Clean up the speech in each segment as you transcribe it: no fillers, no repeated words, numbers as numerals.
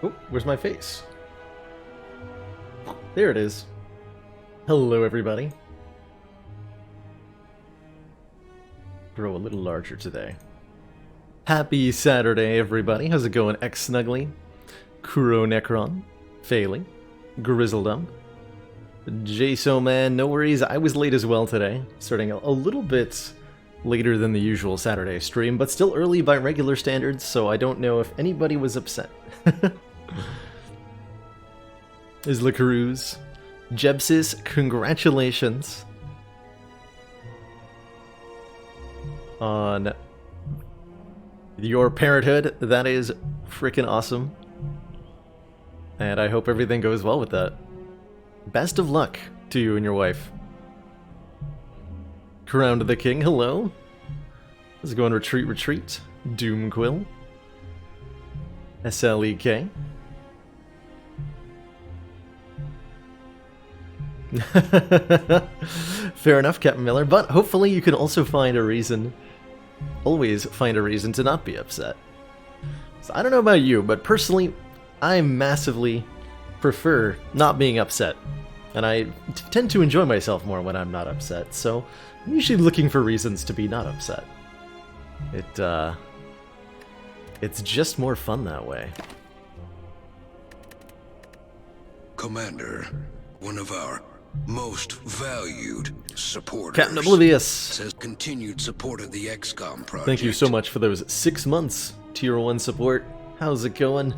Oh, where's my face? There it is. Hello, everybody. Grow a little larger today. Happy Saturday, everybody. How's it going, X-Snuggly? Kuro Necron, Failing, Grizzledump, JSO Man, no worries, I was late as well today. Starting a little bit later than the usual Saturday stream, but still early by regular standards, so I don't know if anybody was upset. Isla Cruz, Jebsis, congratulations on your parenthood. That is freaking awesome. And I hope everything goes well with that. Best of luck to you and your wife. Crown to the King, hello. How's it going? Retreat, Retreat. Doomquill. SLEK. Fair enough, Captain Miller, but hopefully you can also find a reason, always find a reason to not be upset. So I don't know about you, but personally, I massively prefer not being upset, and I tend to enjoy myself more when I'm not upset, so I'm usually looking for reasons to be not upset. It's just more fun that way. Commander, one of our most valued supporters. Captain Oblivious says continued support of the XCOM project. Thank you so much for those 6 months Tier 1 support. How's it going?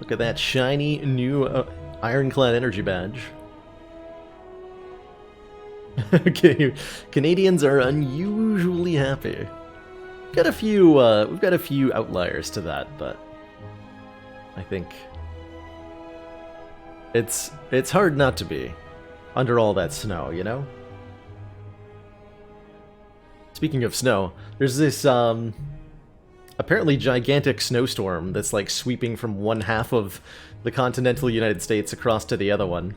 Look at that shiny new Ironclad Energy badge. Okay, Canadians are unusually happy. We've got a few outliers to that, but I think it's hard not to be under all that snow, you know? Speaking of snow, there's this apparently gigantic snowstorm that's like sweeping from one half of the continental United States across to the other one.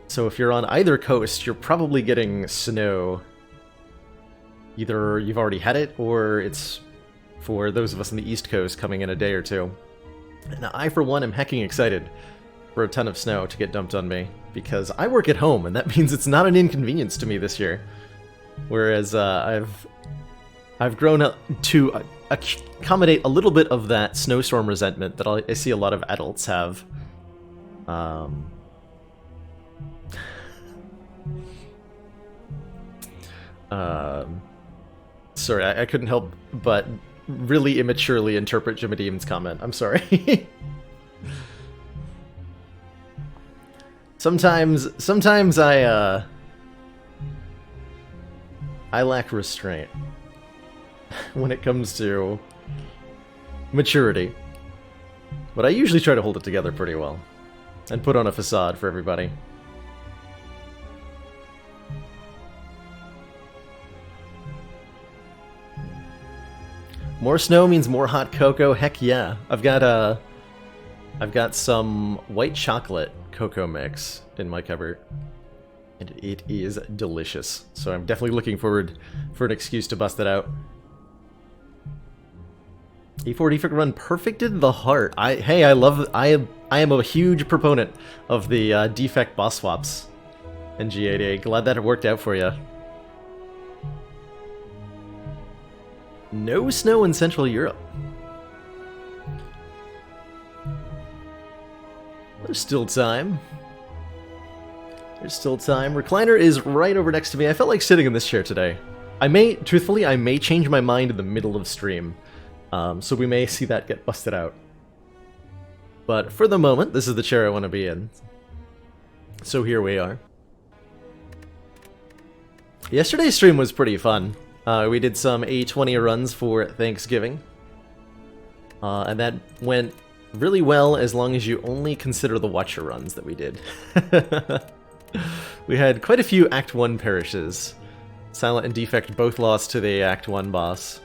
So if you're on either coast, you're probably getting snow. Either you've already had it, or it's for those of us on the East Coast coming in a day or two. And I, for one, am hecking excited for a ton of snow to get dumped on me, because I work at home, and that means it's not an inconvenience to me this year. Whereas I've grown up to accommodate a little bit of that snowstorm resentment that I see a lot of adults have. Sorry, I couldn't help but really immaturely interpret Jimmy Deem's comment. I'm sorry. Sometimes I lack restraint when it comes to maturity. But I usually try to hold it together pretty well and put on a facade for everybody. More snow means more hot cocoa. Heck yeah. I've got some white chocolate cocoa mix in my cupboard, and it is delicious. So I'm definitely looking forward for an excuse to bust it out. E4 defect run perfected the heart. I am a huge proponent of the defect boss swaps in G88. Glad that it worked out for you. No snow in Central Europe. There's still time. There's still time. Recliner is right over next to me. I felt like sitting in this chair today. Truthfully, I may change my mind in the middle of stream. So we may see that get busted out. But for the moment, this is the chair I want to be in. So here we are. Yesterday's stream was pretty fun. We did some A20 runs for Thanksgiving. And that went really well as long as you only consider the Watcher runs that we did. We had quite a few Act 1 parishes. Silent and Defect both lost to the Act 1 boss.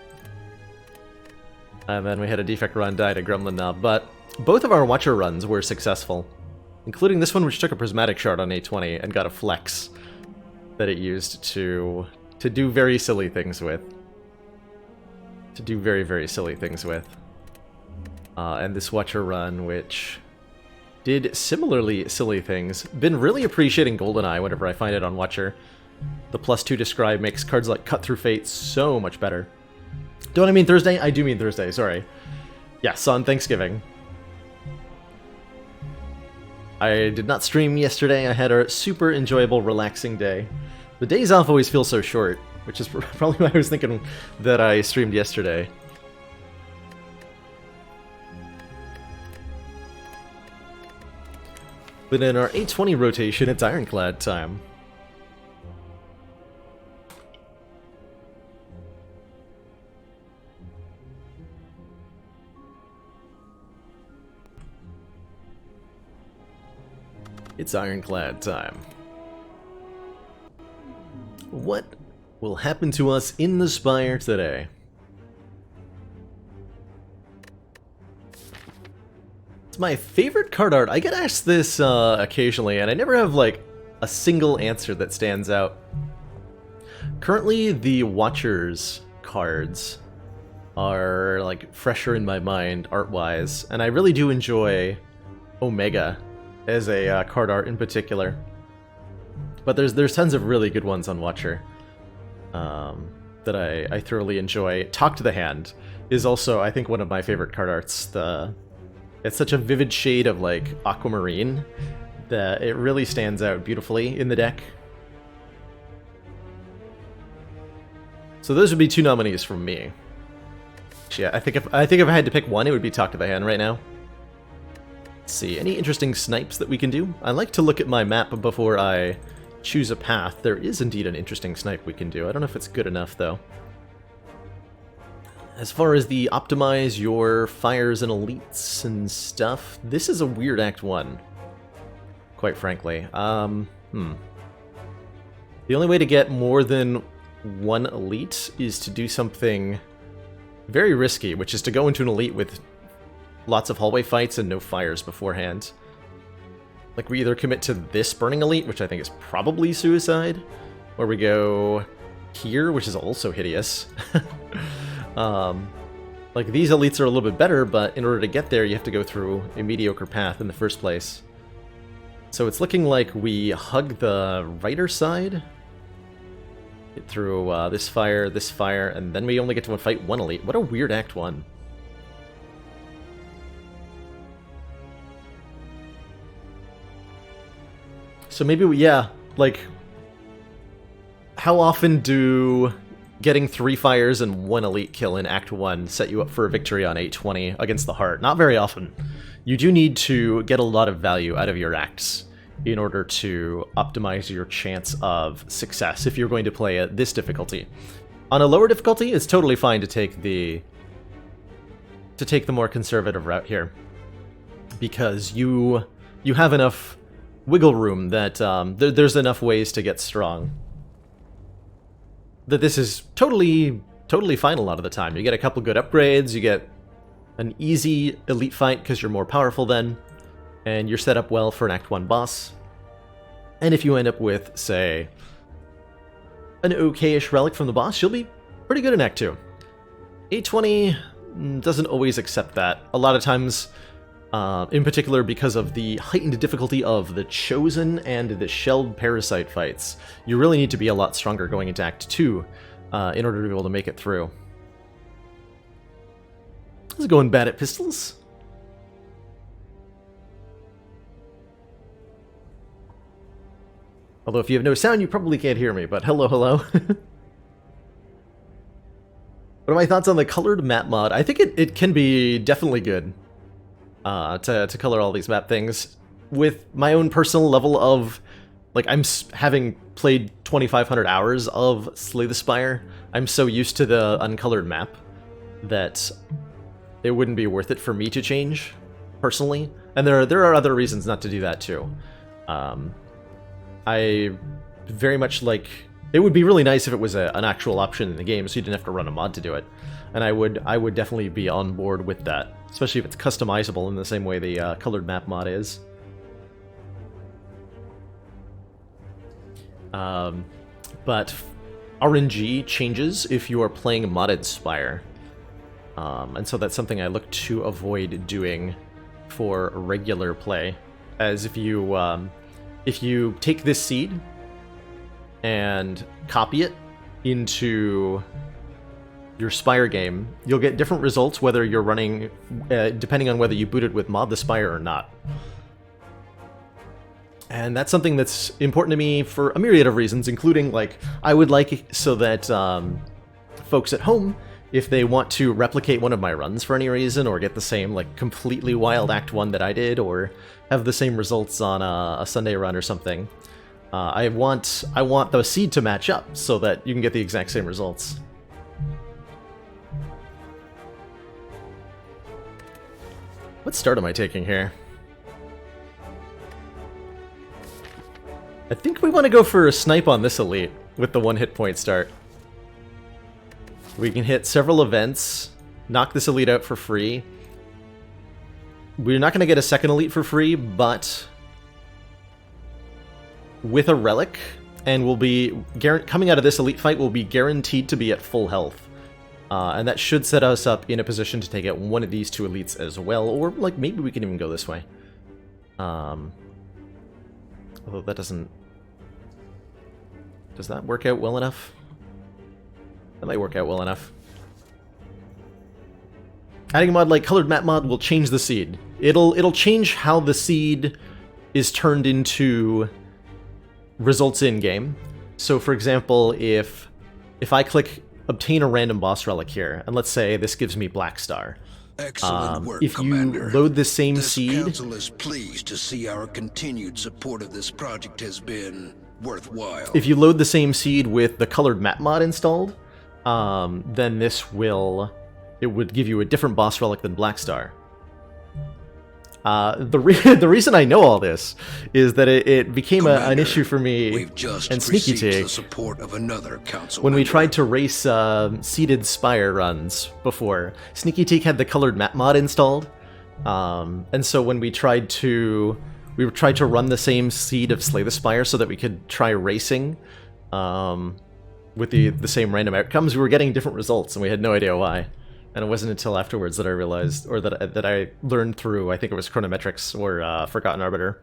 And then we had a Defect run die to Gremlin Knob, but both of our Watcher runs were successful. Including this one, which took a Prismatic Shard on A20 and got a Flex that it used to do very silly things with. To do very, very silly things with. and this Watcher run, which did similarly silly things. Been really appreciating GoldenEye whenever I find it on Watcher. The +2 describe makes cards like Cut Through Fate so much better. Don't I mean Thursday? I do mean Thursday, sorry. Yes, on Thanksgiving. I did not stream yesterday. I had a super enjoyable, relaxing day. The days off always feel so short, which is probably why I was thinking that I streamed yesterday. But in our 820 rotation, it's Ironclad time. It's Ironclad time. What will happen to us in the Spire today? It's my favorite card art. I get asked this occasionally, and I never have, like, a single answer that stands out. Currently, the Watchers cards are, like, fresher in my mind art-wise, and I really do enjoy Omega as a card art in particular. But there's tons of really good ones on Watcher that I thoroughly enjoy. Talk to the Hand is also, I think, one of my favorite card arts. It's such a vivid shade of, like, aquamarine that it really stands out beautifully in the deck. So those would be 2 nominees from me. Yeah, I think if I had to pick one, it would be Talk to the Hand right now. Let's see, any interesting snipes that we can do? I like to look at my map before I choose a path. There is indeed an interesting snipe we can do. I don't know if it's good enough, though. As far as the optimize your fires and elites and stuff, this is a weird Act 1, quite frankly. The only way to get more than 1 elite is to do something very risky, which is to go into an elite with lots of hallway fights and no fires beforehand. Like, we either commit to this Burning Elite, which I think is probably suicide, or we go here, which is also hideous. Like, these elites are a little bit better, but in order to get there, you have to go through a mediocre path in the first place. So it's looking like we hug the righter side, get through this fire, and then we only get to fight 1 elite. What a weird Act 1. So maybe yeah, like, how often do getting 3 fires and 1 elite kill in Act 1 set you up for a victory on 820 against the Heart? Not very often. You do need to get a lot of value out of your acts in order to optimize your chance of success if you're going to play at this difficulty. On a lower difficulty, it's totally fine to take the more conservative route here, because you have enough wiggle room that there's enough ways to get strong that this is totally fine a lot of the time. You get a couple good upgrades, you get an easy elite fight because you're more powerful then, and you're set up well for an Act 1 boss. And if you end up with, say, an okay-ish relic from the boss, you'll be pretty good in Act 2. 820 doesn't always accept that. A lot of times, in particular because of the heightened difficulty of the Chosen and the Shelled Parasite fights, you really need to be a lot stronger going into Act 2 in order to be able to make it through. This is going bad at pistols. Although if you have no sound, you probably can't hear me, but hello, hello. What are my thoughts on the colored map mod? I think it can be definitely good. To color all these map things. With my own personal level of, like, having played 2,500 hours of Slay the Spire, I'm so used to the uncolored map that it wouldn't be worth it for me to change, personally. And there are other reasons not to do that, too. I very much like... It would be really nice if it was an actual option in the game, so you didn't have to run a mod to do it. And I would definitely be on board with that, especially if it's customizable in the same way the colored map mod is. But RNG changes if you are playing modded Spire. And so that's something I look to avoid doing for regular play, as if you take this seed and copy it into your Spire game, you'll get different results whether you're running, depending on whether you booted with Mod the Spire or not. And that's something that's important to me for a myriad of reasons, including, like, I would like so that folks at home, if they want to replicate one of my runs for any reason, or get the same, like, completely wild Act 1 that I did, or have the same results on a Sunday run or something, I want the seed to match up so that you can get the exact same results. What start am I taking here? I think we want to go for a snipe on this elite with the 1 hit point start. We can hit several events, knock this elite out for free. We're not going to get a second elite for free, but with a relic, and we'll be coming out of this elite fight, we'll be guaranteed to be at full health. And that should set us up in a position to take out one of these 2 elites as well, or like maybe we can even go this way. Although that doesn't... Does that work out well enough? That might work out well enough. Adding a mod like Colored Map Mod will change the seed. It'll change how the seed is turned into results in game. So for example, if I click obtain a random boss relic here, and let's say this gives me Black Star. Excellent work, if Commander. you load the same This seed... council is pleased to see our continued support of this project has been worthwhile. If you load the same seed with the Colored Map Mod installed, then it would give you a different boss relic than Black Star. The reason I know all this is that it became an issue for me and Sneaky Take the support of another council when we member. tried to race seeded Spire runs before. Sneaky Take had the Colored Map Mod installed, and so when we tried to run the same seed of Slay the Spire so that we could try racing with the same random outcomes, we were getting different results, and we had no idea why. And it wasn't until afterwards that I realized, or that I learned through, I think it was Chronometrics or Forgotten Arbiter,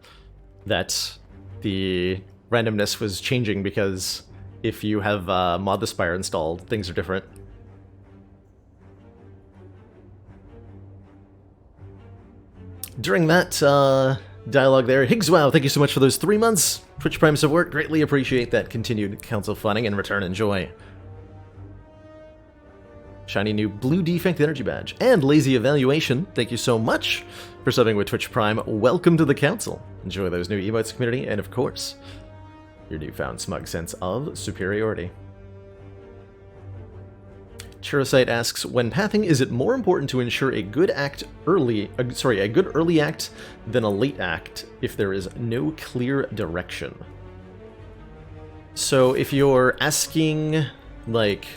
that the randomness was changing because if you have Mod the Spire installed, things are different. During that dialogue there, Higgswow, thank you so much for those 3 months. Twitch Prime support, greatly appreciate that continued council funding and return enjoy. Shiny new Blue Defect Energy Badge. And Lazy Evaluation, thank you so much for subbing with Twitch Prime. Welcome to the council. Enjoy those new emotes, community, and of course, your newfound smug sense of superiority. Chirosite asks, when pathing, is it more important to ensure a good early act than a late act if there is no clear direction? So if you're asking, like...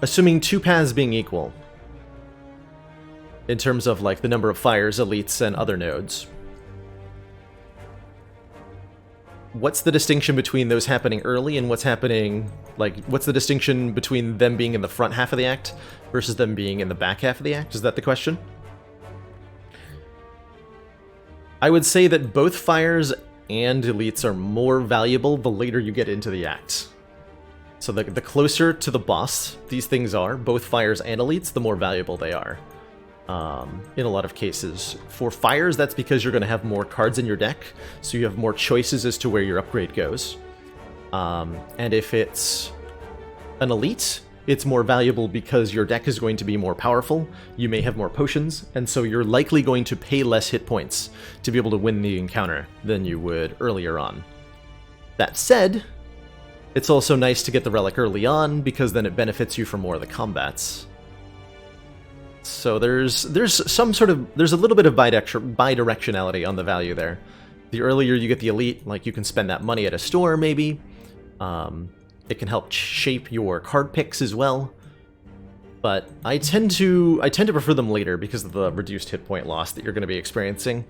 assuming 2 paths being equal, in terms of like the number of fires, elites, and other nodes, what's the distinction between those happening early and what's happening, like, what's the distinction between them being in the front half of the act versus them being in the back half of the act? Is that the question? I would say that both fires and elites are more valuable the later you get into the act. So the closer to the boss these things are, both fires and elites, the more valuable they are. In a lot of cases. For fires, that's because you're going to have more cards in your deck, so you have more choices as to where your upgrade goes. And if it's an elite, it's more valuable because your deck is going to be more powerful, you may have more potions, and so you're likely going to pay less hit points to be able to win the encounter than you would earlier on. That said, it's also nice to get the relic early on, because then it benefits you for more of the combats. So there's a little bit of bidirectionality on the value there. The earlier you get the elite, like, you can spend that money at a store, maybe. It can help shape your card picks as well. But I tend to prefer them later because of the reduced hit point loss that you're going to be experiencing.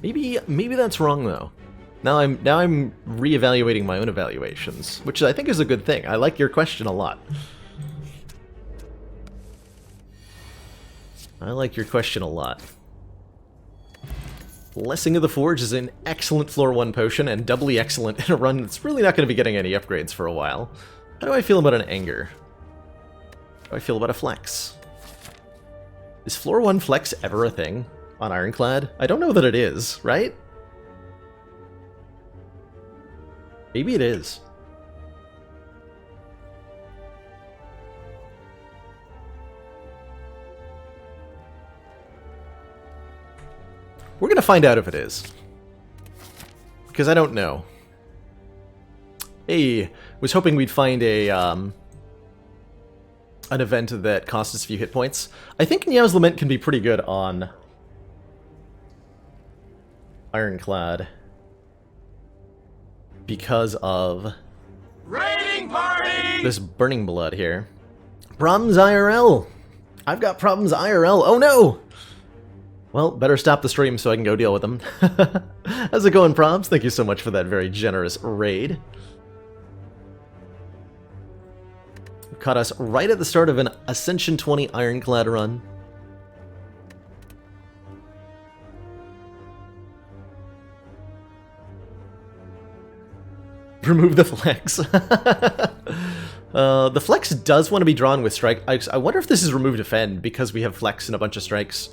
Maybe that's wrong, though. Now I'm reevaluating my own evaluations, which I think is a good thing. I like your question a lot. I like your question a lot. Blessing of the Forge is an excellent floor 1 potion, and doubly excellent in a run that's really not going to be getting any upgrades for a while. How do I feel about an Anger? How do I feel about a Flex? Is floor 1 Flex ever a thing on Ironclad? I don't know that it is, right? Maybe it is. We're gonna find out if it is. Because I don't know. Hey, was hoping we'd find a, an event that costs us a few hit points. I think Niao's Lament can be pretty good on Ironclad. Because of Raiding party! this Burning Blood here. Problems IRL! I've got problems IRL! Oh no! Well, better stop the stream so I can go deal with them. How's it going, Probs? Thank you so much for that very generous raid. Caught us right at the start of an Ascension 20 Ironclad run. Remove the Flex. The Flex does want to be drawn with Strike. I wonder if this is Remove Defend because we have Flex and a bunch of Strikes.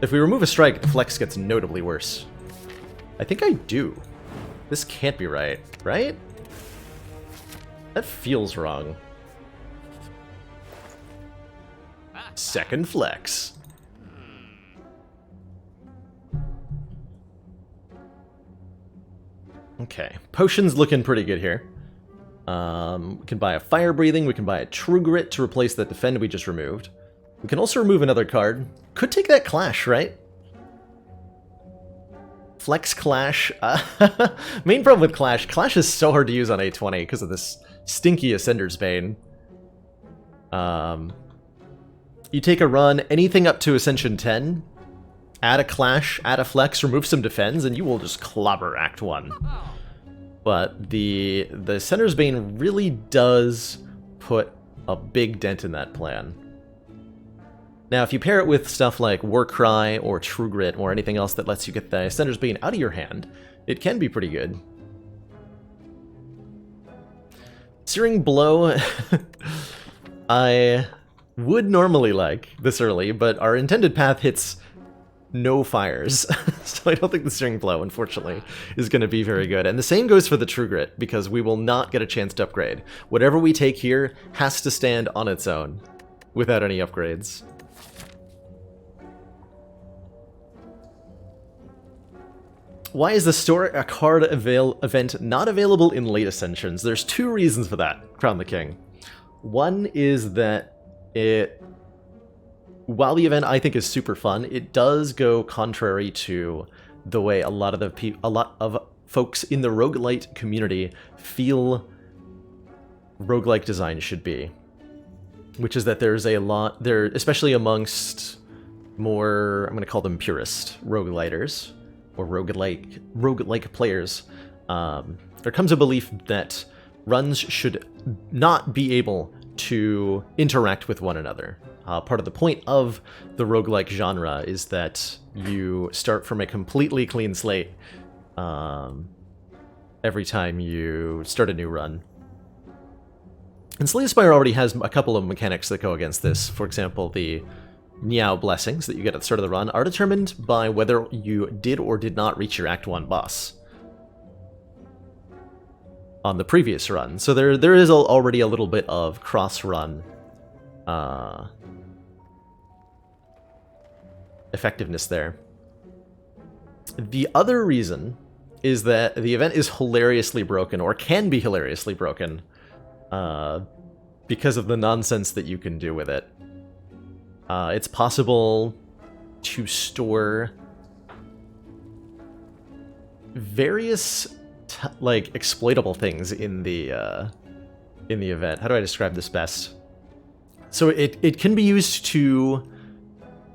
If we remove a Strike, the Flex gets notably worse. I think I do. This can't be right, right? That feels wrong. Second Flex. Okay, potion's looking pretty good here. We can buy a Fire Breathing, we can buy a True Grit to replace that Defend we just removed. We can also remove another card. Could take that Clash, right? Flex Clash. Main problem with Clash, Clash is so hard to use on A20 because of this stinky Ascender's Bane. You take a run, anything up to Ascension 10, add a Clash, add a Flex, remove some Defends, and you will just clobber Act 1. But the Ascender's Bane really does put a big dent in that plan. Now, if you pair it with stuff like Warcry or True Grit or anything else that lets you get the Ascender's Bane out of your hand, it can be pretty good. Searing Blow, I would normally like this early, but our intended path hits no fires, so I don't think the Searing Blow, unfortunately, is going to be very good. And the same goes for the True Grit, because we will not get a chance to upgrade. Whatever we take here has to stand on its own, without any upgrades. Why is the store a card event not available in late Ascensions? There's two reasons for that, Crown the King. One is that while the event I think is super fun, it does go contrary to the way a lot of folks in the roguelite community feel roguelike design should be. Which is that there's a lot there, especially amongst more, I'm going to call them purist rogueliters or roguelike players. There comes a belief that runs should not be able to interact with one another. Part of the point of the roguelike genre is that you start from a completely clean slate every time you start a new run. And Slay the Spire already has a couple of mechanics that go against this. For example, the Niao blessings that you get at the start of the run are determined by whether you did or did not reach your Act 1 boss on the previous run. So there is already a little bit of cross-run effectiveness there. The other reason is that the event is hilariously broken, or can be hilariously broken, because of the nonsense that you can do with it. It's possible to store various like exploitable things in the event. How do I describe this best? So it can be used to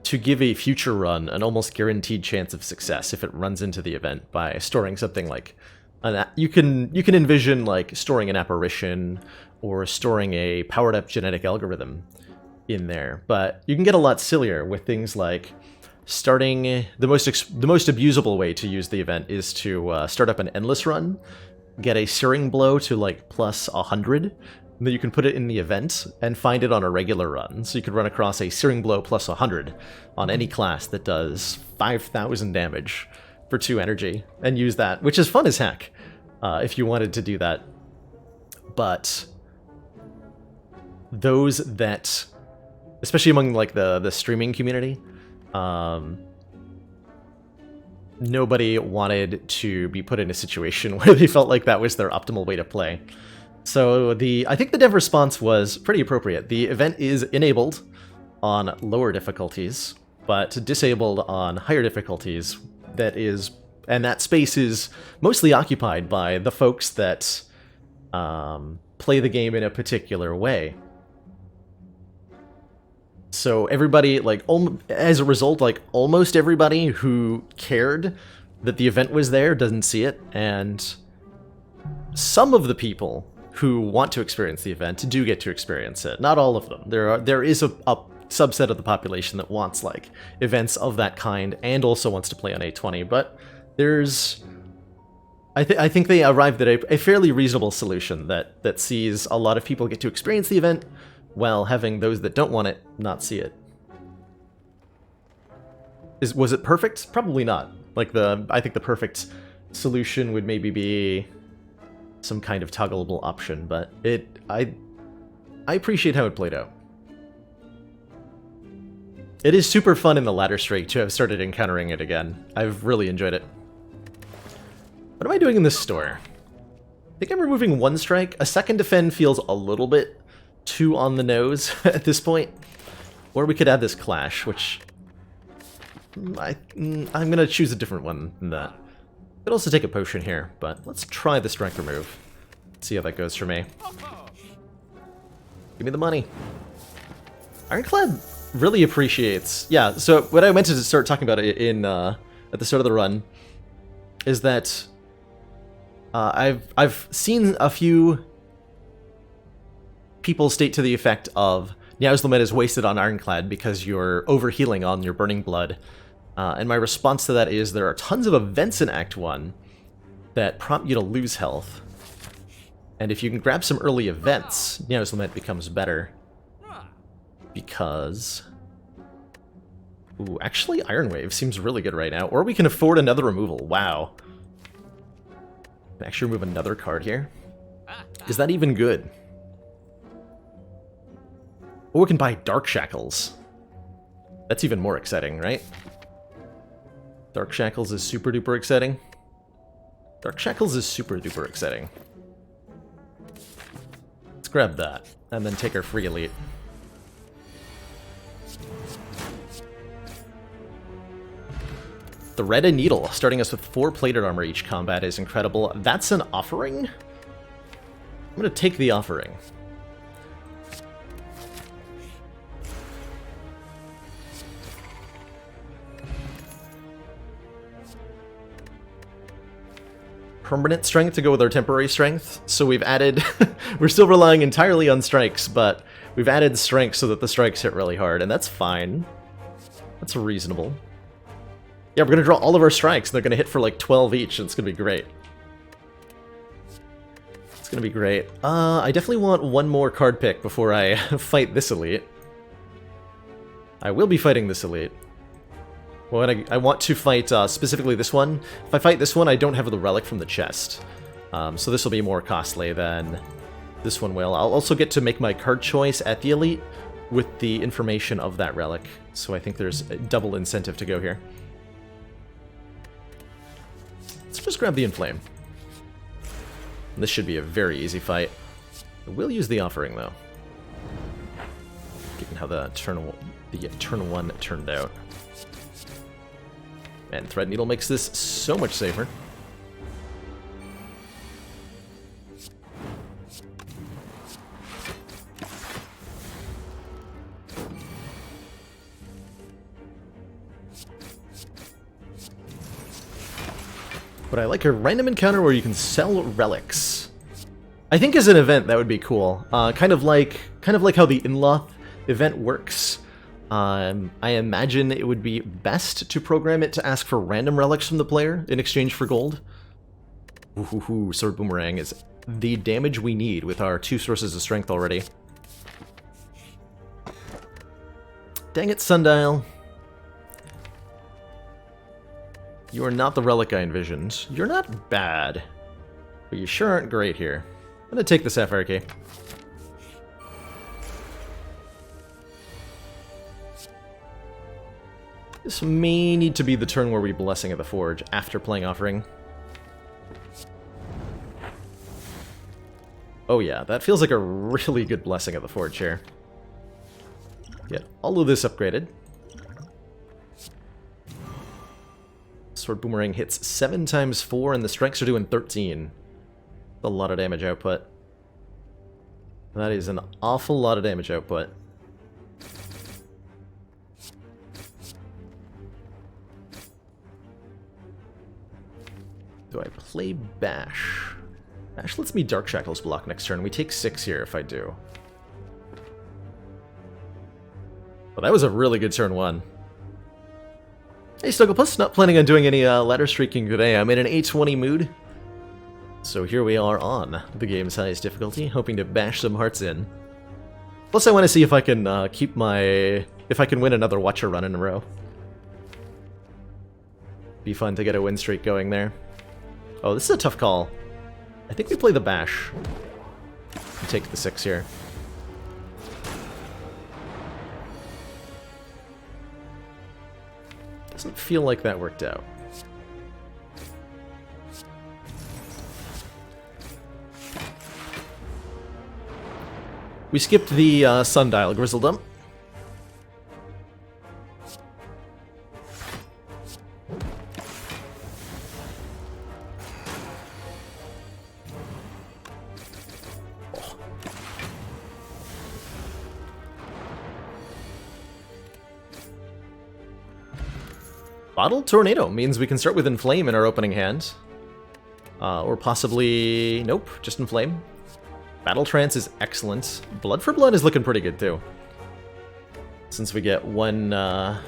to give a future run an almost guaranteed chance of success if it runs into the event by storing something like you can envision like storing an apparition or storing a powered up genetic algorithm in there. But you can get a lot sillier with things like starting the most abusable way to use the event is to start up an endless run, get a searing blow to like plus 100, and then you can put it in the event and find it on a regular run. So you could run across a searing blow plus 100 on any class that does 5,000 damage for 2 energy and use that, which is fun as heck if you wanted to do that. But those that, especially among like the streaming community, nobody wanted to be put in a situation where they felt like that was their optimal way to play. So I think the dev response was pretty appropriate. The event is enabled on lower difficulties, but disabled on higher difficulties. And that space is mostly occupied by the folks that play the game in a particular way. So everybody, like, as a result, like, almost everybody who cared that the event was there doesn't see it, and some of the people who want to experience the event do get to experience it. Not all of them. There is a subset of the population that wants, like, events of that kind and also wants to play on A20, but there's... I think they arrived at a fairly reasonable solution that sees a lot of people get to experience the event while having those that don't want it not see it. Was it perfect? Probably not. Like I think the perfect solution would maybe be some kind of toggleable option, but I appreciate how it played out. It is super fun in the ladder streak to have started encountering it again. I've really enjoyed it. What am I doing in this store? I think I'm removing 1 strike. A second defend feels a little bit too on the nose at this point. Or we could add this clash, which I'm gonna choose a different one than that. Could also take a potion here, but let's try the strength remove. See how that goes for me. Give me the money. Ironclad really appreciates... Yeah, so what I meant to start talking about in at the start of the run is that I've seen a few people state to the effect of, Niao's Lament is wasted on Ironclad because you're overhealing on your Burning Blood. And my response to that is there are tons of events in Act 1 that prompt you to lose health. And if you can grab some early events, Niao's Lament becomes better. Because... Ooh, actually Iron Wave seems really good right now. Or we can afford another removal. Wow. Can actually remove another card here. Is that even good? Or we can buy Dark Shackles. That's even more exciting, right? Dark Shackles is super duper exciting. Dark Shackles is super duper exciting. Let's grab that, and then take our free elite. The Red and Needle, starting us with 4 plated armor each combat, is incredible. That's an offering? I'm gonna take the offering. Permanent strength to go with our temporary strength. So we've added, we're still relying entirely on strikes, but we've added strength so that the strikes hit really hard, and that's fine. That's reasonable. Yeah, we're gonna draw all of our strikes, and they're gonna hit for like 12 each, and it's gonna be great. It's gonna be great. I definitely want one more card pick before I fight this elite. I will be fighting this elite. Well, I want to fight specifically this one. If I fight this one, I don't have the relic from the chest. So this will be more costly than this one will. I'll also get to make my card choice at the elite with the information of that relic. So I think there's a double incentive to go here. Let's just grab the Inflame. This should be a very easy fight. I will use the offering, though. Given how the turn 1 turned out. And Thread Needle makes this so much safer. But I like a random encounter where you can sell relics. I think as an event that would be cool. Kind of like how the Inloth event works. I imagine it would be best to program it to ask for random relics from the player in exchange for gold. Ooh, Sword Boomerang is the damage we need with our 2 sources of strength already. Dang it, Sundial. You are not the relic I envisioned. You're not bad, but you sure aren't great here. I'm gonna take the Sapphire Key. This may need to be the turn where we Blessing of the Forge after playing Offering. Oh yeah, that feels like a really good Blessing of the Forge here. Get all of this upgraded. Sword Boomerang hits 7 times 4 and the strikes are doing 13. A lot of damage output. That is an awful lot of damage output. Do I play Bash? Bash lets me Dark Shackles block next turn. We take 6 here if I do. Well, that was a really good turn 1. Hey, Snugglepuss, not planning on doing any ladder streaking today. I'm in an A20 mood. So here we are on the game's highest difficulty, hoping to bash some hearts in. Plus I want to see if I can if I can win another Watcher run in a row. Be fun to get a win streak going there. Oh, this is a tough call. I think we play the Bash. And take the 6 here. Doesn't feel like that worked out. We skipped the Sundial Grizzle Dump. Bottle Tornado means we can start with Inflame in our opening hand. Or possibly... nope, just Inflame. Battle Trance is excellent. Blood for Blood is looking pretty good too. Since we get one... I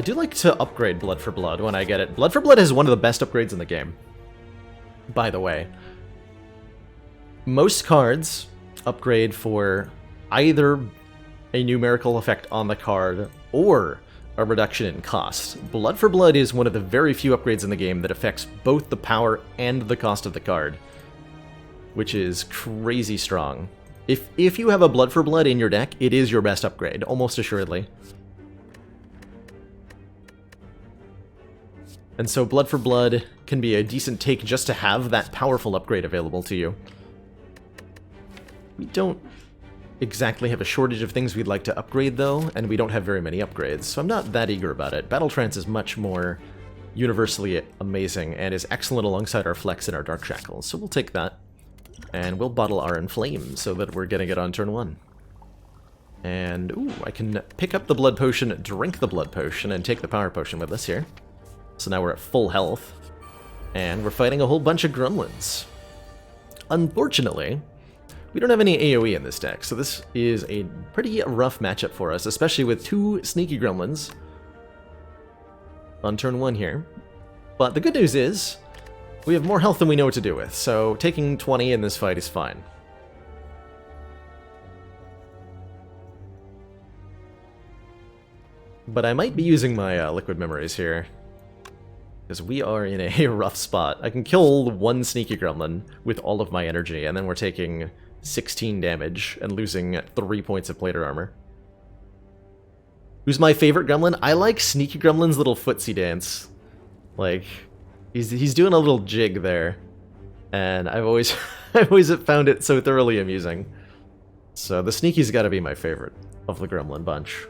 do like to upgrade Blood for Blood when I get it. Blood for Blood is one of the best upgrades in the game. By the way. Most cards upgrade for either a numerical effect on the card or a reduction in cost. Blood for Blood is one of the very few upgrades in the game that affects both the power and the cost of the card, which is crazy strong. If you have a Blood for Blood in your deck, it is your best upgrade, almost assuredly. And so Blood for Blood can be a decent take just to have that powerful upgrade available to you. We don't exactly have a shortage of things we'd like to upgrade, though, and we don't have very many upgrades, so I'm not that eager about it. Battle Trance is much more universally amazing and is excellent alongside our Flex and our Dark Shackles, so we'll take that. And we'll bottle our Inflame so that we're getting it on turn 1. And, ooh, I can pick up the Blood Potion, drink the Blood Potion, and take the Power Potion with us here. So now we're at full health, and we're fighting a whole bunch of Gremlins. Unfortunately, we don't have any AoE in this deck, so this is a pretty rough matchup for us, especially with 2 Sneaky Gremlins on turn 1 here. But the good news is, we have more health than we know what to do with, so taking 20 in this fight is fine. But I might be using my Liquid Memories here, because we are in a rough spot. I can kill 1 Sneaky Gremlin with all of my energy, and then we're taking 16 damage and losing 3 points of plated armor. Who's my favorite gremlin? I like Sneaky Gremlin's little footsie dance. Like, he's doing a little jig there, and I've always found it so thoroughly amusing. So the Sneaky's got to be my favorite of the gremlin bunch.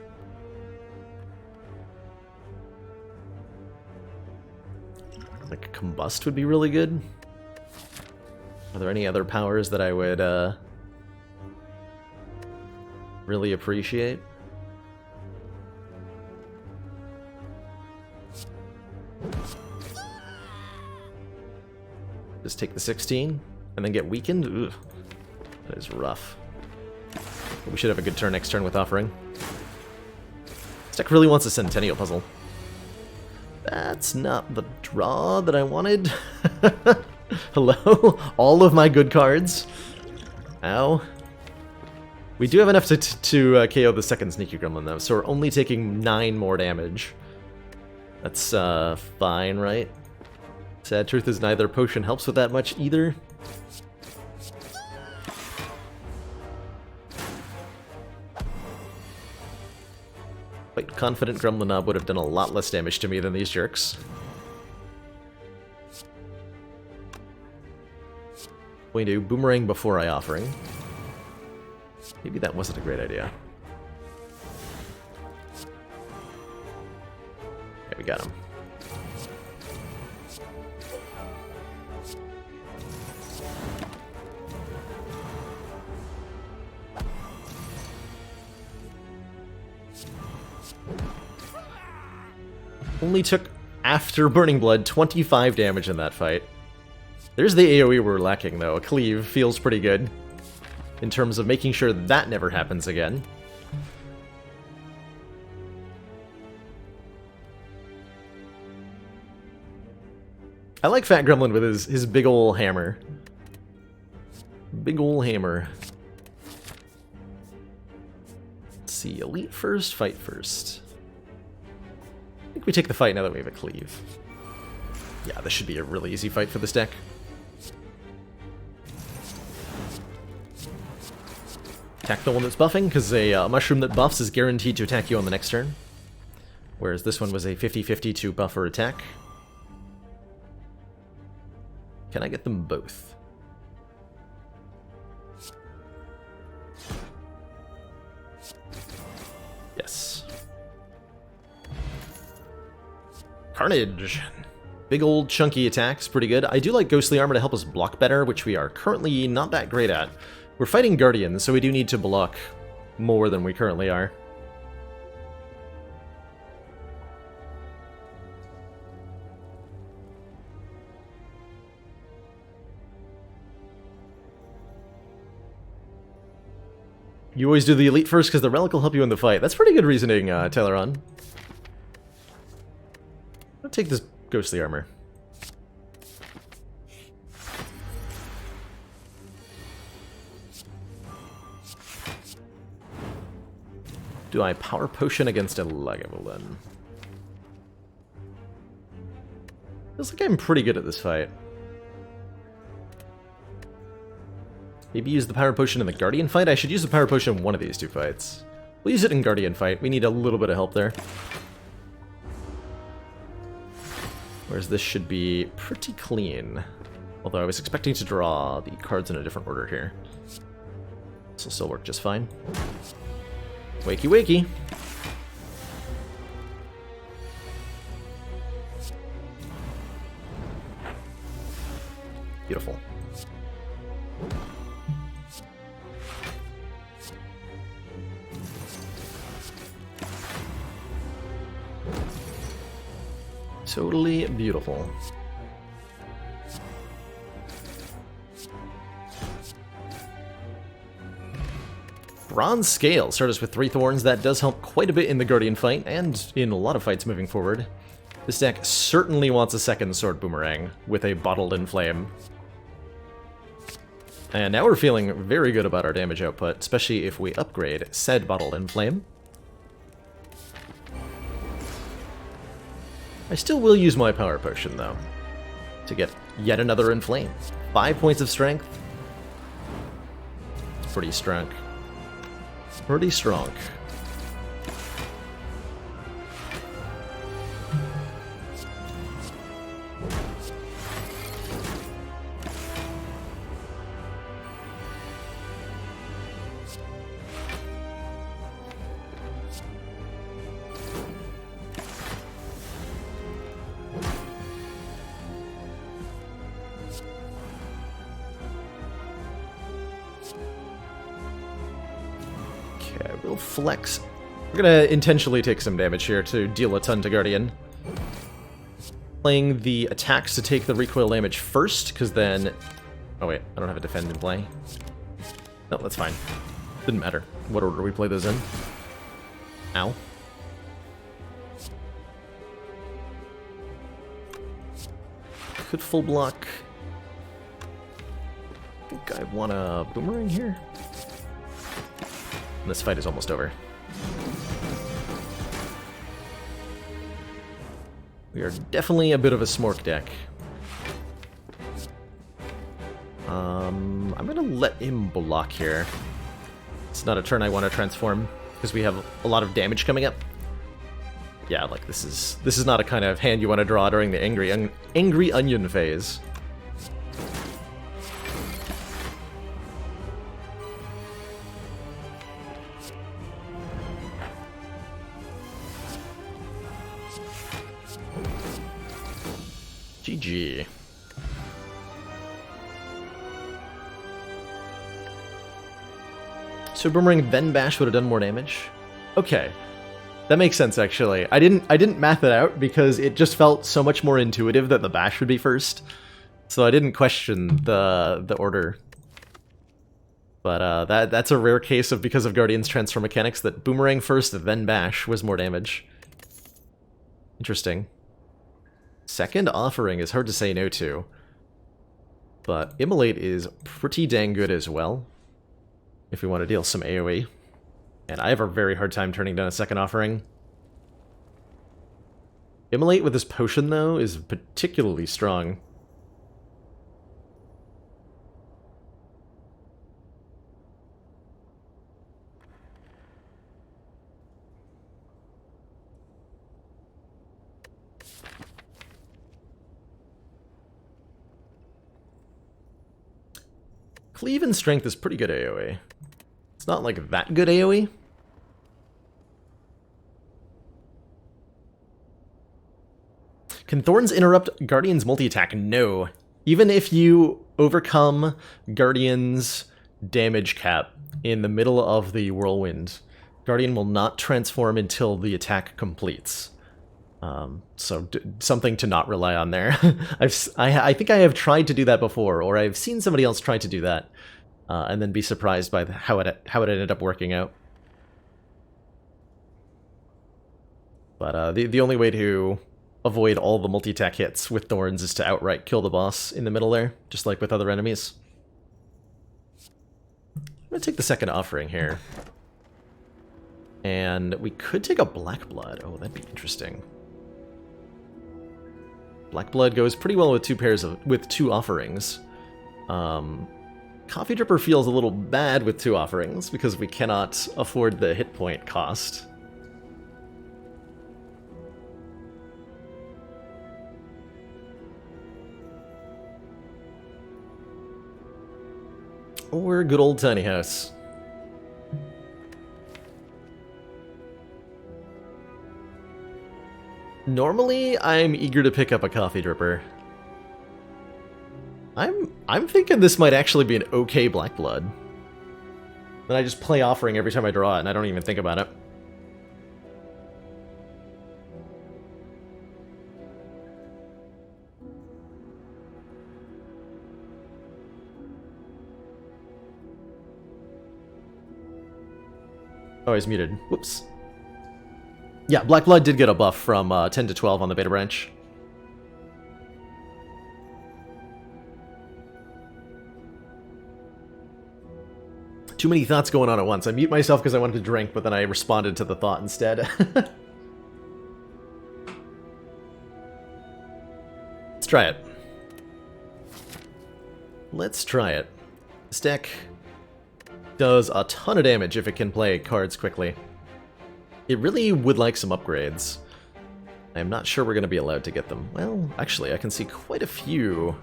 Like Combust would be really good. Are there any other powers that I would really appreciate? Just take the 16 and then get weakened? Ugh. That is rough. We should have a good turn next turn with offering. This deck really wants a Centennial Puzzle. That's not the draw that I wanted. Hello? All of my good cards? Ow. We do have enough to KO the second Sneaky Gremlin, though, so we're only taking 9 more damage. That's fine, right? Sad truth is neither potion helps with that much either. Quite confident Gremlin Knob would have done a lot less damage to me than these jerks. We do Boomerang before I offering. Maybe that wasn't a great idea. Okay, we got him. Only took, after Burning Blood, 25 damage in that fight. There's the AoE we're lacking, though. A cleave feels pretty good in terms of making sure that never happens again. I like Fat Gremlin with his big ol' hammer. Big ol' hammer. Let's see, Elite first, Fight first. I think we take the fight now that we have a cleave. Yeah, this should be a really easy fight for this deck. Attack the one that's buffing, because a mushroom that buffs is guaranteed to attack you on the next turn. Whereas this one was a 50-50 to buff or attack. Can I get them both? Yes. Carnage! Big old chunky attacks, pretty good. I do like Ghostly Armor to help us block better, which we are currently not that great at. We're fighting Guardians, so we do need to block more than we currently are. You always do the Elite first because the Relic will help you in the fight. That's pretty good reasoning, Teleron. I'll take this Ghostly Armor. Do I Power Potion against a Lagavulin? Feels like I'm pretty good at this fight. Maybe use the Power Potion in the Guardian fight? I should use the Power Potion in one of these two fights. We'll use it in Guardian fight. We need a little bit of help there. Whereas this should be pretty clean. Although I was expecting to draw the cards in a different order here. This will still work just fine. Wakey wakey! Beautiful. Totally beautiful. Bronze Scale. Start us with 3 Thorns. That does help quite a bit in the Guardian fight, and in a lot of fights moving forward. This deck certainly wants a second Sword Boomerang with a Bottled in Flame. And now we're feeling very good about our damage output, especially if we upgrade said Bottled in Flame. I still will use my Power Potion, though, to get yet another Inflame. 5 points of strength. It's pretty strong. Pretty strong. We'll flex. We're gonna intentionally take some damage here to deal a ton to Guardian. Playing the attacks to take the recoil damage first, because then... Oh wait, I don't have a defend in play. No, that's fine. Didn't matter what order we play those in. Ow. Could full block. I think I want a boomerang here. This fight is almost over. We are definitely a bit of a smork deck. I'm gonna let him block here. It's not a turn I want to transform because we have a lot of damage coming up. Yeah, like this is not a kind of hand you want to draw during the angry onion phase. GG. So Boomerang then Bash would have done more damage? Okay. That makes sense actually. I didn't math it out because it just felt so much more intuitive that the Bash would be first. So I didn't question the order. But that's a rare case of because of Guardian's transfer mechanics that Boomerang first then Bash was more damage. Interesting. Second Offering is hard to say no to. But Immolate is pretty dang good as well. If we want to deal some AoE. And I have a very hard time turning down a Second Offering. Immolate with this potion, though, is particularly strong. Cleave and Strength is pretty good AoE. It's not like that good AoE. Can Thorns interrupt Guardian's multi-attack? No. Even if you overcome Guardian's damage cap in the middle of the whirlwind, Guardian will not transform until the attack completes. So something to not rely on there. I think I have tried to do that before, or I've seen somebody else try to do that, and then be surprised by how it ended up working out. But the only way to avoid all the multi-attack hits with Thorns is to outright kill the boss in the middle there, just like with other enemies. I'm gonna take the Second Offering here. And we could take a Black Blood. Oh, that'd be interesting. Black Blood goes pretty well with two offerings. Coffee Dripper feels a little bad with 2 offerings because we cannot afford the hit point cost. Or good old Tiny House. Normally, I'm eager to pick up a Coffee Dripper. I'm thinking this might actually be an okay Black Blood. Then I just play Offering every time I draw it, and I don't even think about it. Oh, he's muted. Whoops. Yeah, Black Blood did get a buff from 10 to 12 on the beta branch. Too many thoughts going on at once. I mute myself because I wanted to drink, but then I responded to the thought instead. Let's try it. Let's try it. This deck does a ton of damage if it can play cards quickly. It really would like some upgrades. I'm not sure we're going to be allowed to get them. Well, actually, I can see quite a few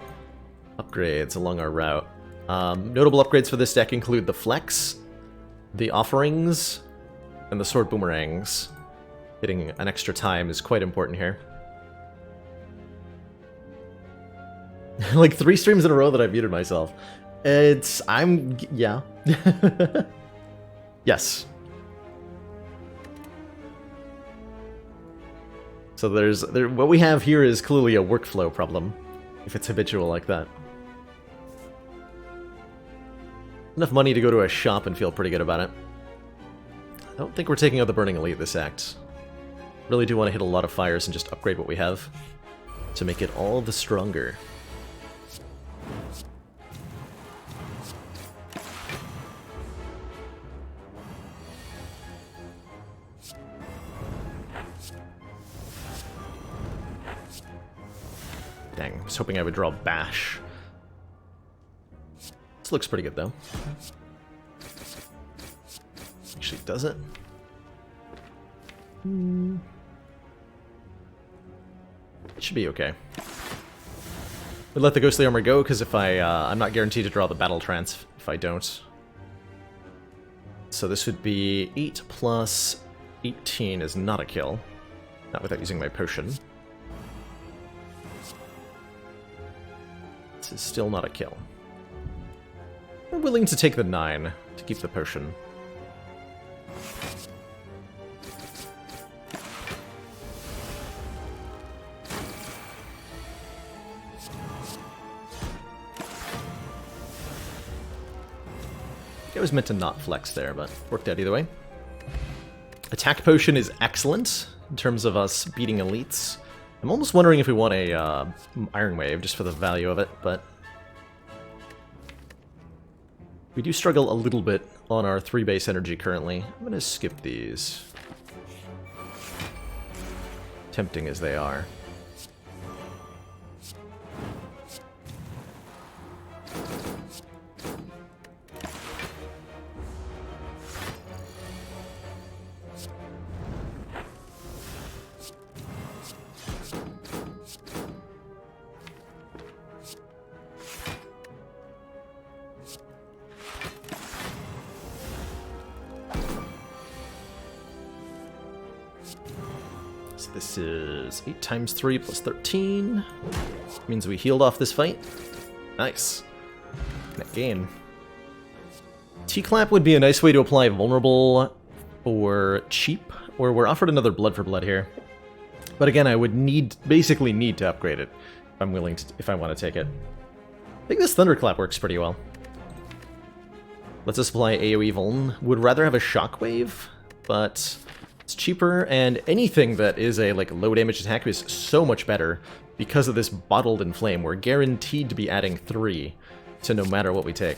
upgrades along our route. Notable upgrades for this deck include the Flex, the Offerings, and the Sword Boomerangs. Hitting an extra time is quite important here. Like 3 streams in a row that I've muted myself. Yeah. Yes. So what we have here is clearly a workflow problem, if it's habitual like that. Enough money to go to a shop and feel pretty good about it. I don't think we're taking out the Burning Elite this act. Really do want to hit a lot of fires and just upgrade what we have to make it all the stronger. Dang, I was hoping I would draw Bash. This looks pretty good, though. Actually, does it? It should be okay. We'll let the Ghostly Armor go, because if I'm not guaranteed to draw the Battle Trance if I don't. So this would be 8 plus 18 is not a kill. Not without using my potion. This is still not a kill. We're willing to take the 9 to keep the potion. It was meant to not flex there, but worked out either way. Attack potion is excellent in terms of us beating elites. I'm almost wondering if we want a Iron Wave just for the value of it, but we do struggle a little bit on our 3 base energy currently. I'm going to skip these. Tempting as they are. This is 8 times 3 plus 13. Means we healed off this fight. Nice. Net gain. T-Clap would be a nice way to apply Vulnerable or Cheap, or we're offered another Blood for Blood here. But again, I would basically need to upgrade it if I'm willing to, if I want to take it. I think this Thunderclap works pretty well. Let's just apply AoE Vuln. Would rather have a Shockwave, but it's cheaper, and anything that is a low damage attack is so much better because of this Bottled Inflame. We're guaranteed to be adding 3 to no matter what we take.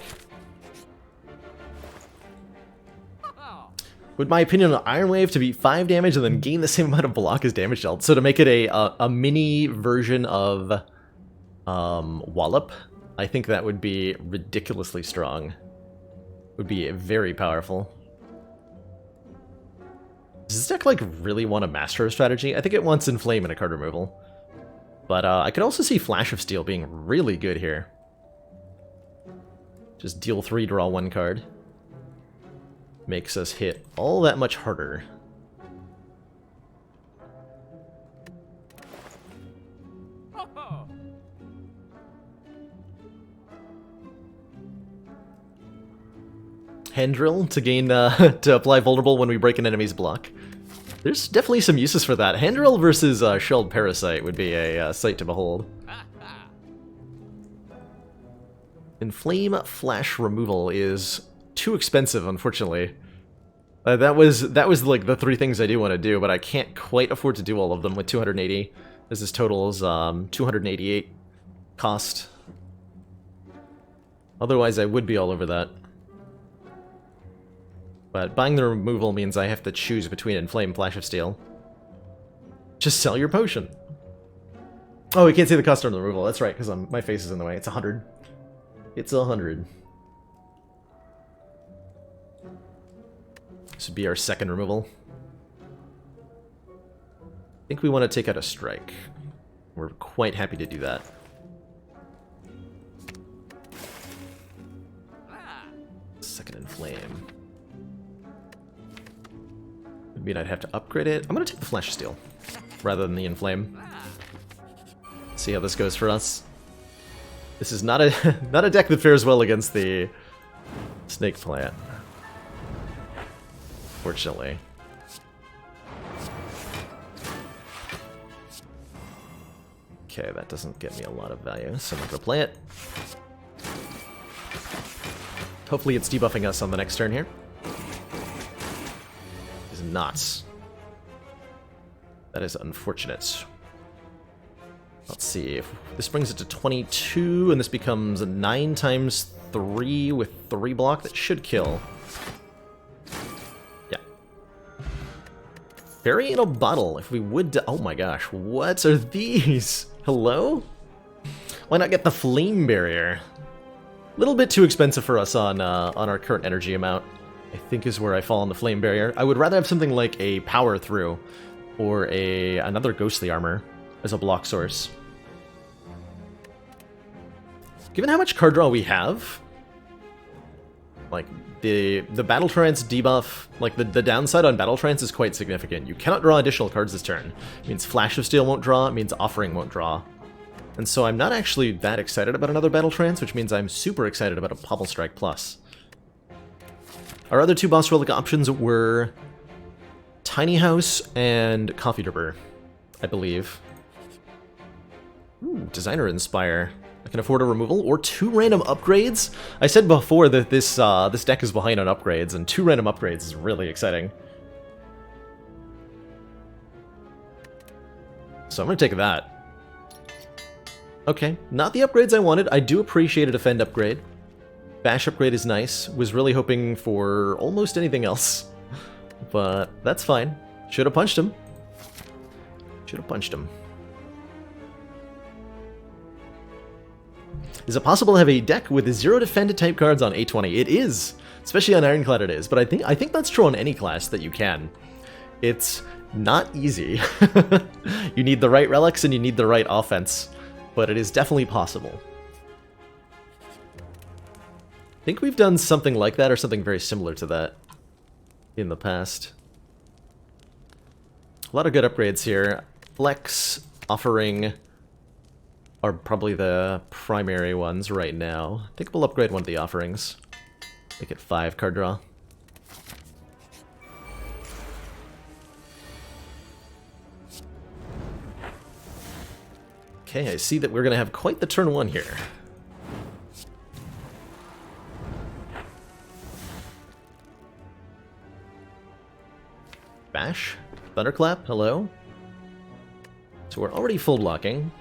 Would my opinion on Iron Wave to be 5 damage and then gain the same amount of block as damage dealt? So to make it a mini version of Wallop, I think that would be ridiculously strong. Would be very powerful. Does this deck, really want a Master of Strategy? I think it wants Inflame and a card removal. But I could also see Flash of Steel being really good here. Just deal 3, draw 1 card. Makes us hit all that much harder. Hand Drill to gain to apply Vulnerable when we break an enemy's block. There's definitely some uses for that. Hand Drill versus Shelled Parasite would be a sight to behold. Inflame Flash Removal is too expensive, unfortunately. That was the 3 things I do want to do, but I can't quite afford to do all of them with 280. This totals 288 cost. Otherwise, I would be all over that. But buying the removal means I have to choose between Inflame, Flash of Steel. Just sell your potion. Oh, we can't see the cost on the removal. That's right, because my face is in the way. It's 100. It's 100. This would be our second removal. I think we want to take out a strike. We're quite happy to do that. Second Inflame. Would mean I'd have to upgrade it. I'm going to take the Flash of Steel rather than the Inflame. See how this goes for us. This is not a not a deck that fares well against the Snake Plant. Fortunately. Okay, that doesn't get me a lot of value, so I'm not going to play it. Hopefully it's debuffing us on the next turn here. It is not. That is unfortunate. Let's see, if this brings it to 22, and this becomes a 9 times 3 with 3 block, that should kill. Yeah. Berry in a bottle, if we would... Oh my gosh, what are these? Hello? Why not get the flame barrier? A little bit too expensive for us on our current energy amount, I think is where I fall on the flame barrier. I would rather have something like a power through, or another ghostly armor as a block source. Given how much card draw we have, like the battle trance debuff, like the downside on battle trance is quite significant. You cannot draw additional cards this turn. It means Flash of Steel won't draw, it means Offering won't draw. And so I'm not actually that excited about another battle trance, which means I'm super excited about a Pobble Strike Plus. Our other 2 boss relic options were Tiny House and Coffee Dripper, I believe. Ooh, Designer Inspire. I can afford a removal or 2 random upgrades. I said before that this deck is behind on upgrades, and 2 random upgrades is really exciting. So I'm going to take that. Okay, not the upgrades I wanted. I do appreciate a Defend upgrade. Bash upgrade is nice. Was really hoping for almost anything else. But that's fine. Should have punched him. Should have punched him. Is it possible to have a deck with 0 defended type cards on A20? It is. Especially on Ironclad it is. But I think that's true on any class that you can. It's not easy. You need the right relics and you need the right offense. But it is definitely possible. I think we've done something like that or something very similar to that in the past. A lot of good upgrades here. Flex, Offering are probably the primary ones right now. I think we'll upgrade one of the Offerings. Make it 5 card draw. Okay, I see that we're going to have quite the turn 1 here. Bash? Thunderclap? Hello? So we're already full blocking.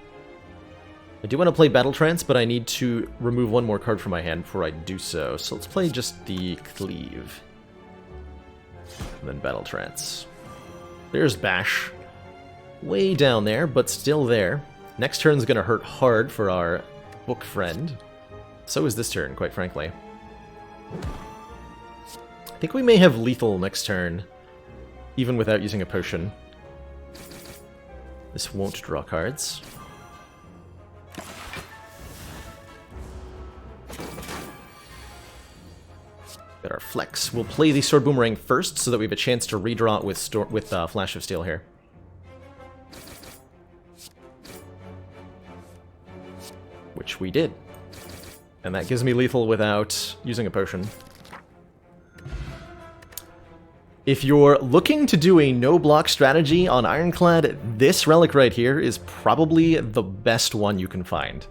I do want to play Battle Trance, but I need to remove 1 more card from my hand before I do so. So let's play just the Cleave. And then Battle Trance. There's Bash. Way down there, but still there. Next turn's gonna hurt hard for our book friend. So is this turn, quite frankly. I think we may have lethal next turn, even without using a potion. This won't draw cards. Got our Flex. We'll play the Sword Boomerang first, so that we have a chance to redraw it with Flash of Steel here. Which we did. And that gives me lethal without using a potion. If you're looking to do a no-block strategy on Ironclad, this relic right here is probably the best one you can find.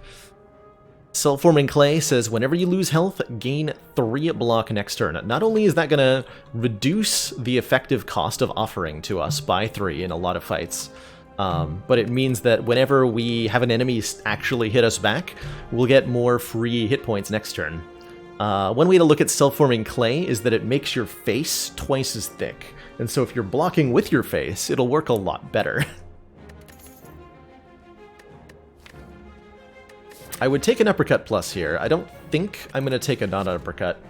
Self-Forming Clay says, whenever you lose health, gain 3 block next turn. Not only is that going to reduce the effective cost of Offering to us by 3 in a lot of fights, but it means that whenever we have an enemy actually hit us back, we'll get more free hit points next turn. One way to look at Self-Forming Clay is that it makes your face twice as thick. And so if you're blocking with your face, it'll work a lot better. I would take an Uppercut Plus here. I don't think I'm going to take a non-uppercut.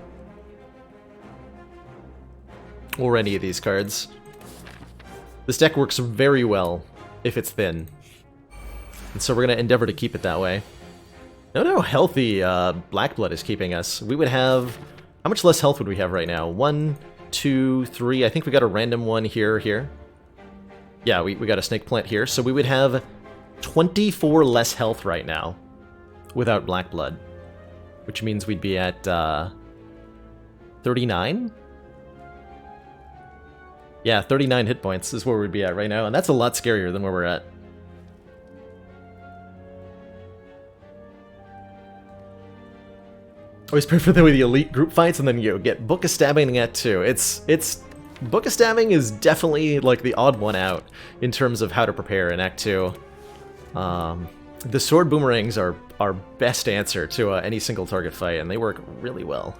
Or any of these cards. This deck works very well if it's thin. And so we're going to endeavor to keep it that way. Note how healthy Black Blood is keeping us. We would have... How much less health would we have right now? 1, 2, 3... I think we got a random one here. Yeah, we got a Snake Plant here. So we would have 24 less health right now without Black Blood. Which means we'd be at 39? Yeah, 39 hit points is where we'd be at right now, and that's a lot scarier than where we're at. Always prefer the way the elite group fights, and then you get Book of Stabbing at 2. It's Book of Stabbing is definitely like the odd one out in terms of how to prepare in Act 2. The sword boomerangs are our best answer to any single target fight, and they work really well.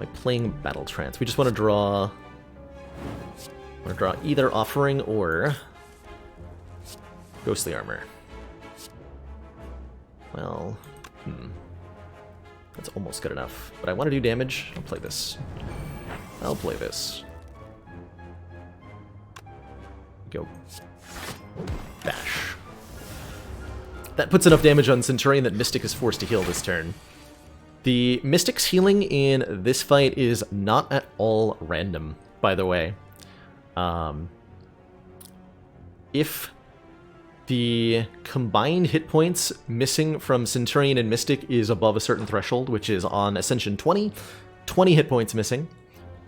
Like playing Battle Trance. We just want to draw... either Offering or Ghostly Armor. Well, that's almost good enough. But I want to do damage. I'll play this. I'll play this. Go. Bash. That puts enough damage on Centurion that Mystic is forced to heal this turn. The Mystic's healing in this fight is not at all random, by the way. If the combined hit points missing from Centurion and Mystic is above a certain threshold, which is on Ascension 20 hit points missing,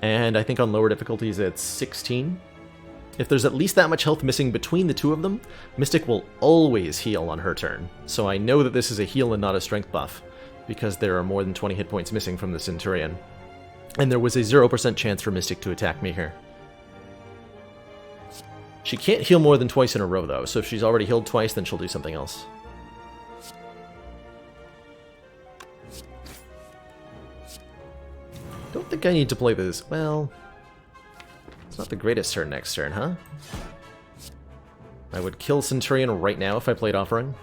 and I think on lower difficulties it's 16. If there's at least that much health missing between the two of them, Mystic will always heal on her turn. So I know that this is a heal and not a strength buff, because there are more than 20 hit points missing from the Centurion. And there was a 0% chance for Mystic to attack me here. She can't heal more than twice in a row, though, so if she's already healed twice, then she'll do something else. Don't think I need to play this. Well, it's not the greatest turn next turn, huh? I would kill Centurion right now if I played Offering.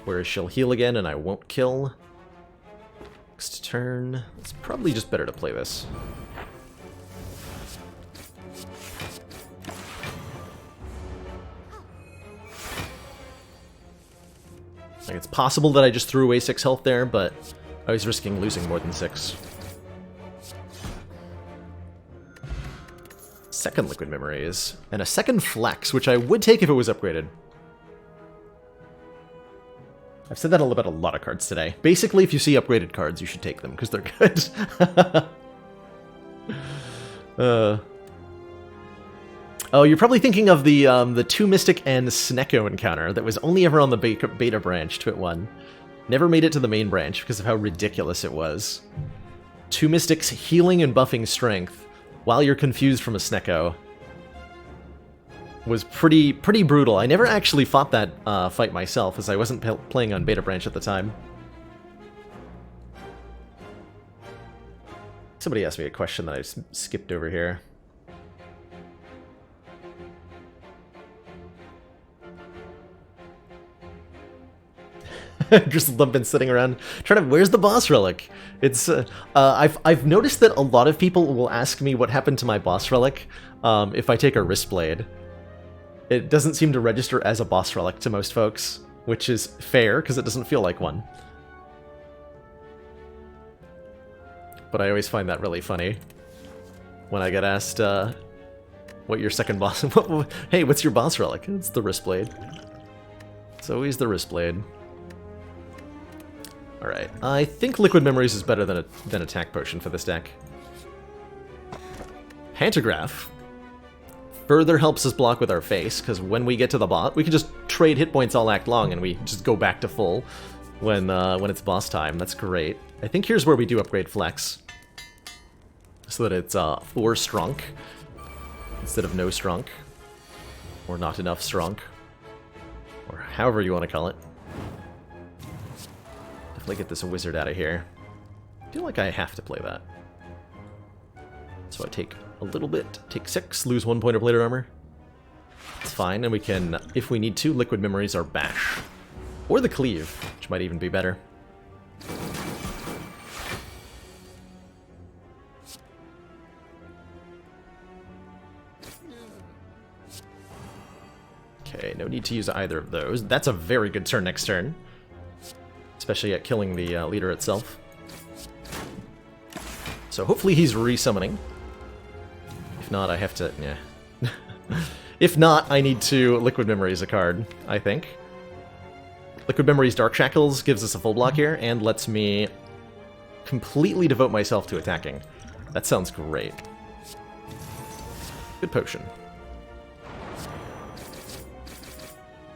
Whereas she'll heal again and I won't kill. Next turn. It's probably just better to play this. Like, it's possible that I just threw away 6 health there, but I was risking losing more than 6. Second Liquid Memories, and a second Flex, which I would take if it was upgraded. I've said that about a lot of cards today. Basically, if you see upgraded cards, you should take them, because they're good. Oh, you're probably thinking of the 2 Mystic and Snecko encounter that was only ever on the beta branch, Twit 1. Never made it to the main branch because of how ridiculous it was. 2 Mystics healing and buffing strength while you're confused from a Snecko was pretty brutal. I never actually fought that fight myself, as I wasn't playing on beta branch at the time. Somebody asked me a question that I skipped over here. Just been sitting around trying to... Where's the boss relic? It's I've noticed that a lot of people will ask me what happened to my boss relic if I take a wrist blade. It doesn't seem to register as a boss relic to most folks, which is fair because it doesn't feel like one. But I always find that really funny when I get asked what your second boss... Hey, what's your boss relic? It's the wrist blade. It's always the wrist blade. Alright, I think Liquid Memories is better than Attack Potion for this deck. Pantograph further helps us block with our face, because when we get to the bot, we can just trade hit points all act long, and we just go back to full when it's boss time. That's great. I think here's where we do upgrade Flex, so that it's 4 Strunk instead of no Strunk, or not enough Strunk, or however you want to call it. Definitely get this wizard out of here. I feel like I have to play that. So I take a little bit, take 6, lose 1 point of plated armor. It's fine, and we can, if we need to, Liquid Memories or Bash. Or the Cleave, which might even be better. Okay, no need to use either of those. That's a very good turn next turn. Especially at killing the leader itself. So hopefully he's resummoning. If not, I have to... yeah. If not, I need to Liquid Memories a card, I think. Liquid Memories Dark Shackles gives us a full block here, and lets me completely devote myself to attacking. That sounds great. Good potion.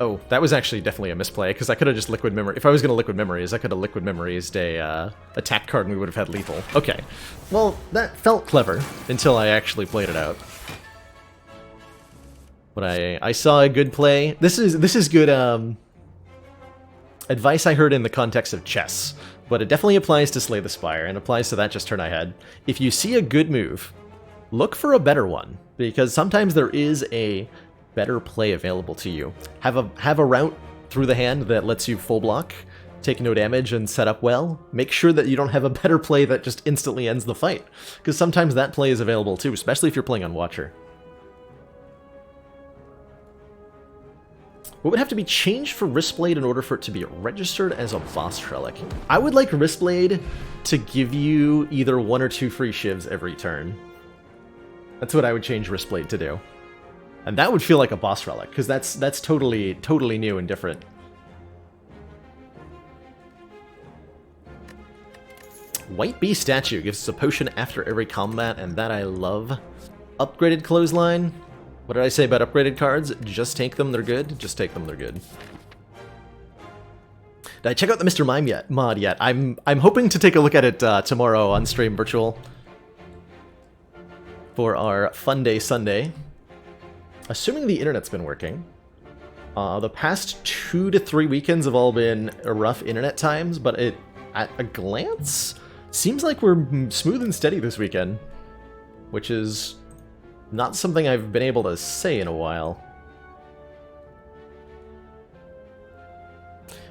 Oh, that was actually definitely a misplay, because I could have just Liquid Memory. If I was going to Liquid Memories, I could have Liquid Memories a attack card and we would have had lethal. Okay. Well, that felt clever until I actually played it out. But I saw a good play. This is good advice I heard in the context of chess, but it definitely applies to Slay the Spire and applies to that just turn I had. If you see a good move, look for a better one, because sometimes there is a better play available to you. Have a route through the hand that lets you full block, take no damage, and set up well. Make sure that you don't have a better play that just instantly ends the fight, because sometimes that play is available too, especially if you're playing on Watcher. What would have to be changed for Wristblade in order for it to be registered as a boss relic? I would like Wristblade to give you either 1 or 2 free shivs every turn. That's what I would change Wristblade to do. And that would feel like a boss relic, because that's totally new and different. White Bee statue gives us a potion after every combat, and that I love. Upgraded clothesline. What did I say about upgraded cards? Just take them, they're good. Just take them, they're good. Did I check out the Mr. Mime mod yet? I'm hoping to take a look at it tomorrow on stream virtual for our Fun Day Sunday. Assuming the internet's been working. The past 2 to 3 weekends have all been rough internet times, but it, at a glance, seems like we're smooth and steady this weekend, which is not something I've been able to say in a while.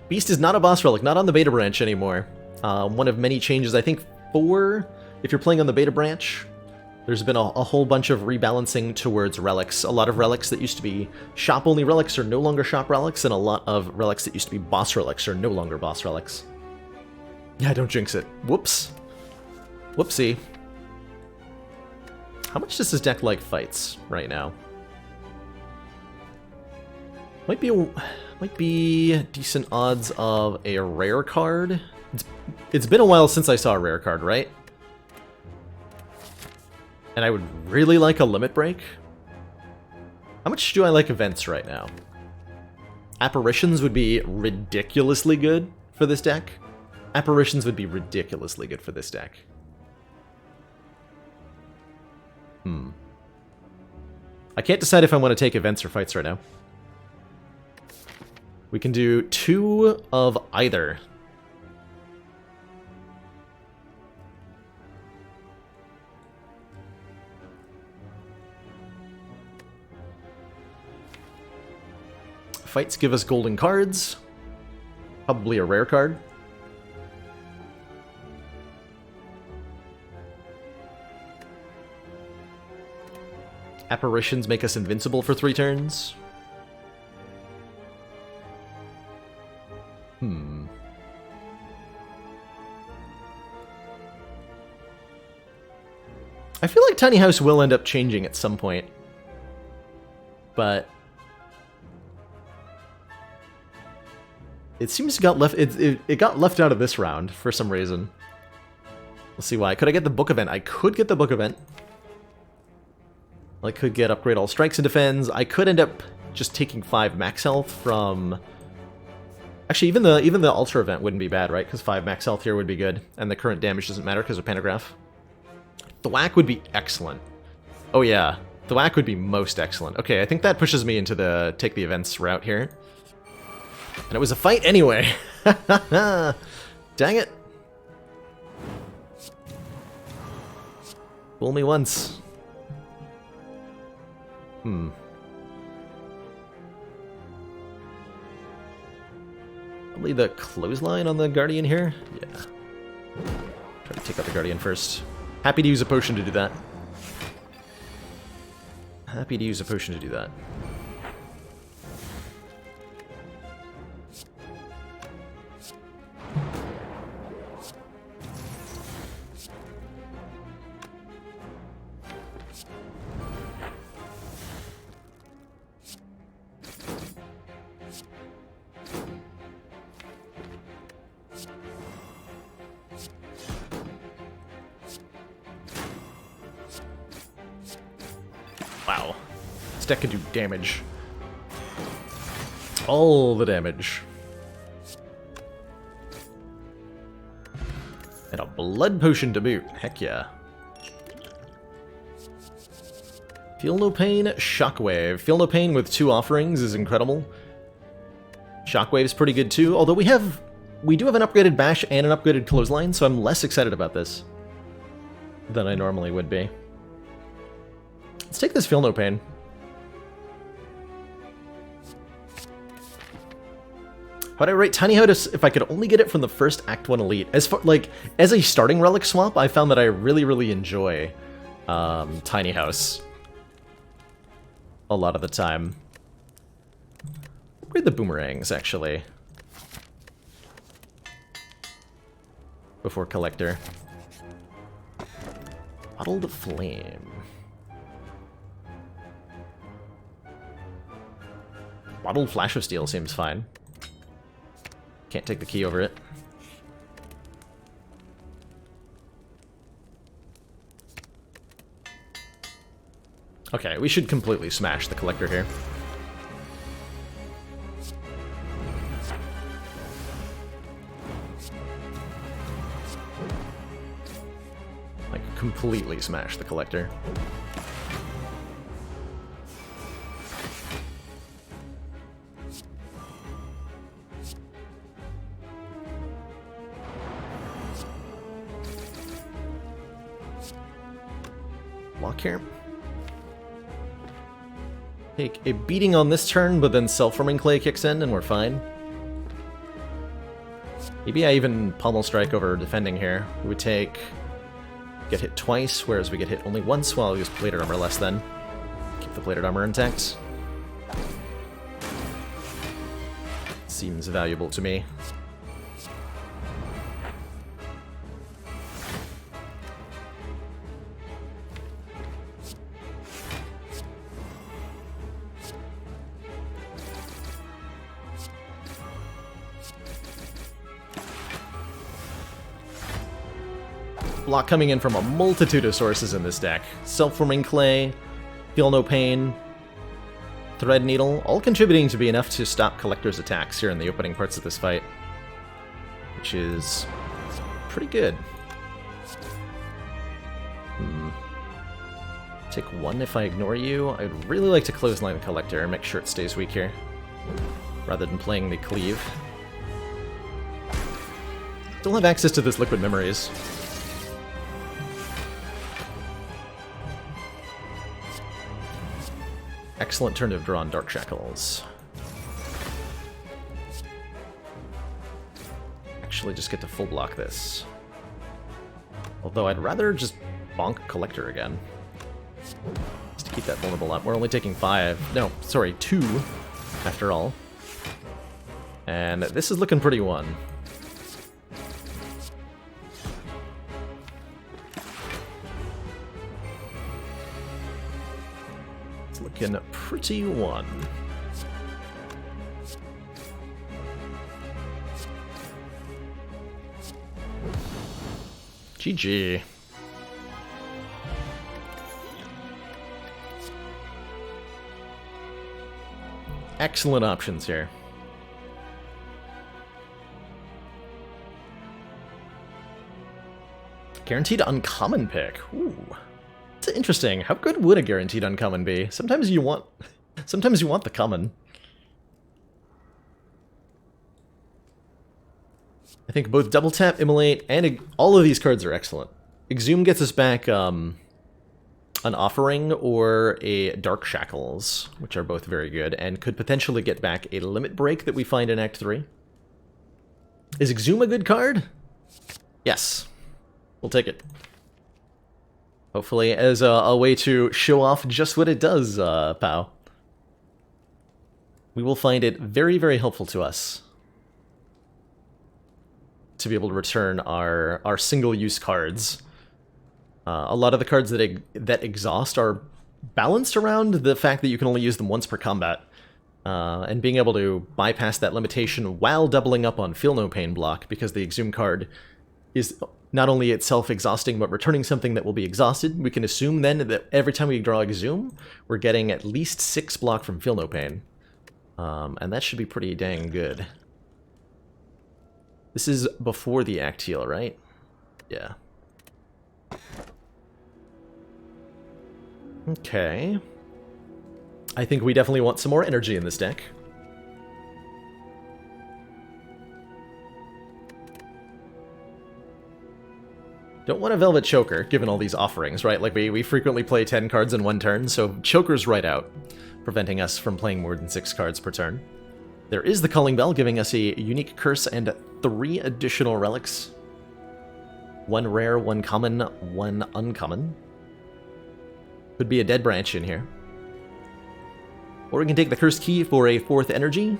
Beast is not a boss relic, not on the beta branch anymore. One of many changes, I think 4, if you're playing on the beta branch. There's been a whole bunch of rebalancing towards relics. A lot of relics that used to be shop-only relics are no longer shop relics, and a lot of relics that used to be boss relics are no longer boss relics. Yeah, don't jinx it. Whoops. Whoopsie. How much does this deck like fights right now? Might be decent odds of a rare card. It's been a while since I saw a rare card, right? And I would really like a limit break. How much do I like events right now? Apparitions would be ridiculously good for this deck. Apparitions would be ridiculously good for this deck. I can't decide if I want to take events or fights right now. We can do 2 of either. Fights give us golden cards. Probably a rare card. Apparitions make us invincible for 3 turns. I feel like Tiny House will end up changing at some point. But it seems it got left it got left out of this round for some reason. We'll see why. Could I get the book event? I could get the book event. I could get upgrade all strikes and defends. I could end up just taking 5 max health from... Actually, even the ultra event wouldn't be bad, right? Because 5 max health here would be good, and the current damage doesn't matter because of Pantograph. Thwack would be excellent. Oh yeah, Thwack would be most excellent. Okay, I think that pushes me into the take the events route here. And it was a fight anyway. Dang it. Fool me once. Probably the clothesline on the Guardian here? Yeah. Try to take out the Guardian first. Happy to use a potion to do that. Happy to use a potion to do that. Wow. This deck can do damage. all the damage. And a blood potion to boot. Heck yeah. Feel no pain, shockwave. Feel no pain with 2 offerings is incredible. Shockwave's pretty good too, although we do have an upgraded bash and an upgraded clothesline, so I'm less excited about this than I normally would be. Let's take this feel no pain. How'd I rate Tiny House if I could only get it from the first Act 1 Elite? As far, like, as a starting relic swap, I found that I really, really enjoy Tiny House a lot of the time. Where are the boomerangs, actually? Before Collector. Bottled Flame. Bottled Flash of Steel seems fine. Can't take the key over it. Okay, we should completely smash the Collector here. Like, completely smash the Collector. Block here. Take a beating on this turn, but then Self-Forming Clay kicks in and we're fine. Maybe I even Pommel Strike over defending here. We would get hit twice, whereas we get hit only once. Well, I'll use Plated Armor less then. Keep the Plated Armor intact. Seems valuable to me. Block coming in from a multitude of sources in this deck. Self-Forming Clay, Feel No Pain, Thread Needle, all contributing to be enough to stop Collector's attacks here in the opening parts of this fight. Which is pretty good. Take 1 if I ignore you. I'd really like to clothesline the Collector and make sure it stays weak here, rather than playing the Cleave. Still have access to this Liquid Memories. Excellent turn to have drawn Dark Shackles. Actually just get to full block this. Although I'd rather just bonk Collector again. Just to keep that vulnerable up. We're only taking 5. No, sorry, 2 after all. And this is looking pretty one. Looking pretty one. GG. Excellent options here. Guaranteed uncommon pick. Ooh. It's interesting. How good would a guaranteed uncommon be? Sometimes you want the common. I think both Double Tap, Immolate, and all of these cards are excellent. Exhume gets us back an Offering or a Dark Shackles, which are both very good, and could potentially get back a Limit Break that we find in Act 3. Is Exhume a good card? Yes. We'll take it. Hopefully as a way to show off just what it does, Pow. We will find it very, very helpful to us to be able to return our single-use cards. A lot of the cards that exhaust are balanced around the fact that you can only use them once per combat, and being able to bypass that limitation while doubling up on Feel No Pain block, because the Exhume card is not only itself exhausting, but returning something that will be exhausted. We can assume then that every time we draw Exhume, we're getting at least 6 block from Feel No Pain. And that should be pretty dang good. This is before the Act Heal, right? Yeah. Okay. I think we definitely want some more energy in this deck. Don't want a Velvet Choker, given all these offerings, right? Like, we frequently play 10 cards in one turn, so Choker's right out, preventing us from playing more than 6 cards per turn. There is the Calling Bell, giving us a unique curse and 3 additional relics. 1 rare, 1 common, 1 uncommon. Could be a dead branch in here. Or we can take the Cursed Key for a 4th energy,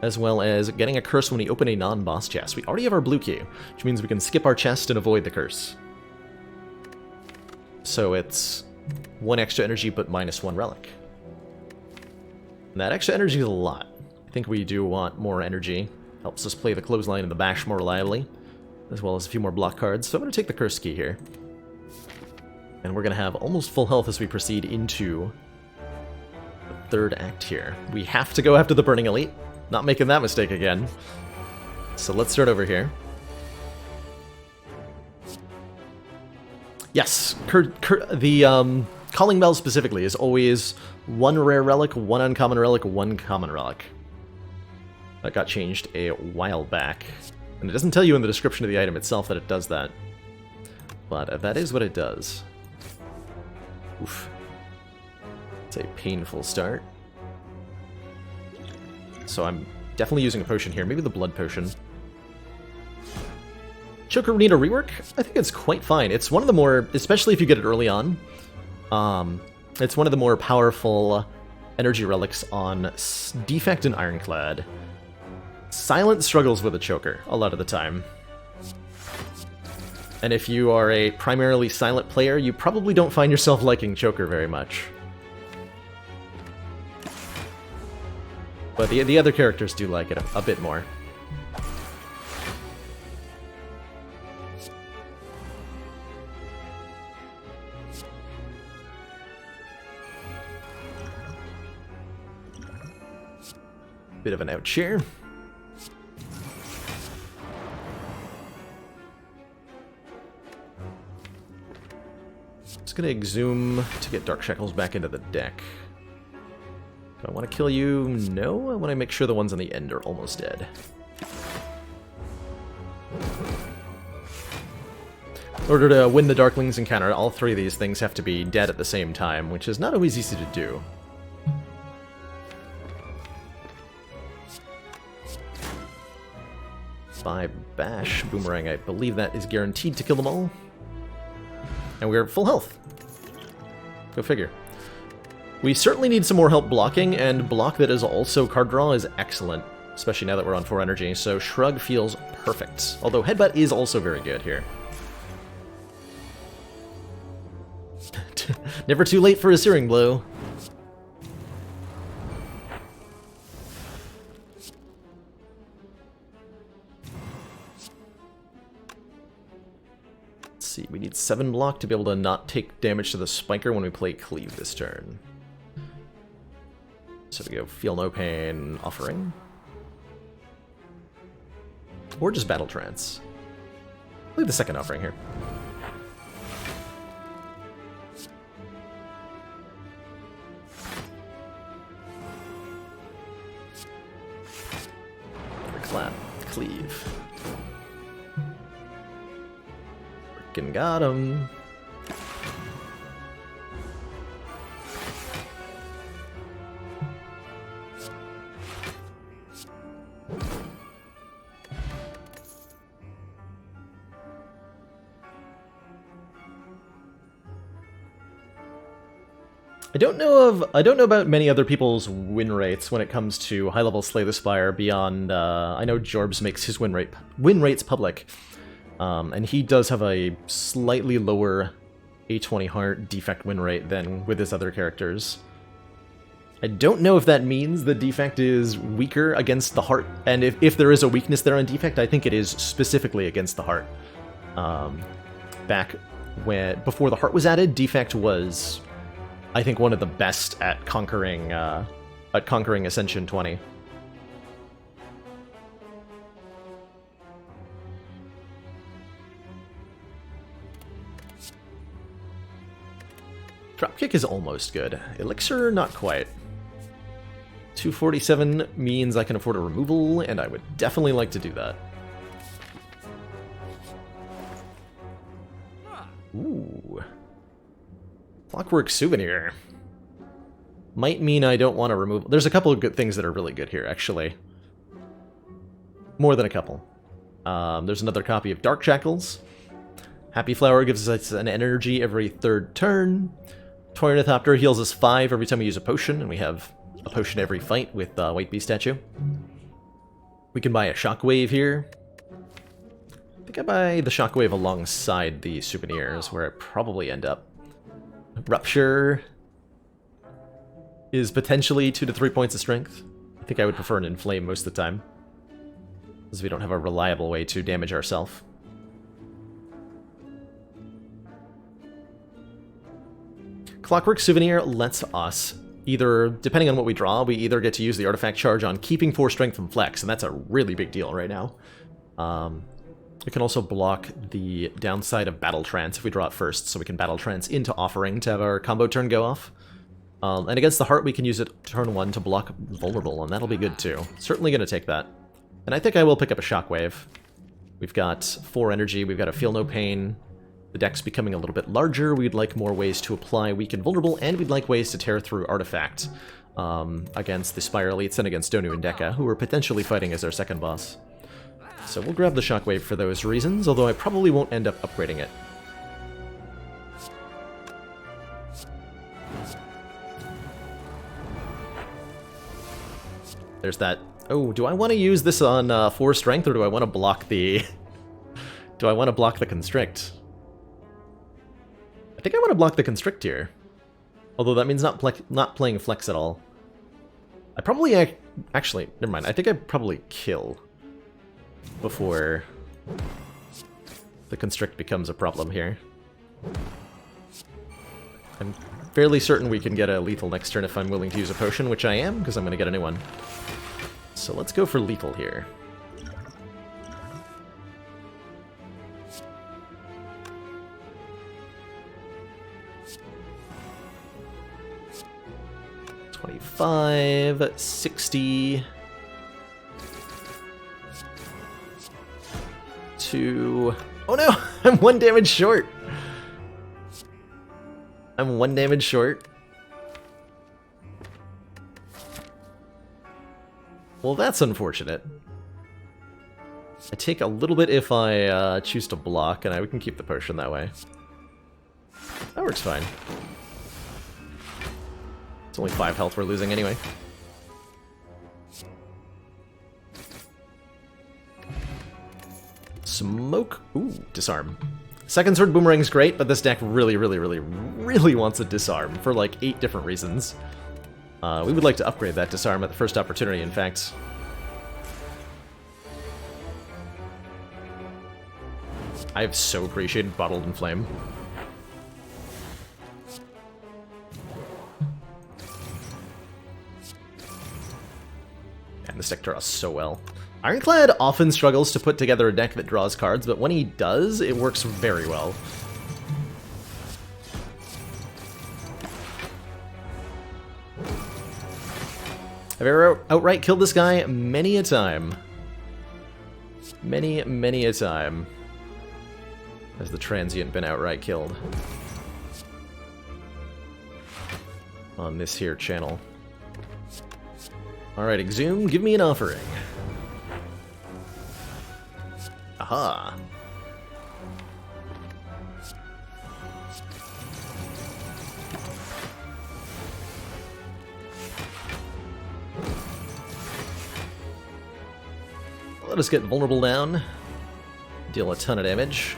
as well as getting a curse when we open a non-boss chest. We already have our blue key, which means we can skip our chest and avoid the curse. So it's 1 extra energy, but minus 1 relic. And that extra energy is a lot. I think we do want more energy. Helps us play the Clothesline and the Bash more reliably, as well as a few more block cards. So I'm going to take the Cursed Key here. And we're going to have almost full health as we proceed into the 3rd act here. We have to go after the Burning Elite. Not making that mistake again. So let's start over here. Yes, the Calling Bell specifically is always 1 rare relic, 1 uncommon relic, 1 common relic. That got changed a while back. And it doesn't tell you in the description of the item itself that it does that. But that is what it does. Oof. It's a painful start. So I'm definitely using a potion here. Maybe the blood potion. Choker need a rework? I think it's quite fine. It's one of the more, especially if you get it early on, it's one of the more powerful energy relics on Defect and Ironclad. Silent struggles with a Choker a lot of the time. And if you are a primarily silent player, you probably don't find yourself liking Choker very much. But the other characters do like it a bit more. Bit of an ouch here. Just gonna exhume to get Dark Shackles back into the deck. Do I want to kill you? No, I want to make sure the ones on the end are almost dead. In order to win the Darklings encounter, all 3 of these things have to be dead at the same time, which is not always easy to do. 5 Bash. Boomerang, I believe that is guaranteed to kill them all. And we're full health. Go figure. We certainly need some more help blocking, and block that is also card draw is excellent, especially now that we're on 4 energy, so Shrug feels perfect. Although Headbutt is also very good here. Never too late for a Searing Blow. Let's see, we need 7 block to be able to not take damage to the Spiker when we play Cleave this turn. So we go Feel No Pain, Offering. Or just Battle Trance. Play the second Offering here. Clap, Cleave. Frickin' got him. I don't know about many other people's win rates when it comes to high-level Slay the Spire beyond, I know Jorbs makes his win rates public, and he does have a slightly lower A20 Heart defect win rate than with his other characters. I don't know if that means the defect is weaker against the heart, and if there is a weakness there on defect, I think it is specifically against the heart. Back before the heart was added, defect was, I think, one of the best at conquering Ascension 20. Dropkick is almost good. Elixir, not quite. 247 means I can afford a removal, and I would definitely like to do that. Ooh. Clockwork Souvenir. Might mean I don't want to remove... There's a couple of good things that are really good here, actually. More than a couple. There's another copy of Dark Shackles. Happy Flower gives us an energy every third turn. Toy Ornithopter heals us 5 every time we use a potion, and we have a potion every fight with White Bee Statue. We can buy a Shockwave here. I think I buy the Shockwave alongside the souvenirs, where I probably end up. Rupture is potentially 2 to 3 points of strength. I think I would prefer an Inflame most of the time, because we don't have a reliable way to damage ourselves. Clockwork Souvenir lets us either, depending on what we draw, we either get to use the artifact charge on keeping 4 strength from Flex, and that's a really big deal right now. It can also block the downside of Battle Trance if we draw it first, so we can Battle Trance into Offering to have our combo turn go off. And against the Heart, we can use it turn 1 to block Vulnerable, and that'll be good too. Certainly going to take that. And I think I will pick up a Shockwave. We've got 4 energy, we've got a Feel No Pain. The deck's becoming a little bit larger, we'd like more ways to apply Weak and Vulnerable, and we'd like ways to tear through Artifact against the Spire Elites and against Donu and Deka, who we're potentially fighting as our second boss. So we'll grab the Shockwave for those reasons, although I probably won't end up upgrading it. There's that. Oh, do I want to use this on 4 strength, or do I want to block the... do I want to block the Constrict? I think I want to block the Constrict here. Although that means not playing Flex at all. I probably... Actually, never mind. I think I'd probably kill before the Constrict becomes a problem here. I'm fairly certain we can get a lethal next turn if I'm willing to use a potion, which I am, because I'm going to get a new one. So let's go for lethal here. $25, 60... Oh no! I'm 1 damage short! I'm 1 damage short. Well, that's unfortunate. I take a little bit if I choose to block, and we can keep the potion that way. That works fine. It's only 5 health we're losing anyway. Smoke. Ooh, disarm. Second Sword Boomerang's great, but this deck really wants a disarm for like 8 different reasons. We would like to upgrade that disarm at the first opportunity, in fact. I've so appreciated Bottled in Flame. And this deck draws so well. Ironclad often struggles to put together a deck that draws cards, but when he does, it works very well. I've ever outright killed this guy many a time. Many a time has the Transient been outright killed on this here channel. Alright, Exhume, give me an offering. Aha. Let us get Vulnerable down. Deal a ton of damage.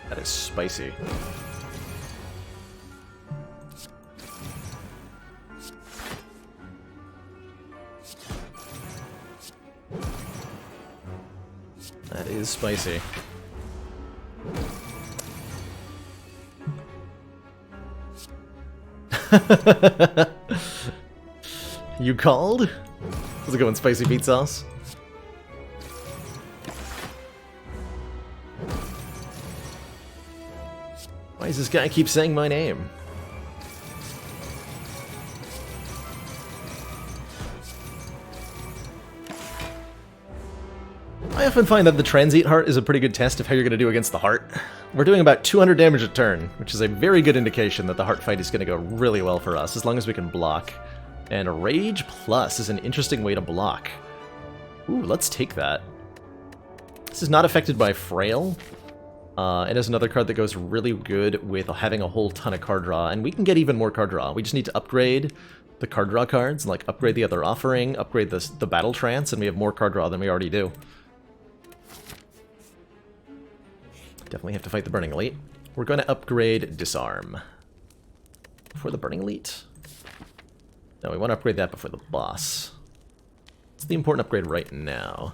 That is spicy. That is spicy. You called? How's it going, spicy meat sauce? Why does this guy keep saying my name? I often find that the Transient Heart is a pretty good test of how you're going to do against the Heart. We're doing about 200 damage a turn, which is a very good indication that the Heart fight is going to go really well for us, as long as we can block. And Rage Plus is an interesting way to block. Ooh, let's take that. This is not affected by Frail. It is another card that goes really good with having a whole ton of card draw, and we can get even more card draw. We just need to upgrade the card draw cards, like upgrade the other offering, upgrade the Battle Trance, and we have more card draw than we already do. Definitely have to fight the Burning Elite. We're going to upgrade Disarm. Before the Burning Elite? No, we want to upgrade that before the boss. It's the important upgrade right now.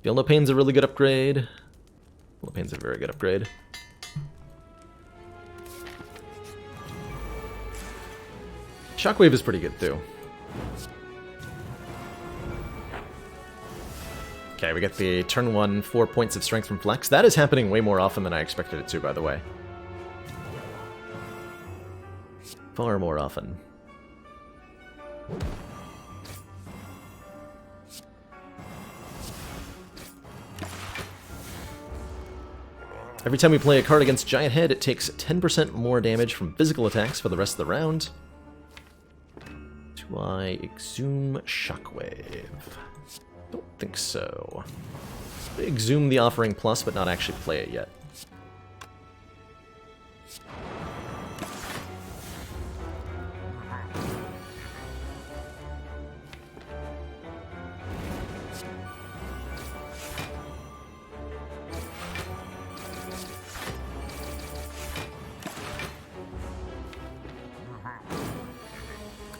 Feel No Pain's a really good upgrade. Feel No Pain's a very good upgrade. Shockwave is pretty good too. Okay, we get the turn 1 4 points of strength from Flex. That is happening way more often than I expected it to, by the way. Far more often. Every time we play a card against Giant Head, it takes 10% more damage from physical attacks for the rest of the round. Do I exhume Shockwave? Don't think so. Exhume the Offering Plus, but not actually play it yet.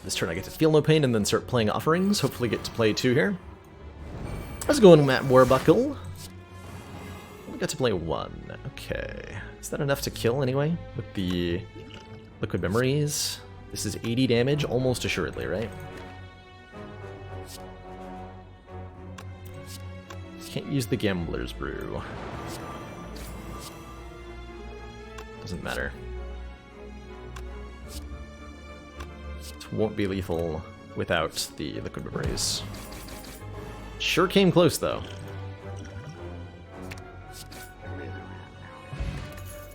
This turn I get to Feel No Pain and then start playing Offerings. Hopefully get to play 2 here. How's it going, Matt Warbuckle? We got to play 1. Okay. Is that enough to kill anyway? With the Liquid Memories? This is 80 damage, almost assuredly, right? Can't use the Gambler's Brew. Doesn't matter. It won't be lethal without the Liquid Memories. Sure came close, though.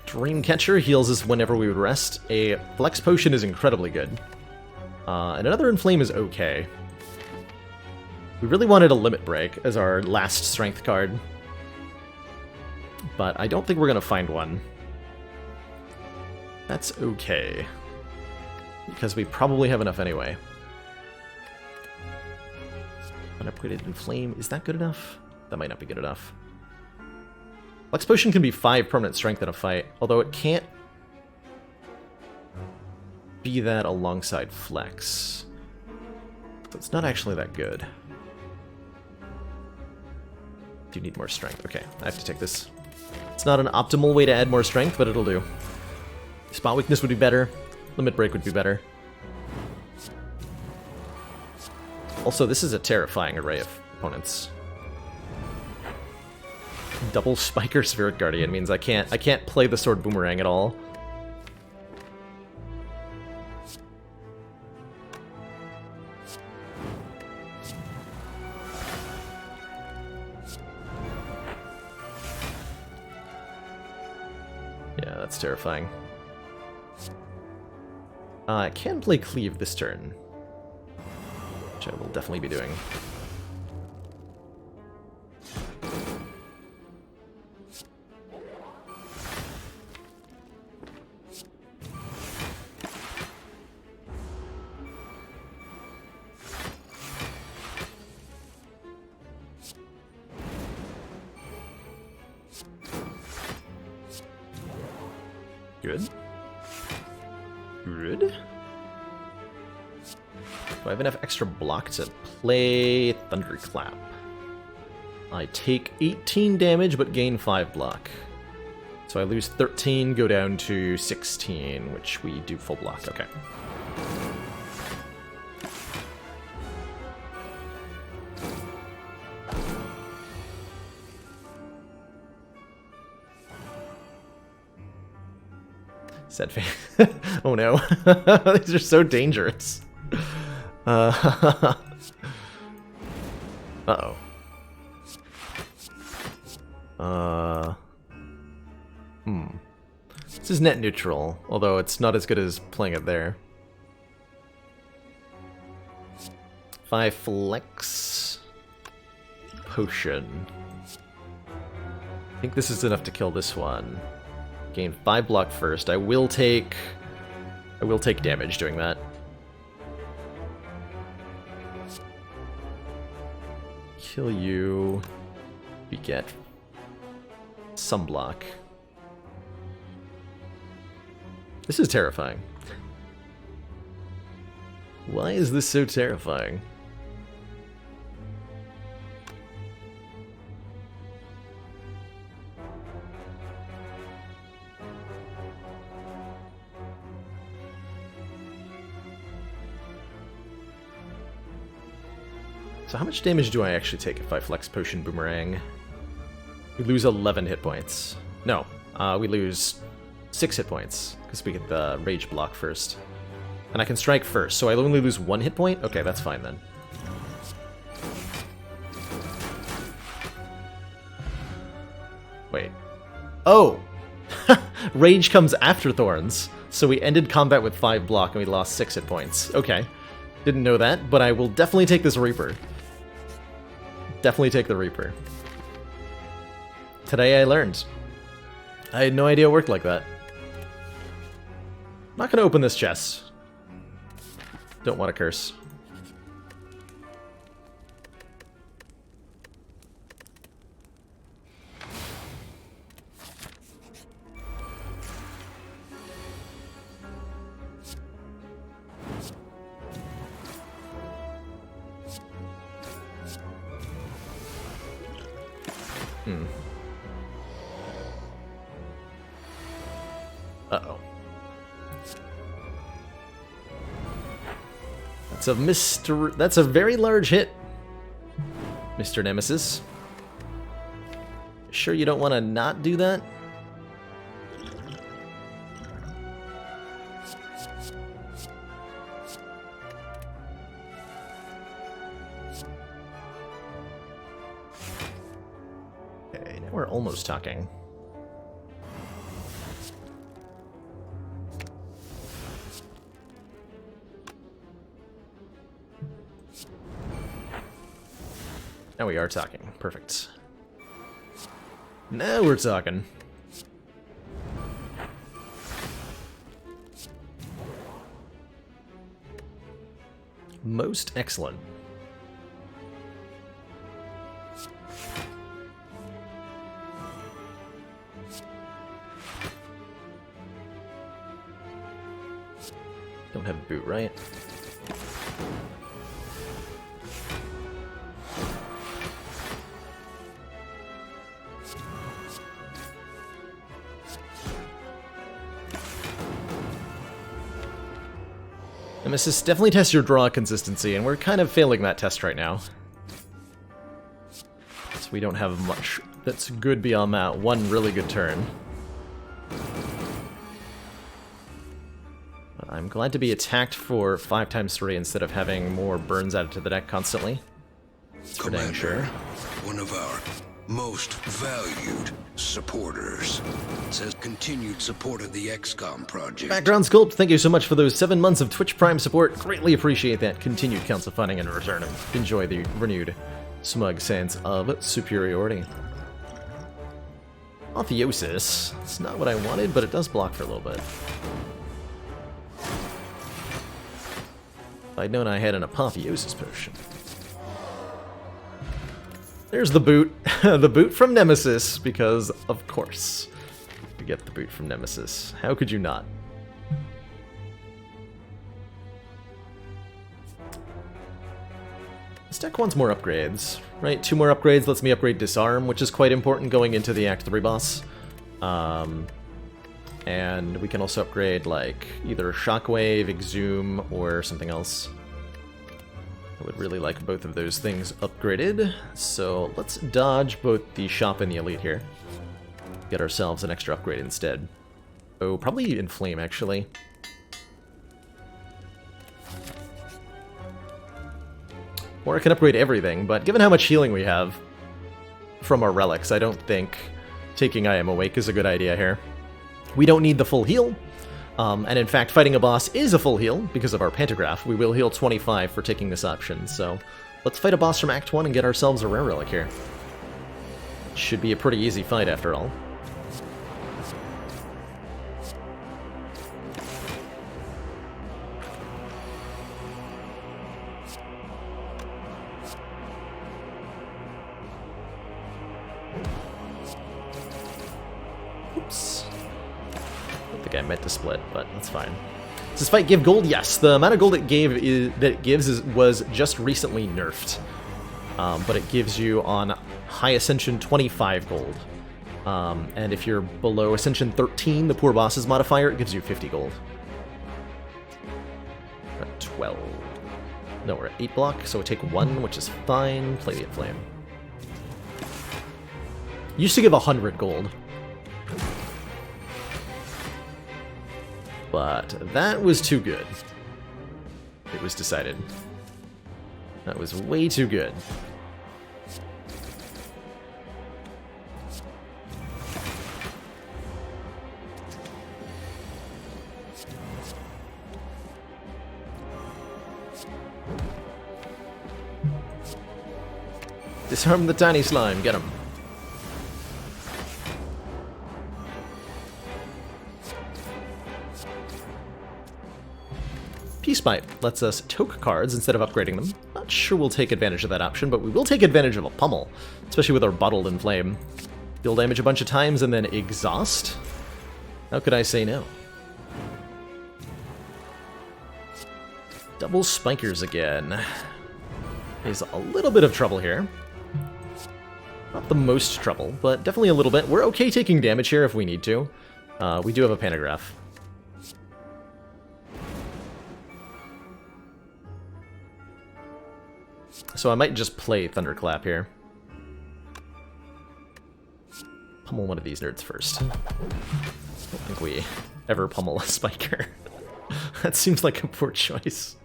Dreamcatcher heals us whenever we would rest. A Flex Potion is incredibly good. And another Inflame is okay. We really wanted a Limit Break as our last strength card. But I don't think we're going to find one. That's okay. Because we probably have enough anyway. Unupgraded Inflame, is that good enough? That might not be good enough. Flex Potion can be 5 permanent strength in a fight, although it can't be that alongside Flex. So it's not actually that good. Do need more strength. Okay, I have to take this. It's not an optimal way to add more strength, but it'll do. Spot Weakness would be better. Limit Break would be better. Also, this is a terrifying array of opponents. Double Spiker Spirit Guardian means I can't play the Sword Boomerang at all. Yeah, that's terrifying. I can play Cleave this turn, which I will definitely be doing. Good. Good. Do I have enough extra block to play Thunderclap? I take 18 damage but gain 5 block. So I lose 13, go down to 16, which we do full block. Okay. Sad face. Oh no. These are so dangerous. Uh-oh. This is net neutral, although it's not as good as playing it there. 5 flex potion. I think this is enough to kill this one. Gain 5 block first. I will take damage doing that. Kill you. We get some block. This is terrifying. Why is this so terrifying? So how much damage do I actually take if I flex Potion Boomerang? We lose 11 hit points. No, we lose 6 hit points, because we get the Rage block first. And I can strike first, so I only lose 1 hit point? Okay, that's fine then. Wait. Oh! Rage comes after Thorns, so we ended combat with 5 block and we lost 6 hit points. Okay. Didn't know that, but I will definitely take this Reaper. Definitely take the Reaper. Today I learned. I had no idea it worked like that. I'm not gonna open this chest. Don't want to curse. Uh-oh. That's a very large hit, Mr. Nemesis. Sure you don't want to not do that? Okay, now we're almost talking. Now we are talking. Perfect. Now we're talking. Most excellent. Don't have a boot, right? Nemesis, definitely test your draw consistency, and we're kind of failing that test right now. So we don't have much that's good beyond that. One really good turn. But I'm glad to be attacked for 5x3 instead of having more burns added to the deck constantly. For dang sure. One of our most valued supporters says continued support of the XCOM project. Background Sculpt, thank you so much for those 7 months of Twitch Prime support. Greatly appreciate that. Continued counts of funding and return. Enjoy the renewed smug sense of superiority. Apotheosis. It's not what I wanted, but it does block for a little bit. If I'd known I had an Apotheosis potion. There's the boot. The boot from Nemesis, because, of course, you get the boot from Nemesis. How could you not? This deck wants more upgrades, right? 2 more upgrades lets me upgrade Disarm, which is quite important going into the Act 3 boss. And we can also upgrade, like, either Shockwave, Exhume, or something else. I would really like both of those things upgraded, so let's dodge both the shop and the elite here. Get ourselves an extra upgrade instead. Oh, probably in flame, actually. Or I can upgrade everything, but given how much healing we have from our relics, I don't think taking I Am Awake is a good idea here. We don't need the full heal, and in fact, fighting a boss is a full heal because of our pantograph. We will heal 25 for taking this option, so let's fight a boss from Act 1 and get ourselves a rare relic here. Should be a pretty easy fight after all. Oops. I don't think I meant to split, but that's fine. Does this fight give gold? Yes. The amount of gold it gives was just recently nerfed. But it gives you on High Ascension 25 gold. And if you're below Ascension 13, the Poor Bosses modifier, it gives you 50 gold. We're at 12. No, we're at 8 block, so we take 1, which is fine. Play the Flame. Used to give 100 gold. But that was too good. It was decided. That was way too good. Disarm the tiny slime, get him. Peace Pipe lets us toke cards instead of upgrading them. Not sure we'll take advantage of that option, but we will take advantage of a pummel, especially with our Bottled in Flame. Deal damage a bunch of times and then exhaust? How could I say no? Double spikers again. There's a little bit of trouble here. Not the most trouble, but definitely a little bit. We're okay taking damage here if we need to. We do have a pantograph. So I might just play Thunderclap here. Pummel one of these nerds first. I don't think we ever pummel a spiker. That seems like a poor choice.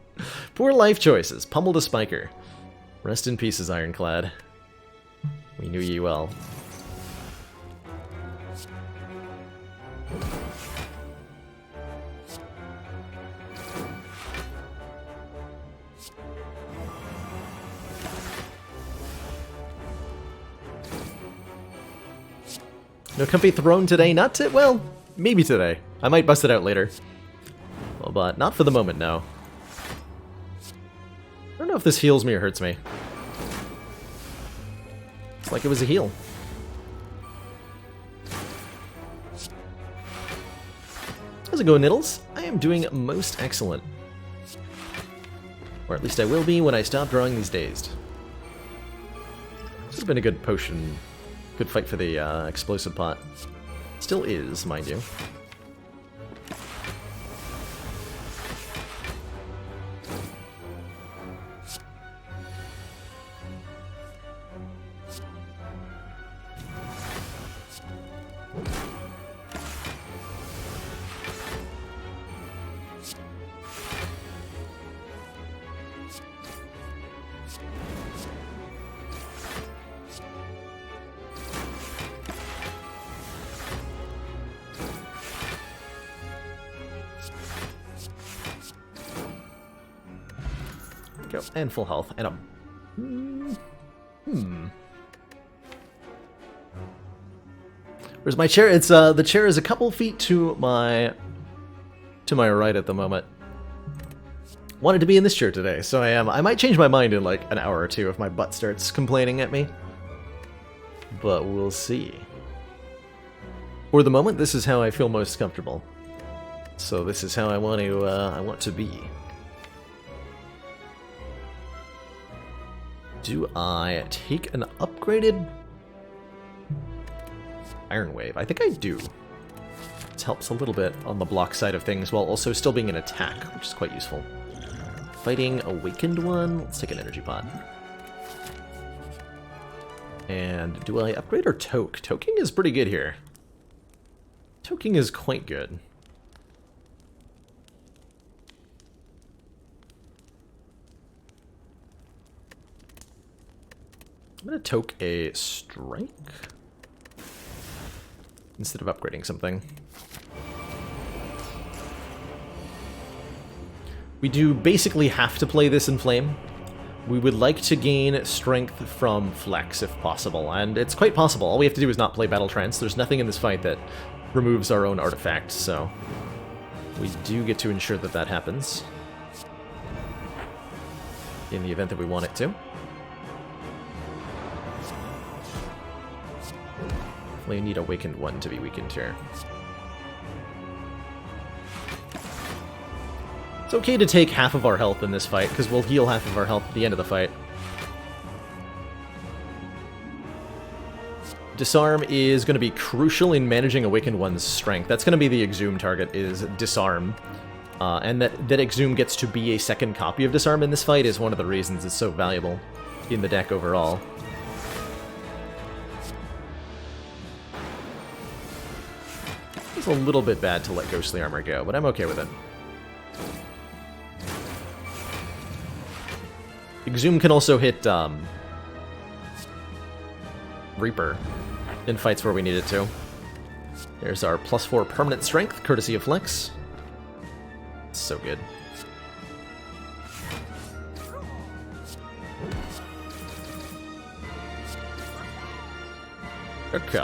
Poor life choices. Pummeled a spiker. Rest in pieces, Ironclad. We knew ye well. No comfy throne today, not to, well, maybe today. I might bust it out later. Well, but not for the moment, no. I don't know if this heals me or hurts me. It's like it was a heal. How's it going, Niddles? I am doing most excellent. Or at least I will be when I stop drawing these dazed. This has been a good potion. Good fight for the explosive pot. Still is, mind you. Go. And full health. And a... Where's my chair? It's the chair is a couple feet to my right at the moment. Wanted to be in this chair today, so I am. I might change my mind in like an hour or two if my butt starts complaining at me. But we'll see. For the moment, this is how I feel most comfortable. So this is how I want to be. Do I take an upgraded Iron Wave? I think I do. This helps a little bit on the block side of things while also still being an attack, which is quite useful. Fighting Awakened one. Let's take an Energy Pot. And do I upgrade or toke? Toking is pretty good here. Toking is quite good. I'm gonna toke a strike instead of upgrading something. We do basically have to play this in Flame. We would like to gain strength from Flex if possible, and it's quite possible. All we have to do is not play Battle Trance. There's nothing in this fight that removes our own artifact, so we do get to ensure that that happens in the event that we want it to. We need Awakened One to be weakened here. It's okay to take half of our health in this fight, because we'll heal half of our health at the end of the fight. Disarm is going to be crucial in managing Awakened One's strength. That's going to be the Exhume target, is Disarm. And that Exhume gets to be a second copy of Disarm in this fight is one of the reasons it's so valuable in the deck overall. It's a little bit bad to let Ghostly Armor go, but I'm okay with it. Exhume can also hit Reaper in fights where we need it to. There's our +4 permanent strength, courtesy of Flex. So good. Okay.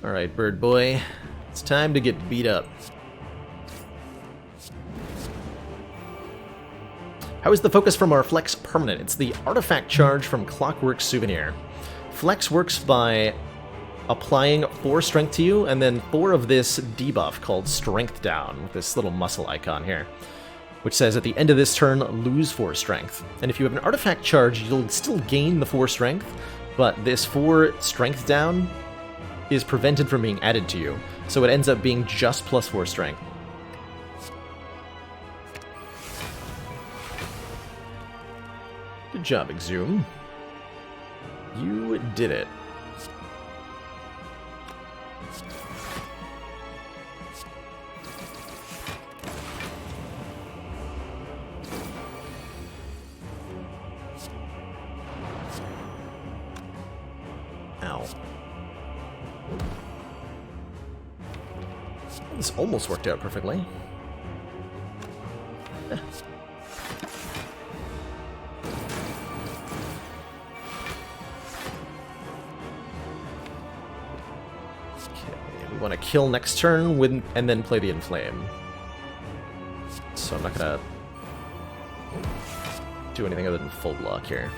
Alright, bird boy. It's time to get beat up. How is the focus from our Flex permanent? It's the artifact charge from Clockwork Souvenir. Flex works by applying 4 strength to you, and then 4 of this debuff called Strength Down, with this little muscle icon here, which says at the end of this turn, lose 4 strength. And if you have an artifact charge, you'll still gain the 4 strength, but this 4 strength down is prevented from being added to you, so it ends up being just +4 strength. Good job, Exhume. You did it. Ow. This almost worked out perfectly. Eh. We want to kill next turn and then play the Inflame. So I'm not going to do anything other than full block here.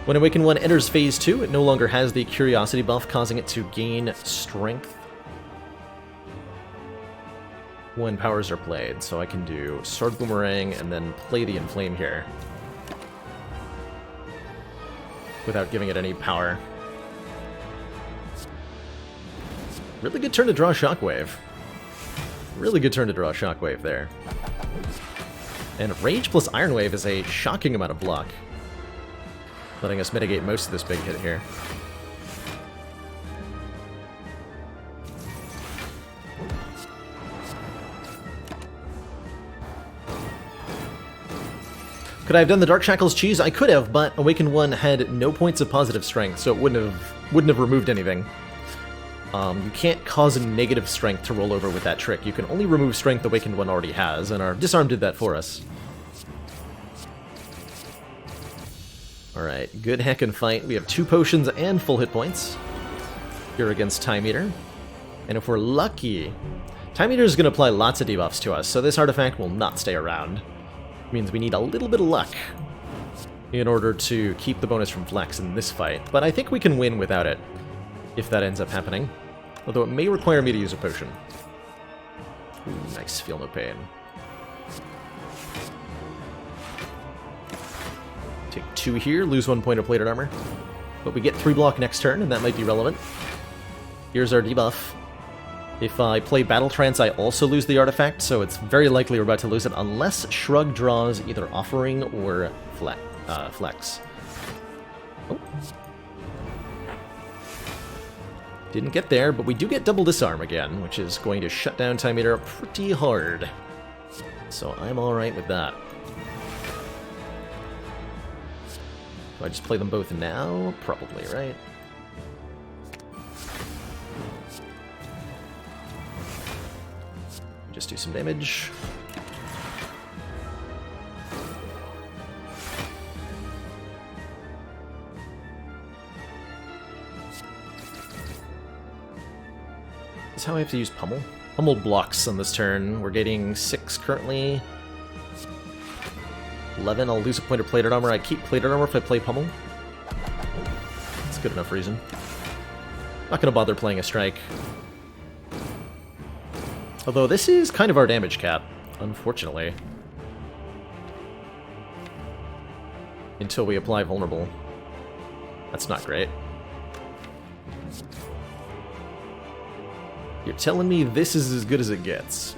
When Awakened One enters Phase 2, it no longer has the Curiosity buff, causing it to gain strength when powers are played. So I can do Sword Boomerang and then play the Inflame here without giving it any power. Really good turn to draw Shockwave. Really good turn to draw Shockwave there. And Rage plus Iron Wave is a shocking amount of block, letting us mitigate most of this big hit here. Could I have done the Dark Shackles cheese? I could have, but Awakened One had no points of positive strength, so it wouldn't have removed anything. You can't cause a negative strength to roll over with that trick. You can only remove strength Awakened One already has, and our Disarm did that for us. Alright, good heckin' fight. We have 2 potions and full hit points here against Time Eater. And if we're lucky, Time Eater is going to apply lots of debuffs to us, so this artifact will not stay around. It means we need a little bit of luck in order to keep the bonus from Flex in this fight. But I think we can win without it, if that ends up happening. Although it may require me to use a potion. Ooh, nice, feel no pain. Take 2 here, lose 1 point of plated armor. But we get 3 block next turn, and that might be relevant. Here's our debuff. If I play Battle Trance, I also lose the artifact, so it's very likely we're about to lose it, unless Shrug draws either Offering or Flex. Oh. Didn't get there, but we do get double Disarm again, which is going to shut down Time Eater pretty hard. So I'm alright with that. Do I just play them both now? Probably, right? Just do some damage. Is how I have to use Pummel? Pummel blocks on this turn. We're getting 6 currently. 11, I'll lose a point of plated armor. I keep plated armor if I play Pummel. That's a good enough reason. Not gonna bother playing a strike. Although this is kind of our damage cap, unfortunately. Until we apply vulnerable. That's not great. You're telling me this is as good as it gets.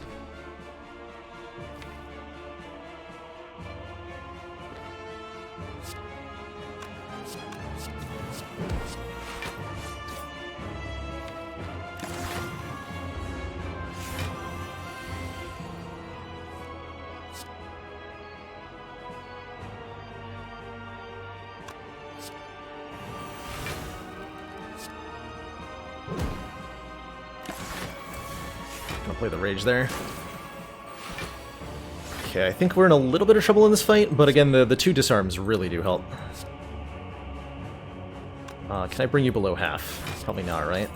I'll play the rage there. Okay, I think we're in a little bit of trouble in this fight, but again, the 2 disarms really do help. Can I bring you below half? Probably not, right?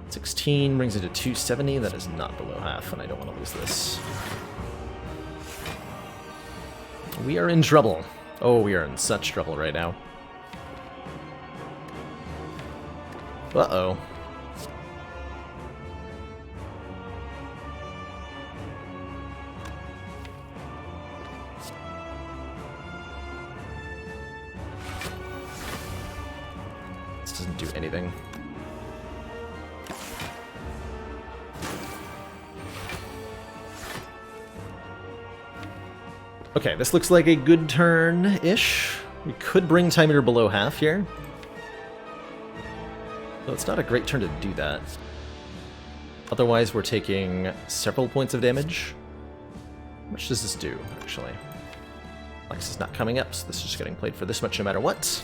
16 brings it to 270. That is not below half, and I don't want to lose this. We are in trouble. Oh, we are in such trouble right now. Uh-oh. This doesn't do anything. Okay, this looks like a good turn-ish. We could bring Time Eater below half here. Though it's not a great turn to do that. Otherwise, we're taking several points of damage. How much does this do, actually? Lex is not coming up, so this is just getting played for this much no matter what.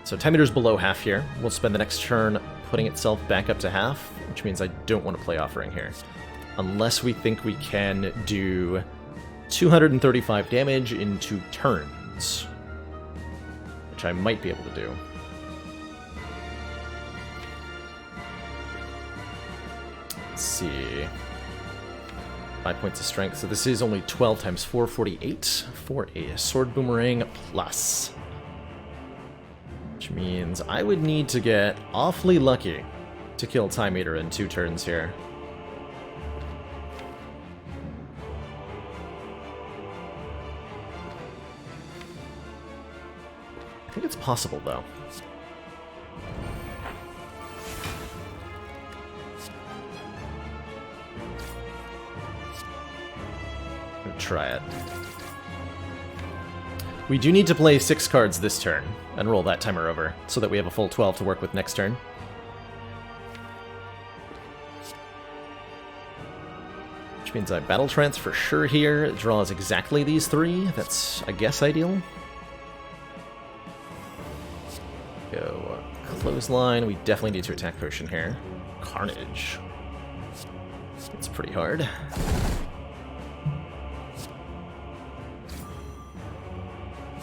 So Time Eater's below half here. We'll spend the next turn putting itself back up to half, which means I don't want to play Offering here. Unless we think we can do 235 damage in 2 turns. Which I might be able to do. Let's see. 5 points of strength, so this is only 12 times 4, 48 for a Sword Boomerang plus. Which means I would need to get awfully lucky to kill Time Eater in 2 turns here. I think it's possible, though. I'm gonna try it. We do need to play 6 cards this turn and roll that timer over so that we have a full 12 to work with next turn. Which means I Battle Trance for sure here. It draws exactly these 3. That's, I guess, ideal. Go Clothesline. We definitely need to attack Potion here. Carnage. It's pretty hard.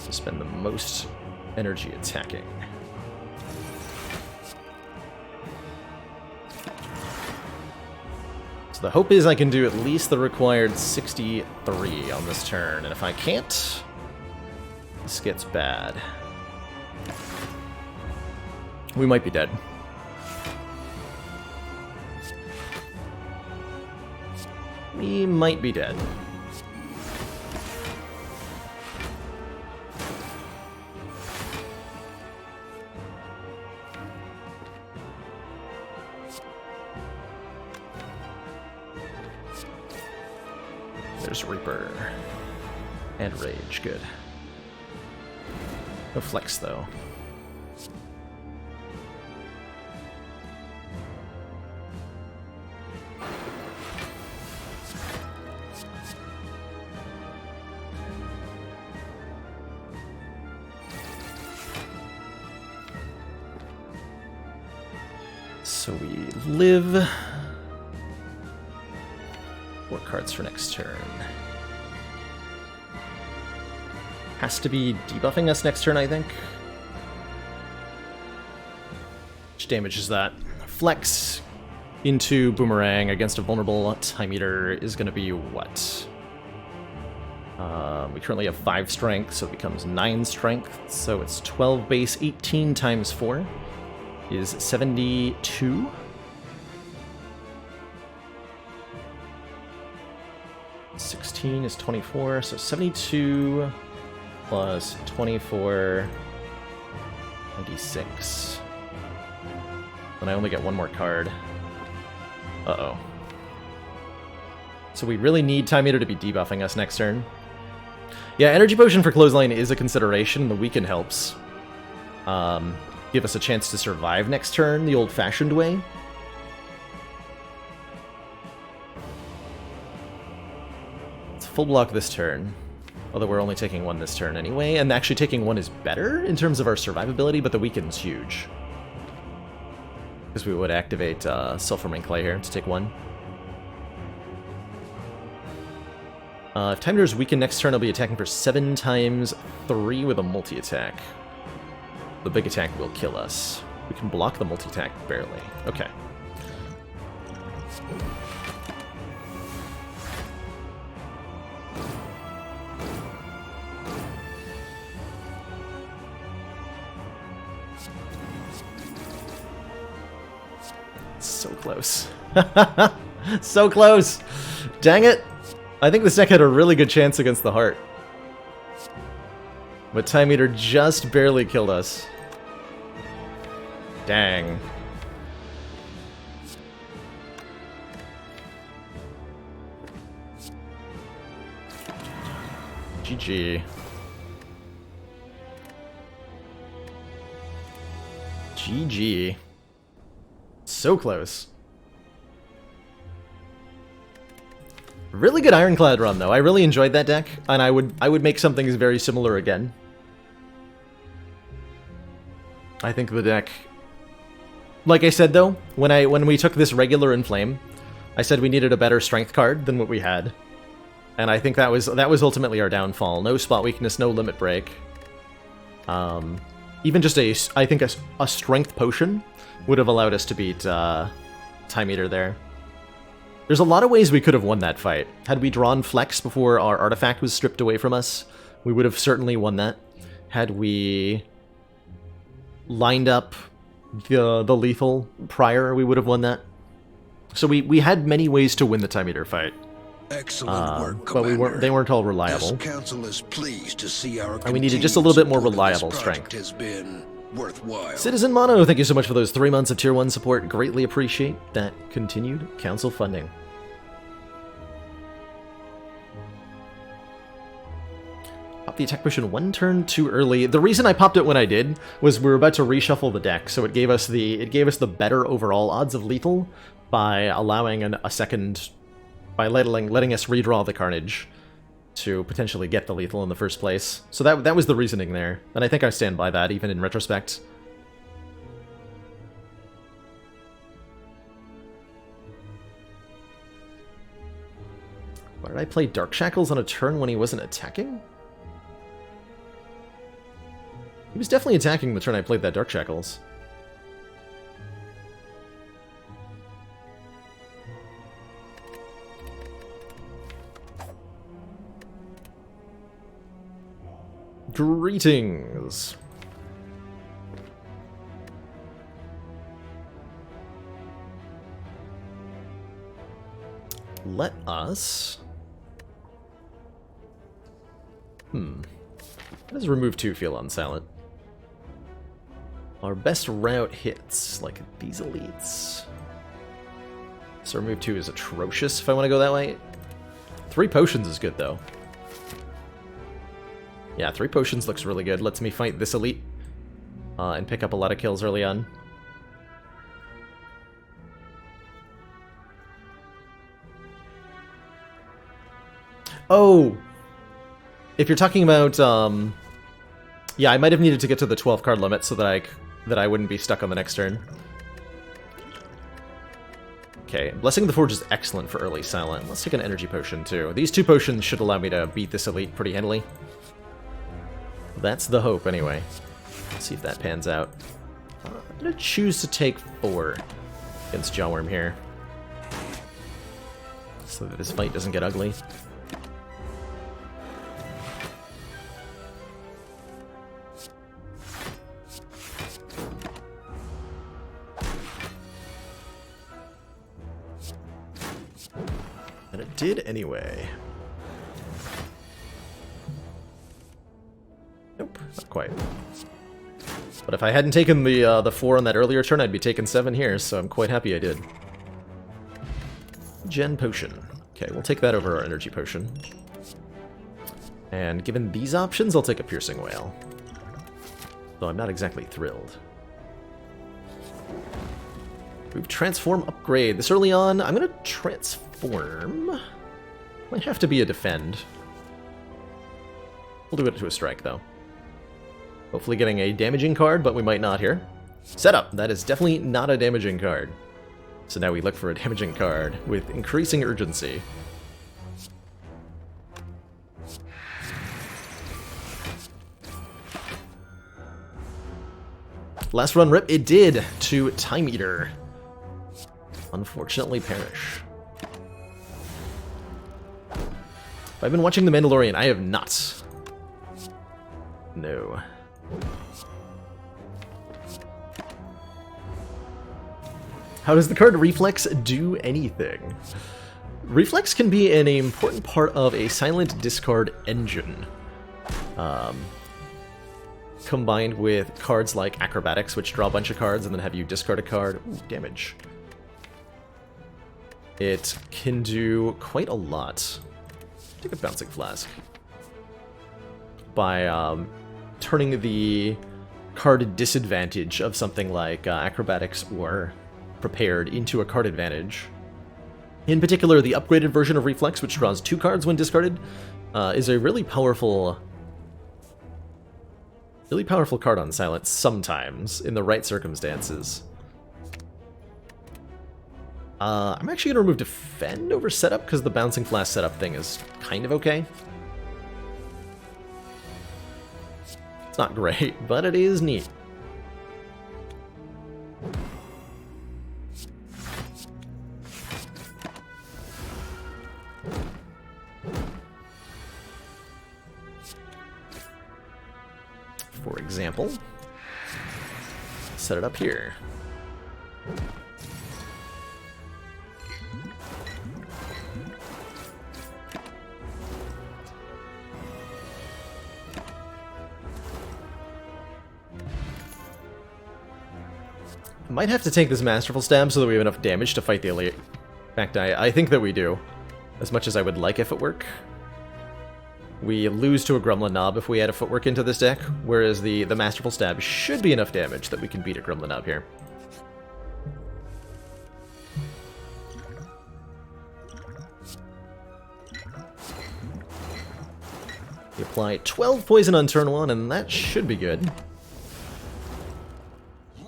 To spend the most energy attacking. So the hope is I can do at least the required 63 on this turn, and if I can't, this gets bad. We might be dead. We might be dead. There's Reaper. And Rage, good. No Flex, though. So we live. 4 cards for next turn. Has to be debuffing us next turn, I think. Which damage is that? Flex into Boomerang against a vulnerable Time Eater is going to be what? We currently have 5 strength, so it becomes 9 strength. So it's 12 base, 18 times 4 is 72. $16 is 24, so 72 plus 24, 96. And I only get 1 more card. Uh-oh. So we really need Time Eater to be debuffing us next turn. Yeah, Energy Potion for Clothesline is a consideration. The Weaken helps. Give us a chance to survive next turn the old-fashioned way. It's full block this turn. Although we're only taking 1 this turn anyway, and actually taking 1 is better in terms of our survivability, but the Weaken's huge. Because we would activate Sulfur Clay here to take 1. If Time Eater's weakened next turn, I'll be attacking for 7 times 3 with a multi-attack. The big attack will kill us. We can block the multi-attack barely. Okay. So close. So close! Dang it! I think this deck had a really good chance against the Heart. But Time Eater just barely killed us. Dang. GG. GG. So close. Really good Ironclad run, though. I really enjoyed that deck, and I would make something very similar again. I think the deck... Like I said, though, when we took this regular Inflame, I said we needed a better strength card than what we had. And I think that was ultimately our downfall. No spot weakness, no limit break. Even just I think a strength potion would have allowed us to beat Time Eater there. There's a lot of ways we could have won that fight. Had we drawn Flex before our artifact was stripped away from us, we would have certainly won that. Had we lined up the lethal prior, we would have won that. So we had many ways to win the Time Eater fight. Excellent work, but they weren't all reliable. This council is pleased to see our and we needed just a little bit more reliable strength. Has been worthwhile. Citizen Mono, thank you so much for those 3 months of Tier 1 support. Greatly appreciate that continued council funding. Pop the attack potion 1 turn too early. The reason I popped it when I did was we were about to reshuffle the deck, so it gave us the better overall odds of lethal by allowing a second, by letting us redraw the Carnage to potentially get the lethal in the first place. So that was the reasoning there, and I think I stand by that, even in retrospect. Why did I play Dark Shackles on a turn when he wasn't attacking? He was definitely attacking the turn I played that Dark Shackles. Greetings. Let us... How does remove 2 feel on Silent? Our best route hits, like these elites. So remove 2 is atrocious if I want to go that way. 3 potions is good, though. Yeah, 3 potions looks really good. Lets me fight this elite and pick up a lot of kills early on. Oh! If you're talking about, yeah, I might have needed to get to the 12 card limit so that I wouldn't be stuck on the next turn. Okay, Blessing of the Forge is excellent for early Silent. Let's take an energy potion, too. These 2 potions should allow me to beat this elite pretty handily. That's the hope, anyway. Let's see if that pans out. I'm going to choose to take 4 against Jawworm here, so that this fight doesn't get ugly. And it did anyway. Nope, not quite. But if I hadn't taken the 4 on that earlier turn, I'd be taking 7 here, so I'm quite happy I did. Gen Potion. Okay, we'll take that over our Energy Potion. And given these options, I'll take a Piercing Wail. Though I'm not exactly thrilled. Move Transform Upgrade. This early on, I'm going to Transform. Might have to be a Defend. We'll do it to a Strike, though. Hopefully getting a damaging card, but we might not here. Setup. That is definitely not a damaging card. So now we look for a damaging card with increasing urgency. Last run rip, it did to Time Eater. Unfortunately perish. I've been watching The Mandalorian. I have not. No. How does the card Reflex do anything? Reflex can be an important part of a silent discard engine. Combined with cards like Acrobatics, which draw a bunch of cards and then have you discard a card. Ooh, damage. It can do quite a lot. Take a Bouncing Flask. By turning the card disadvantage of something like Acrobatics or Prepared into a card advantage. In particular, the upgraded version of Reflex, which draws 2 cards when discarded, is a really powerful card on Silence sometimes, in the right circumstances. I'm actually going to remove Defend over Setup, because the Bouncing Flask setup thing is kind of okay. It's not great, but it is neat. For example, set it up here. I might have to take this Masterful Stab so that we have enough damage to fight the elite. In fact, I think that we do. As much as I would like a Footwork. We lose to a Gremlin Knob if we add a Footwork into this deck, whereas the Masterful Stab should be enough damage that we can beat a Gremlin Knob here. We apply 12 poison on turn 1, and that should be good. I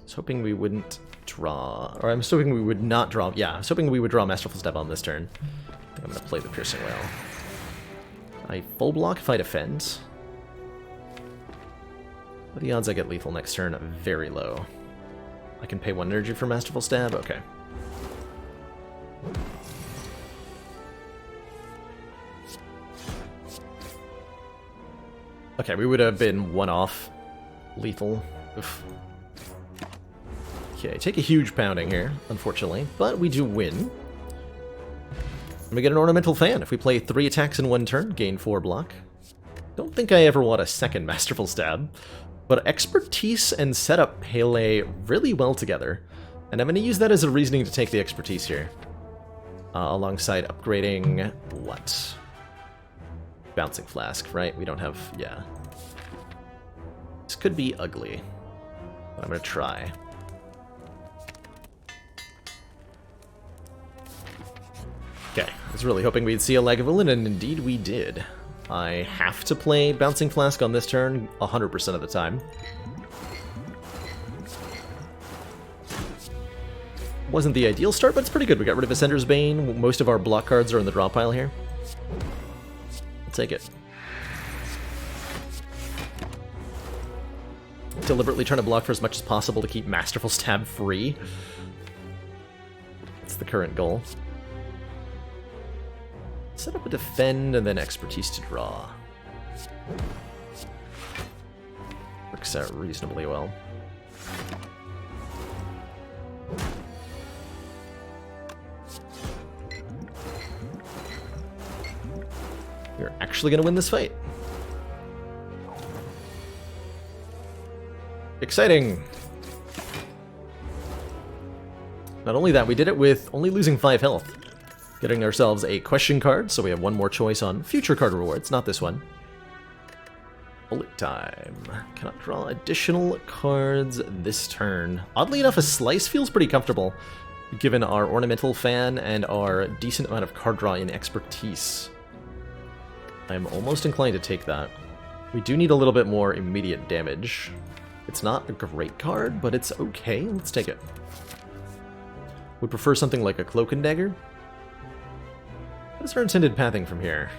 was hoping we wouldn't draw, or I'm hoping we would not draw, yeah, I was hoping we would draw Masterful Step on this turn. I think I'm going to play the Piercing Wail. I full block if I defend. What are the odds I get lethal next turn? Very low. I can pay 1 energy for Masterful Stab? Okay. Okay, we would have been 1 off lethal. Oof. Okay, take a huge pounding here, unfortunately, but we do win. And we get an Ornamental Fan. If we play 3 attacks in 1 turn, gain 4 block. Don't think I ever want a second Masterful Stab, but Expertise and Setup play really well together, and I'm going to use that as a reasoning to take the Expertise here. Alongside upgrading what? Bouncing Flask, right? We don't have, yeah. This could be ugly, but I'm going to try. Okay, I was really hoping we'd see a Lagavulin, and indeed we did. I have to play Bouncing Flask on this turn 100% of the time. Wasn't the ideal start, but it's pretty good. We got rid of Ascender's Bane. Most of our block cards are in the draw pile here. I'll take it. Deliberately trying to block for as much as possible to keep Masterful Stab free. That's the current goal. Set up a defend and then expertise to draw. Works out reasonably well. We're actually going to win this fight. Exciting! Not only that, we did it with only losing 5 health. Getting ourselves a question card, so we have one more choice on future card rewards, not this one. Bullet time. Cannot draw additional cards this turn. Oddly enough, a slice feels pretty comfortable, given our ornamental fan and our decent amount of card draw in expertise. I'm almost inclined to take that. We do need a little bit more immediate damage. It's not a great card, but it's okay. Let's take it. Would prefer something like a Cloak and Dagger. What is our intended pathing from here?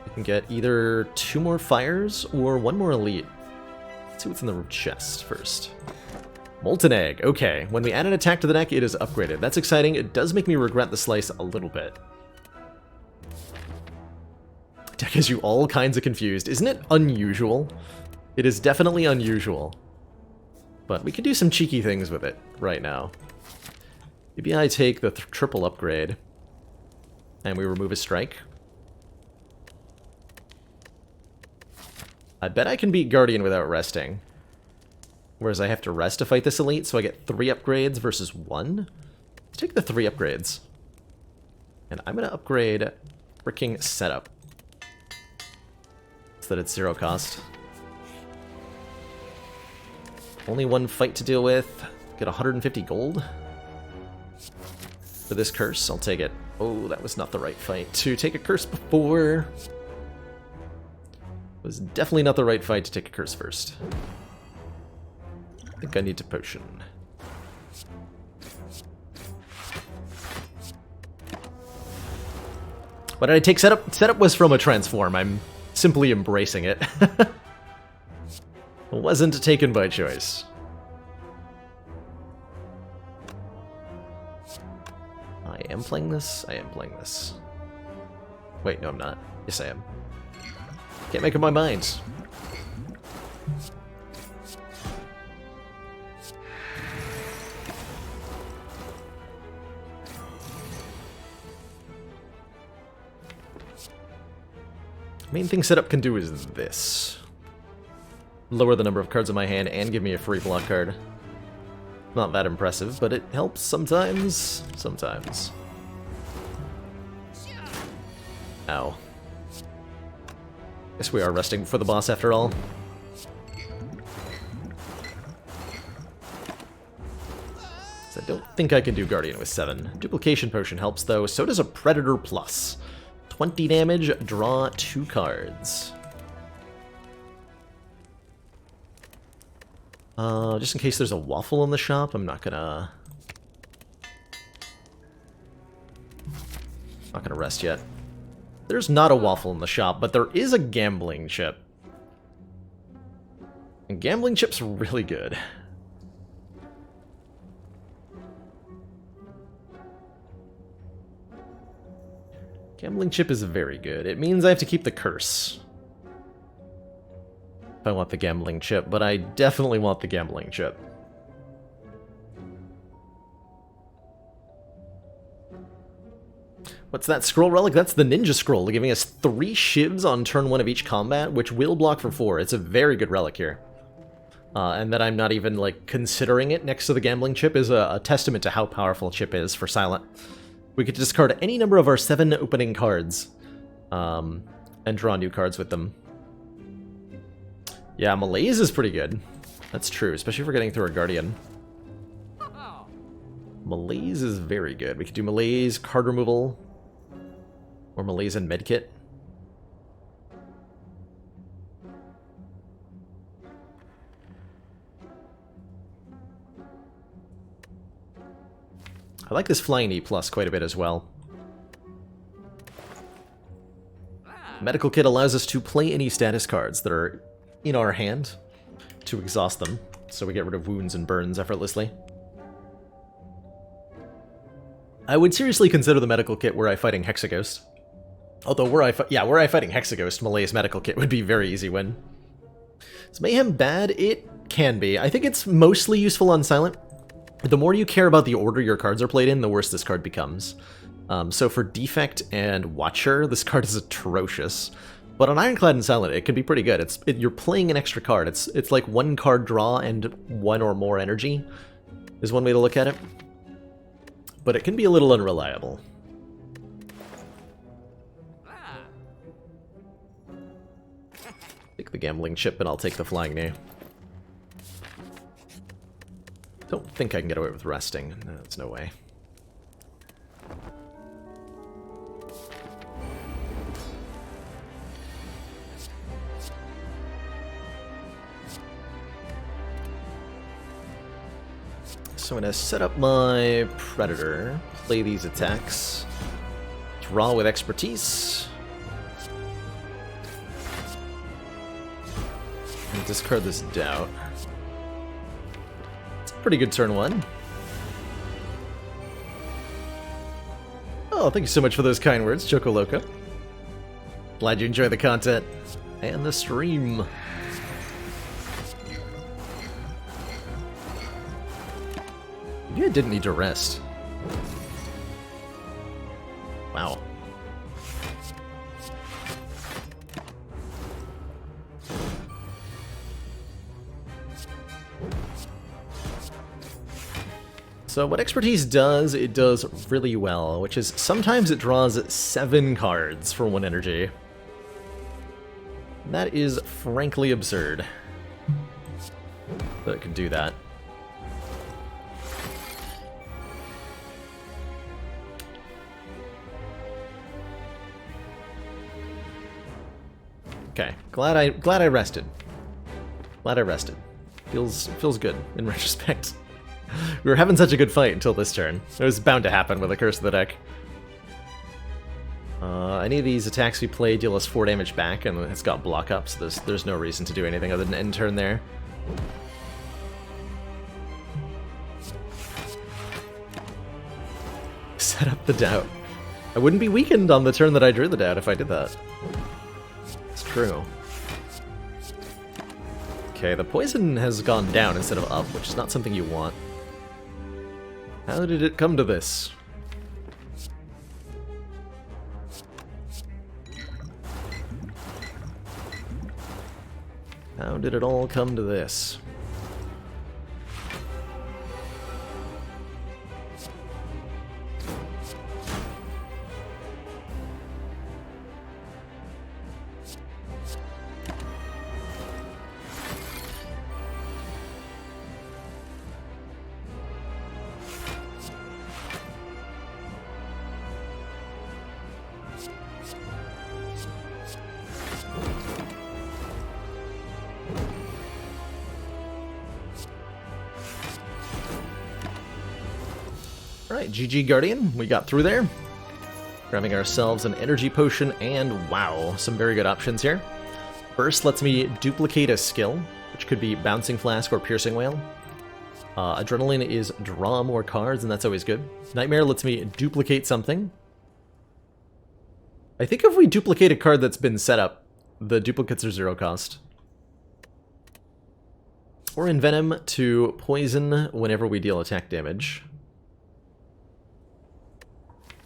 We can get either 2 more fires or 1 more elite. Let's see what's in the chest first. Molten Egg. Okay, when we add an attack to the deck, it is upgraded. That's exciting. It does make me regret the slice a little bit. Deck has you all kinds of confused. Isn't it unusual? It is definitely unusual. But we can do some cheeky things with it right now. Maybe I take the triple upgrade. And we remove a strike. I bet I can beat Guardian without resting. Whereas I have to rest to fight this elite, so I get 3 upgrades versus 1. Let's take the 3 upgrades. And I'm going to upgrade freaking Setup. So that it's 0 cost. Only 1 fight to deal with. Get 150 gold. For this curse, I'll take it. Oh, that was not the right fight to take a curse before. Was definitely not the right fight to take a curse first. I think I need to potion. Why did I take setup? Setup was from a transform. I'm simply embracing it. It wasn't taken by choice. I am playing this? I am playing this. Wait, no I'm not. Yes I am. Can't make up my mind. Main thing setup can do is this. Lower the number of cards in my hand and give me a free block card. Not that impressive, but it helps sometimes. Sometimes. Ow. Guess we are resting before the boss after all. So I don't think I can do Guardian with 7. Duplication Potion helps though, so does a Predator Plus. 20 damage, draw 2 cards. Just in case there's a waffle in the shop, I'm not gonna rest yet. There's not a waffle in the shop, but there is a gambling chip. And gambling chip's really good. Gambling chip is very good. It means I have to keep the curse. If I want the gambling chip, but I definitely want the gambling chip. What's that scroll relic? That's the ninja scroll, giving us 3 shivs on turn 1 of each combat, which will block for 4. It's a very good relic here. And that I'm not even, like, considering it next to the gambling chip is a testament to how powerful chip is for Silent. We could discard any number of our 7 opening cards, and draw new cards with them. Yeah, Malaise is pretty good. That's true, especially if we're getting through a Guardian. Malaise is very good. We could do Malaise, card removal, or Malaise and Medkit. I like this Flying E Plus quite a bit as well. Medical Kit allows us to play any status cards that are in our hand to exhaust them, so we get rid of wounds and burns effortlessly. I would seriously consider the Medical Kit were I fighting Hexaghost. Although, were I fighting Hexaghost, Malay's Medical Kit would be a very easy win. Is Mayhem bad? It can be. I think it's mostly useful on Silent. The more you care about the order your cards are played in, the worse this card becomes. So for Defect and Watcher, this card is atrocious. But on Ironclad and Silent, it can be pretty good. You're playing an extra card. It's like 1 card draw and 1 or more energy, is one way to look at it. But it can be a little unreliable. Take the Gambling Chip and I'll take the Flying Knee. Don't think I can get away with resting. No, there's no way. So I'm going to set up my Predator, play these attacks, draw with Expertise, and discard this Doubt. It's a pretty good turn 1. Oh, thank you so much for those kind words, Choco Loco. Glad you enjoy the content and the stream. You didn't need to rest. Wow. So what Expertise does, it does really well, which is sometimes it draws 7 cards for 1 energy. That is frankly absurd that it can do that. Okay, glad I rested. Glad I rested. Feels good in retrospect. We were having such a good fight until this turn. It was bound to happen with a Curse of the Deck. Any of these attacks we play deal us 4 damage back, and it's got block up, so there's no reason to do anything other than end turn there. Set up the Doubt. I wouldn't be weakened on the turn that I drew the Doubt if I did that. True. Okay, the poison has gone down instead of up, which is not something you want. How did it come to this? How did it all come to this? Alright, GG Guardian, we got through there. Grabbing ourselves an energy potion, and wow, some very good options here. First lets me duplicate a skill, which could be Bouncing Flask or Piercing Wail. Adrenaline is draw more cards, and that's always good. Nightmare lets me duplicate something. I think if we duplicate a card that's been set up, the duplicates are 0 cost. Or Envenom to poison whenever we deal attack damage.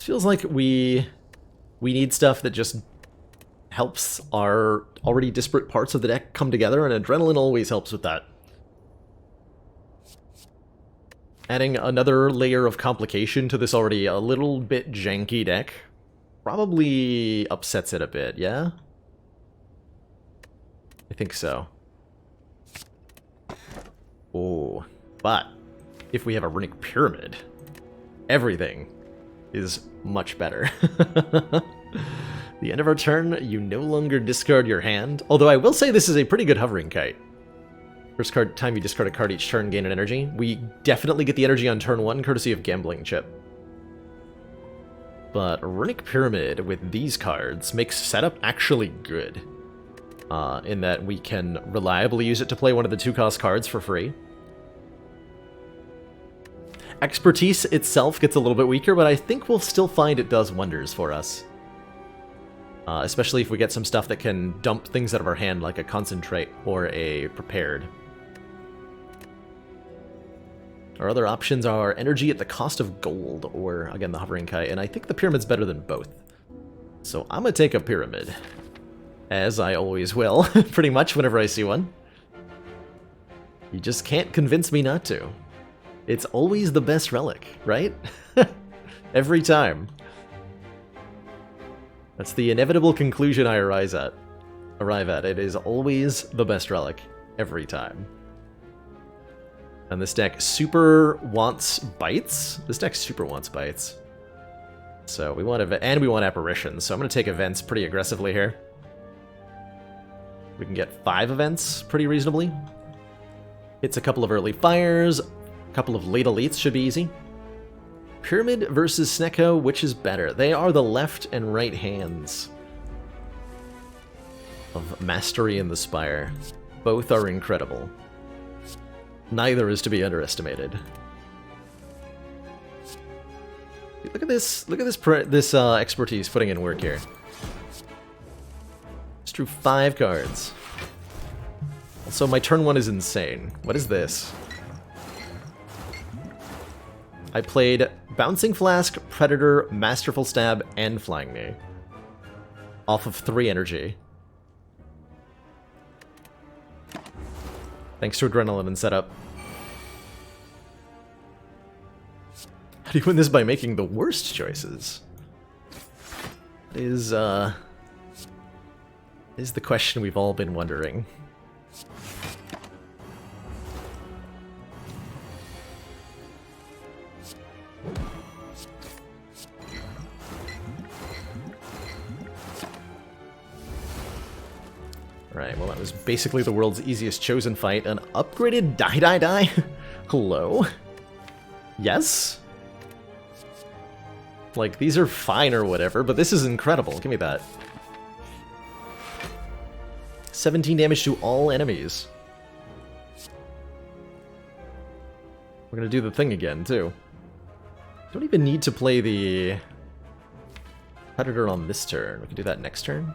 Feels like we need stuff that just helps our already disparate parts of the deck come together, and Adrenaline always helps with that. Adding another layer of complication to this already a little bit janky deck probably upsets it a bit, yeah? I think so. Oh, but if we have a Runic Pyramid, everything is much better. The end of our turn, you no longer discard your hand. Although I will say this is a pretty good Hovering Kite. First card time you discard a card each turn, gain an energy. We definitely get the energy on turn 1, courtesy of Gambling Chip. But Runic Pyramid with these cards makes setup actually good. In that we can reliably use it to play one of the 2-cost cards for free. Expertise itself gets a little bit weaker, but I think we'll still find it does wonders for us. Especially if we get some stuff that can dump things out of our hand, like a Concentrate or a Prepared. Our other options are Energy at the cost of gold, or, again, the Hovering Kite, and I think the Pyramid's better than both. So I'm gonna take a Pyramid. As I always will, pretty much, whenever I see one. You just can't convince me not to. It's always the best relic, right? Every time. That's the inevitable conclusion I arrive at. It is always the best relic, every time. And this deck super wants bites. This deck super wants bites. So we want and we want apparitions. So I'm going to take events pretty aggressively here. We can get 5 events pretty reasonably. It's a couple of early fires, a couple of late elites should be easy. Pyramid versus Snecko, which is better? They are the left and right hands of Mastery in the Spire. Both are incredible. Neither is to be underestimated. Look at this! Look at this expertise putting in work here. Just drew 5 cards. Also, my turn 1 is insane. What is this? I played Bouncing Flask, Predator, Masterful Stab, and Flying Knee. Off of 3 energy. Thanks to Adrenaline and setup. How do you win this by making the worst choices? Is the question we've all been wondering. Right, well that was basically the world's easiest chosen fight. An upgraded die. Hello? Yes? Like, these are fine or whatever, but this is incredible. Give me that. 17 damage to all enemies. We're gonna do the thing again, too. Don't even need to play the Predator on this turn. We can do that next turn.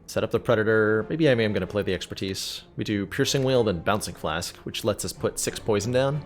Set up the Predator. Maybe I am going to play the Expertise. We do Piercing Wheel, then Bouncing Flask, which lets us put 6 poison down.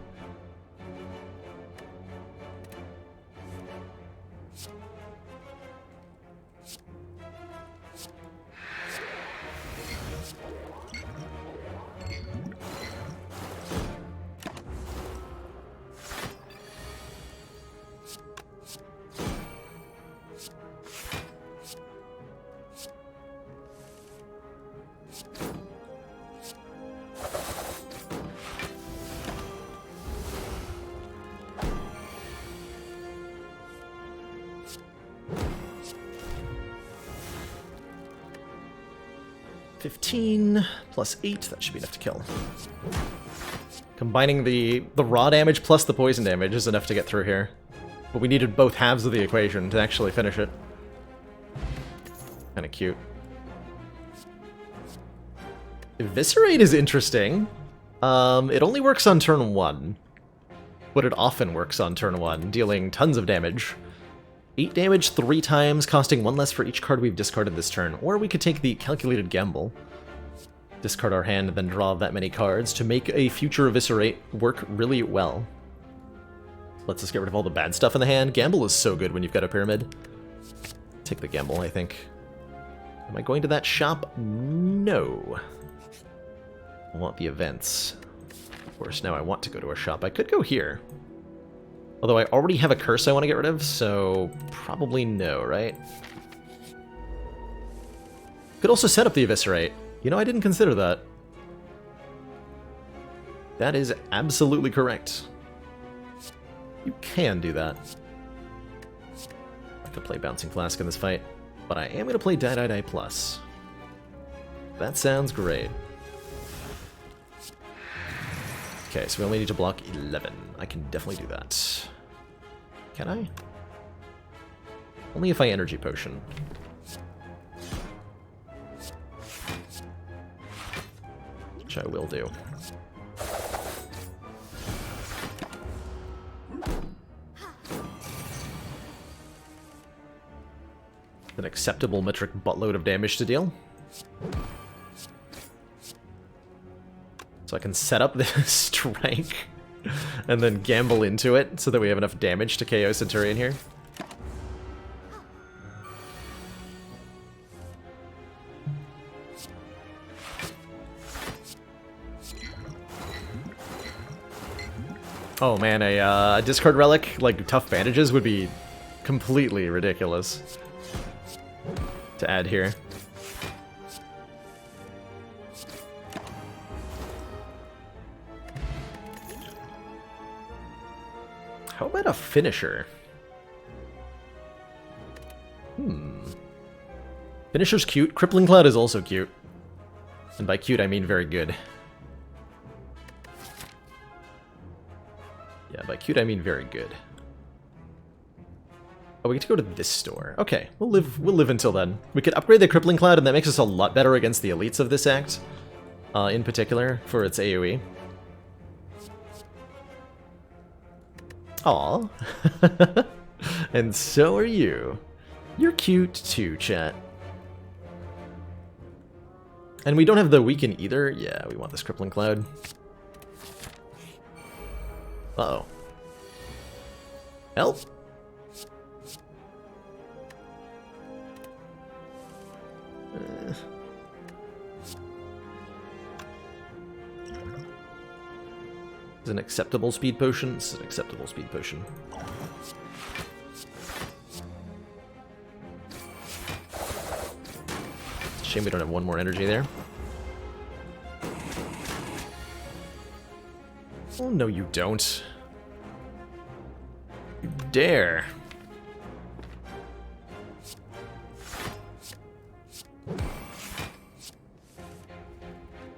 Plus 8, that should be enough to kill. Combining the raw damage plus the poison damage is enough to get through here. But we needed both halves of the equation to actually finish it. Kinda cute. Eviscerate is interesting. It only works on turn 1. But it often works on turn 1, dealing tons of damage. 8 damage 3 times, costing 1 less for each card we've discarded this turn. Or we could take the Calculated Gamble. Discard our hand and then draw that many cards to make a future Eviscerate work really well. Lets us get rid of all the bad stuff in the hand. Gamble is so good when you've got a Pyramid. Take the Gamble, I think. Am I going to that shop? No. I want the events. Of course, now I want to go to a shop. I could go here. Although I already have a curse I want to get rid of, so probably no, right? Could also set up the Eviscerate. You know, I didn't consider that. That is absolutely correct. You can do that. I could play Bouncing Flask in this fight, but I am going to play Die Plus. That sounds great. Okay, so we only need to block 11. I can definitely do that. Can I? Only if I energy potion. Which I will do. An acceptable metric buttload of damage to deal. So I can set up this strike and then gamble into it so that we have enough damage to KO Centurion here. Oh man, a discard relic, like tough bandages, would be completely ridiculous to add here. How about a finisher? Finisher's cute. Crippling Cloud is also cute. And by cute, I mean very good. Yeah, by cute, I mean very good. Oh, we get to go to this store. Okay, we'll live until then. We could upgrade the Crippling Cloud, and that makes us a lot better against the elites of this act. In particular, for its AoE. Aw. And so are you. You're cute too, chat. And we don't have the weaken either. Yeah, we want this Crippling Cloud. Uh-oh. Help? Is an acceptable speed potion? This is an acceptable speed potion. Shame we don't have one more energy there. Oh, no you don't. You dare.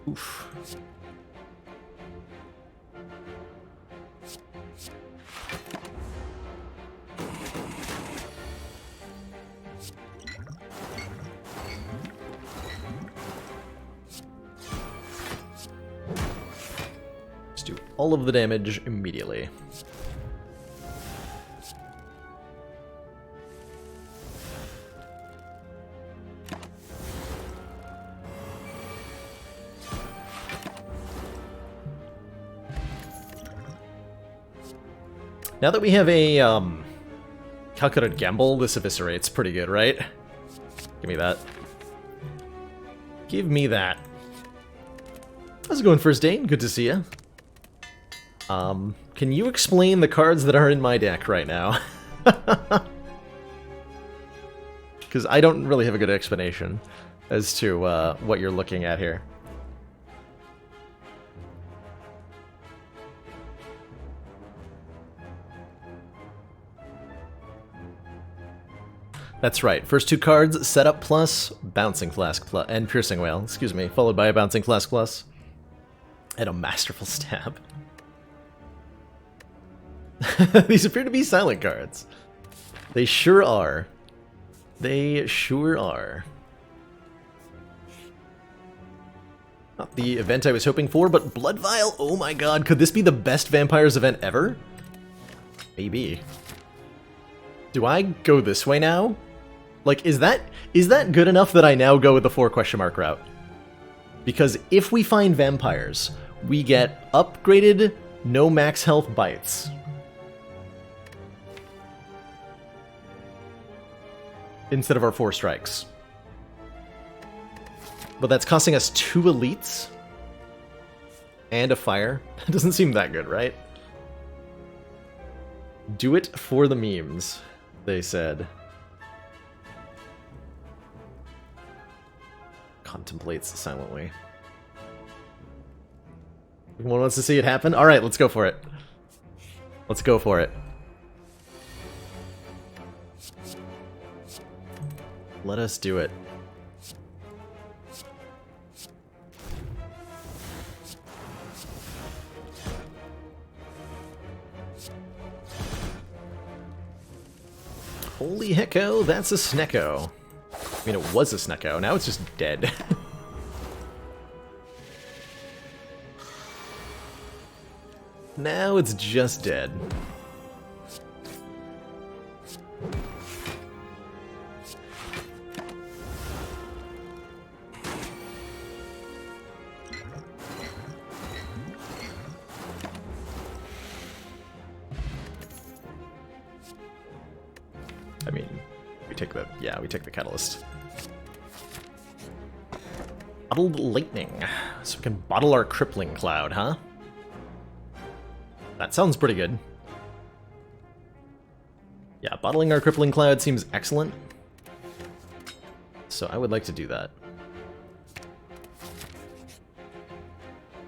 Oof. Let's do all of the damage immediately. Now that we have a, calculated gamble, this eviscerates pretty good, right? Give me that. Give me that. How's it going, First Dane? Good to see you. Can you explain the cards that are in my deck right now? Because I don't really have a good explanation as to what you're looking at here. That's right. First two cards, Setup Plus, Bouncing Flask Plus, and Piercing Whale, excuse me, followed by a Bouncing Flask Plus. And a Masterful Stab. These appear to be silent cards. They sure are. They sure are. Not the event I was hoping for, but Blood Vial, oh my god, could this be the best Vampires event ever? Maybe. Do I go this way now? Like, is that good enough that I now go with the 4 question mark route? Because if we find vampires, we get upgraded, no max health bites. Instead of our 4 strikes. But that's costing us 2 elites. And a fire. That doesn't seem that good, right? Do it for the memes, they said. Contemplates silently. Everyone wants to see it happen? Alright, let's go for it. Let's go for it. Let us do it. Holy hecko, that's a Snecko. I mean, it was a Snecko, now it's just dead. Now it's just dead. I mean, we take the catalyst. Bottled lightning. So we can bottle our crippling cloud, huh? That sounds pretty good. Yeah, bottling our crippling cloud seems excellent. So I would like to do that.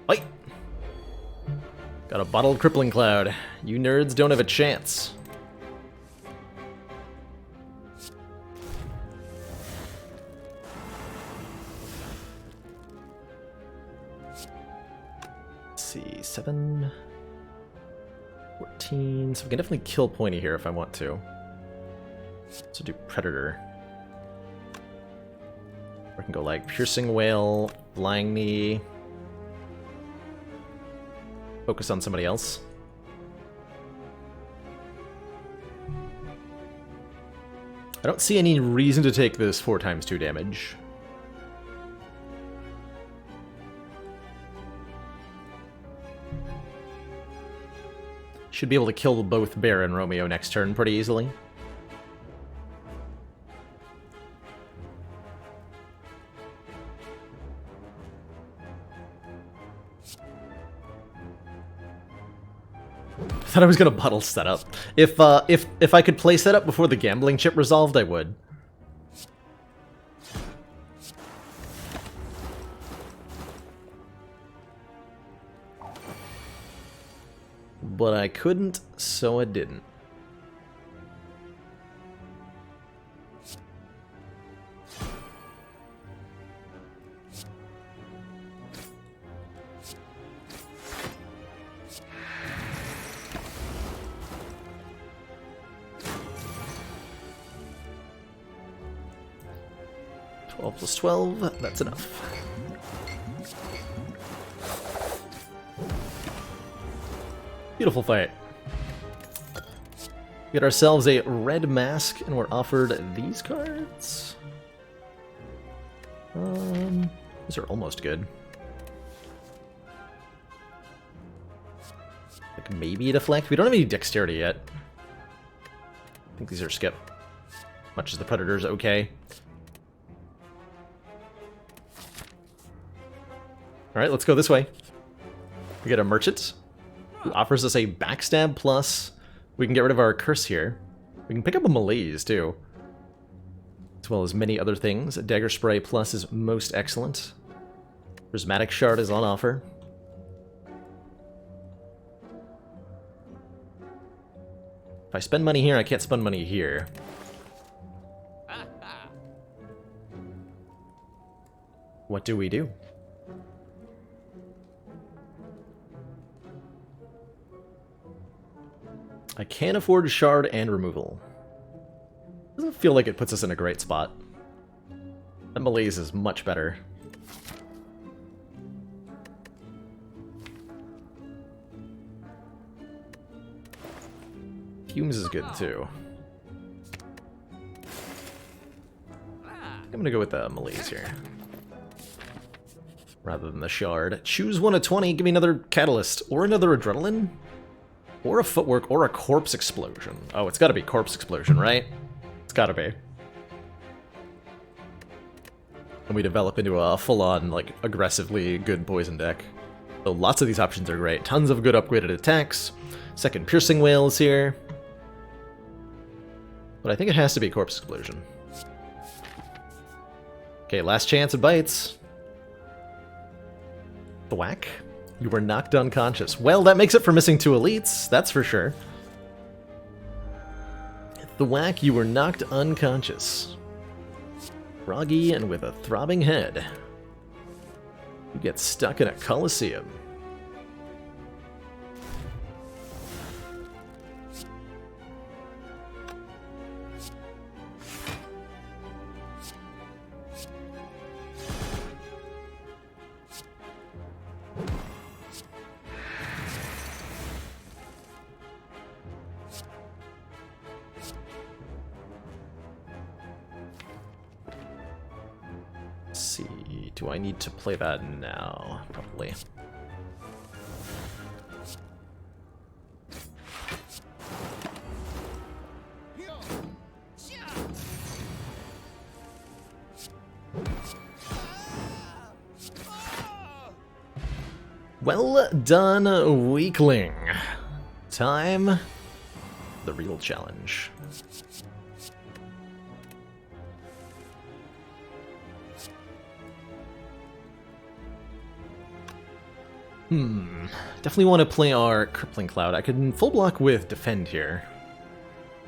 Wait! Got a bottled crippling cloud. You nerds don't have a chance. Let's see, 7... 14, so we can definitely kill Pointy here if I want to. So do Predator. Or I can go like Piercing Whale, Flying Knee. Focus on somebody else. I don't see any reason to take this 4x2 damage. Should be able to kill both Bear and Romeo next turn pretty easily. Thought I was gonna bottle setup. If I could play setup before the gambling chip resolved, I would. But I couldn't, so I didn't. +12, that's enough. Beautiful fight. We get ourselves a red mask, and we're offered these cards. These are almost good. Like maybe deflect. We don't have any dexterity yet. I think these are skip. Much as the Predator's okay. Alright, let's go this way. We get a merchant who offers us a backstab plus. We can get rid of our curse here. We can pick up a malaise too, as well as many other things. Dagger spray plus is most excellent. Prismatic shard is on offer. If I spend money here, I can't spend money here. What do we do? I can't afford shard and removal. Doesn't feel like it puts us in a great spot. That malaise is much better. Fumes is good too. I'm gonna go with the malaise here, rather than the shard. Choose one of 20, give me another catalyst, or another adrenaline. Or a footwork, or a corpse explosion. Oh, it's gotta be corpse explosion, right? It's gotta be. And we develop into a full-on, like, aggressively good poison deck. So lots of these options are great. Tons of good upgraded attacks. Second Piercing Whale is here. But I think it has to be corpse explosion. Okay, last chance it bites. Thwack. You were knocked unconscious. Well, that makes it for missing 2 elites, that's for sure. The whack, you were knocked unconscious. Groggy and with a throbbing head. You get stuck in a coliseum. Let's see, do I need to play that now? Probably. Well done, weakling. Time the real challenge. Definitely want to play our Crippling Cloud. I could full block with Defend here.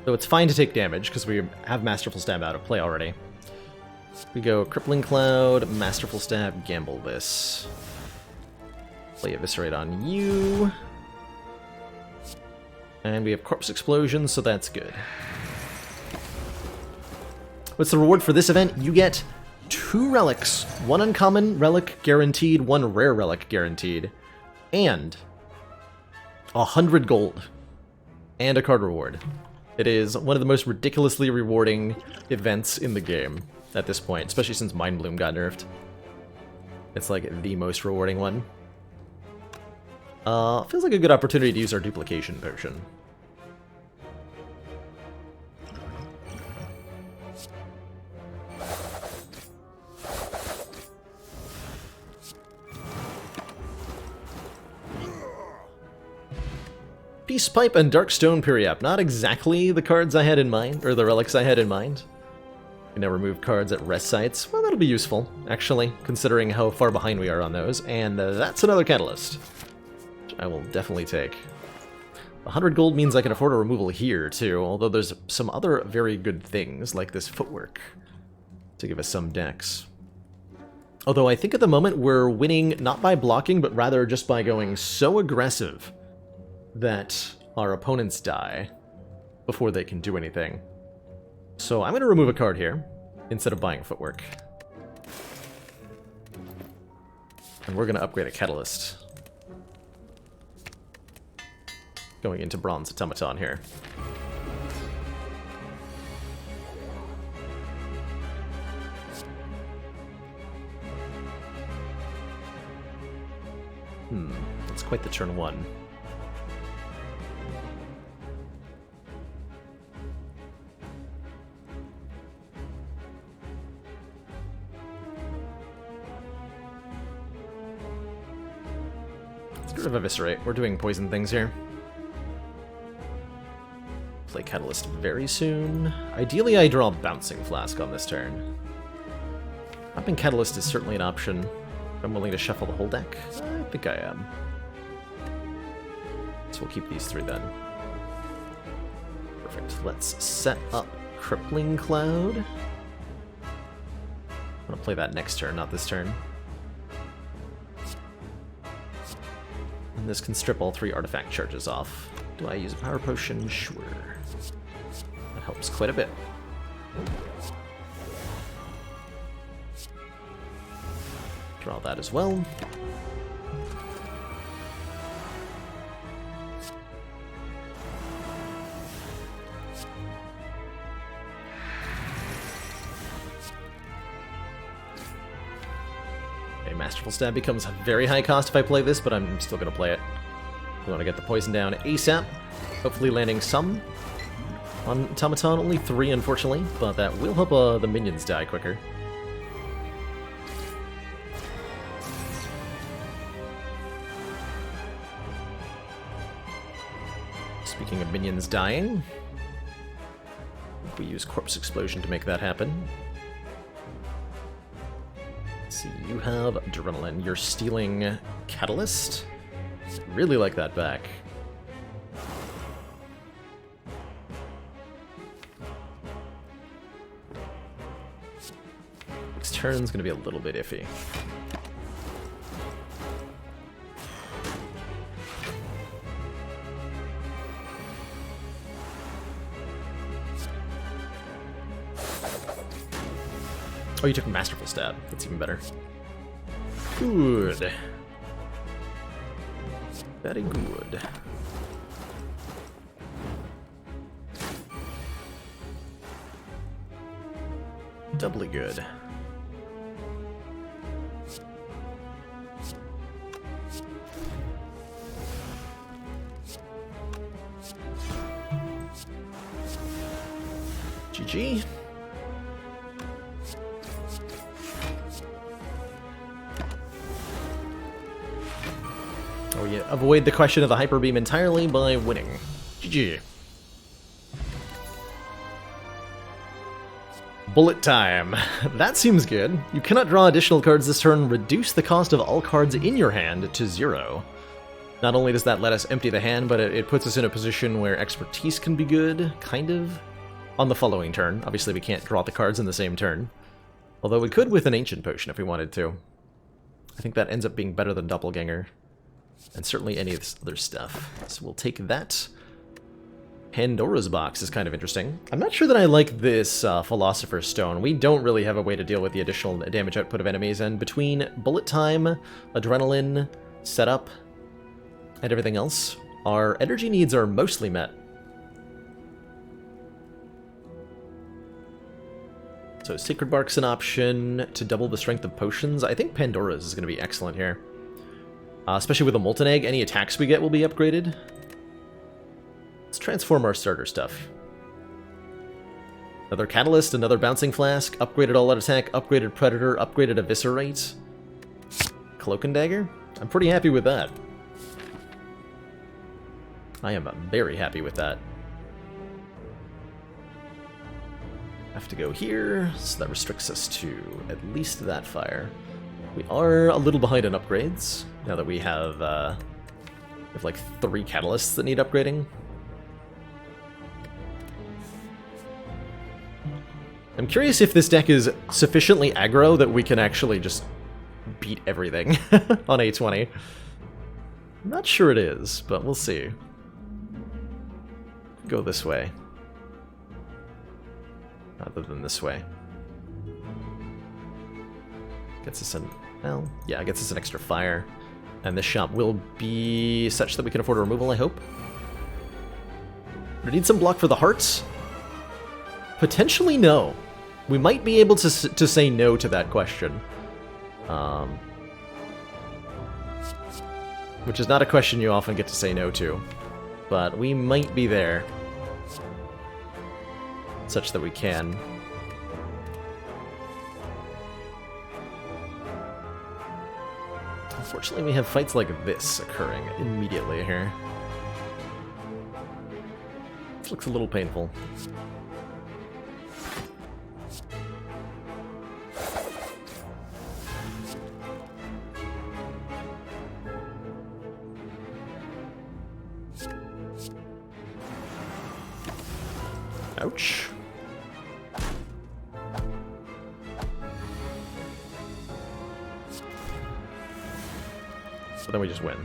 Though it's fine to take damage, because we have Masterful Stab out of play already. We go Crippling Cloud, Masterful Stab, gamble this. Play Eviscerate on you. And we have Corpse Explosion, so that's good. What's the reward for this event? You get 2 relics. 1 uncommon relic guaranteed, 1 rare relic guaranteed. And 100 gold. And a card reward. It is one of the most ridiculously rewarding events in the game at this point, especially since Mind Bloom got nerfed. It's like the most rewarding one. Feels like a good opportunity to use our duplication potion. Peace Pipe and Darkstone Periap. Not exactly the cards I had in mind, or the relics I had in mind. You know, remove cards at rest sites. Well, that'll be useful, actually, considering how far behind we are on those. And that's another catalyst, which I will definitely take. 100 gold means I can afford a removal here, too, although there's some other very good things, like this footwork, to give us some decks. Although I think at the moment we're winning not by blocking, but rather just by going so aggressive that our opponents die before they can do anything. So I'm going to remove a card here, instead of buying footwork. And we're going to upgrade a catalyst. Going into Bronze Automaton here. That's quite the turn 1. Let's get rid of Eviscerate. We're doing poison things here. Play Catalyst very soon. Ideally, I draw Bouncing Flask on this turn. Dropping Catalyst is certainly an option. I'm willing to shuffle the whole deck. I think I am. So we'll keep these 3 then. Perfect. Let's set up Crippling Cloud. I'm gonna play that next turn, not this turn. And this can strip all 3 artifact charges off. Do I use a power potion? Sure. That helps quite a bit. Draw that as well. Okay, Masterful Stab becomes a very high cost if I play this, but I'm still going to play it. We want to get the poison down ASAP. Hopefully landing some. On Automaton, only 3 unfortunately, but that will help the minions die quicker. Speaking of minions dying, I think we use Corpse Explosion to make that happen. Let's see, you have Adrenaline. You're stealing Catalyst? Really like that back. Next turn's gonna be a little bit iffy. Oh, you took Masterful Stab. That's even better. Good. Very good. Doubly good. GG. Oh yeah, avoid the question of the Hyper Beam entirely by winning. GG. Bullet time. That seems good. You cannot draw additional cards this turn. Reduce the cost of all cards in your hand to 0. Not only does that let us empty the hand, but it puts us in a position where expertise can be good, kind of, on the following turn. Obviously we can't draw the cards in the same turn. Although we could with an Ancient Potion if we wanted to. I think that ends up being better than Doppelganger. And certainly any of this other stuff. So we'll take that. Pandora's Box is kind of interesting. I'm not sure that I like this Philosopher's Stone. We don't really have a way to deal with the additional damage output of enemies, and between Bullet Time, Adrenaline, Setup, and everything else, our energy needs are mostly met. So Sacred Bark's an option to double the strength of potions. I think Pandora's is going to be excellent here. Especially with a Molten Egg, any attacks we get will be upgraded. Let's transform our starter stuff. Another Catalyst, another Bouncing Flask, upgraded All-Out Attack, upgraded Predator, upgraded Eviscerate. Cloak and Dagger? I'm pretty happy with that. I am very happy with that. Have to go here, so that restricts us to at least that fire. We are a little behind on upgrades, now that we have like 3 catalysts that need upgrading. I'm curious if this deck is sufficiently aggro that we can actually just beat everything on A20. I'm not sure it is, but we'll see. Go this way. Rather than this way. Gets us an... well, yeah, it gets us an extra fire. And this shop will be such that we can afford a removal, I hope. We need some block for the hearts? Potentially no. We might be able to say no to that question. Which is not a question you often get to say no to. But we might be there. Such that we can. Unfortunately, we have fights like this occurring immediately here. This looks a little painful. Ouch. So then we just win.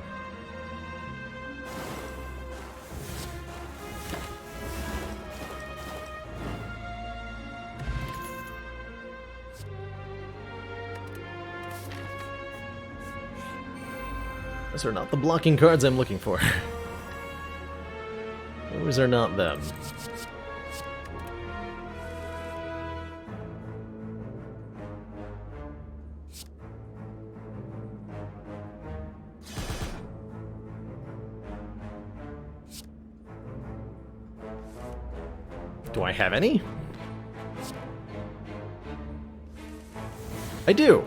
Those are not the blocking cards I'm looking for. Those are not them. Do I have any? I do!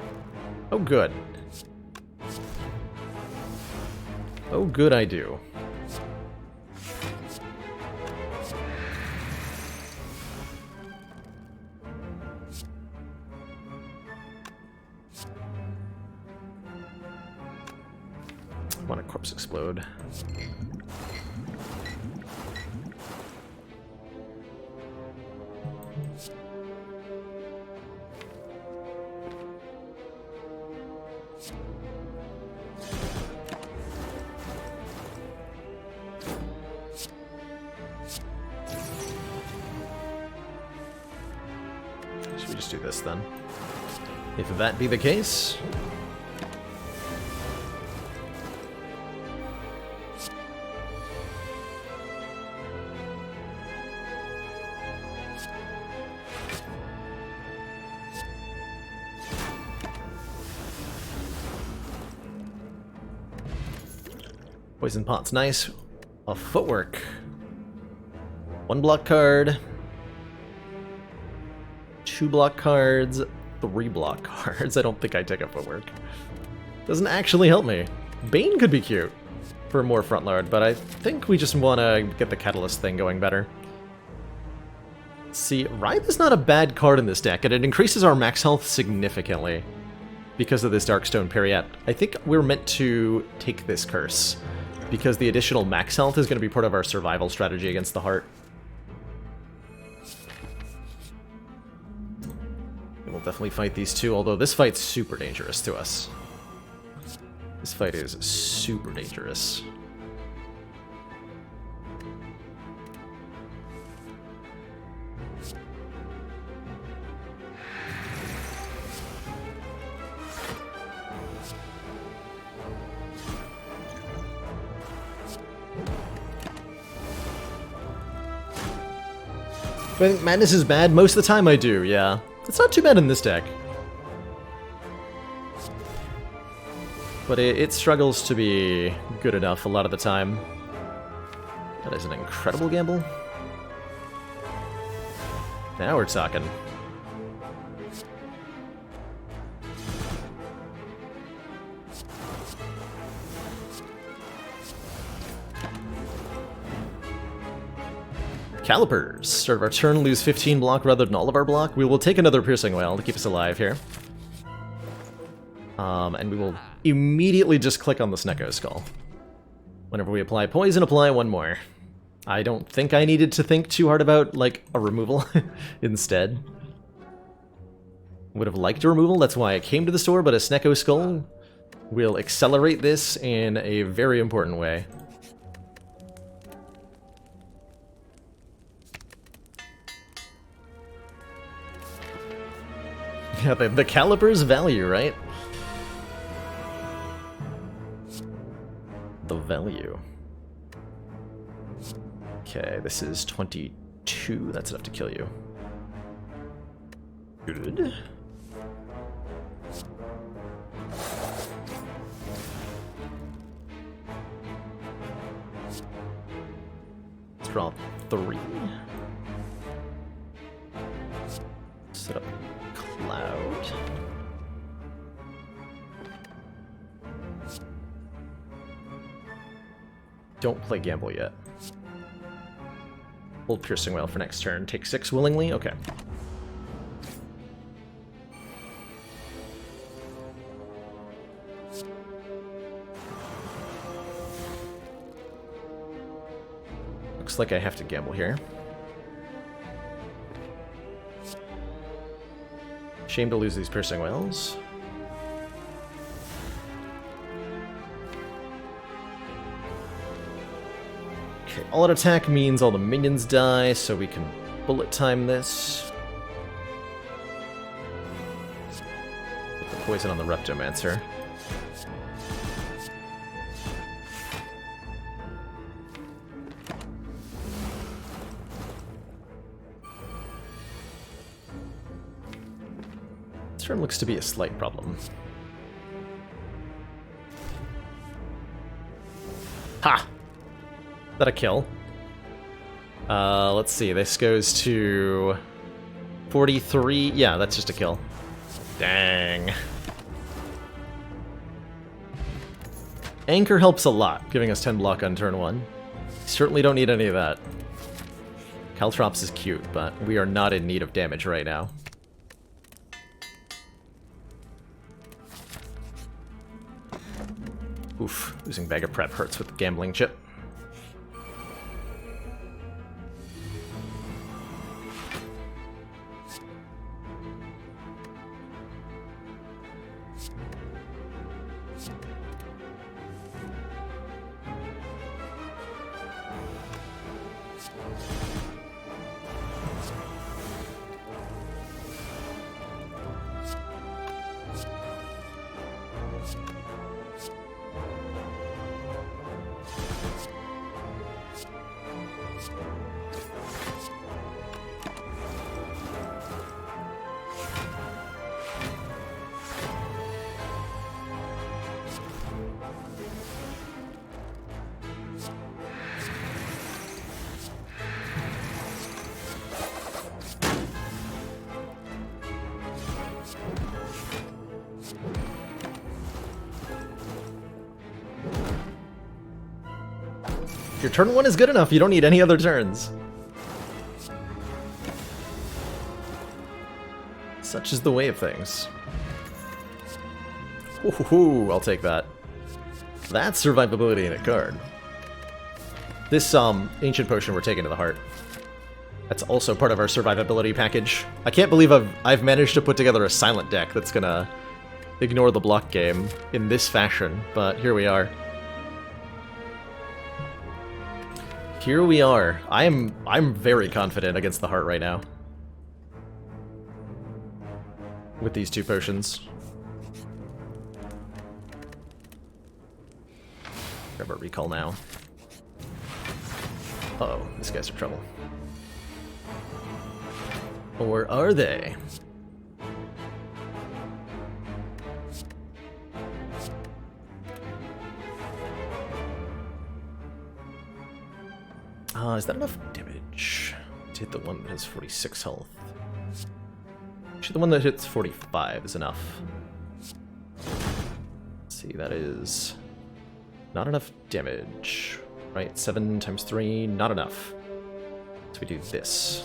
Oh, good. Oh, good, I do. I want a corpse explode. Should we just do this then? If that be the case... Poison Pot's nice. A Footwork. 1 block card. 2 block cards, 3 block cards. I don't think I take up footwork. Doesn't actually help me. Bane could be cute for more front load, but I think we just want to get the Catalyst thing going better. See, Writhe is not a bad card in this deck, and it increases our max health significantly because of this Darkstone Periet. I think we're meant to take this curse, because the additional max health is going to be part of our survival strategy against the Heart. We'll definitely fight these two, although this fight's super dangerous to us. This fight is super dangerous. Do I think Madness is bad? Most of the time I do, yeah. It's not too bad in this deck. But it struggles to be good enough a lot of the time. That is an incredible gamble. Now we're talking. Calipers. Start of our turn, lose 15 block rather than all of our block. We will take another Piercing Wail to keep us alive here. And we will immediately just click on the Snecko Skull. Whenever we apply poison, apply one more. I don't think I needed to think too hard about, like, a removal instead. Would have liked a removal, that's why I came to the store, but a Snecko Skull will accelerate this in a very important way. Yeah, the Caliper's value, right? The value. Okay, this is 22. That's enough to kill you. Good. Let's draw 3. Set up Cloud. Don't play Gamble yet. Hold Piercing Wail for next turn. Take 6 willingly? Okay. Looks like I have to gamble here. Shame to lose these Piercing Wails. Okay, all-out attack means all the minions die, so we can bullet time this. Put the poison on the Reptomancer. This turn looks to be a slight problem. Ha! Is that a kill? Let's see, this goes to 43. Yeah, that's just a kill. Dang. Anchor helps a lot, giving us 10 block on turn 1. Certainly don't need any of that. Caltrops is cute, but we are not in need of damage right now. Oof, losing Bag of Prep hurts with the gambling chip. Your turn 1 is good enough, you don't need any other turns. Such is the way of things. Ooh, I'll take that. That's survivability in a card. This ancient potion we're taking to the heart. That's also part of our survivability package. I can't believe I've managed to put together a silent deck that's gonna ignore the block game in this fashion, but here we are. Here we are. I'm very confident against the heart right now. With these 2 potions. Grab our recall now. Uh-oh, these guys are trouble. Or are they? Is that enough damage to hit the one that has 46 health? Actually, the one that hits 45 is enough. Let's see, that is not enough damage. Right, 7 times 3, not enough. So we do this.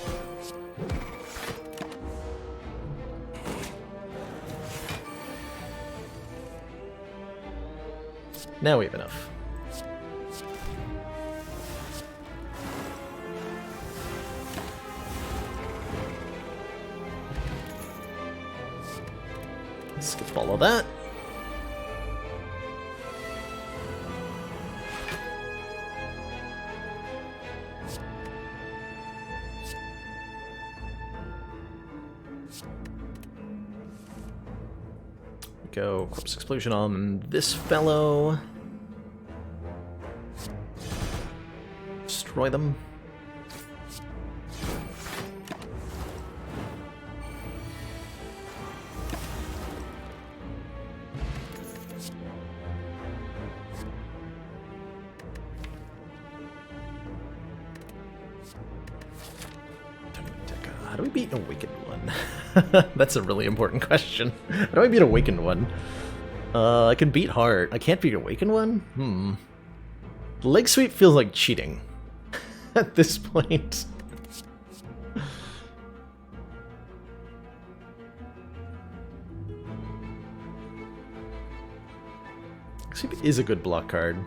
Now we have enough. Skip all of that. Go corpse explosion on this fellow. Destroy them. How do we beat an awakened one? That's a really important question. How do I beat awakened one? I can beat heart. I can't beat awakened one? Leg sweep feels like cheating at this point. Leg sweep is a good block card.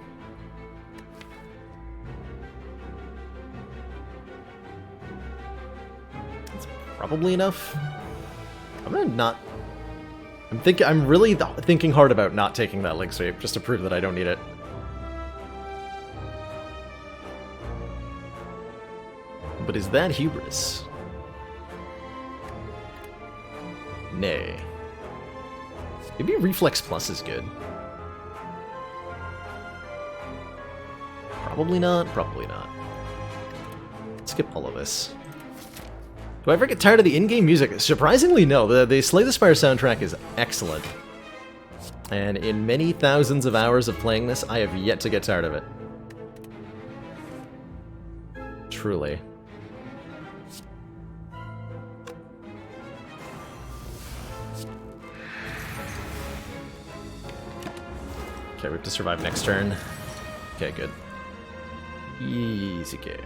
Probably enough. I'm gonna not. I'm really thinking hard about not taking that leg sweep just to prove that I don't need it. But is that hubris? Nay. Maybe Reflex Plus is good. Probably not. Probably not. Skip all of this. Do I ever get tired of the in-game music? Surprisingly, no. The Slay the Spire soundtrack is excellent. And in many thousands of hours of playing this, I have yet to get tired of it. Truly. Okay, we have to survive next turn. Okay, good. Easy game.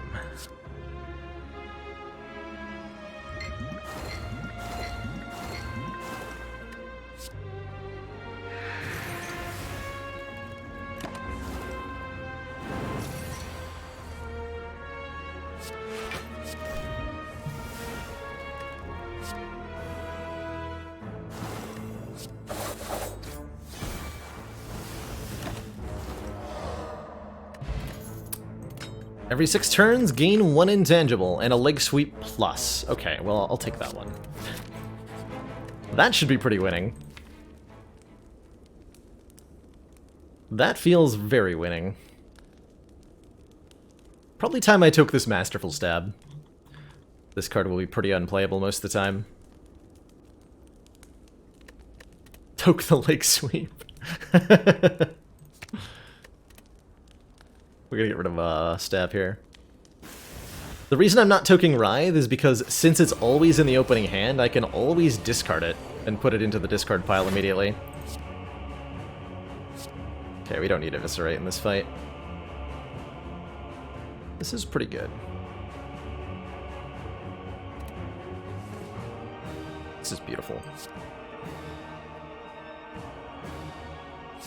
Every 6 turns, gain 1 intangible and a leg sweep plus. Okay, well, I'll take that one. That should be pretty winning. That feels very winning. Probably time I took this Masterful Stab. This card will be pretty unplayable most of the time. Took the leg sweep. We're gonna get rid of Stab here. The reason I'm not toking Writhe is because since it's always in the opening hand, I can always discard it and put it into the discard pile immediately. Okay, we don't need Eviscerate in this fight. This is pretty good. This is beautiful.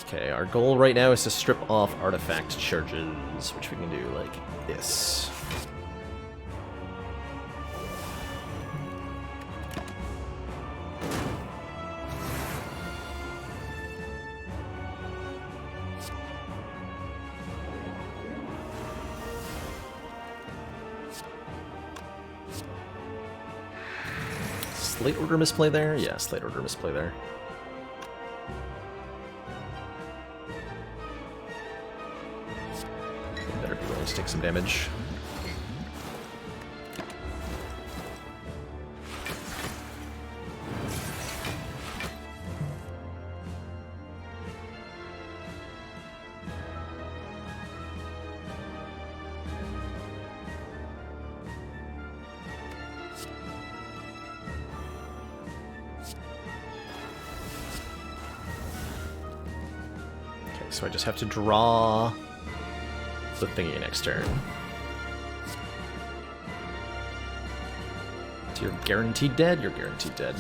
Okay, our goal right now is to strip off artifact charges, which we can do like this. Slate order misplay there? Yeah, slate order misplay there. Better be willing to take some damage. So I just have to draw the thingy next turn. So you're guaranteed dead? You're guaranteed dead.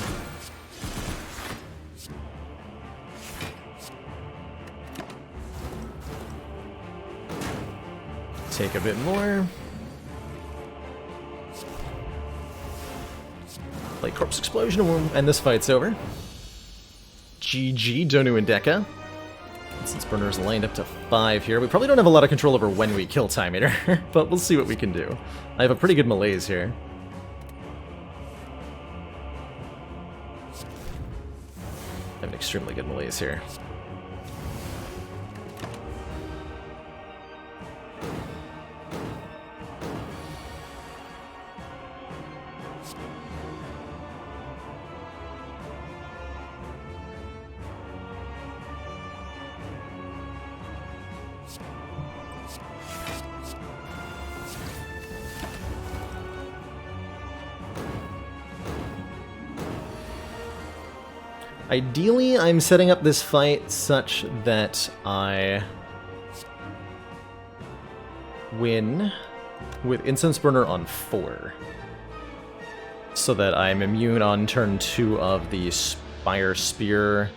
Take a bit more. Play Corpse Explosion and this fight's over. GG, Donu and Deka. Since Burner's lined up to 5 here, we probably don't have a lot of control over when we kill Time Eater, but we'll see what we can do. I have a pretty good malaise here. I have an extremely good malaise here. Ideally, I'm setting up this fight such that I win with Incense Burner on 4, so that I'm immune on turn 2 of the Spire Spear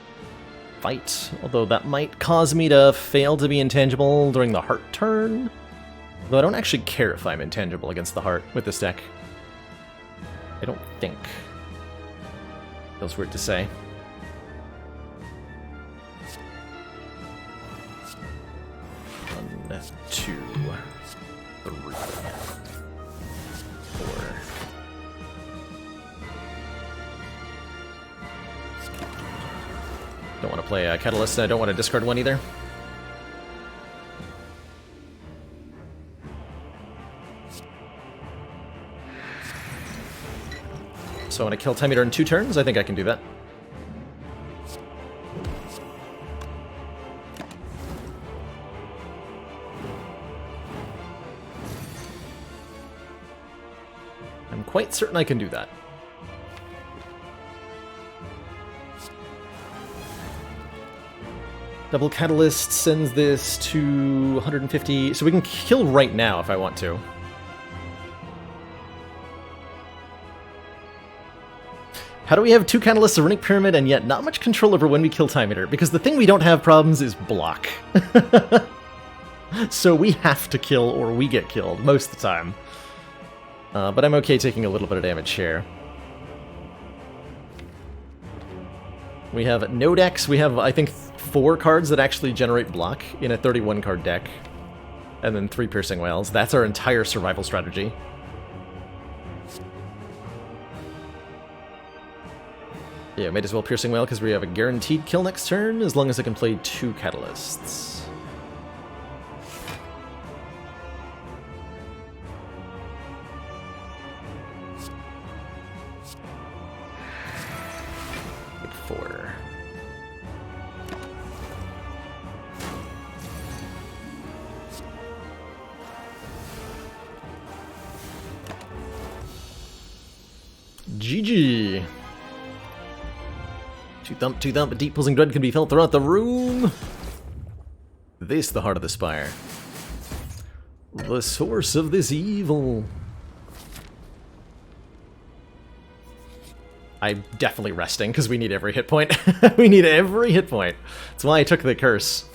fight, although that might cause me to fail to be intangible during the Heart turn, though I don't actually care if I'm intangible against the Heart with this deck. I don't think. Feels weird to say. 2, 3, 4. Don't want to play a Catalyst, and I don't want to discard one either. So I want to kill Time Eater in 2 turns. I think I can do that. Quite certain I can do that. Double Catalyst sends this to 150, so we can kill right now if I want to. How do we have 2 Catalysts, a Runic Pyramid, and yet not much control over when we kill Time Eater? Because the thing we don't have problems is block. So we have to kill or we get killed most of the time. But I'm okay taking a little bit of damage here. We have no decks. We have, I think, 4 cards that actually generate block in a 31-card deck. And then 3 Piercing Wails. That's our entire survival strategy. Yeah, might as well Piercing Wail because we have a guaranteed kill next turn, as long as I can play 2 Catalysts. GG! Two thump, a deep pulsing dread can be felt throughout the room! This, the heart of the Spire. The source of this evil. I'm definitely resting, because we need every hit point. We need every hit point. That's why I took the curse.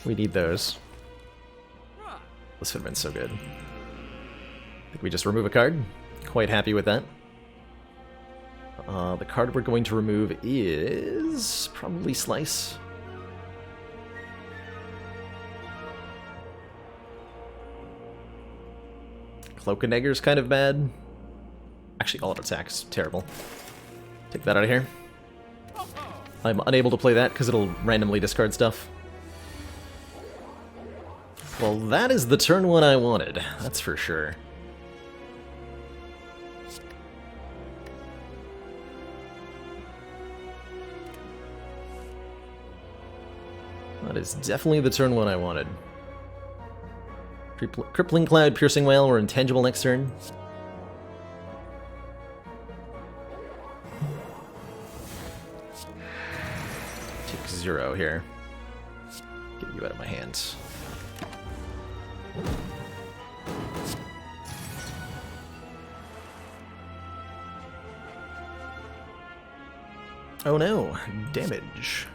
We need those. This would have been so good. I think we just remove a card. Quite happy with that. The card we're going to remove is probably Slice. Cloak and Dagger's kind of bad. Actually, all of attacks terrible. Take that out of here. I'm unable to play that because it'll randomly discard stuff. Well, that is the turn one I wanted, that's for sure. That is definitely the turn one I wanted. Crippling Cloud, Piercing Wail, or Intangible next turn. Take 0 here. Get you out of my hands. Oh no, damage.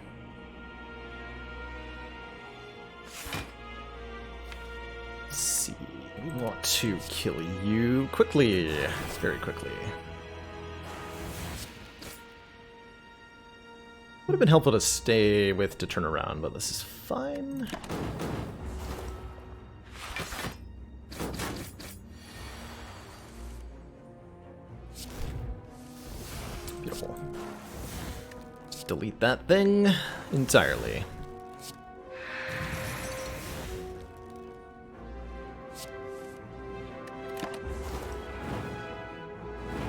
Let's see, we want to kill you quickly, very quickly. Would have been helpful to stay with to turn around, but this is fine. Beautiful. Just delete that thing entirely.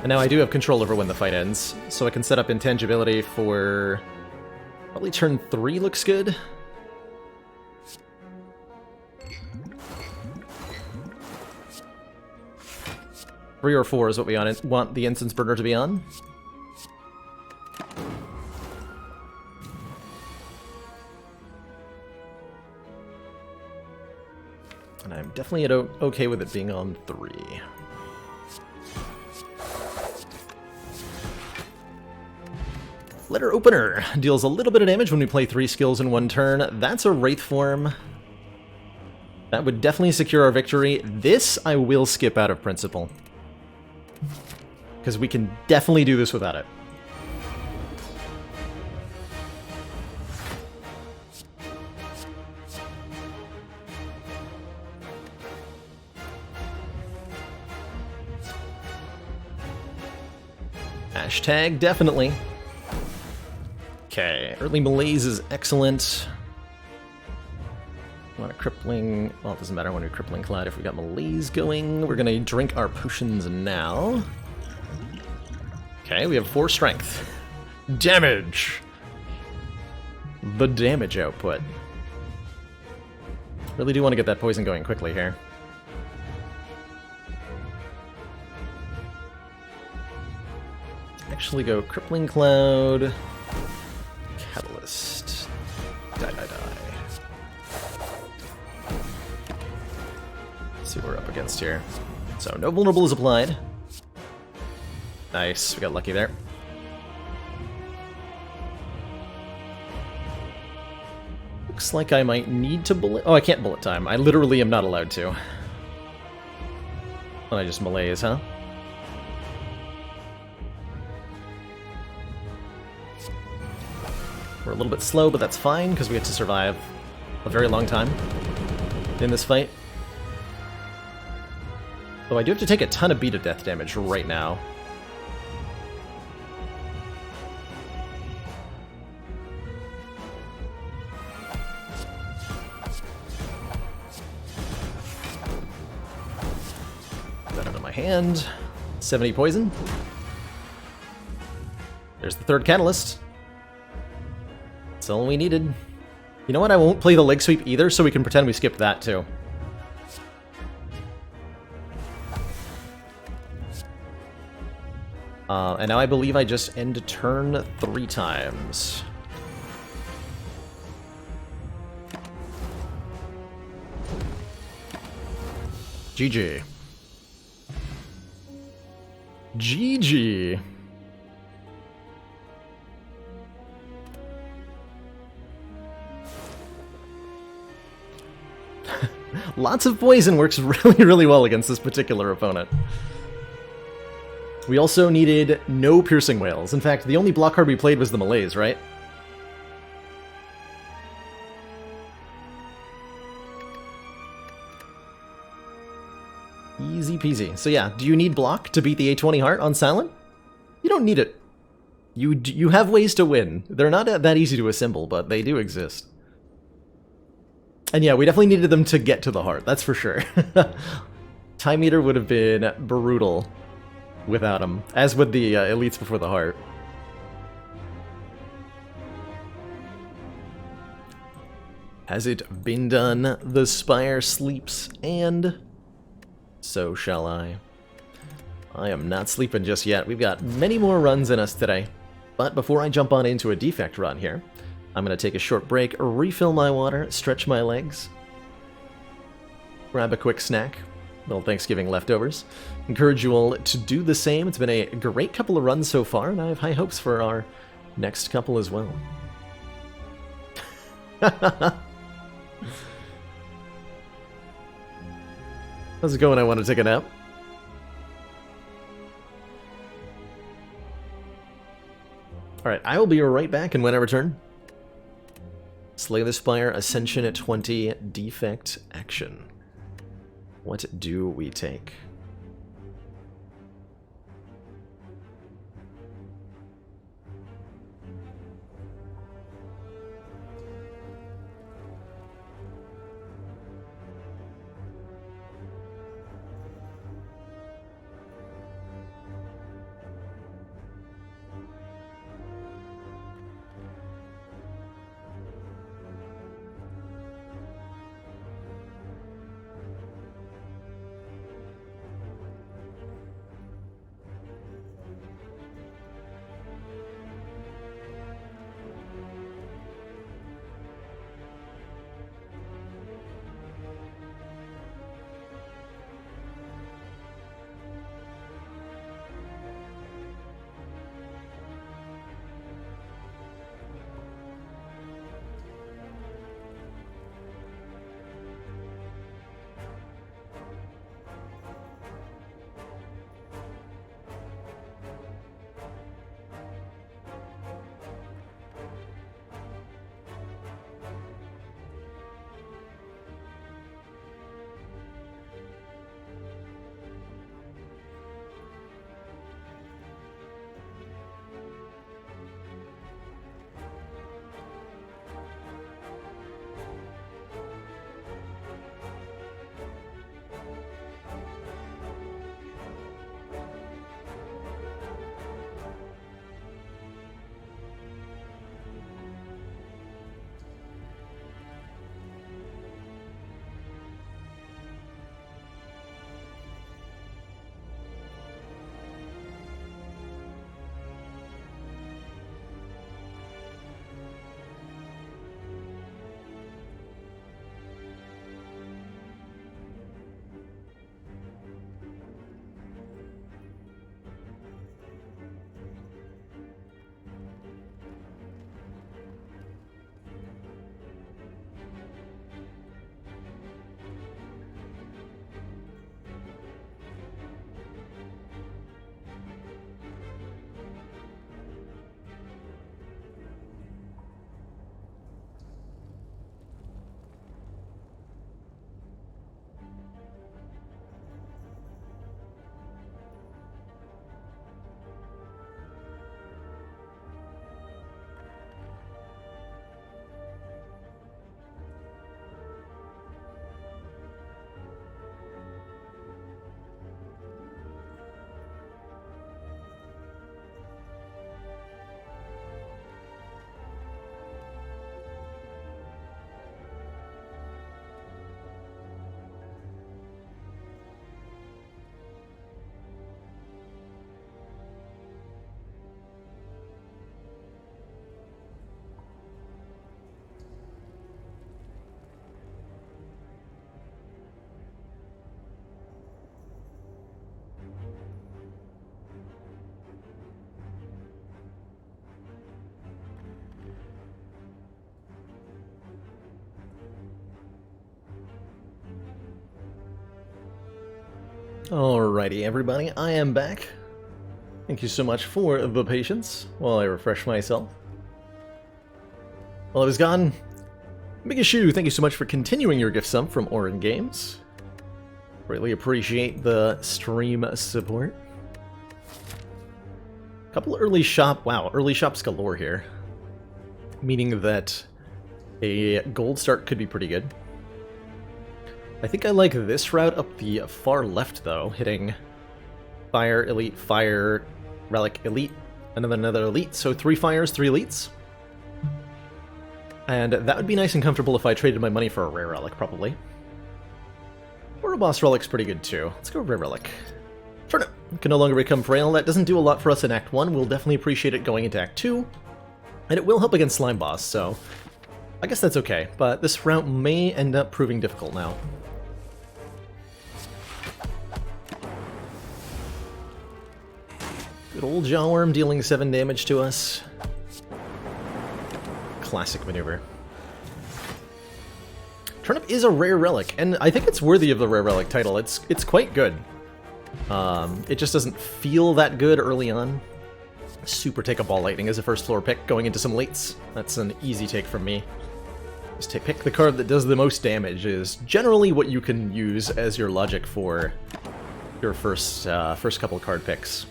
And now I do have control over when the fight ends, so I can set up intangibility for... probably turn 3 looks good. Three or 4 is what we want the instance burner to be on. And I'm definitely okay with it being on 3. Letter Opener deals a little bit of damage when we play 3 skills in one turn. That's a Wraith form. That would definitely secure our victory. This I will skip out of principle, because we can definitely do this without it. Hashtag definitely. Okay, early malaise is excellent. Want a crippling... well, it doesn't matter when we're crippling cloud if we got malaise going. We're gonna drink our potions now. Okay, we have 4 strength. Damage! The damage output. Really do want to get that poison going quickly here. Actually go crippling cloud... Catalyst. Die, die, die. Let's see what we're up against here. So, no vulnerable is applied. Nice, we got lucky there. Looks like I might need to bullet... oh, I can't bullet time. I literally am not allowed to. Well, I just malaise, huh? We're a little bit slow, but that's fine, because we have to survive a very long time in this fight. Though I do have to take a ton of beat of death damage right now. Put that out of my hand. 70 poison. There's the 3rd catalyst. That's all we needed. You know what? I won't play the leg sweep either, so we can pretend we skipped that too. And now I believe I just end turn 3 times. GG. GG. Lots of poison works really, really well against this particular opponent. We also needed no piercing whales. In fact, the only block card we played was the Malaise, right? Easy peasy. So yeah, do you need block to beat the A20 Heart on Silent? You don't need it. You have ways to win. They're not that easy to assemble, but they do exist. And yeah, we definitely needed them to get to the heart, that's for sure. Time Eater would have been brutal without him, as would the elites before the heart. Has it been done? The Spire sleeps, and so shall I. I am not sleeping just yet. We've got many more runs in us today. But before I jump on into a defect run here, I'm going to take a short break, refill my water, stretch my legs, grab a quick snack, little Thanksgiving leftovers. Encourage you all to do the same. It's been a great couple of runs so far, and I have high hopes for our next couple as well. How's it going? I want to take a nap. Alright, I will be right back, and when I return, Slay the Spire, Ascension at 20, Defect Action. What do we take? Alrighty, everybody, I am back. Thank you so much for the patience while I refresh myself. While I was gone, Big Issue, thank you so much for continuing your gift sub from Orin Games. Greatly appreciate the stream support. Couple early shops galore here. Meaning that a gold start could be pretty good. I think I like this route up the far left, though, hitting Fire, Elite, Fire, Relic, Elite, another Elite, so 3 Fires, 3 Elites. And that would be nice and comfortable if I traded my money for a Rare Relic, probably. Or a Boss Relic's pretty good, too. Let's go Rare Relic. Turnip can no longer become Frail. That doesn't do a lot for us in Act 1. We'll definitely appreciate it going into Act 2. And it will help against Slime Boss, so I guess that's okay. But this route may end up proving difficult now. Good old Jawworm dealing 7 damage to us. Classic maneuver. Turnip is a rare relic, and I think it's worthy of the rare relic title. It's quite good. It just doesn't feel that good early on. Super take a Ball Lightning as a first floor pick going into some lates. That's an easy take from me. Just to pick the card that does the most damage is generally what you can use as your logic for your first couple card picks.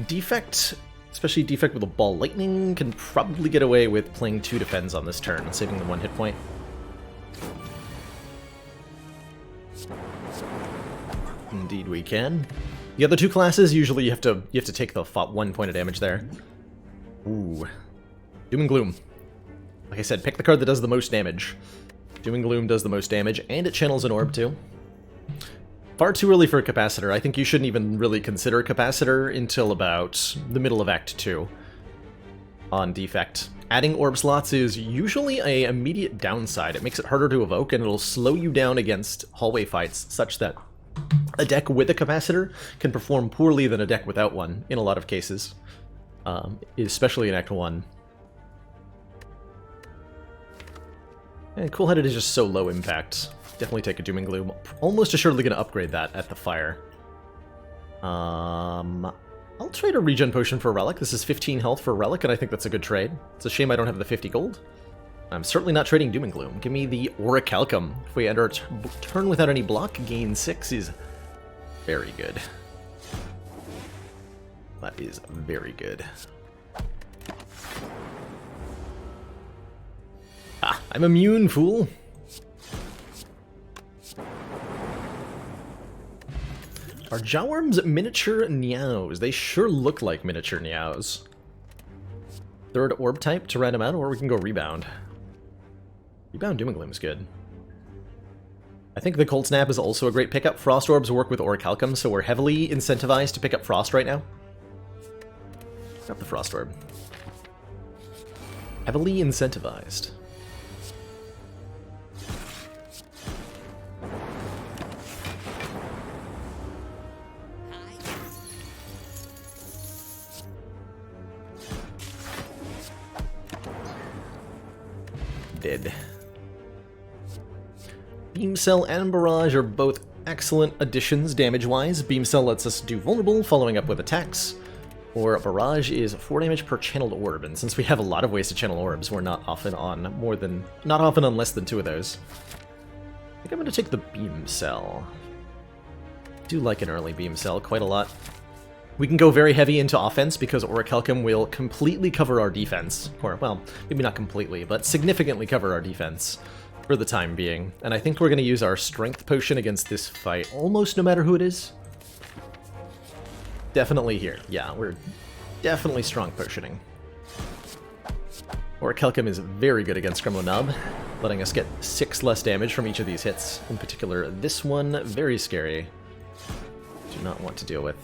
Defect, especially Defect with a Ball Lightning, can probably get away with playing 2 defends on this turn, saving the 1 hit point. Indeed we can. The other 2 classes, usually you have to take the 1 point of damage there. Ooh. Doom and Gloom. Like I said, pick the card that does the most damage. Doom and Gloom does the most damage, and it channels an orb too. Far too early for a Capacitor. I think you shouldn't even really consider a Capacitor until about the middle of Act 2 on Defect. Adding orb slots is usually an immediate downside. It makes it harder to evoke, and it'll slow you down against hallway fights, such that a deck with a Capacitor can perform poorly than a deck without one, in a lot of cases. Especially in Act 1. And Cool-Headed is just so low impact. Definitely take a Doom and Gloom. Almost assuredly going to upgrade that at the Fire. I'll trade a Regen Potion for a Relic. This is 15 health for a Relic, and I think that's a good trade. It's a shame I don't have the 50 gold. I'm certainly not trading Doom and Gloom. Give me the Orichalcum. If we enter a turn without any block, gain 6 is very good. That is very good. Ah, I'm immune, fool! Are Jawworms miniature Niaos? They sure look like miniature Niaos. 3rd orb type to random out, or we can go Rebound. Rebound Doom and Gloom is good. I think the Cold Snap is also a great pickup. Frost Orbs work with Orichalcum, so we're heavily incentivized to pick up Frost right now. Grab the Frost Orb. Heavily incentivized. Dead. Beam Cell and Barrage are both excellent additions damage-wise. Beam Cell lets us do Vulnerable, following up with attacks, or Barrage is 4 damage per channeled orb, and since we have a lot of ways to channel orbs, we're not often on less than 2 of those. I think I'm going to take the Beam Cell. I do like an early Beam Cell quite a lot. We can go very heavy into offense because Orichalcum will completely cover our defense. Or, well, maybe not completely, but significantly cover our defense for the time being. And I think we're going to use our Strength Potion against this fight almost no matter who it is. Definitely here. Yeah, we're definitely Strong Potioning. Orichalcum is very good against Gremlin Knob, letting us get 6 less damage from each of these hits. In particular, this one, very scary. Do not want to deal with.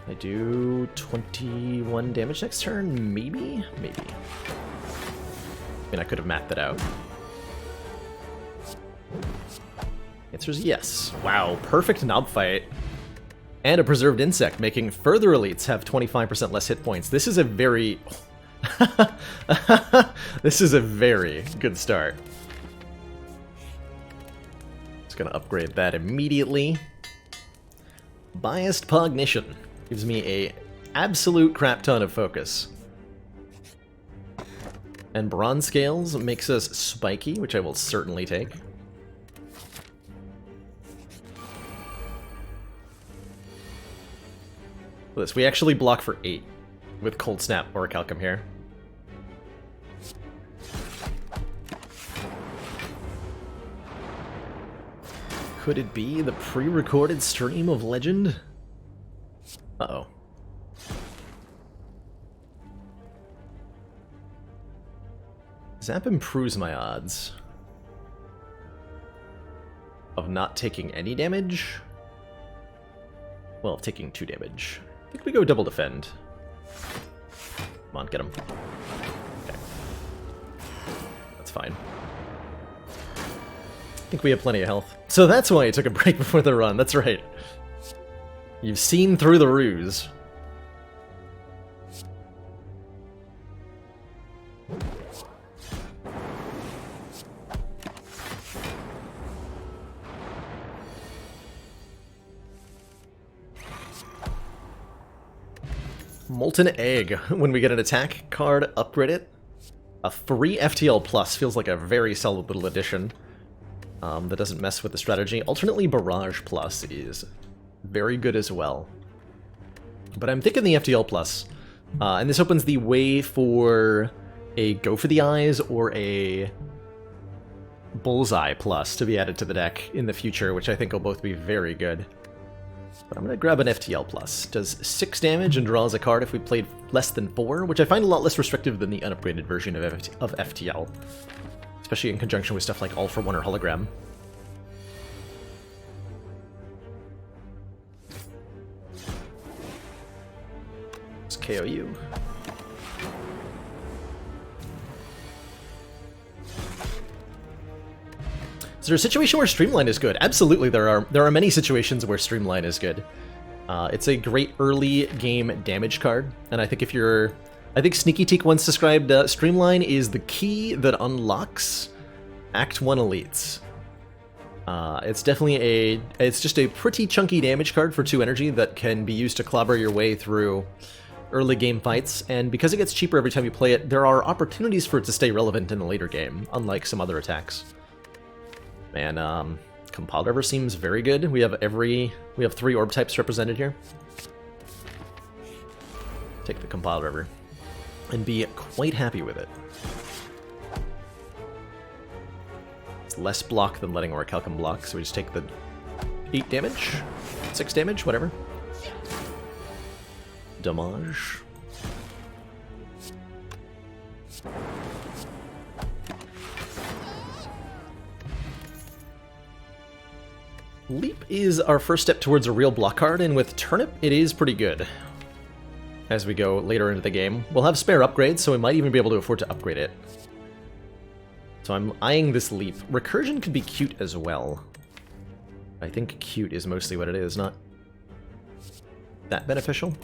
I do 21 damage next turn? Maybe? Maybe. I mean, I could have mapped that out. Answer is yes. Wow, perfect Knob fight. And a Preserved Insect, making further elites have 25% less hit points. This is a very... this is a very good start. Just gonna upgrade that immediately. Biased Cognition gives me a absolute crap ton of focus. And Bronze Scales makes us spiky, which I will certainly take. This, we actually block for 8 with Cold Snap or Calcum here. Could it be the pre-recorded stream of Legend? Uh-oh. Zap improves my odds of not taking any damage. Well, taking 2 damage. I think we go double defend. Come on, get him. Okay. That's fine. I think we have plenty of health. So that's why I took a break before the run, that's right. You've seen through the ruse. Molten Egg. When we get an attack card, upgrade it. A free FTL plus feels like a very solid little addition. That doesn't mess with the strategy. Alternately, Barrage plus is very good as well. But I'm thinking the FTL plus. And this opens the way for a Go for the Eyes or a Bullseye plus to be added to the deck in the future, which I think will both be very good. But I'm going to grab an FTL plus. Does 6 damage and draws a card if we played less than 4, which I find a lot less restrictive than the unupgraded version of FTL. Especially in conjunction with stuff like All for One or Hologram. Let's KO you. Is there a situation where Streamline is good? Absolutely, there are many situations where Streamline is good. It's a great early game damage card, and I think if you're... I think Sneaky Teak once described Streamline is the key that unlocks Act 1 elites. It's definitely it's just a pretty chunky damage card for 2 energy that can be used to clobber your way through early game fights, and because it gets cheaper every time you play it, there are opportunities for it to stay relevant in the later game, unlike some other attacks. Man, Compile River seems very good. We have 3 orb types represented here. Take the Compile River and be quite happy with it. It's less block than letting Orichalcum block, so we just take the 8 damage, 6 damage, whatever. Damage. Leap is our first step towards a real block card, and with Turnip, it is pretty good. As we go later into the game, we'll have spare upgrades, so we might even be able to afford to upgrade it. So I'm eyeing this Leap. Recursion could be cute as well. I think cute is mostly what it is, not that beneficial.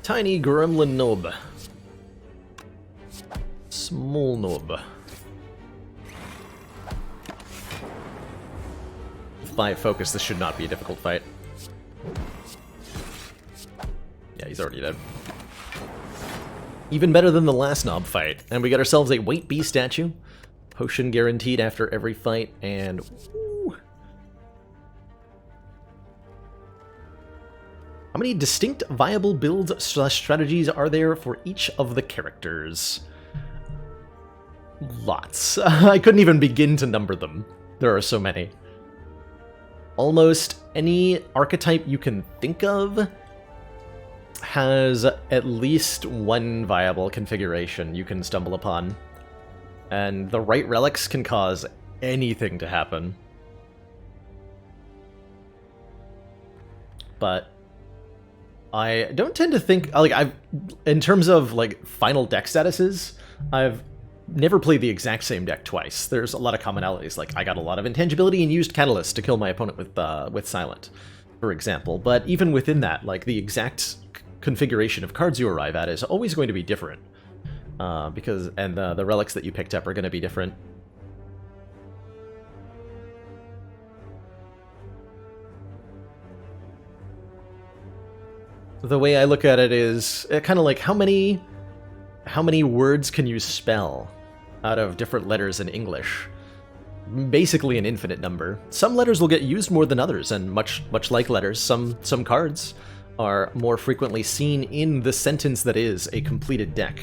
Tiny Gremlin Nob. Small Nob. 5 focus, this should not be a difficult fight. Yeah, he's already dead. Even better than the last Nob fight. And we got ourselves a White Bee statue. Potion guaranteed after every fight, and... Woo. How many distinct viable builds / strategies are there for each of the characters? Lots. I couldn't even begin to number them. There are so many. Almost any archetype you can think of has at least one viable configuration you can stumble upon. And the right relics can cause anything to happen. But I don't tend to think, like, in terms of, like, final deck statuses, I've never played the exact same deck twice. There's a lot of commonalities, like I got a lot of intangibility and used Catalyst to kill my opponent with Silent, for example. But even within that, like, the exact configuration of cards you arrive at is always going to be different. Because the relics that you picked up are going to be different. the way I look at it is kind of like how many words can you spell out of different letters in English? Basically an infinite number. Some letters will get used more than others, and much like letters, some cards are more frequently seen in the sentence that is a completed deck.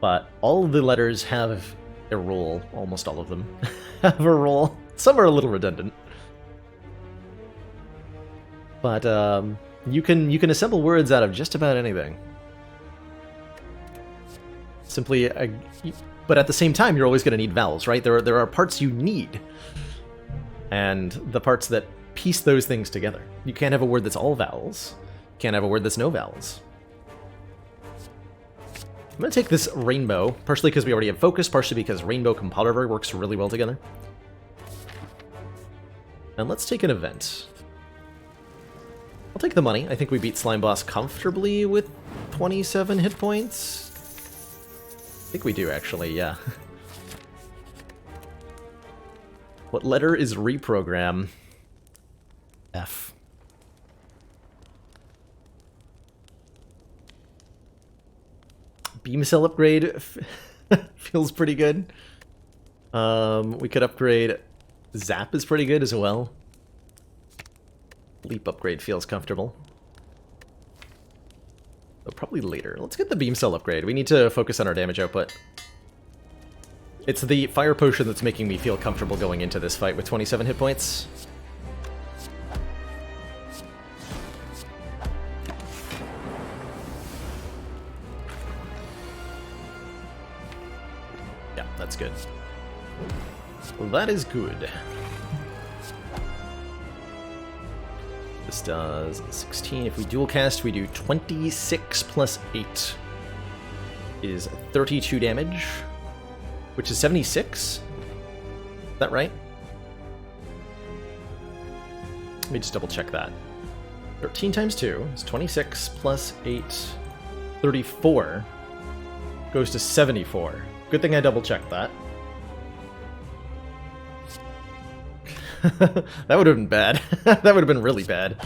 But all of the letters have a role, almost all of them have a role. Some are a little redundant. But you can assemble words out of just about anything. Simply, but at the same time, you're always going to need vowels, right? There are parts you need, and the parts that piece those things together. You can't have a word that's all vowels. You can't have a word that's no vowels. I'm going to take this rainbow, partially because we already have focus, partially because rainbow compiler works really well together. And let's take an event. I'll take the money. I think we beat Slime Boss comfortably with 27 hit points. I think we do, actually, yeah. What letter is reprogram? F. Beam cell upgrade feels pretty good. We could upgrade... Zap is pretty good as well. Leap upgrade feels comfortable. Oh, probably later. Let's get the beam cell upgrade. We need to focus on our damage output. It's the fire potion that's making me feel comfortable going into this fight with 27 hit points. Yeah, that's good. Well, that is good. This does 16. If we dual cast, we do 26 plus 8 is 32 damage, which is 76. Is that right? Let me just double check that. 13 times 2 is 26 plus 8, 34. Goes to 74. Good thing I double checked that. That would have been bad. That would have been really bad.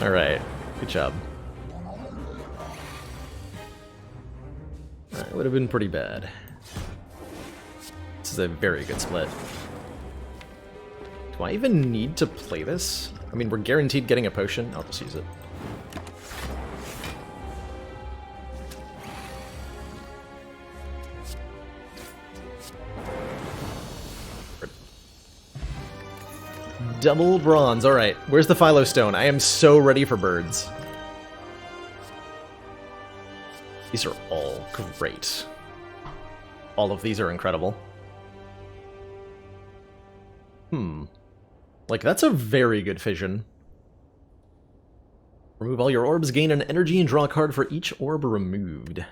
Alright, good job. That would have been pretty bad. This is a very good split. Do I even need to play this? I mean, we're guaranteed getting a potion. I'll just use it. Double bronze. Alright, where's the Philo Stone? I am so ready for birds. These are all great. All of these are incredible. Like, that's a very good fission. Remove all your orbs, gain an energy, and draw a card for each orb removed.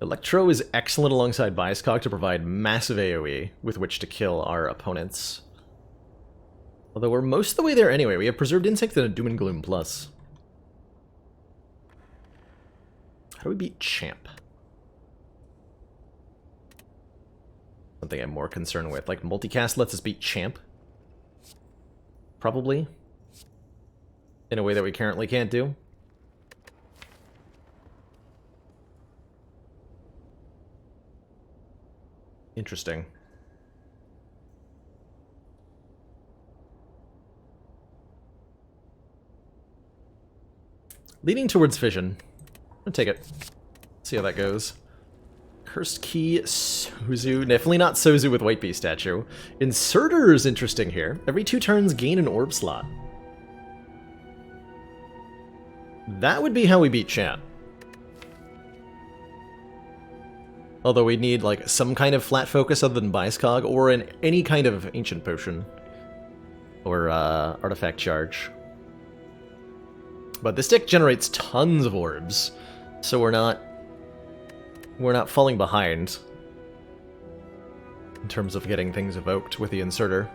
Electro is excellent alongside Biascog to provide massive AoE with which to kill our opponents. Although we're most of the way there anyway. We have Preserved Insect and a Doom and Gloom Plus. How do we beat Champ? Something I'm more concerned with. Like, multicast lets us beat Champ? Probably. In a way that we currently can't do. Interesting. Leaning towards Fission. I'll take it. See how that goes. Cursed Key, Sozu. Definitely not Sozu with White Beast statue. Inserter is interesting here. Every 2 turns, gain an orb slot. That would be how we beat Champ. Although we'd need, like, some kind of flat focus other than Biascog, or any kind of Ancient Potion. Or, Artifact Charge. But this deck generates tons of orbs, so we're not falling behind in terms of getting things evoked with the Inserter.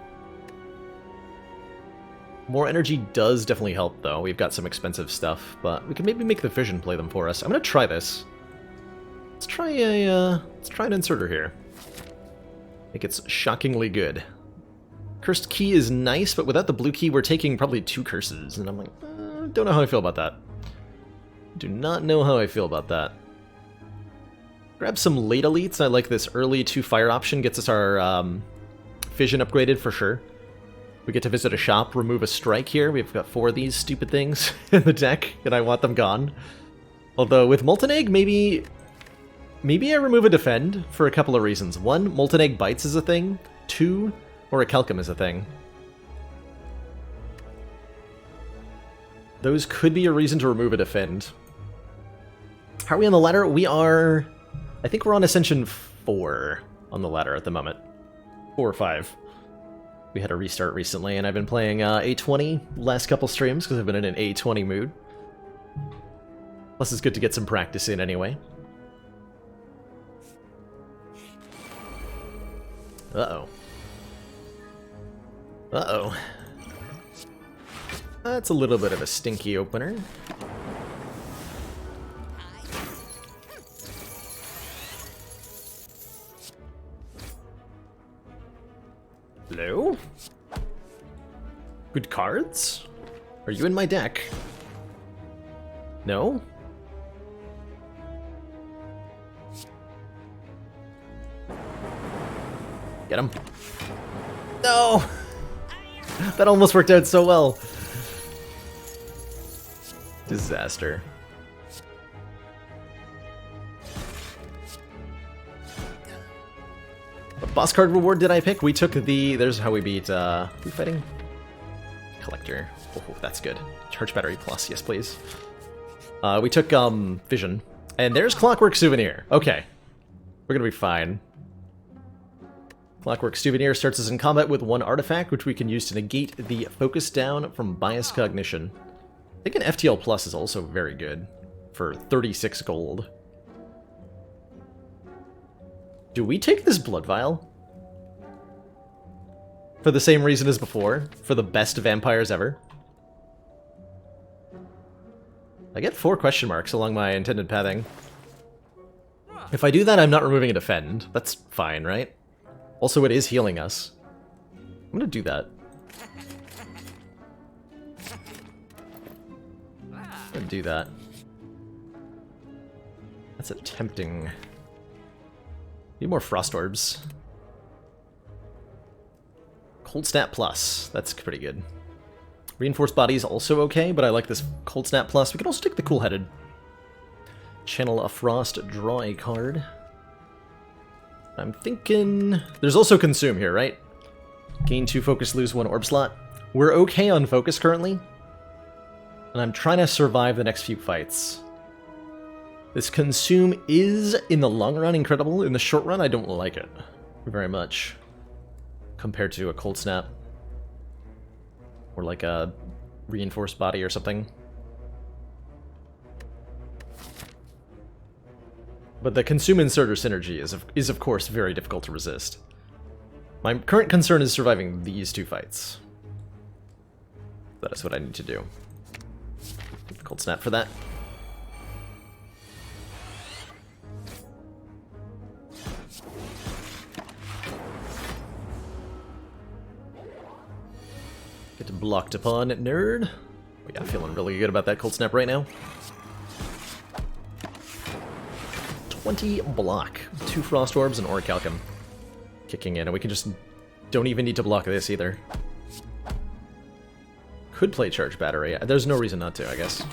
More energy does definitely help, though. We've got some expensive stuff, but we can maybe make the Fission play them for us. I'm gonna try this. Let's try an Inserter here. I think it's shockingly good. Cursed Key is nice, but without the blue key, we're taking probably 2 curses. And I'm like, don't know how I feel about that. Do not know how I feel about that. Grab some late elites. I like this early 2 fire option. Gets us our fission upgraded for sure. We get to visit a shop, remove a strike here. We've got 4 of these stupid things in the deck, and I want them gone. Although with Molten Egg, maybe I remove a defend for a couple of reasons. 1, Molten Egg bites is a thing. 2, Orichalcum is a thing. Those could be a reason to remove a defend. How are we on the ladder? We are... I think we're on Ascension 4 on the ladder at the moment. 4 or 5. We had a restart recently, and I've been playing A20 last couple streams because I've been in an A20 mood. Plus, it's good to get some practice in anyway. Uh-oh. Uh-oh. That's a little bit of a stinky opener. Hello? Good cards? Are you in my deck? No? Get him. No! That almost worked out so well. Disaster. What boss card reward did I pick? We took the... There's how we beat... who fighting? Collector. Oh, that's good. Charge battery plus. Yes, please. We took, Vision. And there's Clockwork Souvenir. Okay. We're gonna be fine. Clockwork Souvenir starts us in combat with 1 artifact, which we can use to negate the focus down from Bias Cognition. I think an FTL Plus is also very good for 36 gold. Do we take this Blood Vial? For the same reason as before? For the best vampires ever? I get 4 question marks along my intended pathing. If I do that, I'm not removing a defend. That's fine, right? Also, it is healing us. I'm gonna do that. I'm gonna do that. That's a tempting... Need more Frost Orbs. Cold Snap Plus. That's pretty good. Reinforced Body is also okay, but I like this Cold Snap Plus. We can also take the Cool Headed. Channel a Frost, draw a card. I'm thinking... There's also Consume here, right? Gain 2 focus, lose 1 orb slot. We're okay on focus currently. And I'm trying to survive the next few fights. This Consume is, in the long run, incredible. In the short run, I don't like it very much. Compared to a Cold Snap. Or like a Reinforced Body or something. But the Consume Inserter synergy is of course very difficult to resist. My current concern is surviving these 2 fights. That is what I need to do. Cold Snap for that. Get blocked upon, nerd. Oh yeah, feeling really good about that Cold Snap right now. 20 block. 2 Frost Orbs and Orichalcum kicking in, and we can just... Don't even need to block this either. Could play Charge Battery. There's no reason not to, I guess.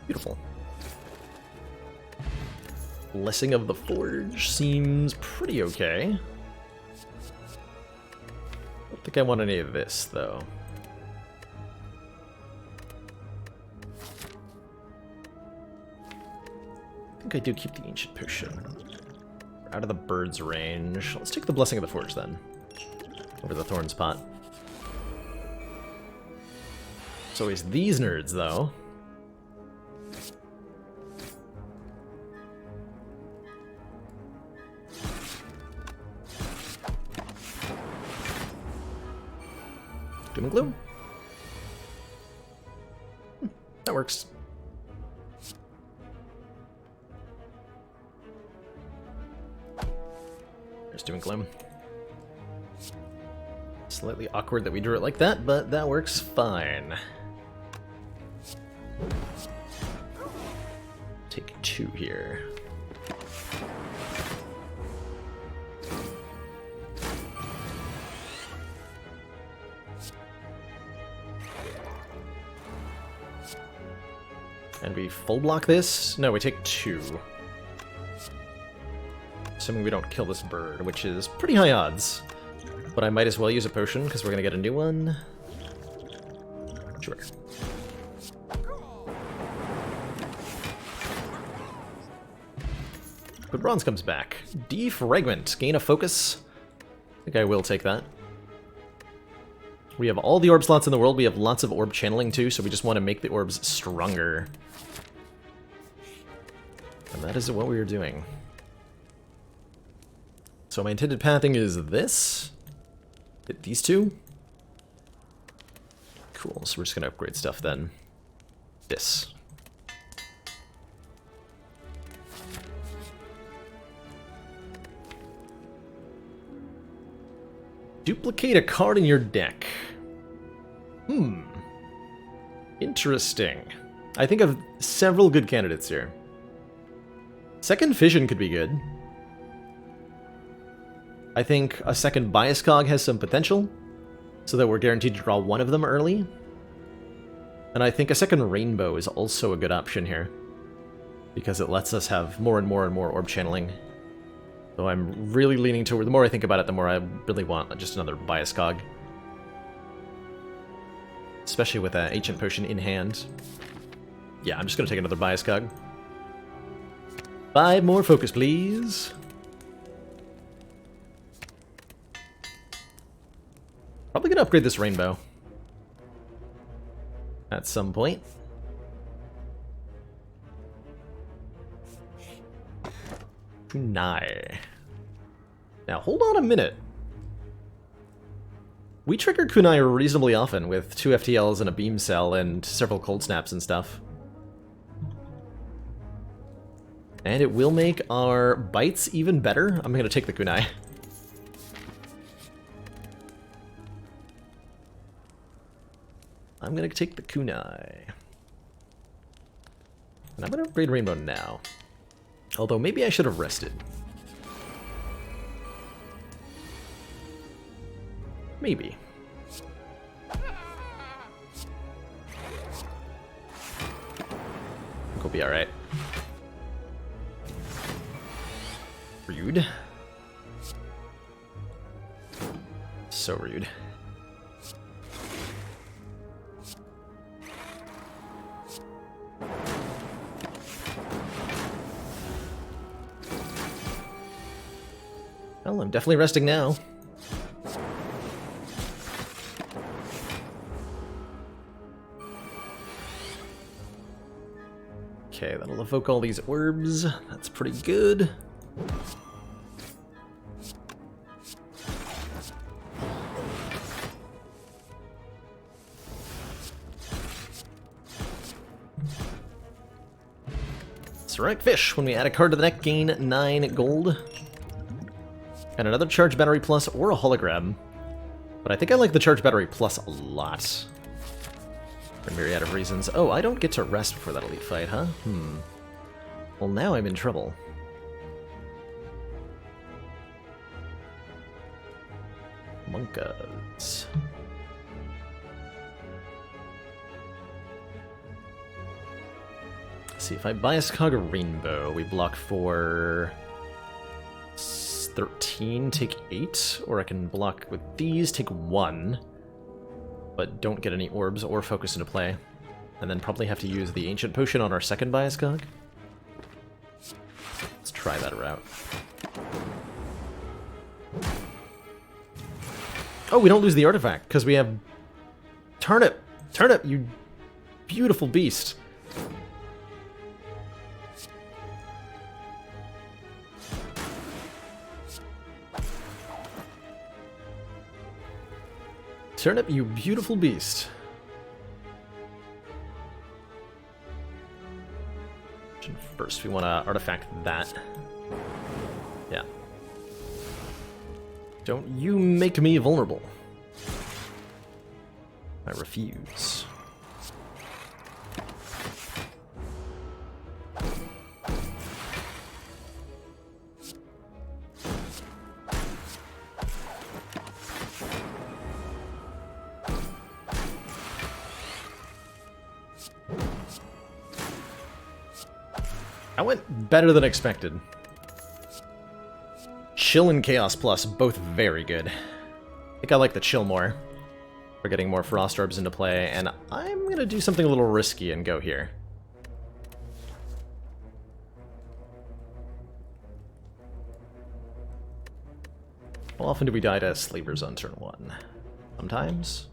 Beautiful. Blessing of the Forge seems pretty okay. I don't think I want any of this, though. I think I do keep the Ancient Potion. We're out of the bird's range. Let's take the Blessing of the Forge, then. Over the Thorns Pot. It's always these nerds, though. Doom and Gloom. That works. There's Doom and Gloom. Slightly awkward that we drew it like that, but that works fine. Take 2 here. And we full block this? No, we take 2. Assuming we don't kill this bird, which is pretty high odds. But I might as well use a potion, because we're going to get a new one. Sure. But bronze comes back. Defragment. Gain a focus. I think I will take that. We have all the orb slots in the world. We have lots of orb channeling too, so we just want to make the orbs stronger. And that is what we are doing. So my intended pathing is this. Hit these 2. Cool, so we're just going to upgrade stuff then. This. Duplicate a card in your deck. Interesting. I think of several good candidates here. Second Fission could be good. I think a second Bias Cog has some potential, so that we're guaranteed to draw one of them early. And I think a second Rainbow is also a good option here, because it lets us have more and more and more orb channeling. So I'm really leaning toward, the more I think about it, the more I really want just another Bias Cog. Especially with an Ancient Potion in hand. Yeah, I'm just going to take another Bias Cog. 5 more focus, please. Probably going to upgrade this Rainbow. At some point. Kunai. Now, hold on a minute. We trigger Kunai reasonably often with 2 FTLs and a Beam Cell and several Cold Snaps and stuff. And it will make our bites even better. I'm going to take the Kunai. I'm going to take the Kunai. And I'm going to upgrade Rainbow now. Although maybe I should have rested. Maybe. I think we'll be alright. Rude. So rude. Well, I'm definitely resting now. Okay, that'll evoke all these orbs. That's pretty good. Ceramic Fish. When we add a card to the deck, gain 9 gold. And another Charge Battery Plus or a Hologram. But I think I like the Charge Battery Plus a lot. For a myriad of reasons. Oh, I don't get to rest before that elite fight, huh? Well, now I'm in trouble. Monkas. Let's see, if I Bias Cog a Rainbow, we block for 13, take 8, or I can block with these, take 1, but don't get any orbs or focus into play, and then probably have to use the Ancient Potion on our second Bias Cog. Let's try that route. Oh, we don't lose the artifact, because we have Turnip! Turnip, you beautiful beast! Turnip, you beautiful beast. First, we want to artifact that. Yeah. Don't you make me vulnerable. I refuse. That went better than expected. Chill and Chaos Plus, both very good. I think I like the Chill more. We're getting more Frost Orbs into play, and I'm gonna do something a little risky and go here. How often do we die to Slavers on turn 1? Sometimes.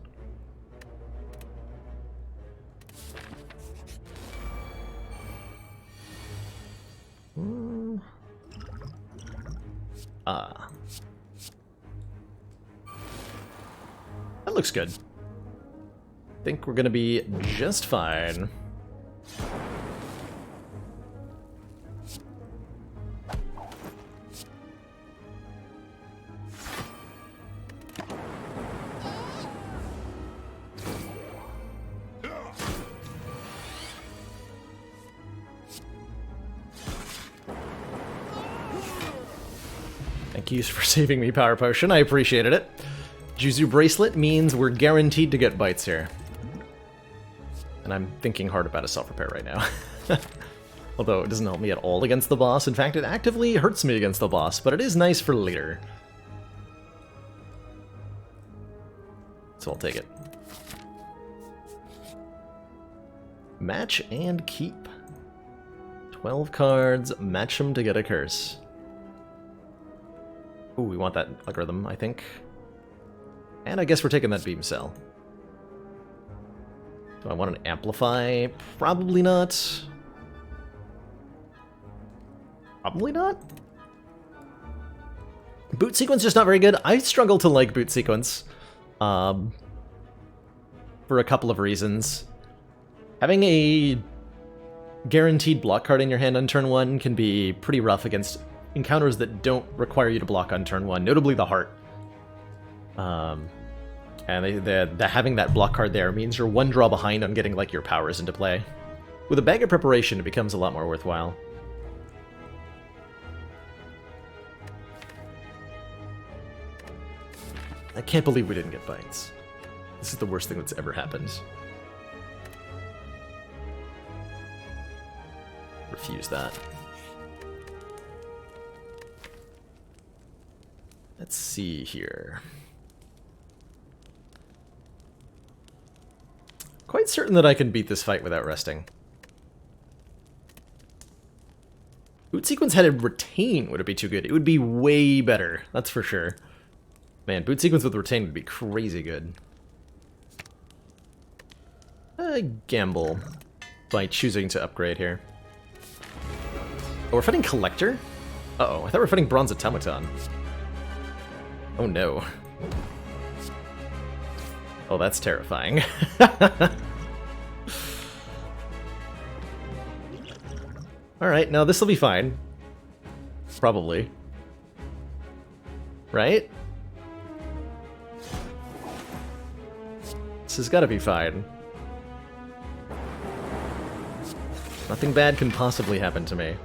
That looks good. I think we're gonna be just fine. Thank you for saving me, Power Potion. I appreciated it. Juzu Bracelet means we're guaranteed to get bites here. And I'm thinking hard about a self-repair right now. Although it doesn't help me at all against the boss. In fact, it actively hurts me against the boss, but it is nice for later. So I'll take it. Match and keep. 12 cards, match them to get a curse. Ooh, we want that algorithm, I think. And I guess we're taking that beam cell. Do I want an amplify? Probably not. Probably not. Boot sequence just not very good. I struggle to like boot sequence. For a couple of reasons. Having a guaranteed block card in your hand on turn 1 can be pretty rough against encounters that don't require you to block on turn 1, notably the heart. And having that block card there means you're one draw behind on getting like your powers into play. With a bag of preparation, it becomes a lot more worthwhile. I can't believe we didn't get bites. This is the worst thing that's ever happened. Refuse that. Let's see here. Quite certain that I can beat this fight without resting. Boot sequence had a retain, would it be too good? It would be way better, that's for sure. Man, boot sequence with retain would be crazy good. I gamble by choosing to upgrade here. Oh, we're fighting Collector? Uh-oh, I thought we were fighting Bronze Automaton. Oh no. Oh, that's terrifying. Alright, now this'll be fine. Probably. Right? This has gotta be fine. Nothing bad can possibly happen to me.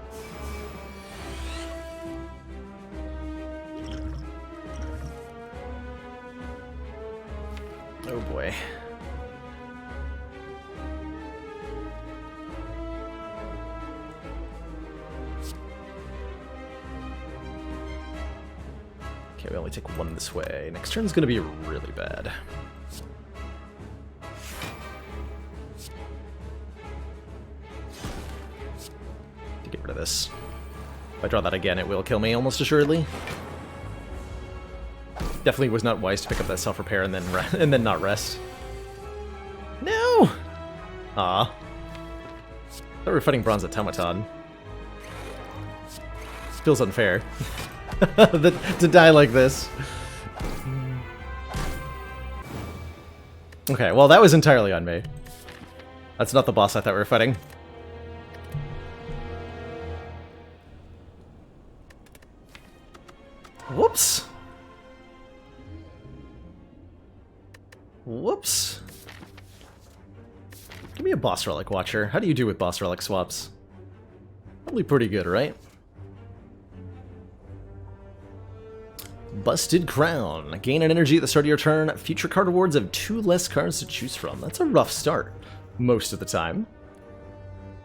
Oh boy. Okay, we only take one this way. Next turn's gonna be really bad. To get rid of this. If I draw that again, it will kill me almost assuredly. Definitely was not wise to pick up that self-repair and then not rest. No! Aw. I thought we were fighting Bronze Automaton. Feels unfair. To die like this. Okay, well that was entirely on me. That's not the boss I thought we were fighting. Whoops! Whoops. Give me a boss relic, Watcher. How do you do with boss relic swaps? Probably pretty good, right? Busted Crown. Gain an energy at the start of your turn. Future card rewards have 2 less cards to choose from. That's a rough start, most of the time.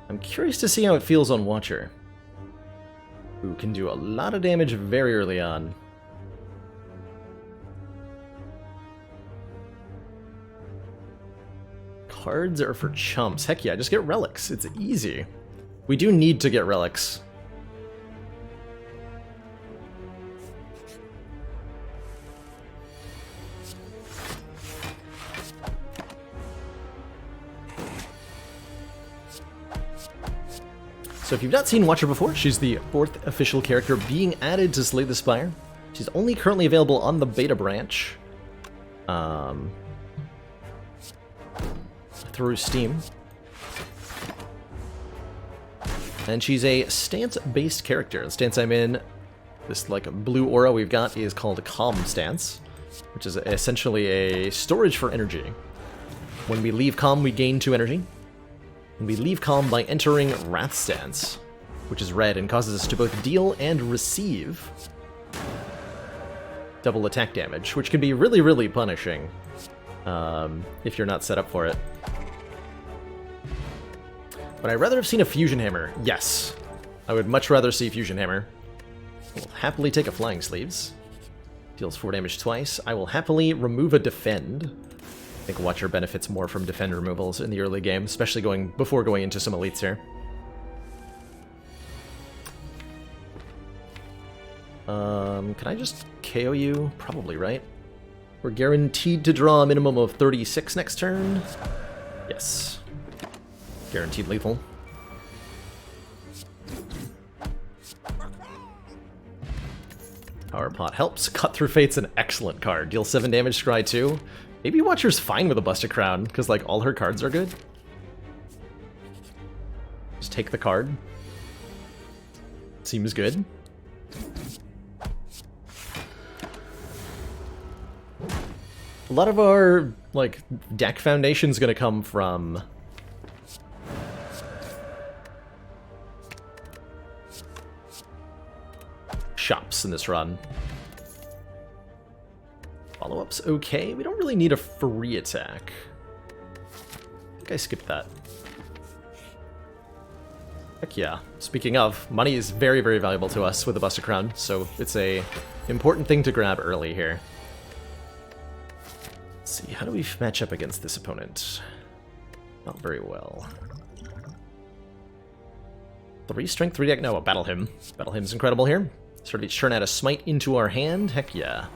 I'm curious to see how it feels on Watcher, who can do a lot of damage very early on. Cards are for chumps. Heck yeah, just get relics. It's easy. We do need to get relics. So if you've not seen Watcher before, she's the 4th official character being added to Slay the Spire. She's only currently available on the beta branch. Through Steam. And she's a stance-based character. The stance I'm in, this like blue aura we've got, is called Calm Stance, which is essentially a storage for energy. When we leave Calm, we gain 2 energy. And we leave Calm by entering Wrath Stance, which is red and causes us to both deal and receive double attack damage, which can be really, really punishing if you're not set up for it. Would I rather have seen a Fusion Hammer? Yes. I would much rather see Fusion Hammer. I will happily take a Flying Sleeves. Deals 4 damage twice. I will happily remove a Defend. I think Watcher benefits more from Defend removals in the early game, especially before going into some elites here. Can I just KO you? Probably, right? We're guaranteed to draw a minimum of 36 next turn. Yes. Guaranteed lethal. Power Pot helps. Cut Through Fate's an excellent card. Deal 7 damage, scry 2. Maybe Watcher's fine with a Busted Crown, because like all her cards are good. Just take the card. Seems good. A lot of our like deck foundation's gonna come from shops in this run. Follow-up's okay. We don't really need a free attack. I think I skipped that. Heck yeah. Speaking of, money is very, very valuable to us with the Busted Crown, so it's a important thing to grab early here. Let's see, how do we match up against this opponent? Not very well. 3 strength, 3 deck. No, a Battle Hymn. Battle Hymn's incredible here. Start each turn, add a smite into our hand. Heck yeah.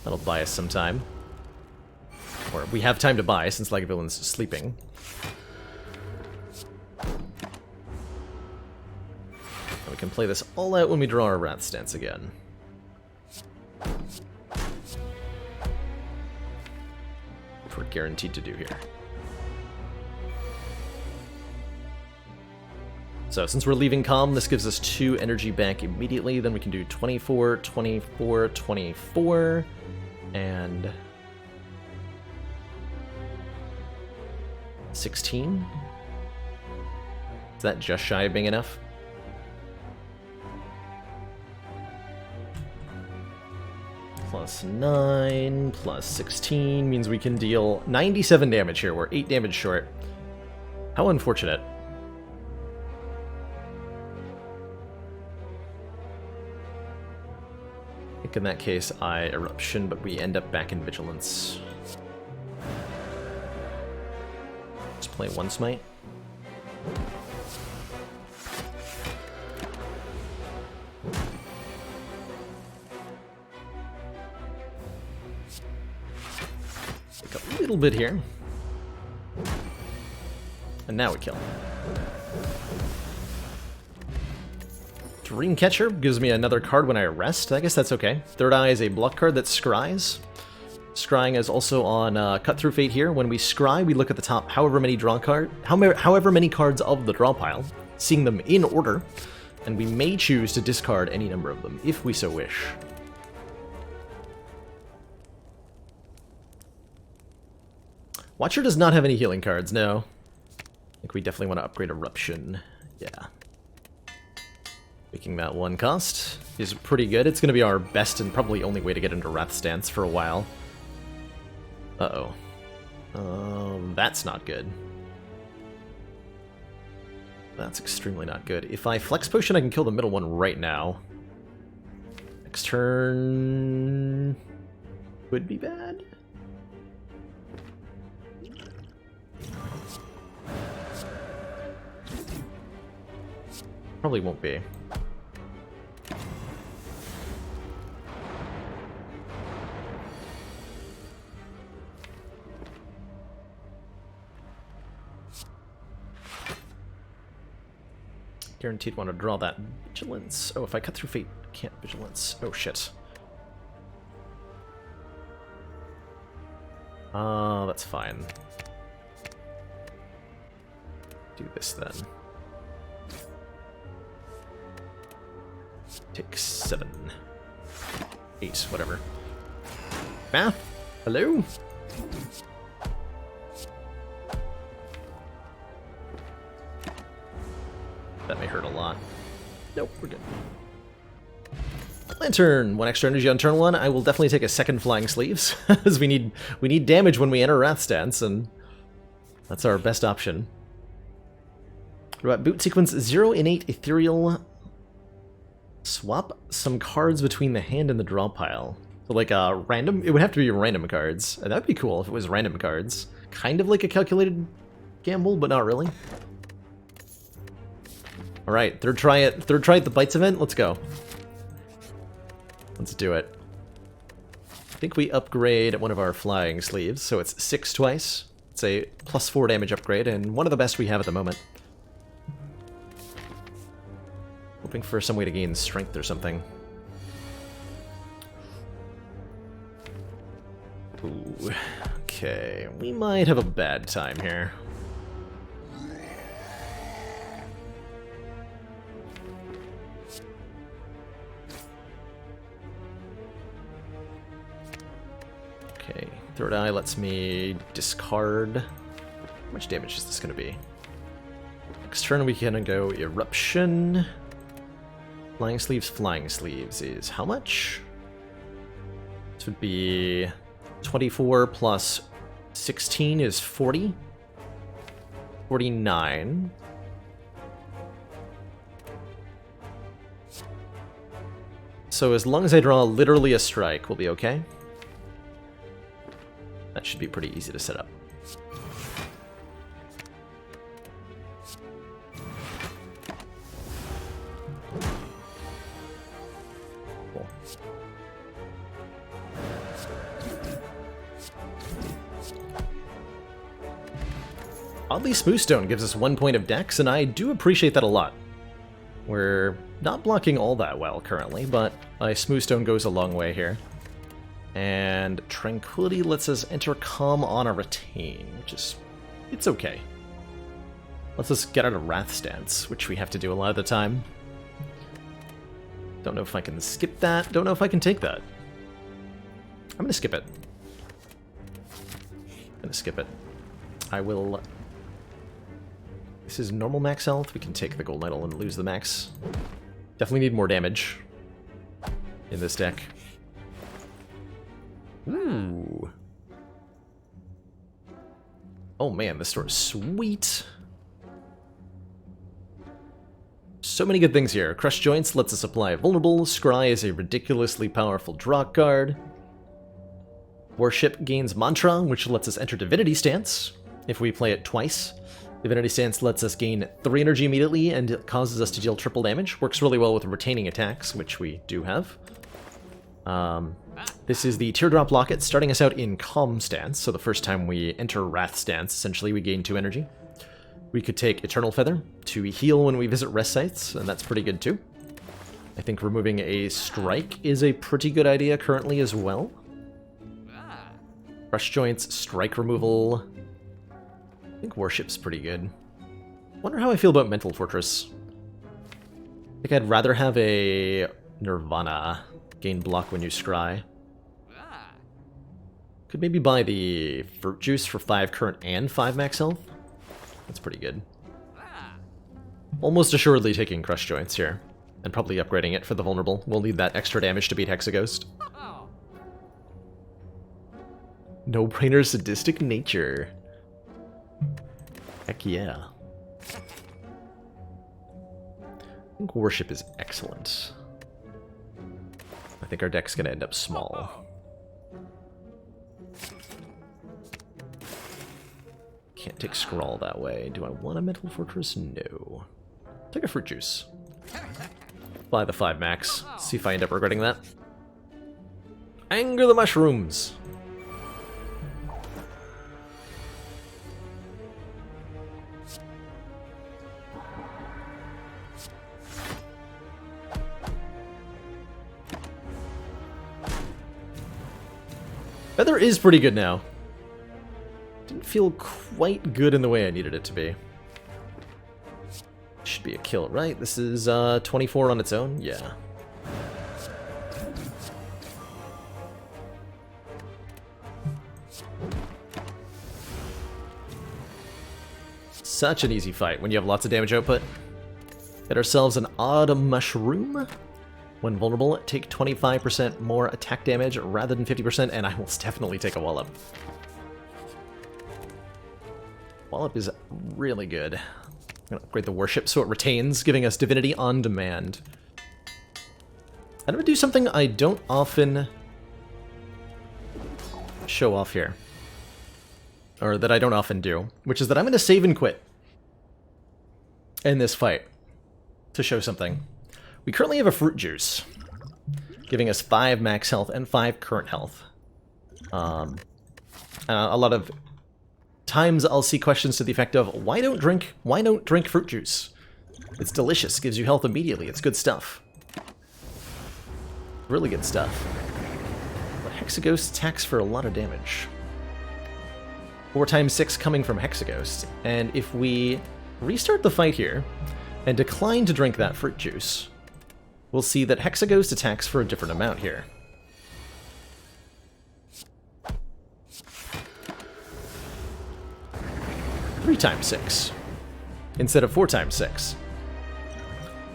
That'll buy us some time. Or we have time to buy since Lagavillain's sleeping. And we can play this all out when we draw our Wrath Stance again. Which we're guaranteed to do here. So since we're leaving Calm, this gives us 2 energy back immediately. Then we can do 24, 24, 24, and 16. Is that just shy of being enough? Plus 9, plus 16 means we can deal 97 damage here. We're 8 damage short. How unfortunate. I think in that case I Eruption, but we end up back in Vigilance. Let's play 1 smite. Take a little bit here. And now we kill. Dreamcatcher gives me another card when I arrest. I guess that's okay. Third Eye is a block card that scries. Scrying is also on Cut Through Fate here. When we scry, we look at the top however many cards of the draw pile, seeing them in order, and we may choose to discard any number of them if we so wish. Watcher does not have any healing cards, no. I think we definitely want to upgrade Eruption. Yeah. Making that one cost is pretty good. It's going to be our best and probably only way to get into Wrath Stance for a while. Uh-oh. That's not good. That's extremely not good. If I Flex Potion, I can kill the middle one right now. Next turn... would be bad. Probably won't be. Guaranteed want to draw that Vigilance. Oh, if I cut through Fate, can't Vigilance. Oh, shit. That's fine. Do this then. Take 7. 8, whatever. Math? Hello? That may hurt a lot. Nope, we're good. Lantern! 1 extra energy on turn 1. I will definitely take a second Flying Sleeves, as we need damage when we enter Wrath Stance, and that's our best option. What about Boot Sequence 0 innate ethereal? Swap some cards between the hand and the draw pile. So like random, it would have to be random cards. And that'd be cool if it was random cards. Kind of like a calculated gamble, but not really. Alright, third try at the Bites event, let's go. Let's do it. I think we upgrade one of our Flying Sleeves, so it's 6 twice. It's a +4 damage upgrade, and one of the best we have at the moment. Hoping for some way to gain strength or something. Ooh, okay, we might have a bad time here. Okay, Third Eye lets me discard. How much damage is this going to be? Next turn we can go Eruption. Flying Sleeves is how much? This would be 24 plus 16 is 40. 49. So as long as I draw literally a strike, we'll be okay. That should be pretty easy to set up. Cool. Oddly, Smoothstone gives us 1 point of dex, and I do appreciate that a lot. We're not blocking all that well currently, but Smoothstone goes a long way here. And Tranquility lets us enter Calm on a Retain, which is... it's okay. Lets us get out of Wrath Stance, which we have to do a lot of the time. Don't know if I can skip that. Don't know if I can take that. I'm gonna skip it. I'm gonna skip it. I will... This is normal max health. We can take the Gold Idol and lose the max. Definitely need more damage in this deck. Ooh. Oh man, this store is sweet. So many good things here. Crush Joints lets us apply Vulnerable. Scry is a ridiculously powerful draw card. Warship gains Mantra, which lets us enter Divinity Stance if we play it twice. Divinity Stance lets us gain 3 energy immediately and it causes us to deal triple damage. Works really well with retaining attacks, which we do have. This is the Teardrop Locket, starting us out in Calm Stance, so the first time we enter Wrath Stance, essentially we gain 2 energy. We could take Eternal Feather to heal when we visit rest sites, and that's pretty good too. I think removing a Strike is a pretty good idea currently as well. Crush Joints, Strike removal. I think Warship's pretty good. Wonder how I feel about Mental Fortress. I think I'd rather have a Nirvana gain block when you scry. Could maybe buy the fruit juice for 5 current and 5 max health. That's pretty good. Almost assuredly taking crush joints here. And probably upgrading it for the vulnerable. We'll need that extra damage to beat Hexaghost. No-brainer sadistic nature. Heck yeah. I think worship is excellent. I think our deck's gonna end up small. Can't take Scrawl that way. Do I want a Mental Fortress? No. Take a fruit juice. Buy the 5 max. See if I end up regretting that. Anger the mushrooms! Feather is pretty good now. Didn't feel quite good in the way I needed it to be. Should be a kill, right? This is 24 on its own? Yeah. Such an easy fight when you have lots of damage output. Get ourselves an odd mushroom. When vulnerable, take 25% more attack damage rather than 50%, and I will definitely take a Wallop. Wallop is really good. I'm gonna upgrade the worship so it retains, giving us divinity on demand. I'm gonna do something I don't often show off here. Or that I don't often do, which is that I'm gonna save and quit in this fight to show something. We currently have a fruit juice, giving us 5 max health and 5 current health. A lot of times I'll see questions to the effect of, why don't drink fruit juice? It's delicious, gives you health immediately, it's good stuff. Really good stuff. But Hexaghost attacks for a lot of damage. 4 times 6 coming from Hexaghost, and if we restart the fight here and decline to drink that fruit juice, we'll see that Hexaghost attacks for a different amount here. Three times 6 instead of 4 times 6.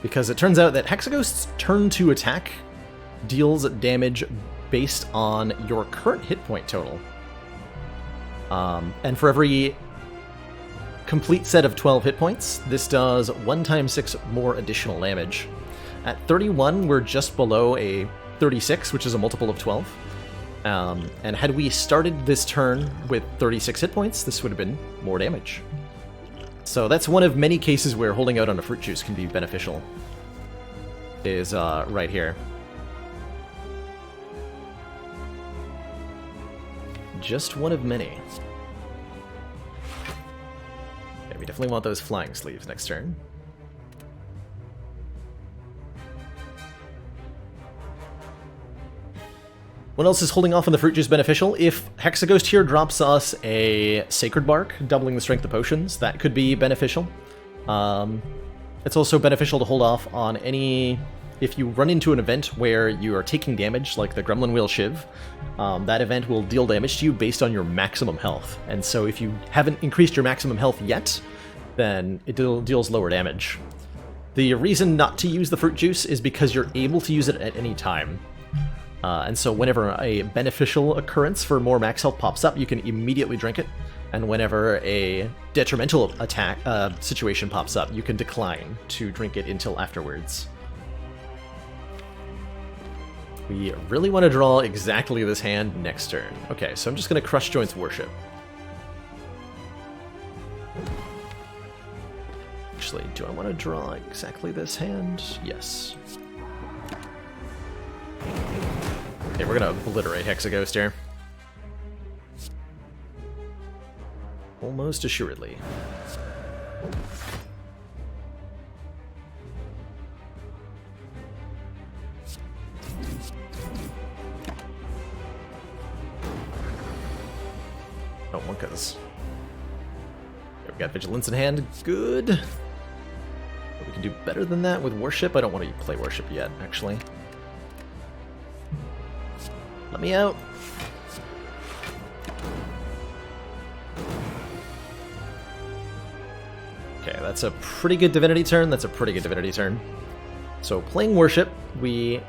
Because it turns out that Hexaghost's turn to attack deals damage based on your current hit point total. And for every complete set of 12 hit points, this does 1 times 6 more additional damage. At 31, we're just below a 36, which is a multiple of 12. And had we started this turn with 36 hit points, this would have been more damage. So that's one of many cases where holding out on a fruit juice can be beneficial. Is right here. Just one of many. Yeah, we definitely want those flying sleeves next turn. What else is holding off on the fruit juice beneficial? If Hexaghost here drops us a Sacred Bark, doubling the strength of potions, that could be beneficial. It's also beneficial to hold off on any... If you run into an event where you are taking damage, like the Gremlin Wheel Shiv, that event will deal damage to you based on your maximum health. And so if you haven't increased your maximum health yet, then it deals lower damage. The reason not to use the fruit juice is because you're able to use it at any time. And so whenever a beneficial occurrence for more max health pops up, you can immediately drink it. And whenever a detrimental attack situation pops up, you can decline to drink it until afterwards. We really want to draw exactly this hand next turn. Okay, so I'm just going to Crush Joints Worship. Actually, do I want to draw exactly this hand? Yes. Okay, we're gonna obliterate Hexaghost here. Almost assuredly. Oh, Wonkas. Okay, we got Vigilance in hand. Good. But we can do better than that with Worship. I don't want to play Worship yet, actually. Let me out. that's a pretty good divinity turn. That's a pretty good divinity turn. So playing Worship, we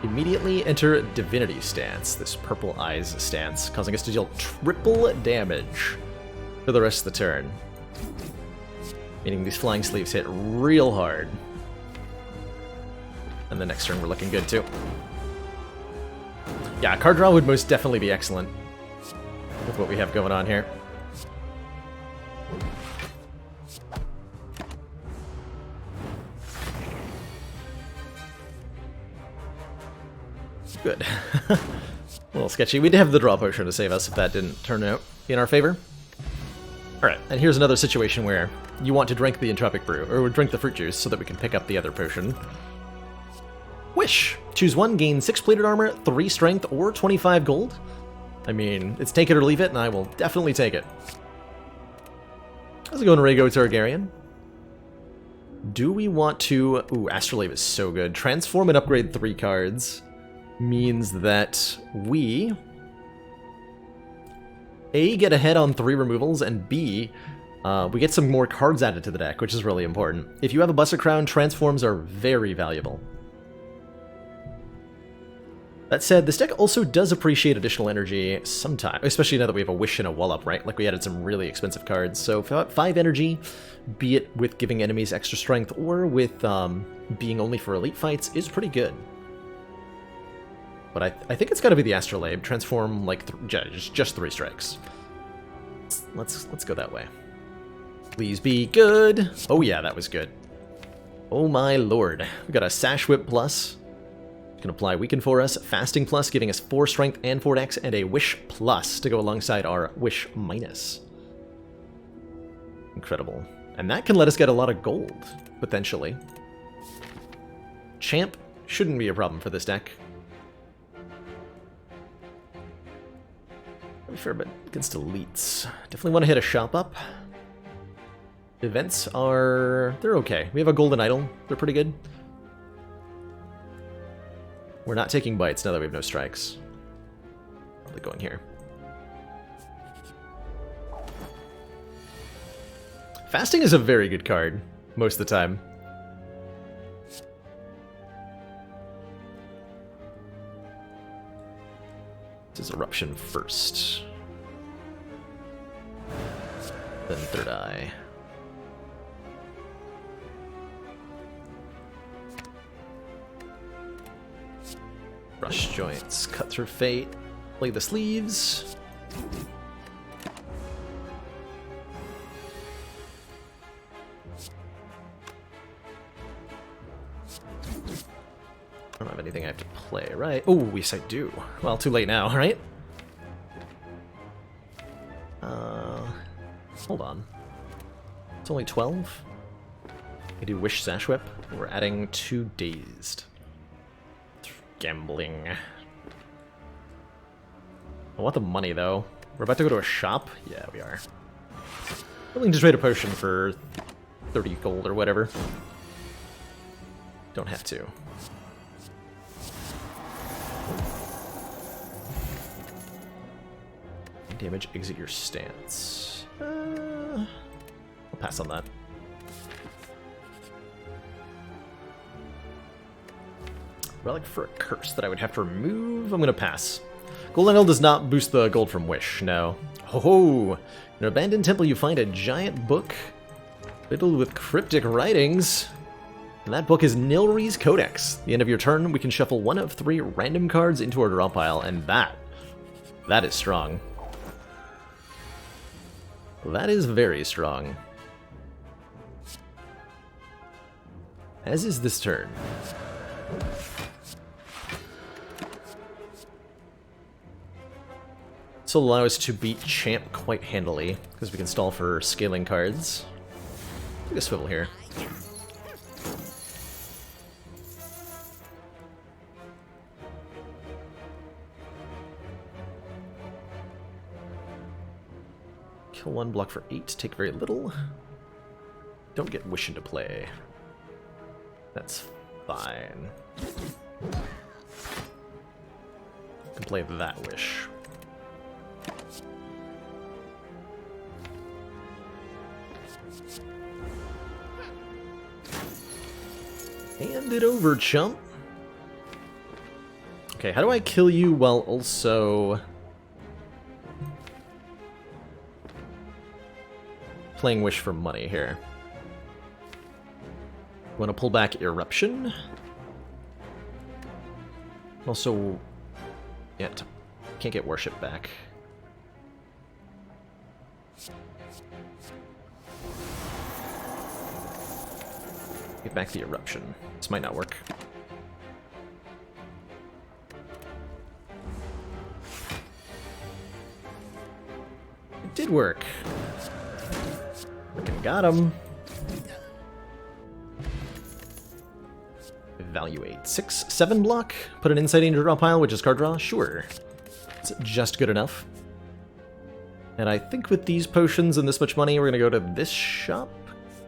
immediately enter Divinity stance, this purple eyes stance, causing us to deal triple damage for the rest of the turn. Meaning these flying sleeves hit real hard. And the next turn we're looking good too. Yeah, card draw would most definitely be excellent with what we have going on here. Good. A little sketchy. We did have the draw potion to save us if that didn't turn out in our favor. Alright, and here's another situation where you want to drink the entropic brew, or drink the fruit juice so that we can pick up the other potion. Wish! Choose one, gain 6 plated armor, 3 strength, or 25 gold. I mean, it's take it or leave it, and I will definitely take it. How's it going, Rhaego Targaryen? Do we want to... Ooh, Astrolabe is so good. Transform and upgrade 3 cards means that we... A, get ahead on 3 removals, and B, we get some more cards added to the deck, which is really important. If you have a Buster Crown, transforms are very valuable. That said, this deck also does appreciate additional energy sometimes, especially now that we have a Wish and a Wallop, right? Like, we added some really expensive cards. So 5 energy, be it with giving enemies extra strength or with being only for elite fights, is pretty good. But I think it's got to be the Astrolabe. Transform, like, just 3 strikes. Let's go that way. Please be good. Oh yeah, that was good. Oh my lord. We got a Sash Whip plus. Can apply Weaken for us, Fasting plus, giving us 4 strength and 4 dex, and a Wish plus to go alongside our Wish minus. Incredible. And that can let us get a lot of gold, potentially. Champ shouldn't be a problem for this deck. A fair bit against elites. Definitely want to hit a shop up. Events are... they're okay. We have a golden idol. They're pretty good. We're not taking bites now that we have no strikes. Probably going here. Fasting is a very good card, most of the time. This is Eruption first. Then Third Eye. Brush Joints, Cut Through Fate, play the sleeves. I don't have anything I have to play, right? Oh, yes I do. Well, too late now, right? Hold on. It's only 12? I do Wish Sash Whip. We're adding 2 Dazed. Gambling. I want the money, though. We're about to go to a shop? Yeah, we are. Willing to trade a potion for 30 gold or whatever. Don't have to. Damage, exit your stance. I'll pass on that. Relic for a curse that I would have to remove. I'm gonna pass. Golden Idol does not boost the gold from Wish, no. Ho! In an abandoned temple you find a giant book riddled with cryptic writings. And that book is Nilri's Codex. At the end of your turn, we can shuffle 1 of 3 random cards into our draw pile, and that is strong. That is very strong. As is this turn. This will allow us to beat Champ quite handily, because we can stall for scaling cards. Take a swivel here. Kill 1, block for 8, take very little. Don't get Wish into play. That's fine. Can play that Wish. Hand it over, chump. Okay, how do I kill you while also playing Wish for money here? Want to pull back Eruption? Also, yeah, can't get Worship back. Get back the Eruption. This might not work. It did work. Frickin' got him. Evaluate. 6, 7 block. Put an insight into draw pile, which is card draw. Sure. It's just good enough. And I think with these potions and this much money, we're gonna go to this shop,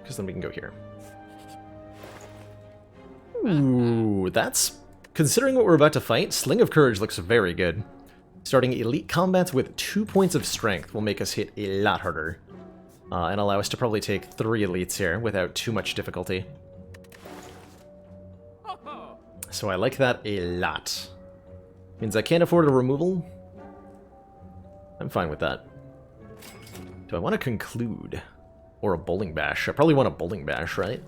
because then we can go here. Ooh, that's... Considering what we're about to fight, Sling of Courage looks very good. Starting elite combats with 2 points of strength will make us hit a lot harder. And allow us to probably take 3 elites here without too much difficulty. So I like that a lot. Means I can't afford a removal. I'm fine with that. Do I want to conclude? Or a Bowling Bash? I probably want a Bowling Bash, right?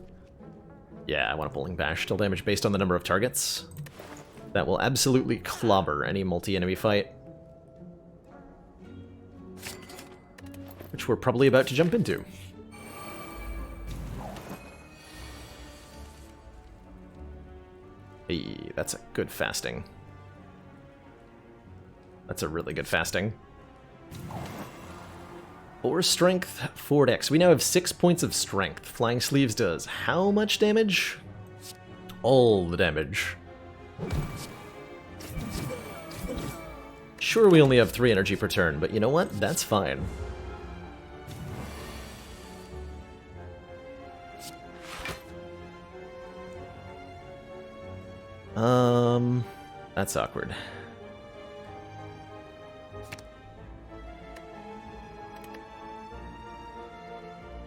Yeah, I want a Bowling Bash. Still damage based on the number of targets. That will absolutely clobber any multi-enemy fight. Which we're probably about to jump into. Hey, that's a good fasting. That's a really good fasting. 4 strength, 4 dex. We now have 6 points of strength. Flying Sleeves does how much damage? All the damage. Sure, we only have 3 energy per turn, but you know what? That's fine. That's awkward.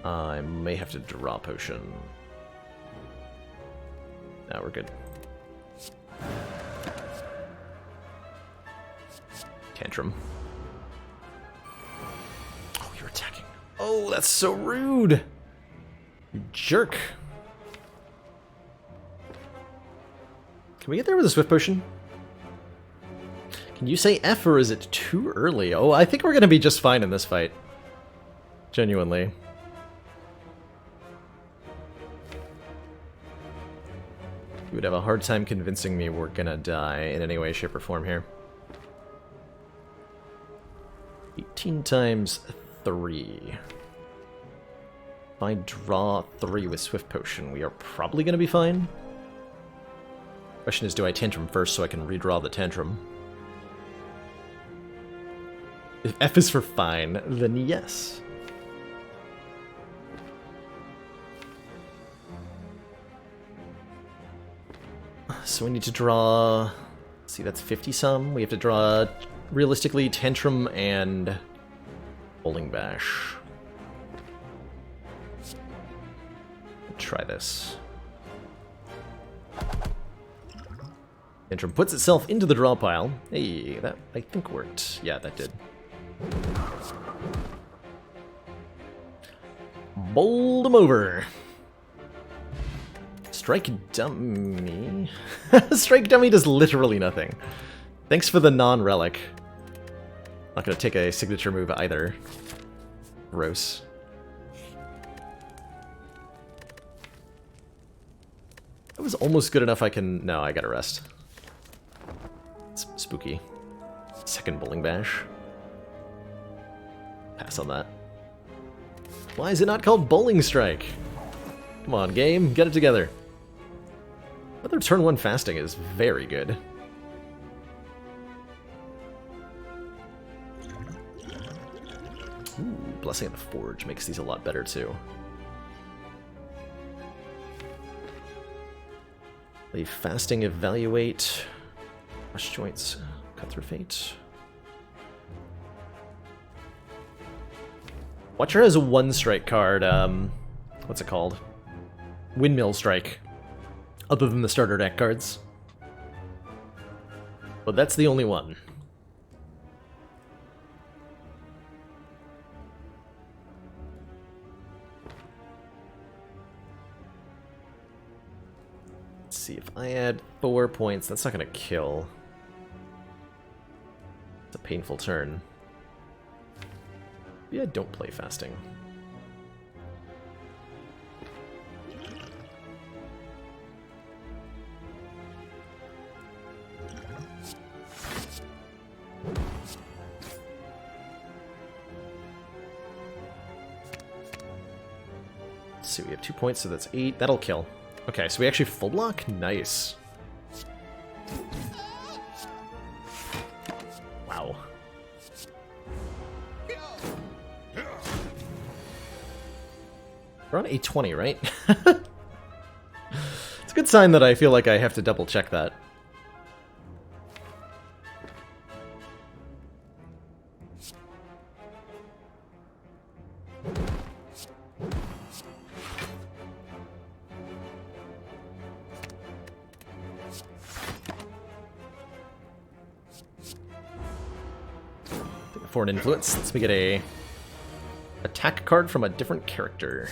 I may have to draw a potion. Now we're good. Tantrum. Oh, you're attacking. Oh, that's so rude! You jerk. Can we get there with a Swift Potion? Can you say F, or is it too early? Oh, I think we're gonna be just fine in this fight. Genuinely. You would have a hard time convincing me we're gonna die in any way, shape, or form here. 18 times 3. If I draw 3 with Swift Potion, we are probably gonna be fine. Question is, do I Tantrum first so I can redraw the Tantrum? If F is for fine, then yes. So we need to draw... Let's see, that's 50-some. We have to draw, realistically, Tantrum and Bowling Bash. Try this. Tantrum puts itself into the draw pile. Hey, that I think worked. Yeah, that did. Bowled him over. Strike Dummy. Strike Dummy does literally nothing. Thanks for the non-relic. Not gonna take a signature move either. Gross. That was almost good enough I can... No, I gotta rest. It's spooky. Second Bowling Bash. Pass on that. Why is it not called Bowling Strike? Come on, game. Get it together. Another turn 1 fasting is very good. Ooh, Blessing of the Forge makes these a lot better too. Leave fasting, evaluate, rush joints, cut through fate. Watcher has a 1-strike card, what's it called? Windmill Strike. Other than the starter deck cards. But that's the only one. Let's see, if I add 4 points, that's not going to kill. It's a painful turn. Yeah, don't play fasting. Let's see, we have 2 points, so that's 8. That'll kill. Okay, so we actually full block? Nice. Wow. We're on 820, right? It's a good sign that I feel like I have to double check that. For an influence, let's make it a attack card from a different character.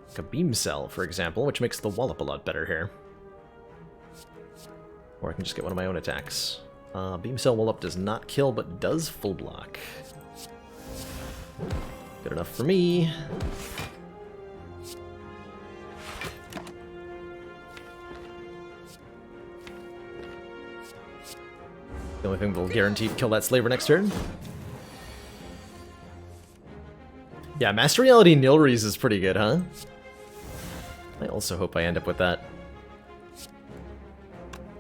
Like a beam cell, for example, which makes the wallop a lot better here. Or I can just get one of my own attacks. Beam cell wallop does not kill, but does full block. Good enough for me. The only thing that'll guarantee to kill that slaver next turn. Yeah, Master Reality Nilries is pretty good, huh? I also hope I end up with that.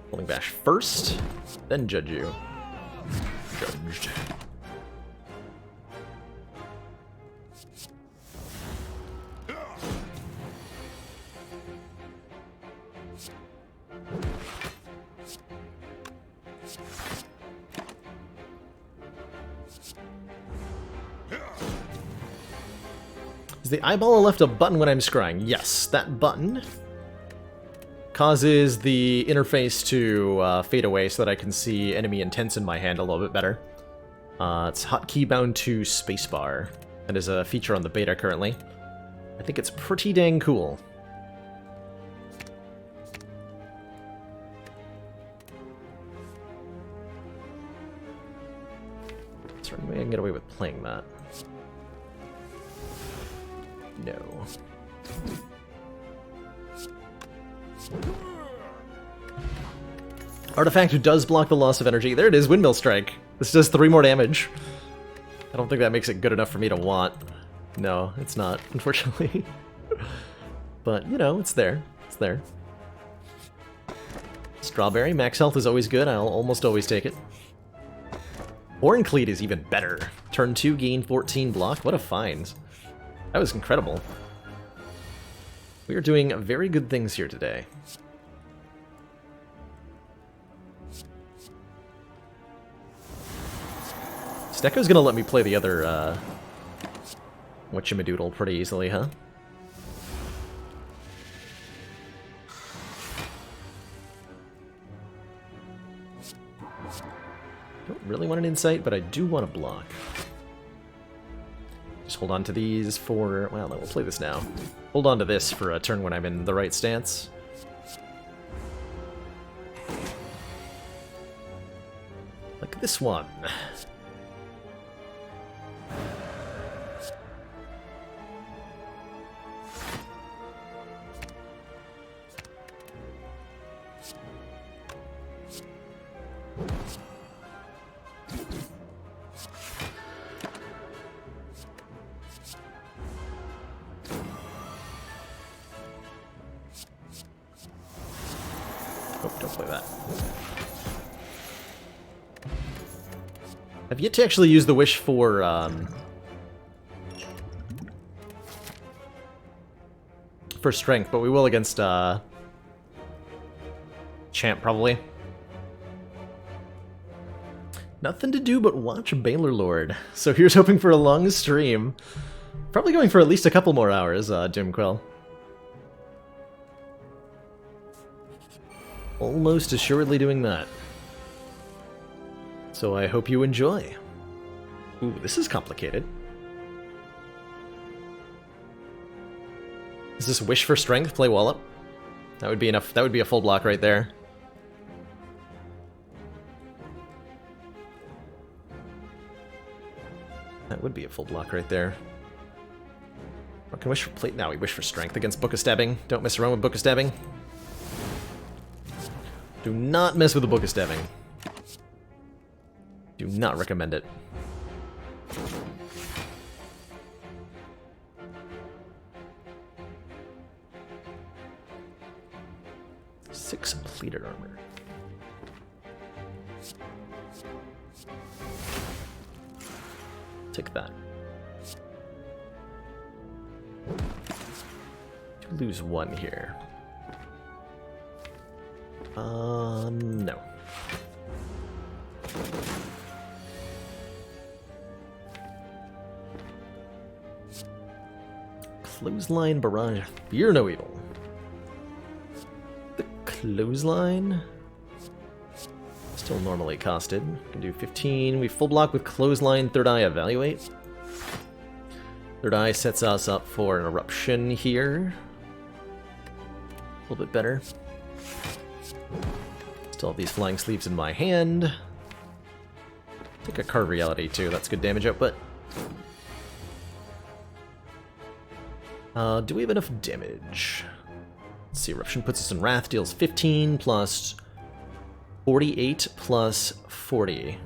Holding Bash first, then Judge you. Judged. Is the eyeball left a button when I'm scrying? Yes, that button causes the interface to fade away so that I can see enemy intents in my hand a little bit better. It's hotkey bound to spacebar. That is a feature on the beta currently. I think it's pretty dang cool. Is there any way I can get away with playing that? No. Artifact does block the loss of energy. There it is, Windmill Strike. This does 3 more damage. I don't think that makes it good enough for me to want. No, it's not, unfortunately. But, you know, it's there. It's there. Strawberry, max health is always good. I'll almost always take it. Horncleat is even better. Turn 2, gain 14 block. What a find. That was incredible. We are doing very good things here today. Stecco's gonna let me play the other, whatchamadoodle pretty easily, huh? Don't really want an insight, but I do want a block. Just hold on to these for... well, no, we'll play this now. Hold on to this for a turn when I'm in the right stance. Like this one. Don't play that. I've yet to actually use the wish for strength, but we will against Champ probably. Nothing to do but watch Baylor Lord. So here's hoping for a long stream. Probably going for at least a couple more hours, Doomquill. Almost assuredly doing that. So I hope you enjoy. Ooh, this is complicated. Is this Wish for Strength, play Wallop? That would be enough. That would be a full block right there. That would be a full block right there. Or can Wish for plate? Now we Wish for Strength against Book of Stabbing. Don't mess around with Book of Stabbing. Do not mess with the Book of Stabbing. Do not recommend it. Six pleated armor. Take that. Do lose one here. No. Clothesline barrage. Fear no evil. The clothesline. Still normally costed. Can do 15. We full block with clothesline. Third eye evaluate. Third eye sets us up for an eruption here. A little bit better. Still have these flying sleeves in my hand. Take a card reality too. That's good damage output. Do we have enough damage? Let's see. Eruption puts us in Wrath. Deals 15 plus 48 plus 40.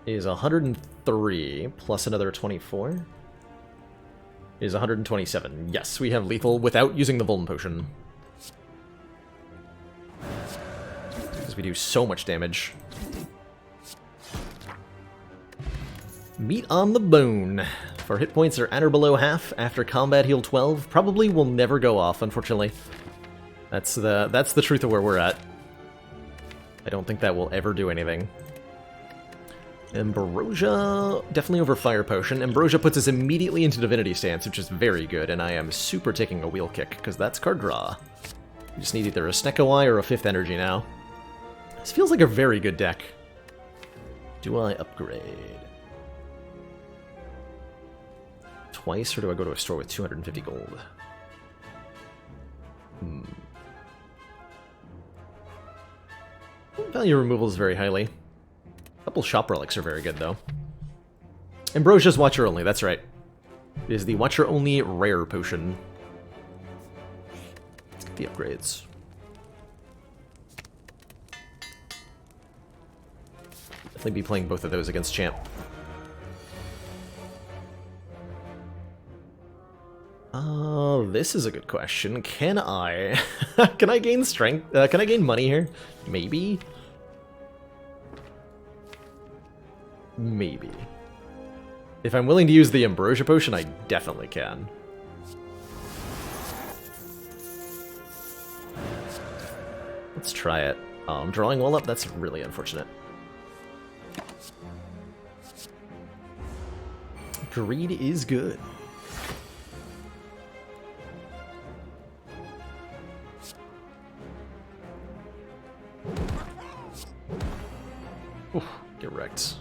Is 103 plus another 24. Is 127. Yes, we have lethal without using the Vuln Potion. Because we do so much damage. Meat on the bone. If our hit points are at or below half after combat heal 12, probably will never go off, unfortunately. That's the truth of where we're at. I don't think that will ever do anything. Ambrosia, definitely over Fire Potion. Ambrosia puts us immediately into Divinity Stance, which is very good, and I am super taking a Wheel Kick, because that's card draw. You just need either a Snecko Eye or a 5th Energy now. This feels like a very good deck. Do I upgrade? Twice, or do I go to a store with 250 gold? Value removals very highly. A couple shop relics are very good, though. Ambrosia's Watcher only, that's right. It is the Watcher only rare potion. Let's get the upgrades. Definitely be playing both of those against Champ. This is a good question. Can I? Can I gain strength? Can I gain money here? Maybe? Maybe. If I'm willing to use the Ambrosia Potion, I definitely can. Let's try it. I'm drawing well up. That's really unfortunate. Greed is good. Oof, get wrecked.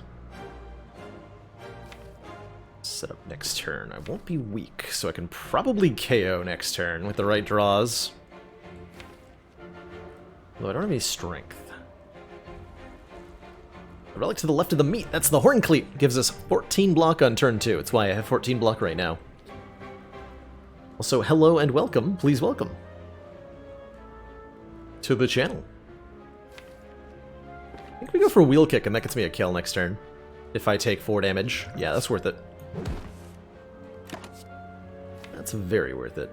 Set up next turn. I won't be weak, so I can probably KO next turn with the right draws. Although I don't have any strength. A relic to the left of the meat. That's the Horn Cleat. Gives us 14 block on turn 2. It's why I have 14 block right now. Also, hello and welcome. Please welcome to the channel. I think we go for Wheel Kick, and that gets me a kill next turn. If I take 4 damage. Yeah, that's worth it. That's very worth it.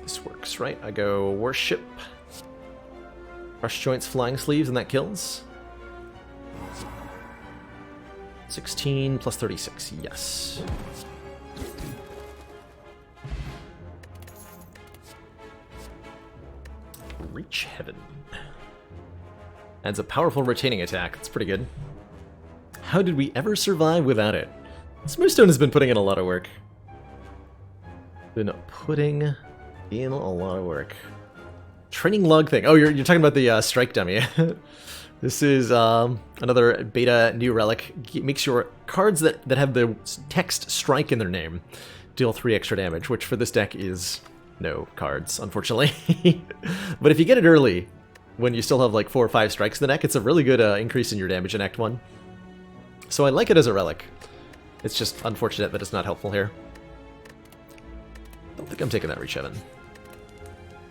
This works, right? I go Worship, Crush Joints, Flying Sleeves, and that kills. 16 plus 36, yes. Reach Heaven. Adds a powerful retaining attack. That's pretty good. How did we ever survive without it? Smoothstone has been putting in a lot of work. Training log thing. Oh, you're talking about the strike dummy. This is another beta new relic. It makes your cards that have the text strike in their name deal 3 extra damage, which for this deck is no cards, unfortunately. But if you get it early, when you still have like 4 or 5 strikes in the deck, it's a really good increase in your damage in Act 1. So I like it as a relic. It's just unfortunate that it's not helpful here. Don't think I'm taking that Reach Heaven.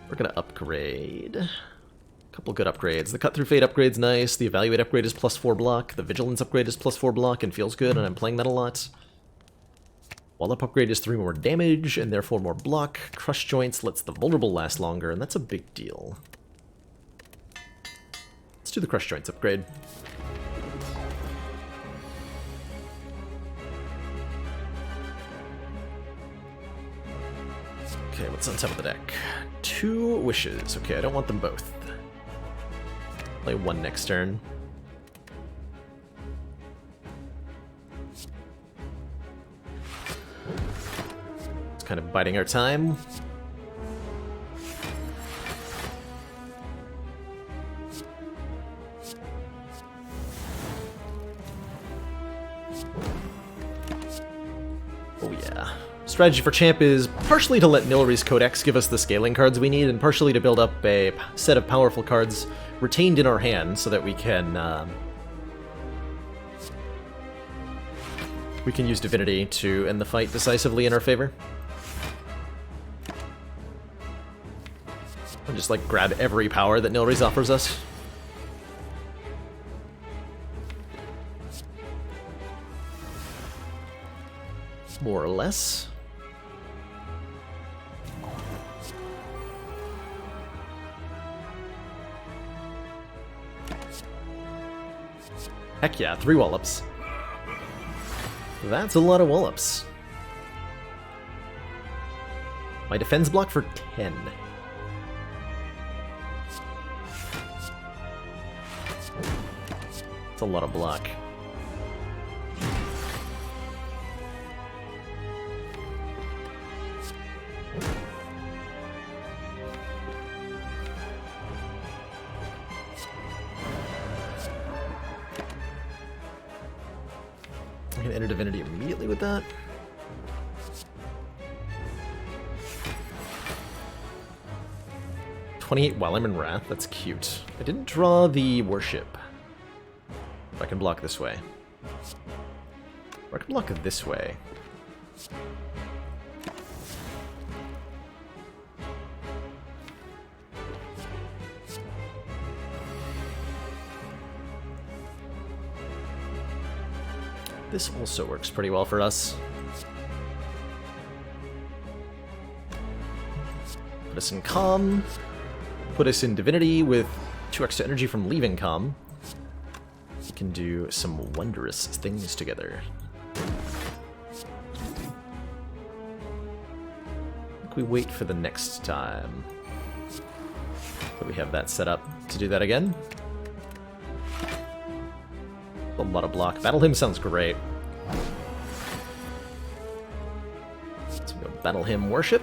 We're gonna upgrade. A couple good upgrades. The Cut Through Fate upgrade's nice, the Evaluate upgrade is +4 block, the Vigilance upgrade is +4 block and feels good, and I'm playing that a lot. Wallop upgrade is 3 more damage, and therefore more block. Crush Joints lets the Vulnerable last longer, and that's a big deal. Let's do the Crush Joints upgrade. Okay, what's on top of the deck? 2 wishes. Okay, I don't want them both. Play 1 next turn. It's kind of biding our time. Oh yeah. Strategy for Champ is partially to let Nilry's Codex give us the scaling cards we need, and partially to build up a set of powerful cards retained in our hand so that we can use Divinity to end the fight decisively in our favor. And just like grab every power that Nilry's offers us. More or less. Heck yeah, 3 Wallops. That's a lot of Wallops. My defense block for 10. That's a lot of block. I can enter Divinity immediately with that. "28 while I'm in Wrath." That's cute. I didn't draw the Worship. I can block this way. Or I can block this way. This also works pretty well for us. Put us in Calm. Put us in Divinity with 2 extra energy from leaving Calm. We can do some wondrous things together. I think we wait for the next time. But we have that set up to do that again. A lot of block. Battle Hymn sounds great. So we go Battle Hymn Worship.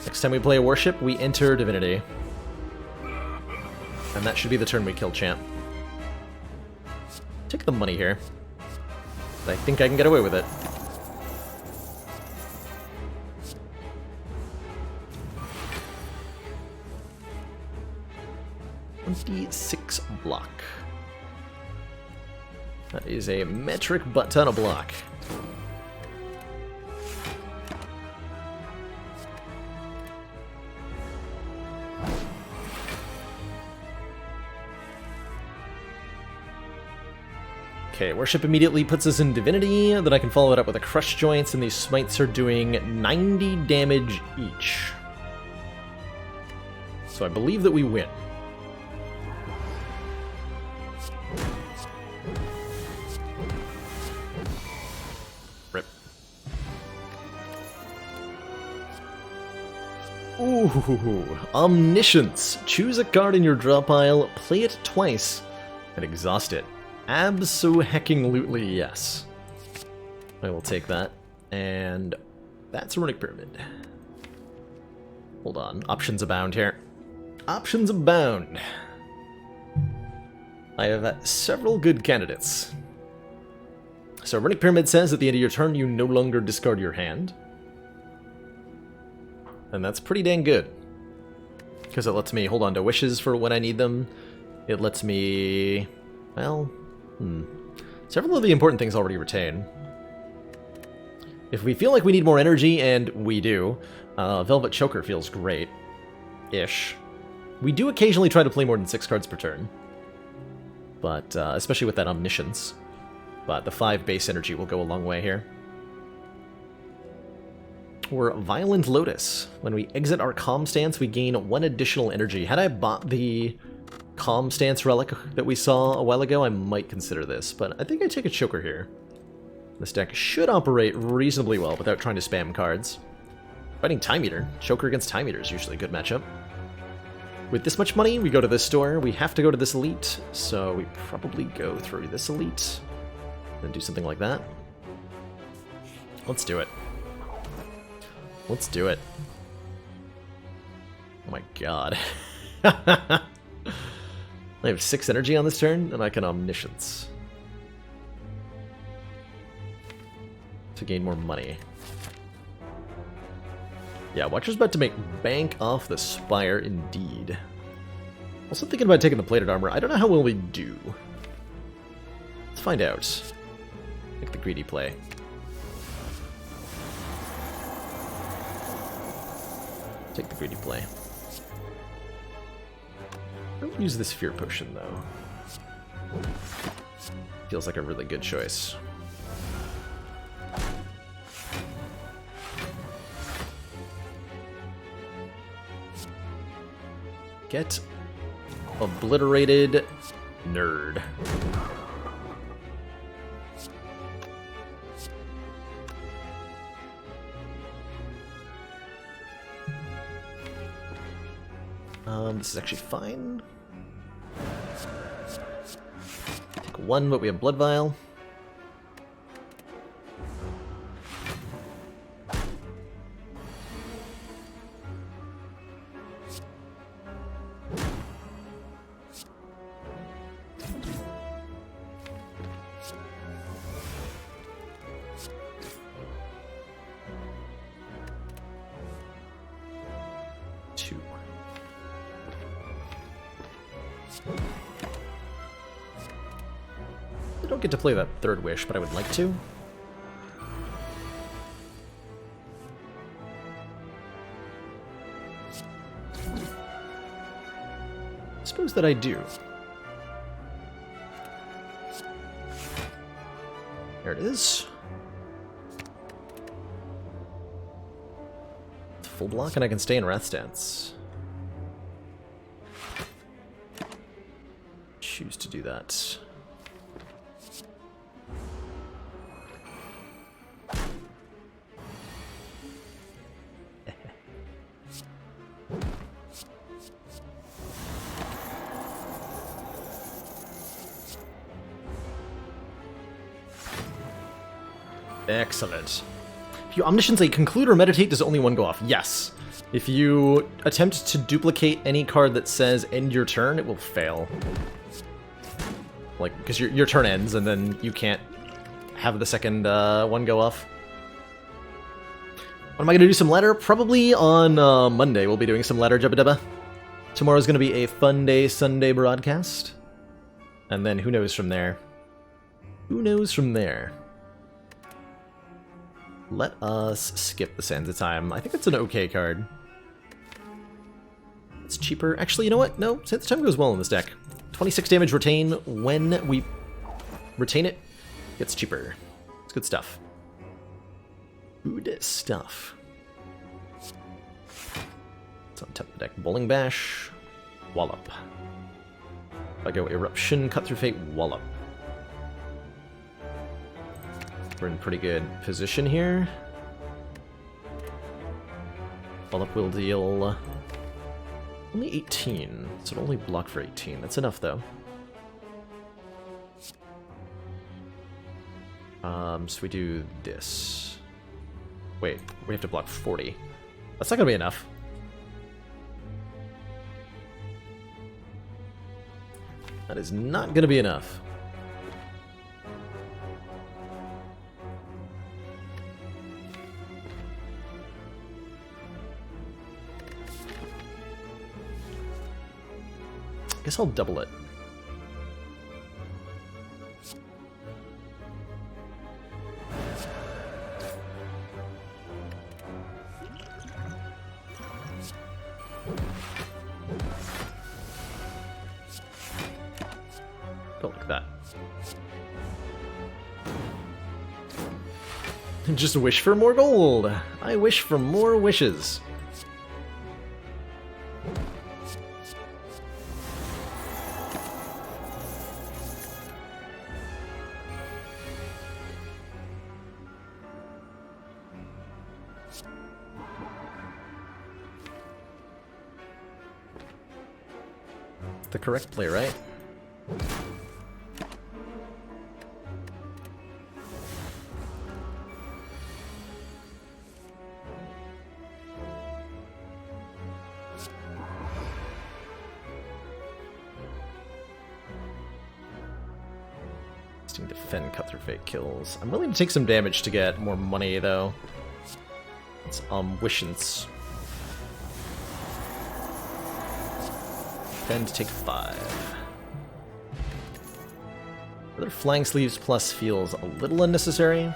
Next time we play a Worship, we enter Divinity. And that should be the turn we kill Champ. Take the money here. I think I can get away with it. $26 block. That is a metric butt ton of block. Okay, Worship immediately puts us in Divinity, then I can follow it up with a Crush Joints, and these smites are doing 90 damage each. So I believe that we win. Rip. Ooh. Ooh, Omniscience. Choose a card in your draw pile, play it twice, and exhaust it. Abso-hecking-lutely yes. I will take that. And that's a Runic Pyramid. Hold on. Options abound here. Options abound. I have several good candidates. So Runic Pyramid says at the end of your turn you no longer discard your hand. And that's pretty dang good. Because it lets me hold on to wishes for when I need them. It lets me... well... several of the important things already retain. If we feel like we need more energy, and we do, Velvet Choker feels great-ish. We do occasionally try to play more than 6 cards per turn. But, especially with that Omniscience. But the 5 base energy will go a long way here. Or Violent Lotus. When we exit our Calm Stance, we gain 1 additional energy. Had I bought the Calm Stance relic that we saw a while ago, I might consider this. But I think I take a Choker here. This deck should operate reasonably well without trying to spam cards. Fighting Time Eater. Choker against Time Eater is usually a good matchup. With this much money, we go to this store. We have to go to this elite, so we probably go through this elite and do something like that. Let's do it. Let's do it. Oh my god. I have 6 energy on this turn, and I can Omniscience to gain more money. Yeah, Watcher's about to make bank off the Spire, indeed. Also thinking about taking the plated armor. I don't know how well we do. Let's find out. Make the greedy play. Take the greedy play. I'll use this Fear Potion, though. Feels like a really good choice. Get obliterated, nerd. This is actually fine. Take 1, but we have Blood Vial. I don't get to play that 3rd wish, but I would like to. Suppose that I do. There it is. It's full block, and I can stay in Wrath Stance. Choose to do that. Excellent. If you Omniscience a Conclude or Meditate, does only 1 go off? Yes. If you attempt to duplicate any card that says end your turn, it will fail. Like, because your turn ends, and then you can't have the second one go off. When am I going to do some ladder? Probably on Monday we'll be doing some ladder Jabba Dabba. Tomorrow's going to be a Fun Day Sunday broadcast. And then who knows from there? Who knows from there? Let us skip the Sands of Time. I think it's an okay card. It's cheaper. Actually, you know what? No, Sands of Time goes well in this deck. 26 damage retain. When we retain it, it gets cheaper. It's good stuff. Good stuff. It's on top of the deck. Bowling Bash. Wallop. If I go Eruption, Cut Through Fate, Wallop. We're in pretty good position here. Wallop will deal Only 18, so it'll only block for 18. That's enough, though. So we do this. Wait, we have to block 40. That's not gonna be enough. That is not gonna be enough. I guess I'll double it. Go like that. Just wish for more gold. I wish for more wishes. The correct play, right? Defend, cut through fate kills. I'm willing to take some damage to get more money, though. It's omniscience. Defend, take 5. Whether flying sleeves plus feels a little unnecessary. A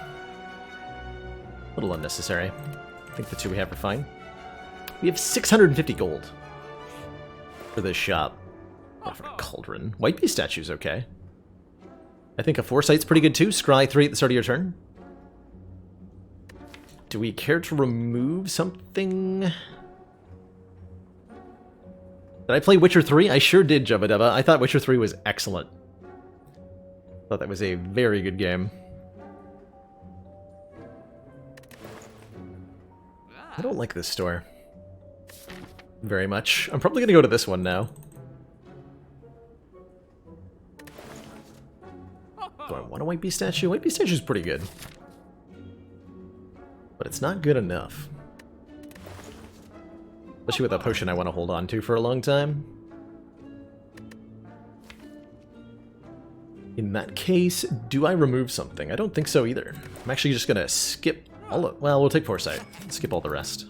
little unnecessary. I think the two we have are fine. We have 650 gold for this shop. Oh, for a cauldron. White Bee statue's okay. I think a Foresight's pretty good too. Scry 3 at the start of your turn. Do we care to remove something? Did I play Witcher 3? I sure did, Jubba Dubba. I thought Witcher 3 was excellent. Thought that was a very good game. I don't like this store very much. I'm probably going to go to this one now. Do I want a White Bee statue? White Bee statue's pretty good. But it's not good enough. Especially with a potion I want to hold on to for a long time. In that case, do I remove something? I don't think so either. I'm actually just going to skip all of... Well, we'll take Foresight. Skip all the rest.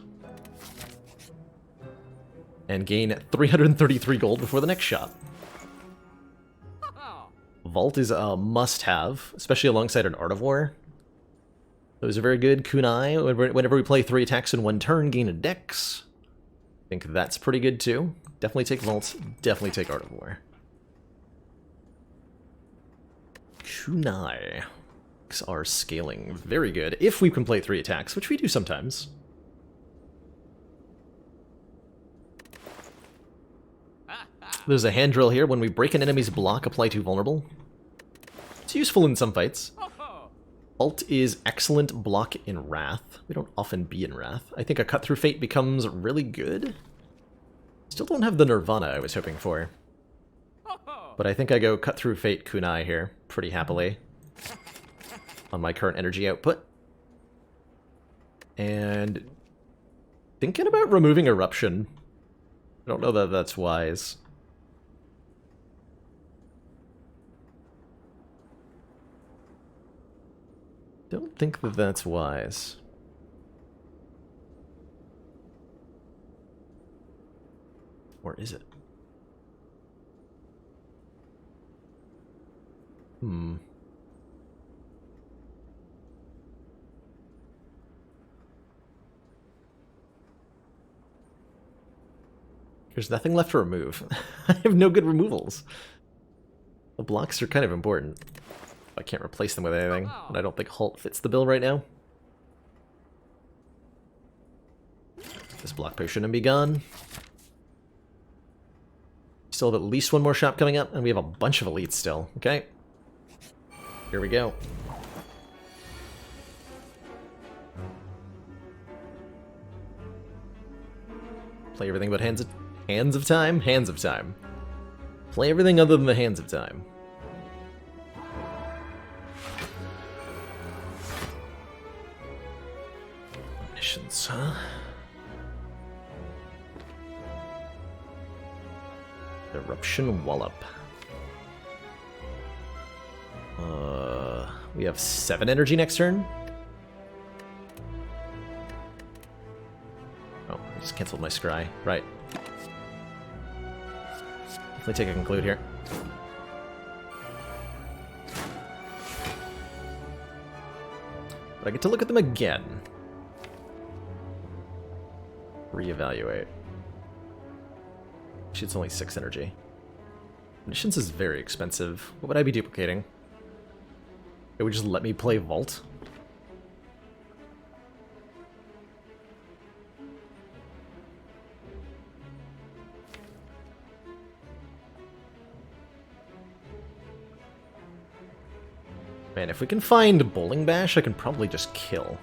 And gain 333 gold before the next shop. Vault is a must-have, especially alongside an Art of War. Those are very good. Kunai, whenever we play 3 attacks in 1 turn, gain a dex. I think that's pretty good too. Definitely take Vault, definitely take Art of War. Kunai are scaling very good, if we can play 3 attacks, which we do sometimes. There's a hand drill here. When we break an enemy's block, apply to vulnerable. It's useful in some fights. Alt is excellent block in Wrath. We don't often be in Wrath. I think a cut through fate becomes really good. Still don't have the Nirvana I was hoping for. But I think I go cut through fate Kunai here pretty happily. On my current energy output. And thinking about removing Eruption. I don't know that that's wise. Don't think that that's wise. Or is it? There's nothing left to remove. I have no good removals. The blocks are kind of important. I can't replace them with anything, and I don't think Halt fits the bill right now. This block potion and be gone. Still have at least 1 more shop coming up, and we have a bunch of elites still. Okay. Here we go. Play everything but hands Hands of Time? Hands of Time. Play everything other than the Hands of Time. Omniscience, huh? Eruption Wallop. We have 7 energy next turn. Oh, I just canceled my scry. Right. Definitely take a conclude here. But I get to look at them again. Reevaluate. It's only 6 energy. Omniscience is very expensive. What would I be duplicating? It would just let me play Vault? Man, if we can find Bowling Bash, I can probably just kill.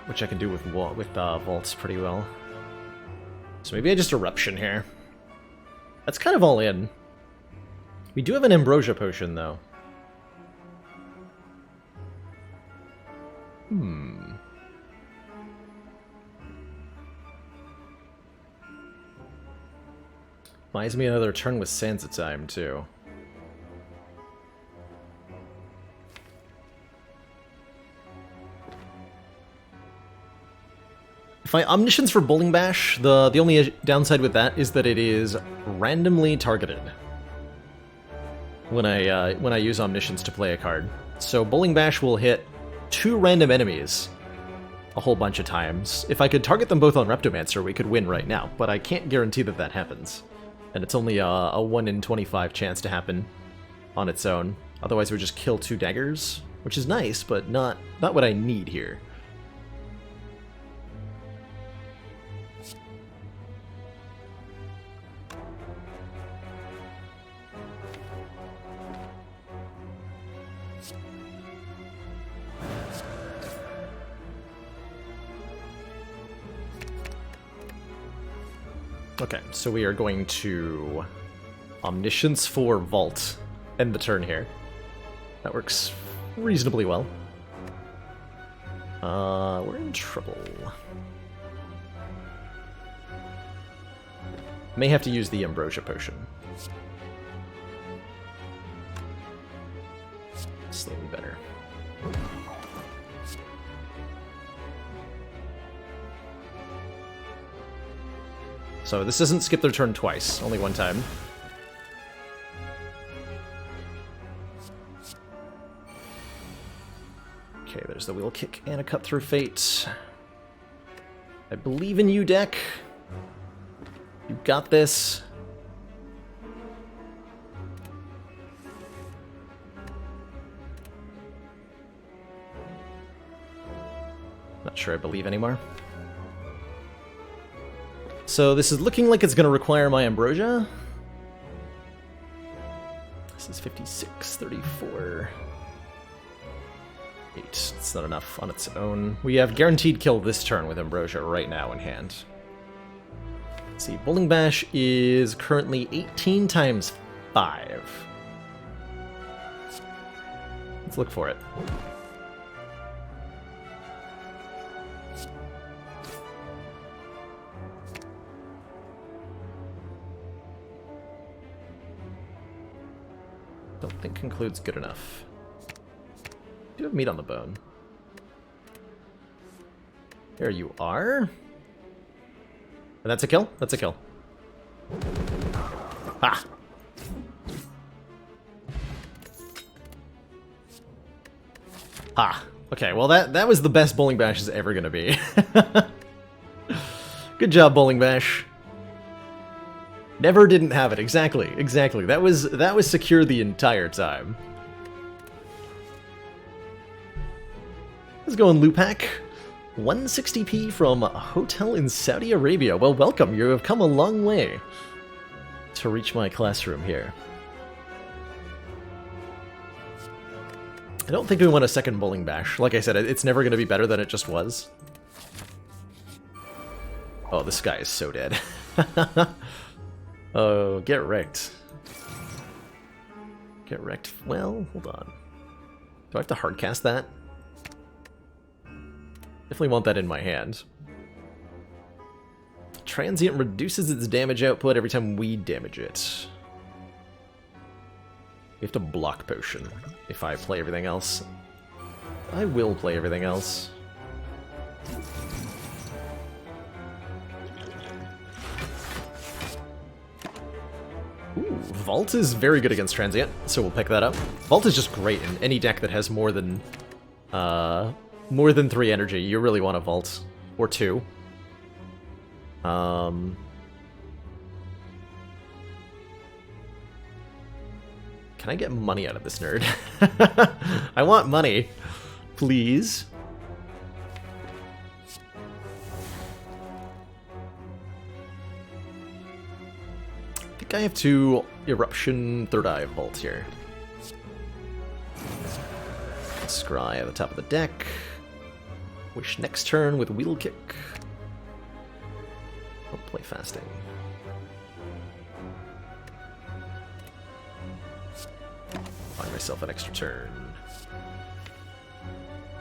Which I can do with vaults pretty well. So maybe I just Eruption here. That's kind of all in. We do have an Ambrosia Potion, though. Buys me another turn with Sands of Time, too. If I Omniscience for Bowling Bash, the only downside with that is that it is randomly targeted when I use Omniscience to play a card. So Bowling Bash will hit 2 random enemies a whole bunch of times. If I could target them both on Reptomancer, we could win right now, but I can't guarantee that that happens. And it's only a 1 in 25 chance to happen on its own. Otherwise, we just kill 2 daggers, which is nice, but not what I need here. Okay, so we are going to Omniscience for Vault, end the turn here. That works reasonably well. We're in trouble. May have to use the Ambrosia Potion. Slightly better. So this doesn't skip their turn twice, only one time. Okay, there's the Wheel Kick and a Cut Through Fate. I believe in you, deck. You got this. Not sure I believe anymore. So this is looking like it's going to require my Ambrosia. This is 56, 34. 8. It's not enough on its own. We have guaranteed kill this turn with Ambrosia right now in hand. Let's see, Bowling Bash is currently 18 times 5. Let's look for it. Don't think conclude's good enough. Do have meat on the bone. There you are. And that's a kill? That's a kill. Ha! Ha! Okay, well that was the best Bowling Bash is ever gonna be. Good job, Bowling Bash. Never didn't have it. Exactly, exactly. That was secure the entire time. Let's go in Loot Pack. 160p from a hotel in Saudi Arabia. Well, welcome. You have come a long way to reach my classroom here. I don't think we want a second bowling bash. Like I said, it's never going to be better than it just was. Oh, this guy is so dead. Oh, get wrecked. Get wrecked. Well, hold on. Do I have to hardcast that? Definitely want that in my hand. Transient reduces its damage output every time we damage it. We have to block potion if I play everything else. I will play everything else. Ooh, Vault is very good against Transient, so we'll pick that up. Vault is just great in any deck that has more than 3 energy. You really want a Vault. Or 2. Can I get money out of this nerd? I want money. Please. I think I have 2 Eruption Third Eye Vault here. Scry at the top of the deck. Wish next turn with Wheel Kick. I'll play Fasting. Find myself an extra turn.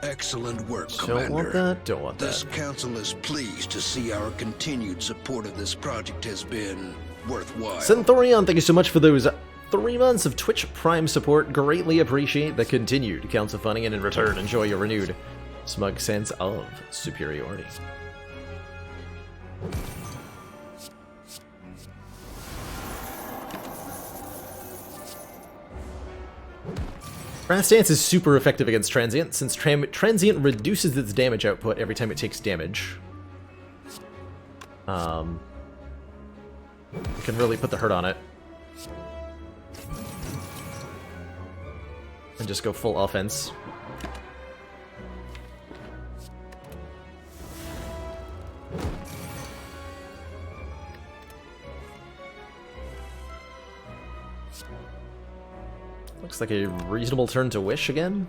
Excellent work, Commander. Don't want that, don't want that. This council is pleased to see our continued support of this project has been worthwhile. Centaurion, thank you so much for those 3 months of Twitch Prime support. Greatly appreciate the continued council funding, and in return, enjoy your renewed smug sense of superiority. Brass Dance is super effective against Transient, since Transient reduces its damage output every time it takes damage. We can really put the hurt on it. And just go full offense. Looks like a reasonable turn to Wish again.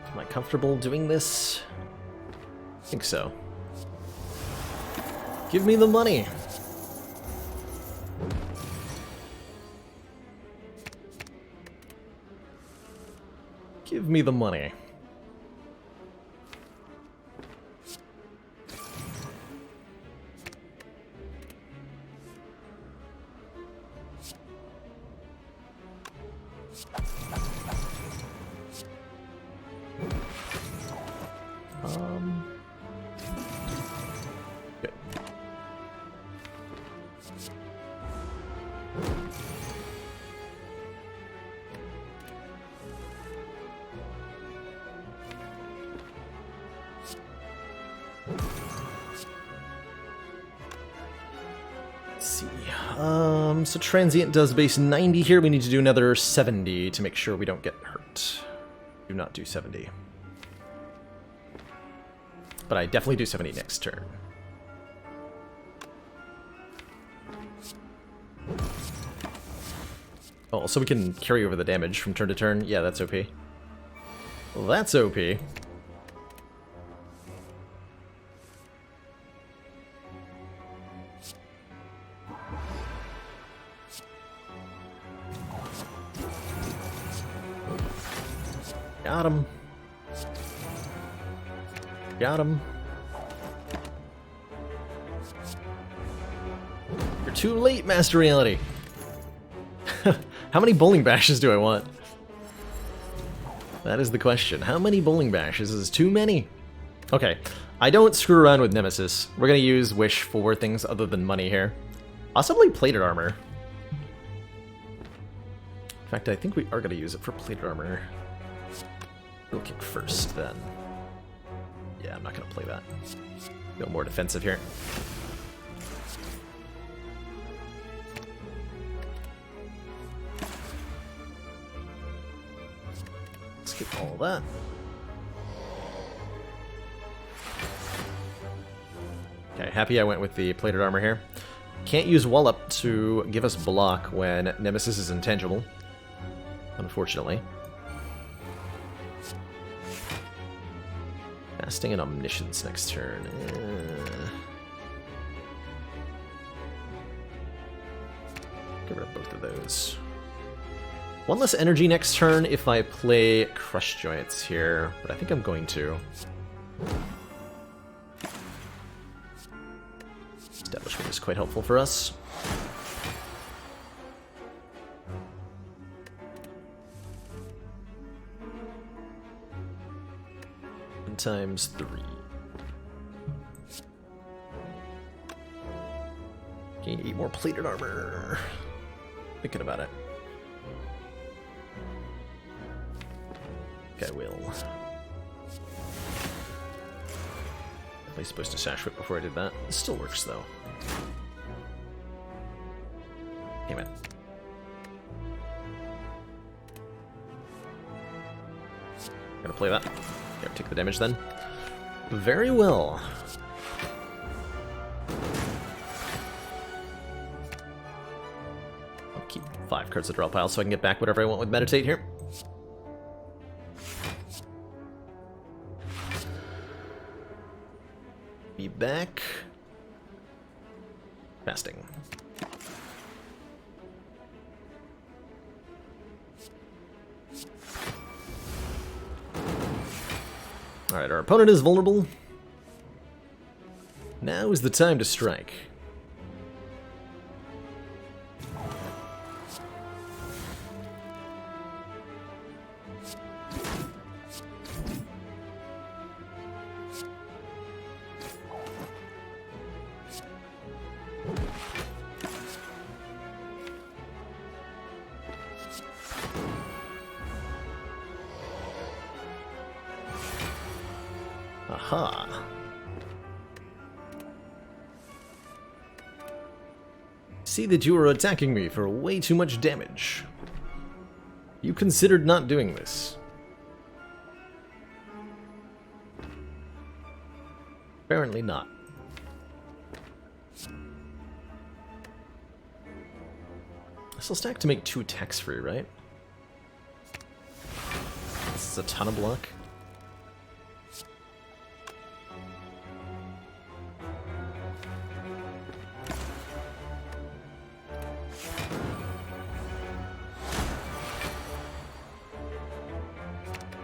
Am I comfortable doing this? I think so. Give me the money! Give me the money. Good. Let's see. So Transient does base 90 here. We need to do another 70 to make sure we don't get hurt. Do not do 70. But I definitely do 70 next turn. Oh, so we can carry over the damage from turn to turn. Yeah, that's OP. Well, that's OP. Got him. Got him. You're too late, Master Reality. How many bowling bashes do I want? That is the question. How many bowling bashes is too many? Okay, I don't screw around with Nemesis. We're gonna use Wish for things other than money here. Possibly plated armor. In fact, I think we are gonna use it for plated armor. We'll kick first, then. Yeah, I'm not gonna play that. Go more defensive here. Skip all that. Okay, happy I went with the plated armor here. Can't use Wallop to give us block when Nemesis is intangible, unfortunately. Casting an Omniscience next turn. Get rid of both of those. One less energy next turn if I play Crush Joints here, but I think I'm going to. Establishment is quite helpful for us. And times 3. Gain 8 more plated armor. Thinking about it. I will. Definitely supposed to Sash Whip before I did that. It still works though. Damn it. Gonna play that. Yeah, take the damage then. Very well. I'll keep 5 cards to draw pile so I can get back whatever I want with Meditate here. Be back. Fasting. Alright, our opponent is vulnerable. Now is the time to strike. Aha. See that you are attacking me for way too much damage. You considered not doing this. Apparently not. This will stack to make 2 attacks free, right? This is a ton of block.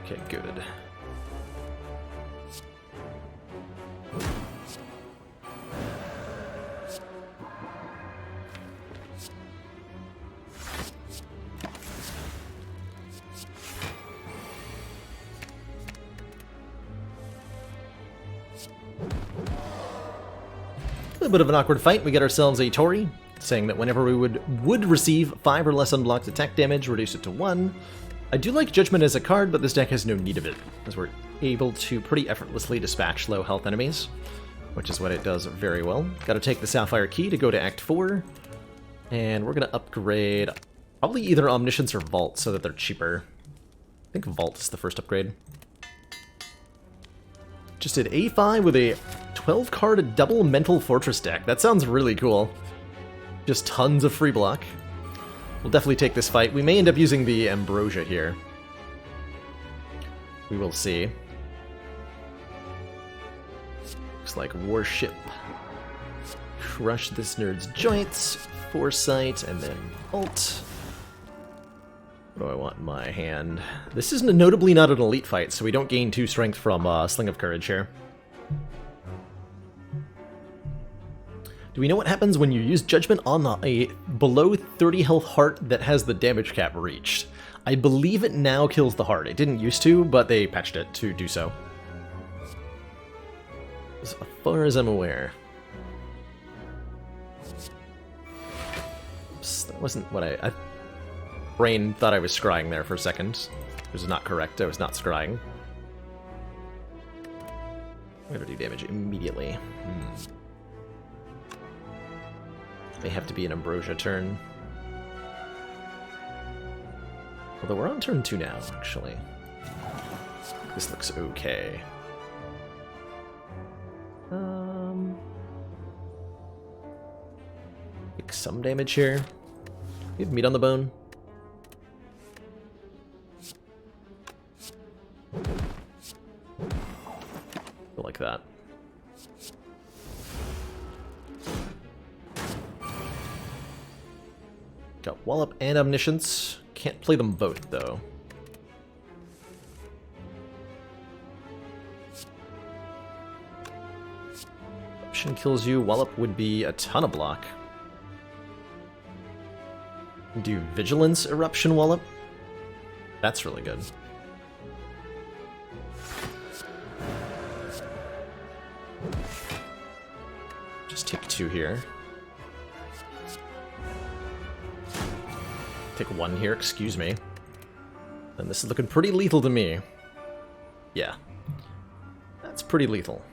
Okay, good. A bit of an awkward fight. We get ourselves a Tori, saying that whenever we would receive 5 or less unblocked attack damage, reduce it to 1. I do like Judgment as a card, but this deck has no need of it, as we're able to pretty effortlessly dispatch low health enemies, which is what it does very well. Gotta take the Sapphire Key to go to Act 4, and we're gonna upgrade probably either Omniscience or Vault so that they're cheaper. I think Vault is the first upgrade. Just did A5 with a 12-card double Mental Fortress deck. That sounds really cool. Just tons of free block. We'll definitely take this fight. We may end up using the Ambrosia here. We will see. Looks like Warship. Crush this nerd's joints. Foresight, and then Ult. What do I want in my hand? This is notably not an elite fight, so we don't gain 2 strength from Sling of Courage here. Do we know what happens when you use Judgment on a below 30 health heart that has the damage cap reached? I believe it now kills the heart. It didn't used to, but they patched it to do so. As far as I'm aware. Oops, that wasn't what I brain thought I was scrying there for a second. It was not correct. I was not scrying. I'm gonna do damage immediately. May have to be an Ambrosia turn. Although we're on turn 2 now, actually. This looks okay. Take some damage here. We have meat on the bone. Like that. Got Wallop and Omniscience. Can't play them both, though. Eruption kills you. Wallop would be a ton of block. Do Vigilance Eruption Wallop? That's really good. Just take 2 here. Take 1 here, excuse me. And this is looking pretty lethal to me. Yeah. That's pretty lethal.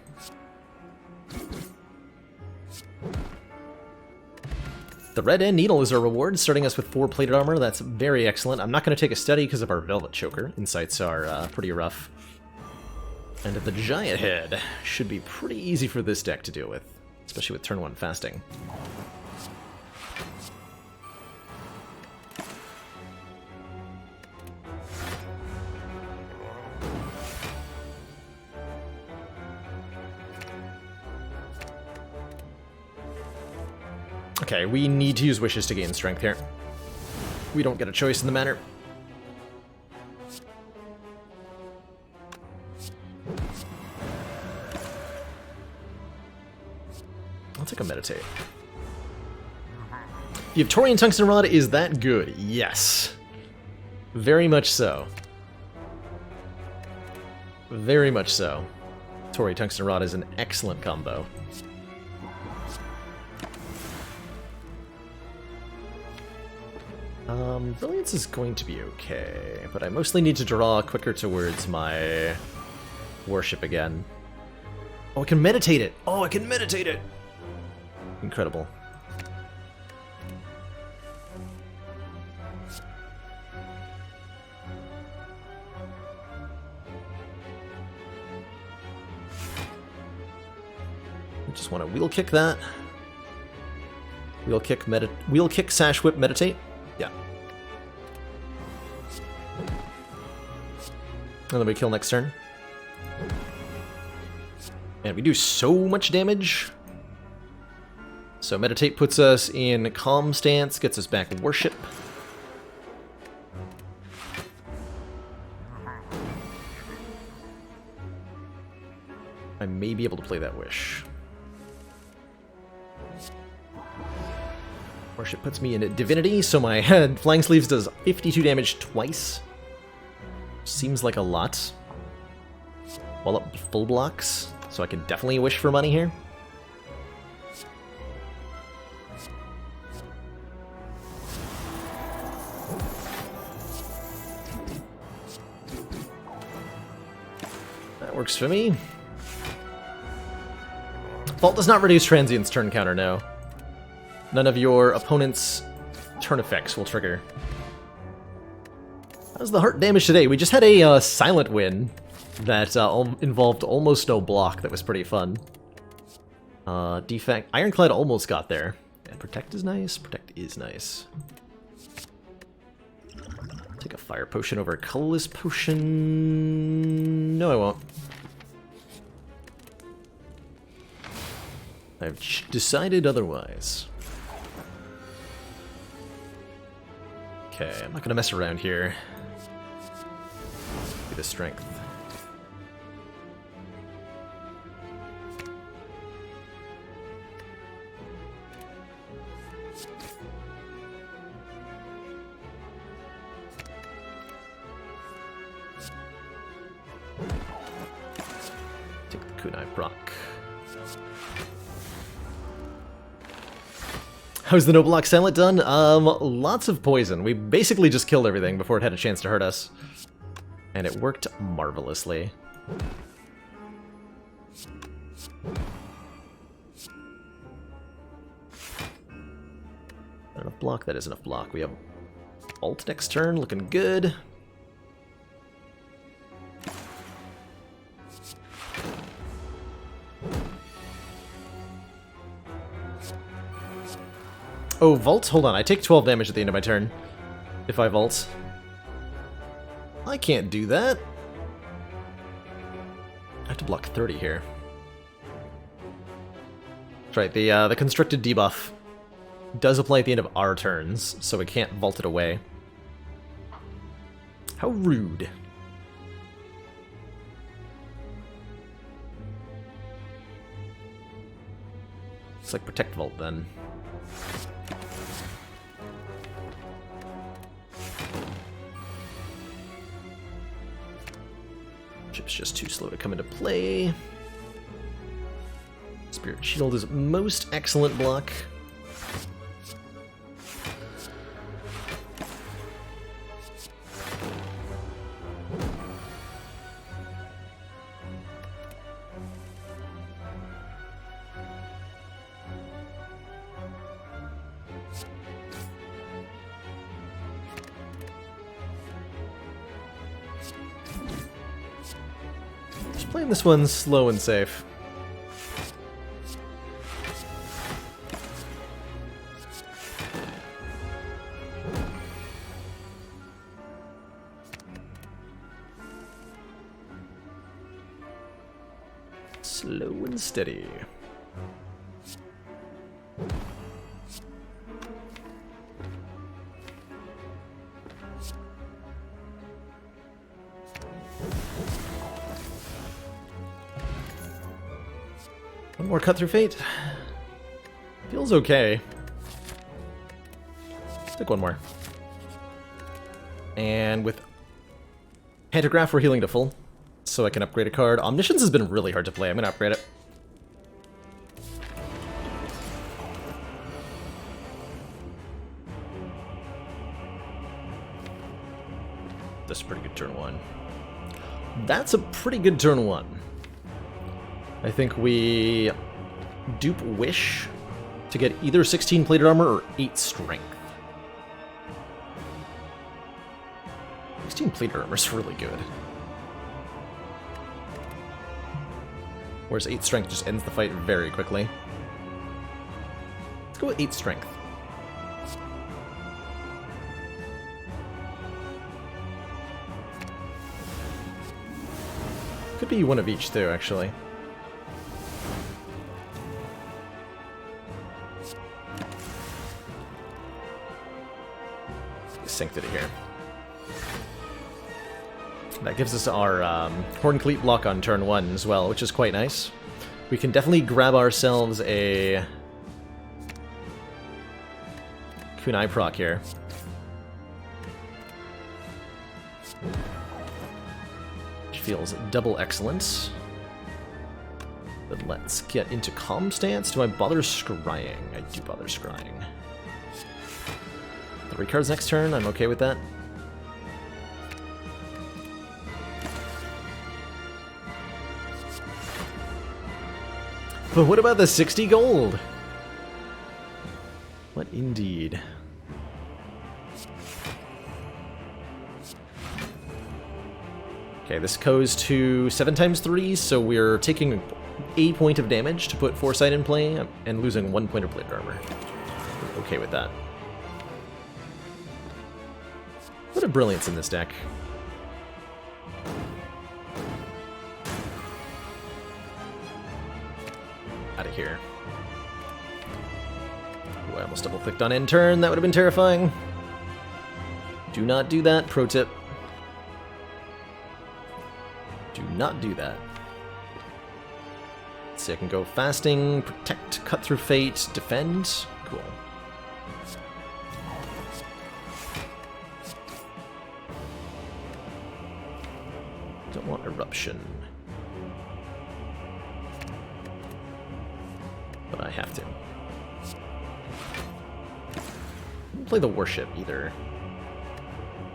The Red End Needle is our reward, starting us with 4 plated armor. That's very excellent. I'm not going to take a study because of our Velvet Choker. Insights are pretty rough. And the Giant Head should be pretty easy for this deck to deal with, especially with turn 1 fasting. Okay, we need to use wishes to gain strength here. We don't get a choice in the matter. I'll take a meditate. The Victorian Tungsten Rod is that good? Yes. Very much so. Very much so. Tory Tungsten Rod is an excellent combo. Brilliance is going to be okay, but I mostly need to draw quicker towards my worship again. Oh, I can meditate it! Oh, I can meditate it! Incredible. I just want to wheel kick that. Wheel kick, Sash Whip, meditate. Yeah. And then we kill next turn. And we do so much damage. So meditate puts us in calm stance, gets us back worship. I may be able to play that wish. Worship puts me in Divinity, so my Flying Sleeves does 52 damage twice. Seems like a lot. Well, up full blocks, so I can definitely wish for money here. That works for me. Fault does not reduce Transient's turn counter, no. None of your opponent's turn effects will trigger. How's the heart damage today? We just had a silent win that involved almost no block. That was pretty fun. Defect. Ironclad almost got there. And Protect is nice. Protect is nice. Take a Fire Potion over a Colorless Potion. No, I won't. I've decided otherwise. Okay, I'm not gonna mess around here. Be the strength. Take the kunai proc. How's the no block silent done? Lots of poison. We basically just killed everything before it had a chance to hurt us. And it worked marvelously. Not enough block? That is enough block. We have ult next turn, looking good. Oh, vault? Hold on, I take 12 damage at the end of my turn. If I vault. I can't do that. I have to block 30 here. That's right, the constricted debuff does apply at the end of our turns, so we can't vault it away. How rude. It's like Protect Vault then. Chip's just too slow to come into play. Spirit Shield is most excellent block. Playing this one slow and safe. Slow and steady. One more cut through fate. Feels okay. Stick one more. And with Pantograph, we're healing to full, so I can upgrade a card. Omniscience has been really hard to play. I'm gonna upgrade it. That's a pretty good turn one. That's a pretty good turn one. I think we dupe Wish to get either 16 plated armor or 8 strength. 16 plated armor is really good. Whereas 8 strength just ends the fight very quickly. Let's go with 8 strength. Could be one of each too, actually. Sanctity here. That gives us our Horn Cleat block on turn 1 as well, which is quite nice. We can definitely grab ourselves a Kunai proc here. Which feels double excellent. But let's get into Calm Stance. Do I bother scrying? I do bother scrying. 3 cards next turn, I'm okay with that. But what about the 60 gold? What indeed? Okay, this goes to 7 times 3, so we're taking a point of damage to put Foresight in play and losing 1 point of plated armor. We're okay with that. What a brilliance in this deck. Out of here. Ooh, I almost double-clicked on end turn. That would have been terrifying. Do not do that, pro tip. Do not do that. Let's see, I can go fasting, protect, cut through fate, defend. Cool. Don't want eruption. But I have to. Don't play the warship either.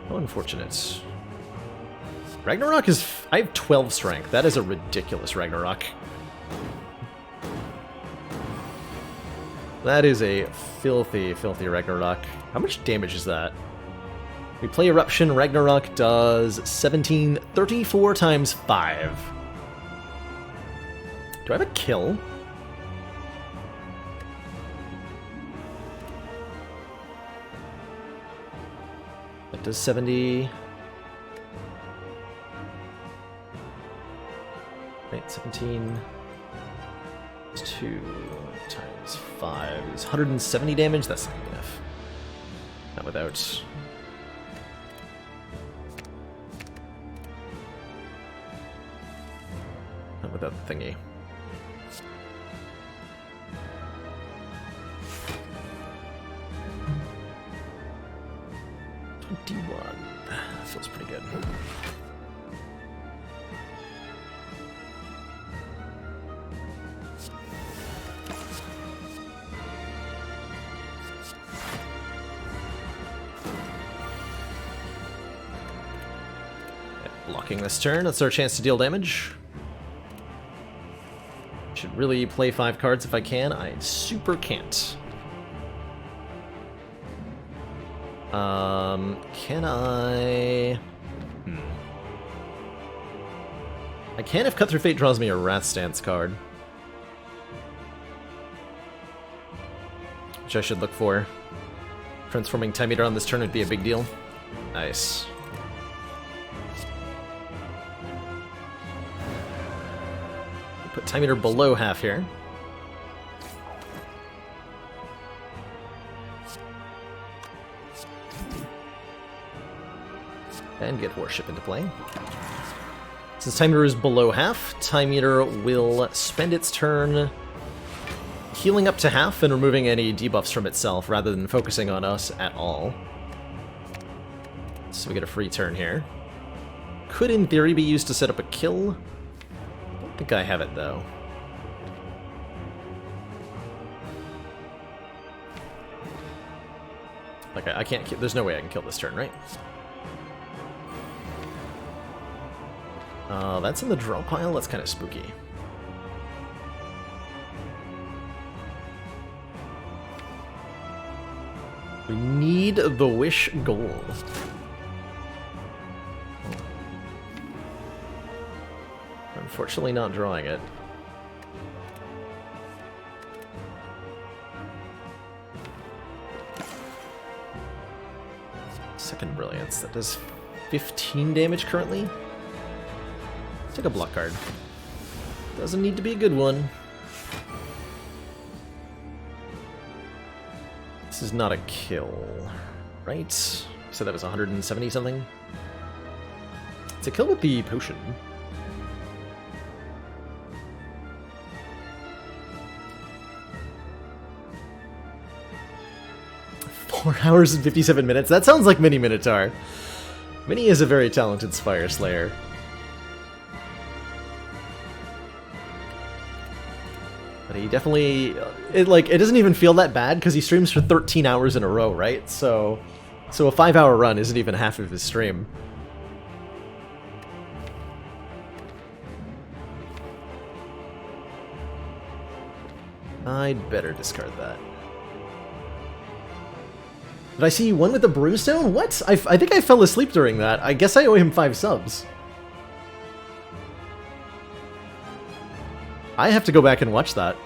How unfortunate. Ragnarok is... I have 12 strength. That is a ridiculous Ragnarok. That is a filthy, filthy Ragnarok. How much damage is that? We play Eruption, Ragnarok does 17, 34 times 5. Do I have a kill? That does 70. Right, 17. 2 times 5 is 170 damage. That's not enough. Not without. Not without the thingy. Feels pretty good. Blocking this turn, that's our chance to deal damage. Should really play 5 cards if I can. I super can't. Can I... I can if Cut Through Fate draws me a Wrath Stance card. Which I should look for. Transforming Time Eater on this turn would be a big deal. Nice. Put Time Eater below half here. And get Warship into play. Since Time Eater is below half, Time Eater will spend its turn healing up to half and removing any debuffs from itself rather than focusing on us at all. So we get a free turn here. Could in theory be used to set up a kill. I don't think I have it though. Like I can't. There's no way I can kill this turn, right? That's in the draw pile. That's kind of spooky. We need the Wish gold. Unfortunately, not drawing it. Second Brilliance. That does 15 damage currently. Take a block card. Doesn't need to be a good one. This is not a kill, right? So that was 170 something. It's a kill with the potion. Four hours and 57 minutes. That sounds like Mini Minotaur. Mini is a very talented Spire Slayer. But he definitely, it doesn't even feel that bad because he streams for 13 hours in a row, right? So a 5-hour run isn't even half of his stream. I'd better discard that. Did I see one with the Brimstone? What? I think I fell asleep during that. I guess I owe him 5 subs. I have to go back and watch that.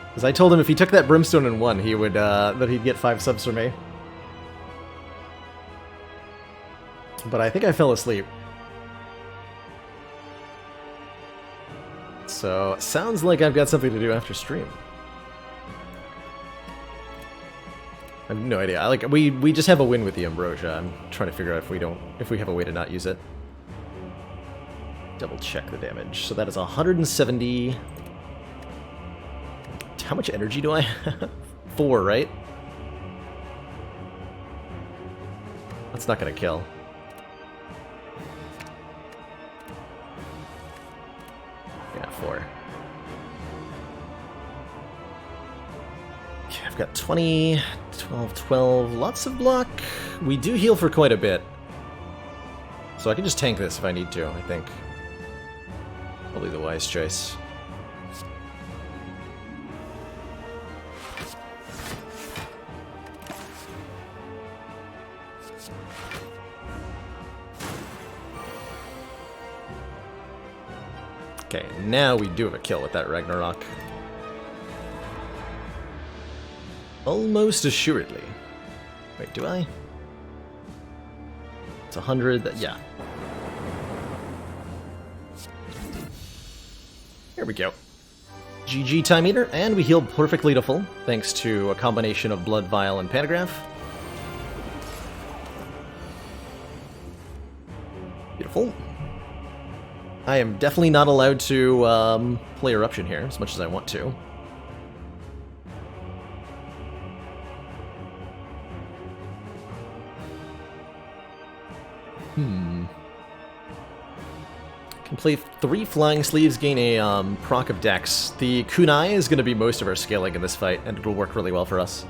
Because I told him if he took that Brimstone and won, he would, that he'd get 5 subs from me. But I think I fell asleep. So, sounds like I've got something to do after stream. I have no idea. We just have a win with the Ambrosia. I'm trying to figure out if we have a way to not use it. Double check the damage. So that is 170. How much energy do I have? 4, right? That's not gonna kill. Yeah, 4. Okay, I've got 20, 12, 12. Lots of block. We do heal for quite a bit. So I can just tank this if I need to, I think. Probably the wise choice. Okay, now we do have a kill with that Ragnarok. Almost assuredly. Wait, do I? It's 100, yeah. Here we go. GG Time Eater, and we healed perfectly to full, thanks to a combination of Blood Vial and Pantograph. Beautiful. I am definitely not allowed to play Eruption here, as much as I want to. Can play 3 Flying Sleeves, gain a proc of Dex. The Kunai is going to be most of our scaling in this fight, and it'll work really well for us.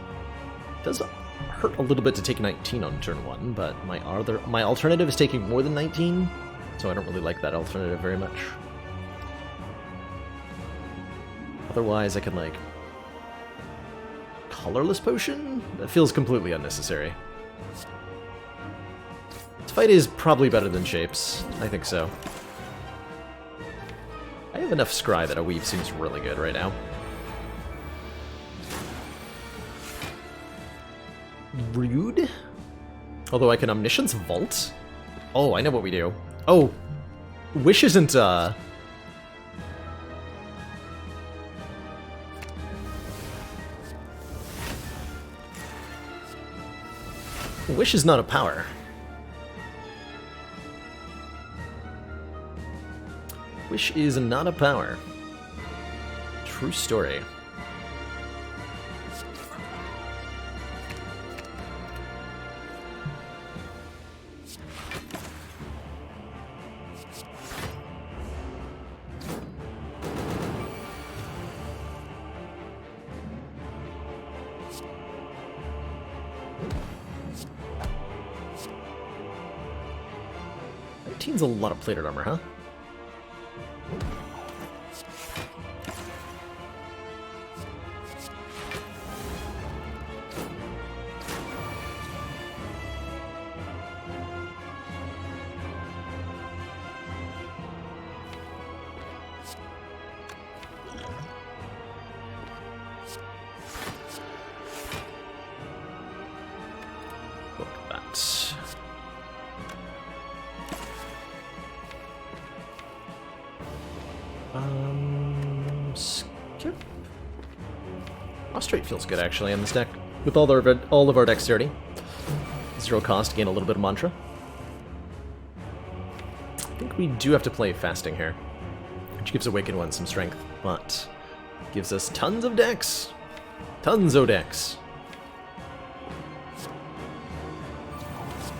It does hurt a little bit to take 19 on turn 1, but my alternative is taking more than 19, so I don't really like that alternative very much. Otherwise, I can, like, Colorless Potion? That feels completely unnecessary. This fight is probably better than Shapes. I think so. I have enough Scry that a Weave seems really good right now. Rude? Although I can Omniscience Vault? Oh, I know what we do. Oh, Wish isn't, Wish is not a power. Wish is not a power. True story. Team's a lot of plated armor, huh? Look at that. Skip. Prostrate feels good actually in this deck. With all of our dexterity. 0 cost, gain a little bit of mantra. I think we do have to play Fasting here, which gives Awakened One some strength, but gives us tons of dex. Tons of dex.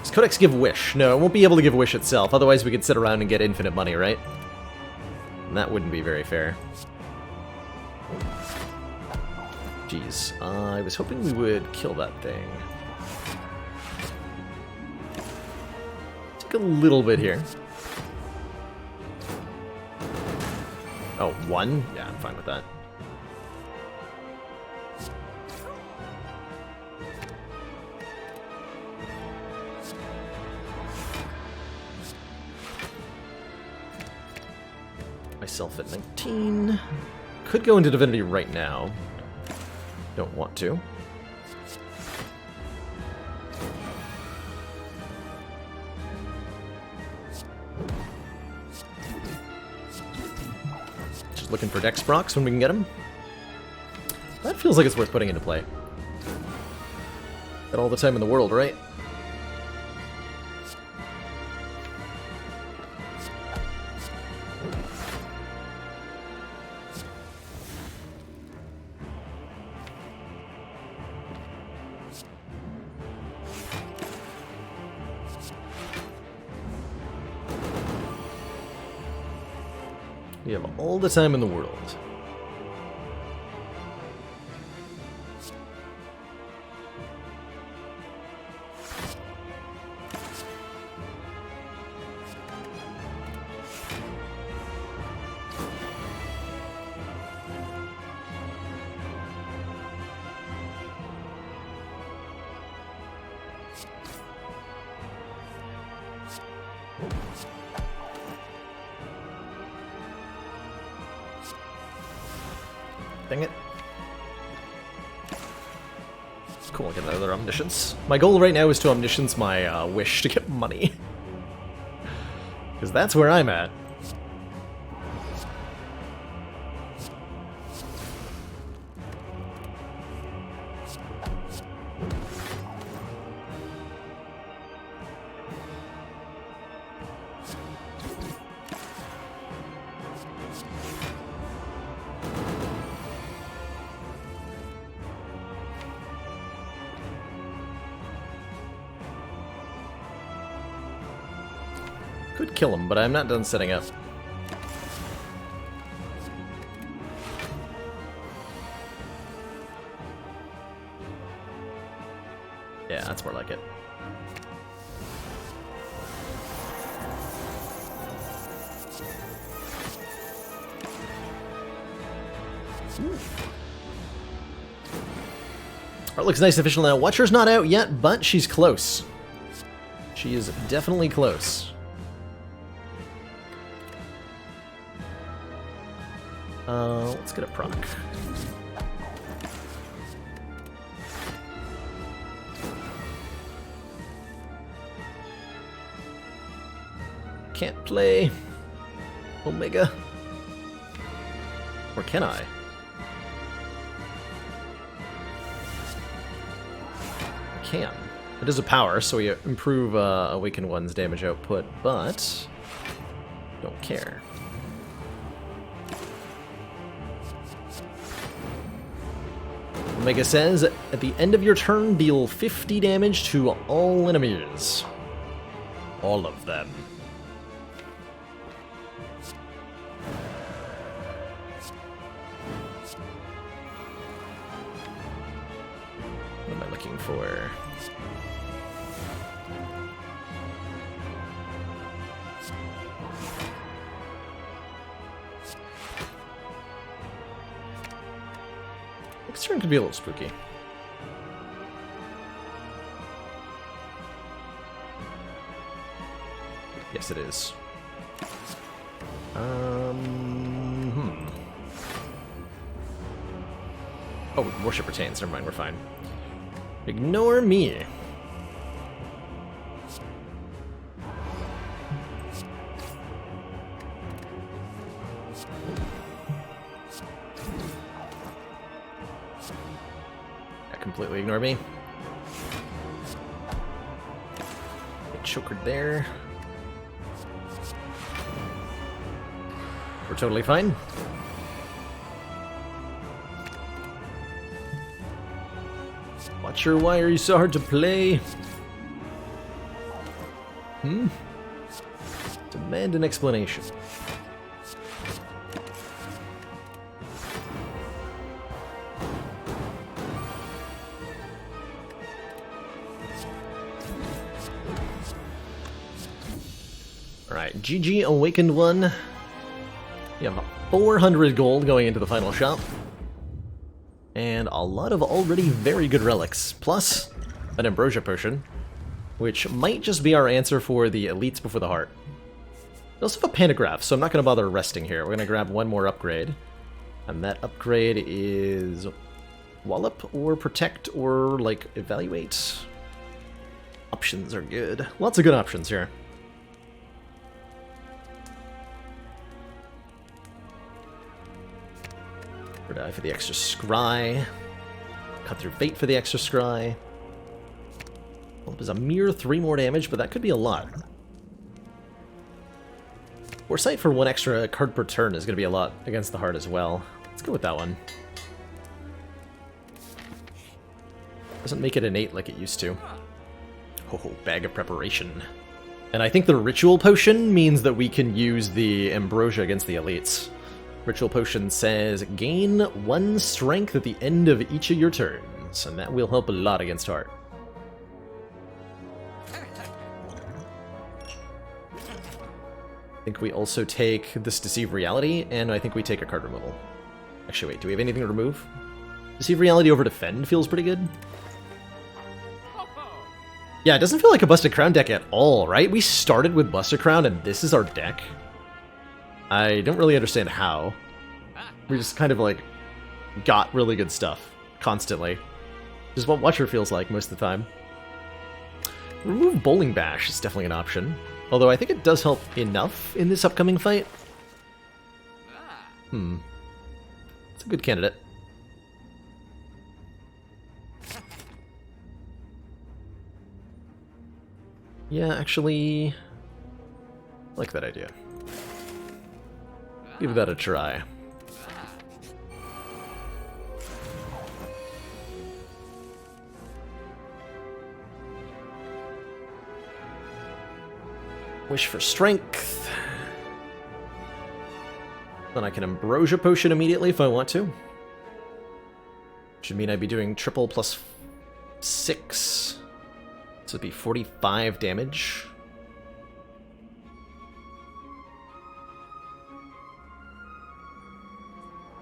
Does Codex give Wish? No, it won't be able to give Wish itself, otherwise we could sit around and get infinite money, right? And that wouldn't be very fair. Jeez, I was hoping we would kill that thing. Take a little bit here. Oh, 1? Yeah, I'm fine with that. Myself at 19. Could go into Divinity right now. Don't want to. Just looking for Dex procs when we can get them. That feels like it's worth putting into play. Got all the time in the world, right? We have all the time in the world. Dang it. Cool, get another Omniscience. My goal right now is to Omniscience my wish to get money. Because that's where I'm at. Could kill him, but I'm not done setting up. Yeah, that's more like it. Art looks nice and official now. Watcher's not out yet, but she's close. She is definitely close. Let's get a proc. Can't play Omega. Or can I? I can. It is a power, so we improve Awakened One's damage output, but don't care. Omega says, at the end of your turn, deal 50 damage to all enemies. All of them. What am I looking for? Next turn could be a little spooky. Yes, it is. Oh, worship retains. Never mind, we're fine. Ignore me. Completely ignore me. Get chokered there. We're totally fine. Watcher, why are you so hard to play? Demand an explanation. Alright, GG Awakened One. You have 400 gold going into the final shop. And a lot of already very good relics. Plus, an Ambrosia Potion, which might just be our answer for the Elites before the Heart. We also have a Pantograph, so I'm not going to bother resting here. We're going to grab one more upgrade. And that upgrade is Wallop or Protect or, like, Evaluate. Options are good. Lots of good options here. Die for the extra scry. Cut through fate for the extra scry. Well, there's a mere 3 more damage, but that could be a lot. Foresight for 1 extra card per turn is going to be a lot against the heart as well. Let's go with that one. Doesn't make it innate like it used to. Oh, bag of preparation. And I think the ritual potion means that we can use the ambrosia against the elites. Ritual Potion says, gain 1 strength at the end of each of your turns, and that will help a lot against Heart. I think we also take this Deceive Reality, and I think we take a card removal. Actually, wait, do we have anything to remove? Deceive Reality over Defend feels pretty good. Yeah, it doesn't feel like a Busted Crown deck at all, right? We started with Busted Crown, and this is our deck. I don't really understand how. We just kind of, like, got really good stuff constantly. This is what Watcher feels like most of the time. Remove Bowling Bash is definitely an option. Although I think it does help enough in this upcoming fight. It's a good candidate. Yeah, actually, I like that idea. Give that a try. Wish for strength. Then I can Ambrosia Potion immediately if I want to. Should mean I'd be doing triple plus 6. So it'd be 45 damage.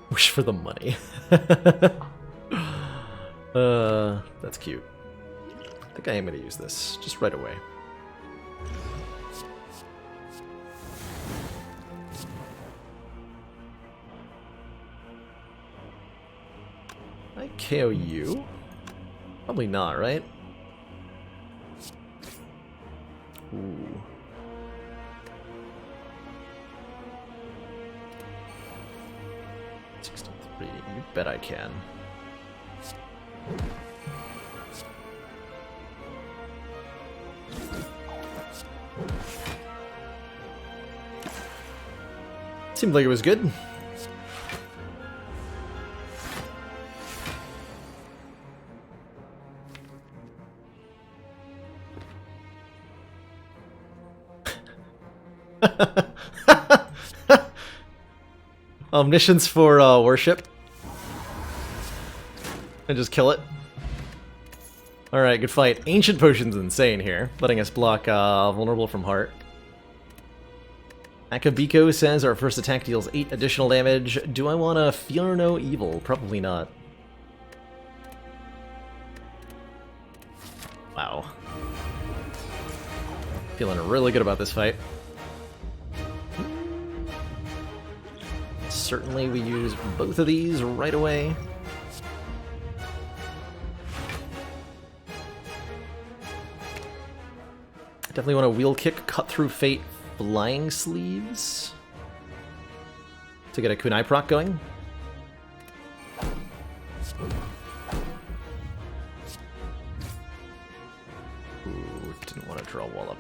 Wish for the money. That's cute. I think I am going to use this just right away. I KO you? Probably not, right? Ooh. You bet I can. Seemed like it was good. Omniscience for worship. And just kill it. Alright, good fight. Ancient Potion's insane here, letting us block vulnerable from heart. Akabiko says our first attack deals 8 additional damage. Do I want to Fear No Evil? Probably not. Wow. Feeling really good about this fight. Certainly we use both of these right away. Definitely want to Wheel Kick, Cut Through Fate, Flying Sleeves to get a Kunai proc going. Ooh, didn't want to draw Wallop.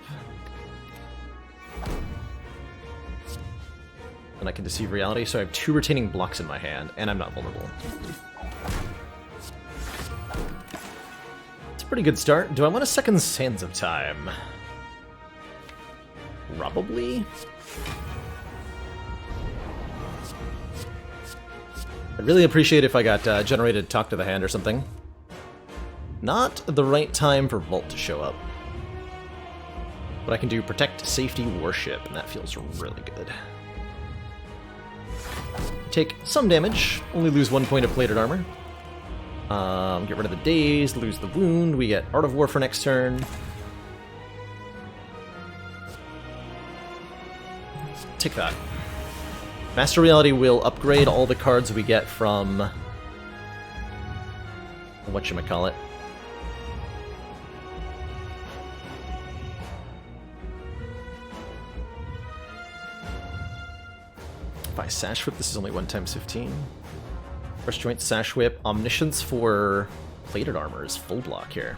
And I can Deceive Reality, so I have 2 retaining blocks in my hand, and I'm not vulnerable. It's a pretty good start. Do I want a second Sands of Time? Probably. I'd really appreciate if I got generated Talk to the Hand or something. Not the right time for Vault to show up. But I can do Protect, Safety, Worship, and that feels really good. Take some damage, only lose 1 point of plated armor. Get rid of the Daze, lose the Wound, we get Art of War for next turn. Take that. Master Reality will upgrade all the cards we get from... whatchamacallit. If I Sash Whip, this is only 1 times 15. First Joint, Sash Whip, Omniscience for plated armor is full block here.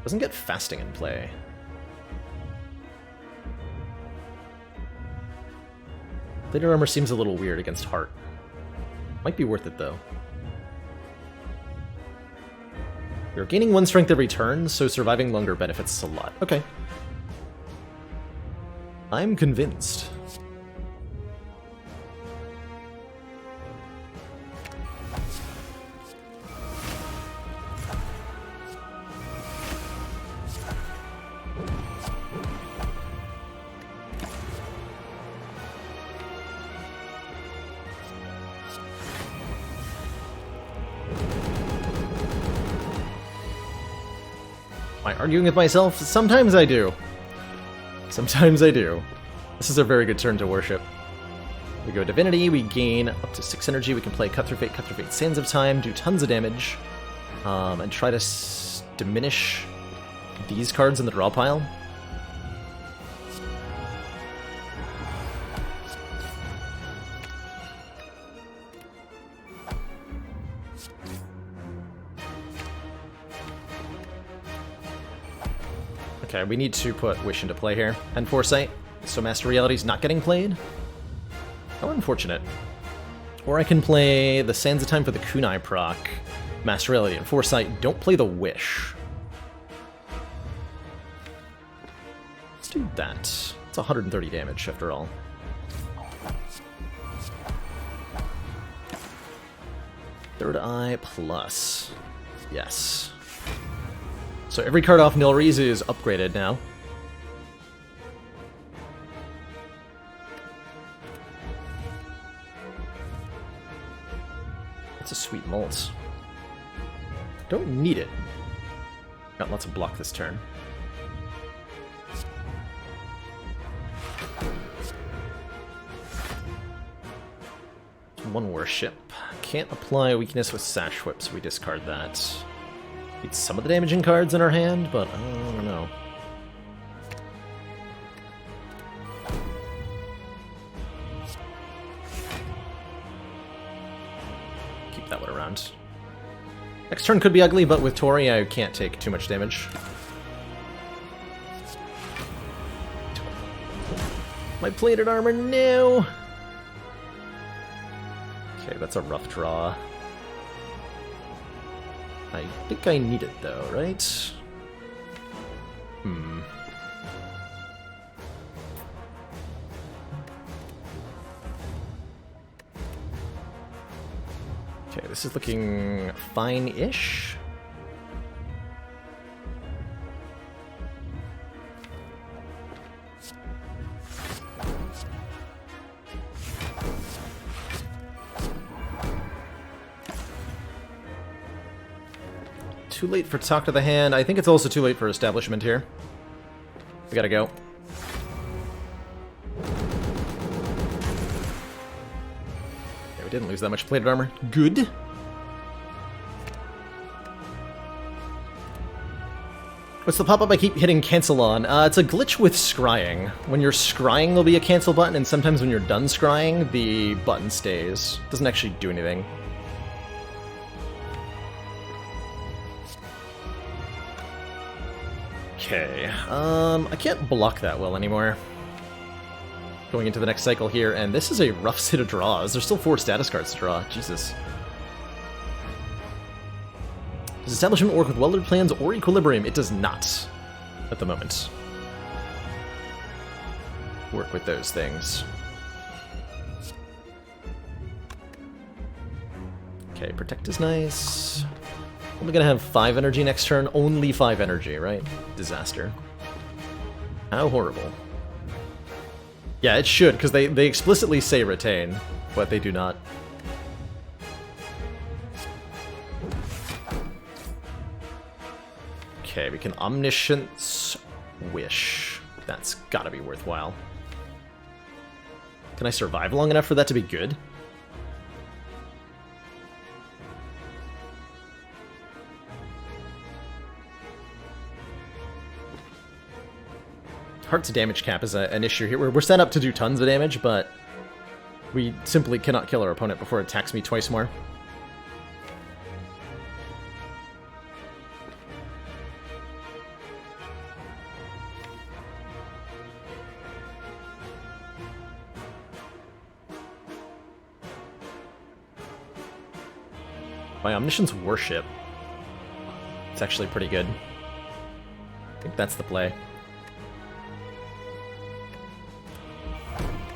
Doesn't get Fasting in play. Plated armor seems a little weird against Heart. Might be worth it though. You're gaining 1 strength every turn, so surviving longer benefits us a lot. Okay. I'm convinced. Am I arguing with myself? Sometimes I do. Sometimes I do. This is a very good turn to worship. We go Divinity, we gain up to 6 energy, we can play Cut Through Fate, Sands of Time, do tons of damage, and try to diminish these cards in the draw pile. Okay, we need to put Wish into play here, and Foresight, so Master Reality's not getting played. How unfortunate. Or I can play the Sands of Time for the Kunai proc, Master Reality, and Foresight. Don't play the Wish. Let's do that. It's 130 damage, after all. Third Eye plus. Yes. So every card off Nilrees is upgraded now. That's a sweet mult. Don't need it. Got lots of block this turn. One worship. Can't apply a weakness with Sash Whip, so we discard that. Need some of the damaging cards in our hand, but I don't know. Keep that one around. Next turn could be ugly, but with Tori I can't take too much damage. My plated armor now! Okay, that's a rough draw. I think I need it though, right? Okay, this is looking fine-ish. Too late for Talk to the Hand. I think it's also too late for Establishment here. We gotta go. Okay, we didn't lose that much plated armor. Good. What's the pop-up I keep hitting cancel on? It's a glitch with scrying. When you're scrying, there'll be a cancel button, and sometimes when you're done scrying, the button stays. Doesn't actually do anything. Okay, I can't block that well anymore. Going into the next cycle here, and this is a rough set of draws. There's still 4 status cards to draw. Jesus. Does Establishment work with Welded Plans or Equilibrium? It does not, at the moment. Work with those things. Okay, Protect is nice. Only gonna have 5 energy next turn. Only 5 energy, right? Disaster. How horrible. Yeah, it should, because they explicitly say retain, but they do not. Okay, we can Omniscience Wish. That's gotta be worthwhile. Can I survive long enough for that to be good? Heart's damage cap is an issue here. We're set up to do tons of damage, but we simply cannot kill our opponent before it attacks me twice more. My Omniscience Worship. It's actually pretty good. I think that's the play.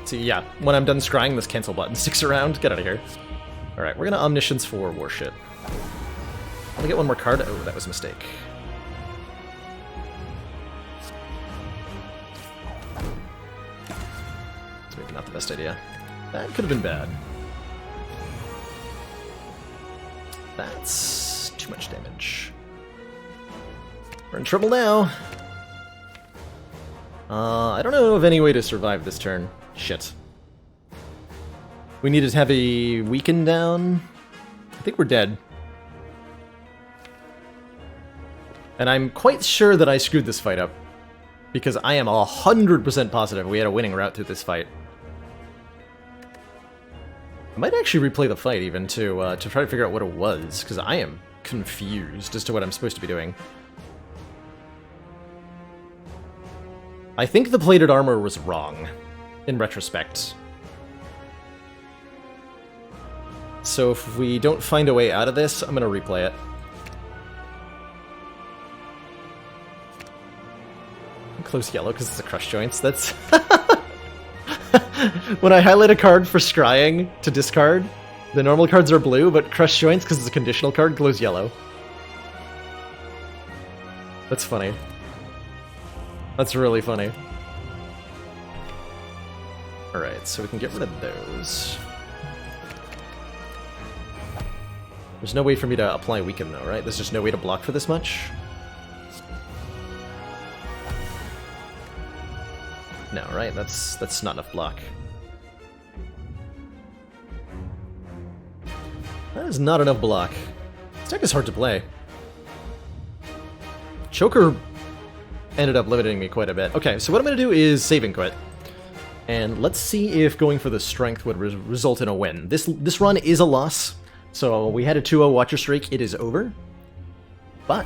See, yeah, when I'm done scrying, this cancel button sticks around. Get out of here. Alright, we're gonna Omniscience for Worship. Let me get one more card. Oh, that was a mistake. It's maybe not the best idea. That could have been bad. That's too much damage. We're in trouble now. I don't know of any way to survive this turn. Shit. We need to have a weaken down. I think we're dead. And I'm quite sure that I screwed this fight up. Because I am 100% positive we had a winning route through this fight. I might actually replay the fight even to try to figure out what it was, because I am confused as to what I'm supposed to be doing. I think the plated armor was wrong, in retrospect. So if we don't find a way out of this, I'm going to replay it. Close yellow because it's a crush joints. That's when I highlight a card for scrying to discard, the normal cards are blue, but crush joints because it's a conditional card glows yellow. That's funny. That's really funny. Alright, so we can get rid of those. There's no way for me to apply weaken though, right? There's just no way to block for this much? No, right? That's not enough block. That is not enough block. This deck is hard to play. Choker ended up limiting me quite a bit. Okay, so what I'm going to do is save and quit. And let's see if going for the strength would result in a win. This run is a loss. So we had a 2-0 Watcher streak. It is over. But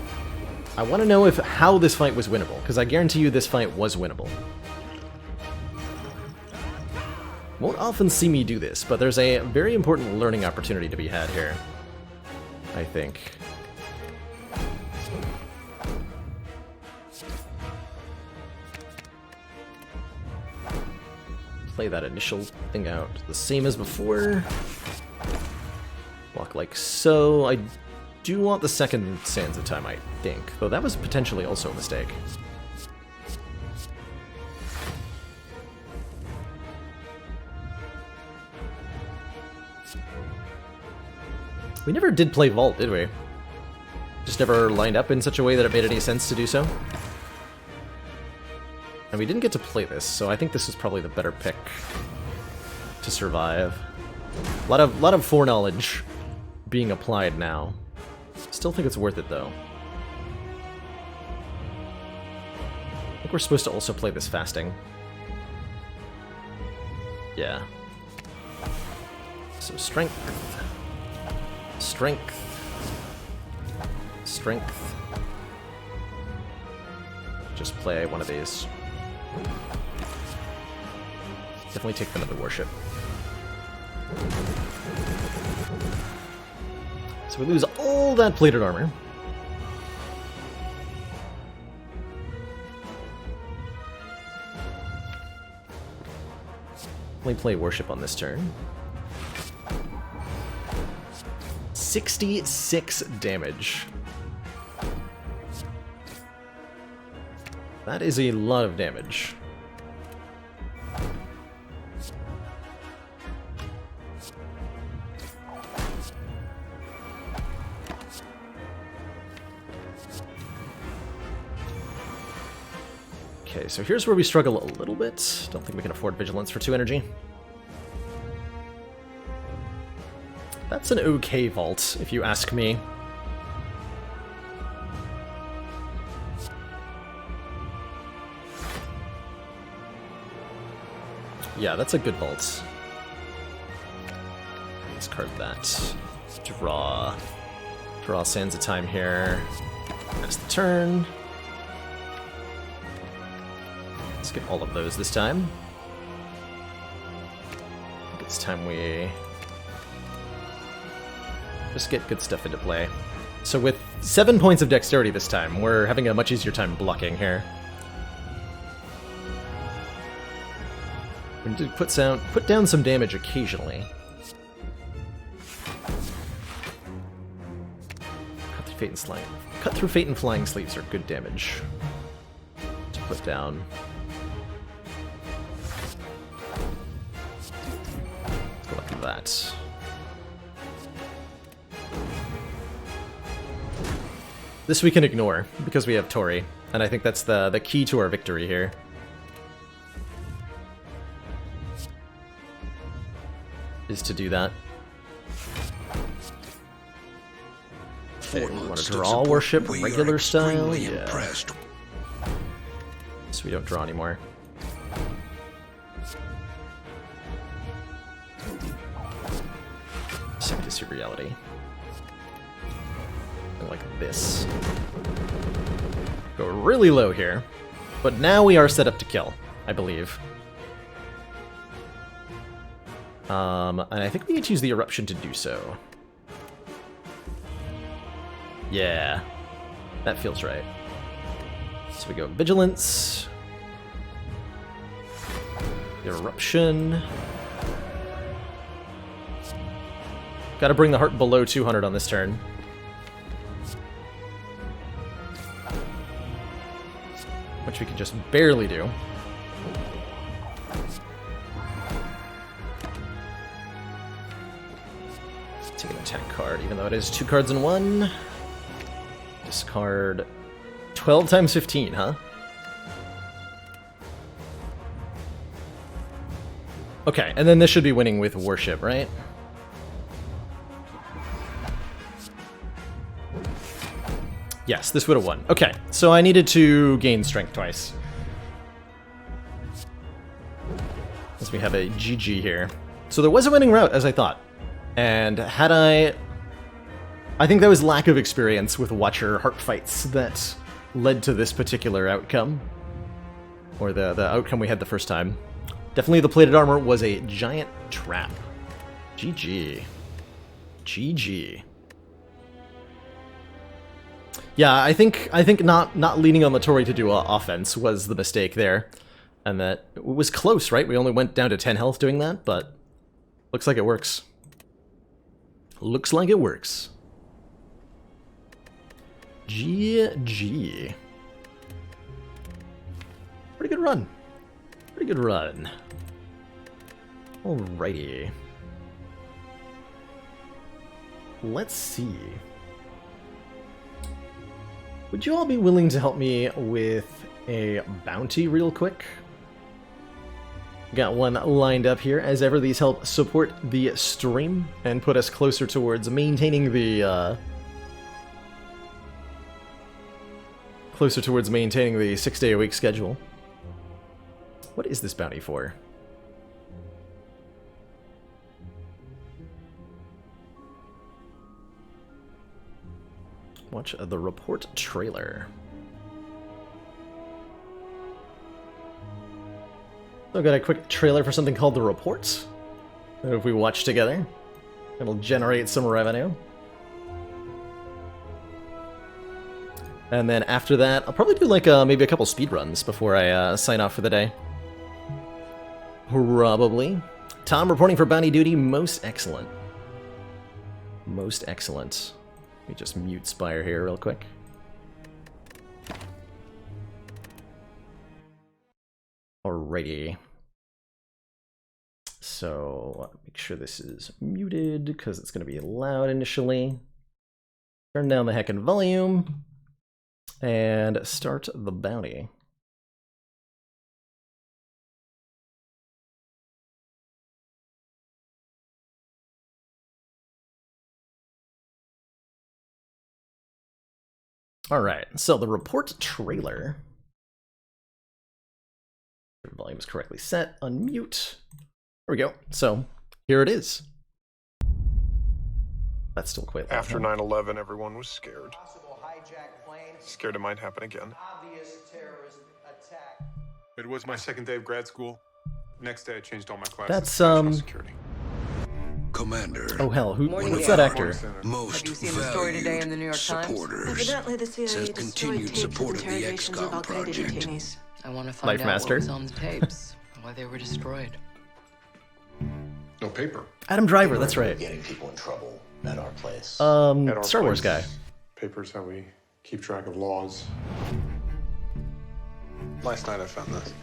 I want to know how this fight was winnable, because I guarantee you this fight was winnable. Won't often see me do this, but there's a very important learning opportunity to be had here, I think. Play that initial thing out the same as before. Walk like so. I do want the second Sands of Time, I think, though that was potentially also a mistake. We never did play Vault, did we? Just never lined up in such a way that it made any sense to do so. And we didn't get to play this, so I think this is probably the better pick to survive. A lot of foreknowledge being applied now. Still think it's worth it, though. I think we're supposed to also play this fasting. Yeah. So strength. Strength. Strength. Just play one of these. Definitely take another worship. So we lose all that plated armor. Only play worship on this turn. 66 damage. That is a lot of damage. Okay, so here's where we struggle a little bit. Don't think we can afford Vigilance for 2 energy. That's an okay vault, if you ask me. Yeah, that's a good vault. Discard that. Draw. Draw Sands of Time here. Pass the turn. Let's get all of those this time. I think it's time we just get good stuff into play. So with 7 points of dexterity this time, we're having a much easier time blocking here. We need to put down some damage occasionally. Cut through Fate and Flying Sleeves are good damage to put down. Let's go like that. This we can ignore, because we have Tori, and I think that's the key to our victory here. is to do that. Want to draw worship regular style? Yeah. Impressed. So we don't draw anymore. Sanctus of reality. Like this. Go really low here. But now we are set up to kill, I believe. And I think we need to use the eruption to do so. Yeah. That feels right. So we go vigilance. Eruption. Gotta bring the heart below 200 on this turn. Which we can just barely do. Take an attack card, even though it is 2 cards in 1. Discard 12 times 15, huh? Okay, and then this should be winning with worship, right? Yes, this would have won. Okay, so I needed to gain strength twice. As we have a GG here. So there was a winning route, as I thought. And had I think that was lack of experience with Watcher heart fights that led to this particular outcome. Or the outcome we had the first time. Definitely the plated armor was a giant trap. GG. GG. Yeah, I think not leaning on the Tory to do offense was the mistake there. And that it was close, right? We only went down to 10 health doing that, but looks like it works. Looks like it works. GG. Pretty good run. Pretty good run. Alrighty. Let's see. Would you all be willing to help me with a bounty real quick? Got one lined up here. As ever, these help support the stream and put us closer towards maintaining the 6-day-a-week schedule. What is this bounty for? Watch the report trailer. So I got a quick trailer for something called The Report. That if we watch together, it'll generate some revenue. And then after that, I'll probably do like maybe a couple speed runs before I sign off for the day. Probably. Tom reporting for bounty duty. Most excellent. Most excellent. Let me just mute Spire here real quick. Alrighty. So, make sure this is muted, because it's going to be loud initially. Turn down the heckin' volume. And start the bounty. Alright, so the report trailer. Volume is correctly set. Unmute. There we go. So, here it is. That's still quite loud. After 9/11, everyone was scared. Scared it might happen again. It was my second day of grad school. Next day, I changed all my classes. That's, to national security. Commander. Oh hell, Morning, what's yeah. that actor? Most Have you seen the story today in the New York Times? supporters. Evidently, the CIA Says destroyed continued tapes support of of the interrogations of XCOM Al-Qaeda project. detainees. I want to find Life out Master. what was on the tapes, and why they were destroyed. No paper. Adam Driver, that's right. Getting people in trouble at our place. At our Star Wars guy. place, Paper's how we keep track of laws. Last night I found this.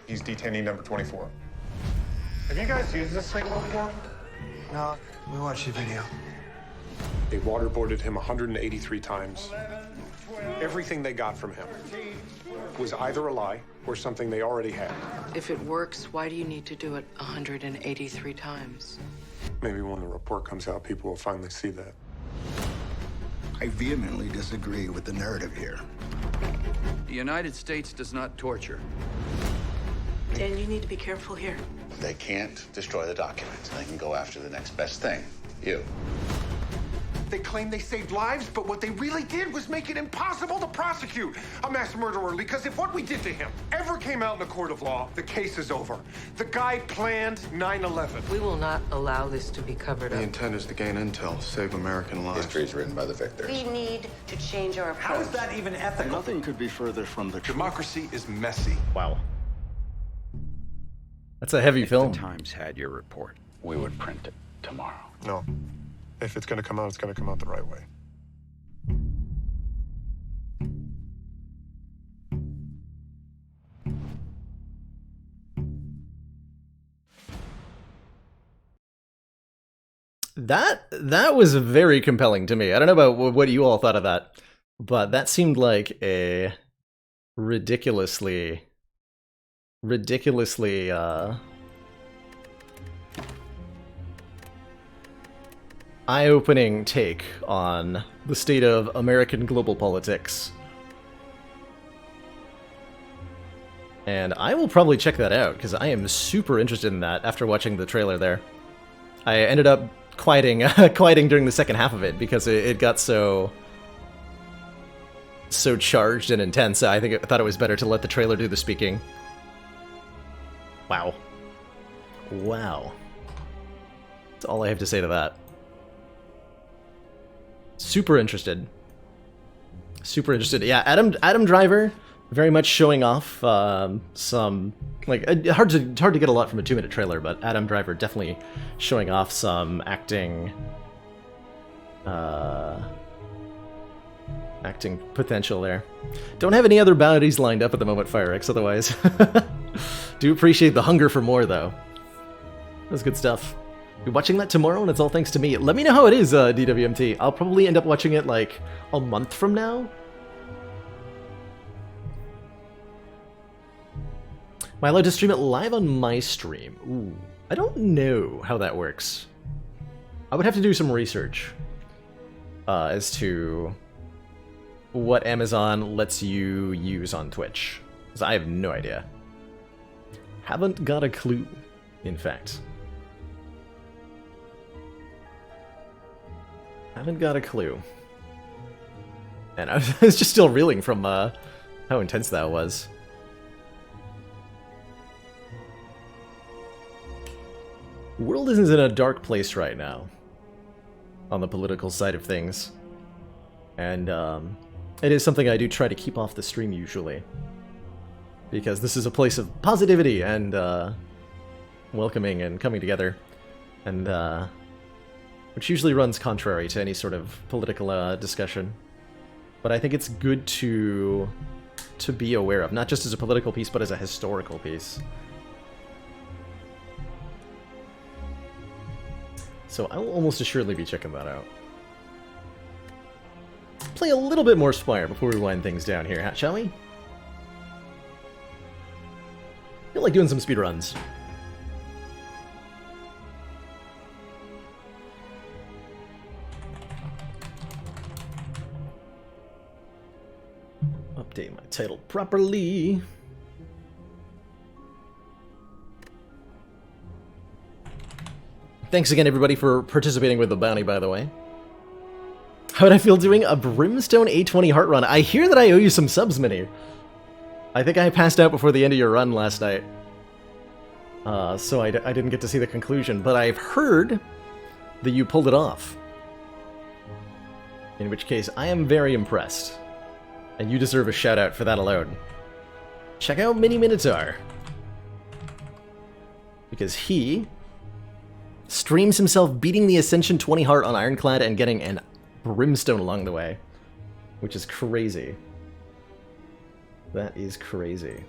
He's detainee number 24. Have you guys used this thing before? No, we watched your video. They waterboarded him 183 times. Everything they got from him. was either a lie or something they already had. If it works, why do you need to do it 183 times? Maybe when the report comes out, people will finally see that. I vehemently disagree with the narrative here. The United States does not torture. Dan, you need to be careful here. They can't destroy the documents. They can go after the next best thing. You. They claim they saved lives, but what they really did was make it impossible to prosecute a mass murderer, because if what we did to him ever came out in a court of law, the case is over. The guy planned 9/11. We will not allow this to be covered The up. intent is to gain intel, save American lives. History is written by the victors. We need to change our approach. How is that even ethical? Nothing could be further from the truth. Democracy is messy. Wow. That's a heavy film. The Times had your report. We would print it tomorrow. No. If it's going to come out, it's going to come out the right way. That was very compelling to me. I don't know about what you all thought of that, but that seemed like a ridiculously eye-opening take on the state of American global politics. And I will probably check that out, because I am super interested in that after watching the trailer there. I ended up quieting during the second half of it, because it got so charged and intense. I thought it was better to let the trailer do the speaking. Wow. Wow. That's all I have to say to that. Super interested. Super interested. Yeah, Adam Driver very much showing off some, like, hard to get a lot from a 2-minute trailer, but Adam Driver definitely showing off some acting potential there. Don't have any other baddies lined up at the moment, FireX, otherwise. Do appreciate the hunger for more, though. That's good stuff. Be watching that tomorrow, and it's all thanks to me. Let me know how it is, DWMT. I'll probably end up watching it, like, a month from now. Am I allowed to stream it live on my stream? Ooh, I don't know how that works. I would have to do some research as to what Amazon lets you use on Twitch, because I have no idea. Haven't got a clue, in fact. Haven't got a clue. And I was just still reeling from how intense that was. The world is in a dark place right now, on the political side of things. And it is something I do try to keep off the stream usually, because this is a place of positivity and welcoming and coming together, and which usually runs contrary to any sort of political discussion. But I think it's good to be aware of, not just as a political piece, but as a historical piece. So I will almost assuredly be checking that out. Play a little bit more Spire before we wind things down here, shall we? Feel like doing some speedruns. Update my title properly. Thanks again, everybody, for participating with the bounty, by the way. How would I feel doing a Brimstone A20 heart run? I hear that I owe you some subs, Minnie. I think I passed out before the end of your run last night. So I didn't get to see the conclusion, but I've heard that you pulled it off. In which case, I am very impressed. And you deserve a shout out for that alone. Check out Mini Minotaur. Because he streams himself beating the Ascension 20 heart on Ironclad and getting an Brimstone along the way. Which is crazy. That is crazy.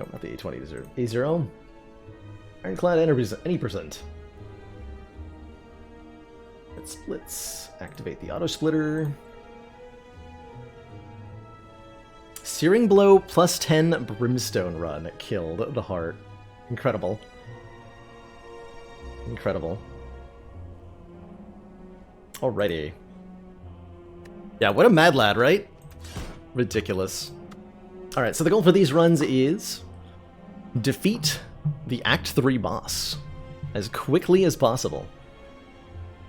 Oh, not the A20 deserve. A0. Ironclad any percent. Let's activate the auto splitter. Searing Blow plus 10 Brimstone Run killed the heart. Incredible. Incredible. Alrighty. Yeah, what a mad lad, right? Ridiculous. Alright, so the goal for these runs is defeat the Act 3 boss as quickly as possible,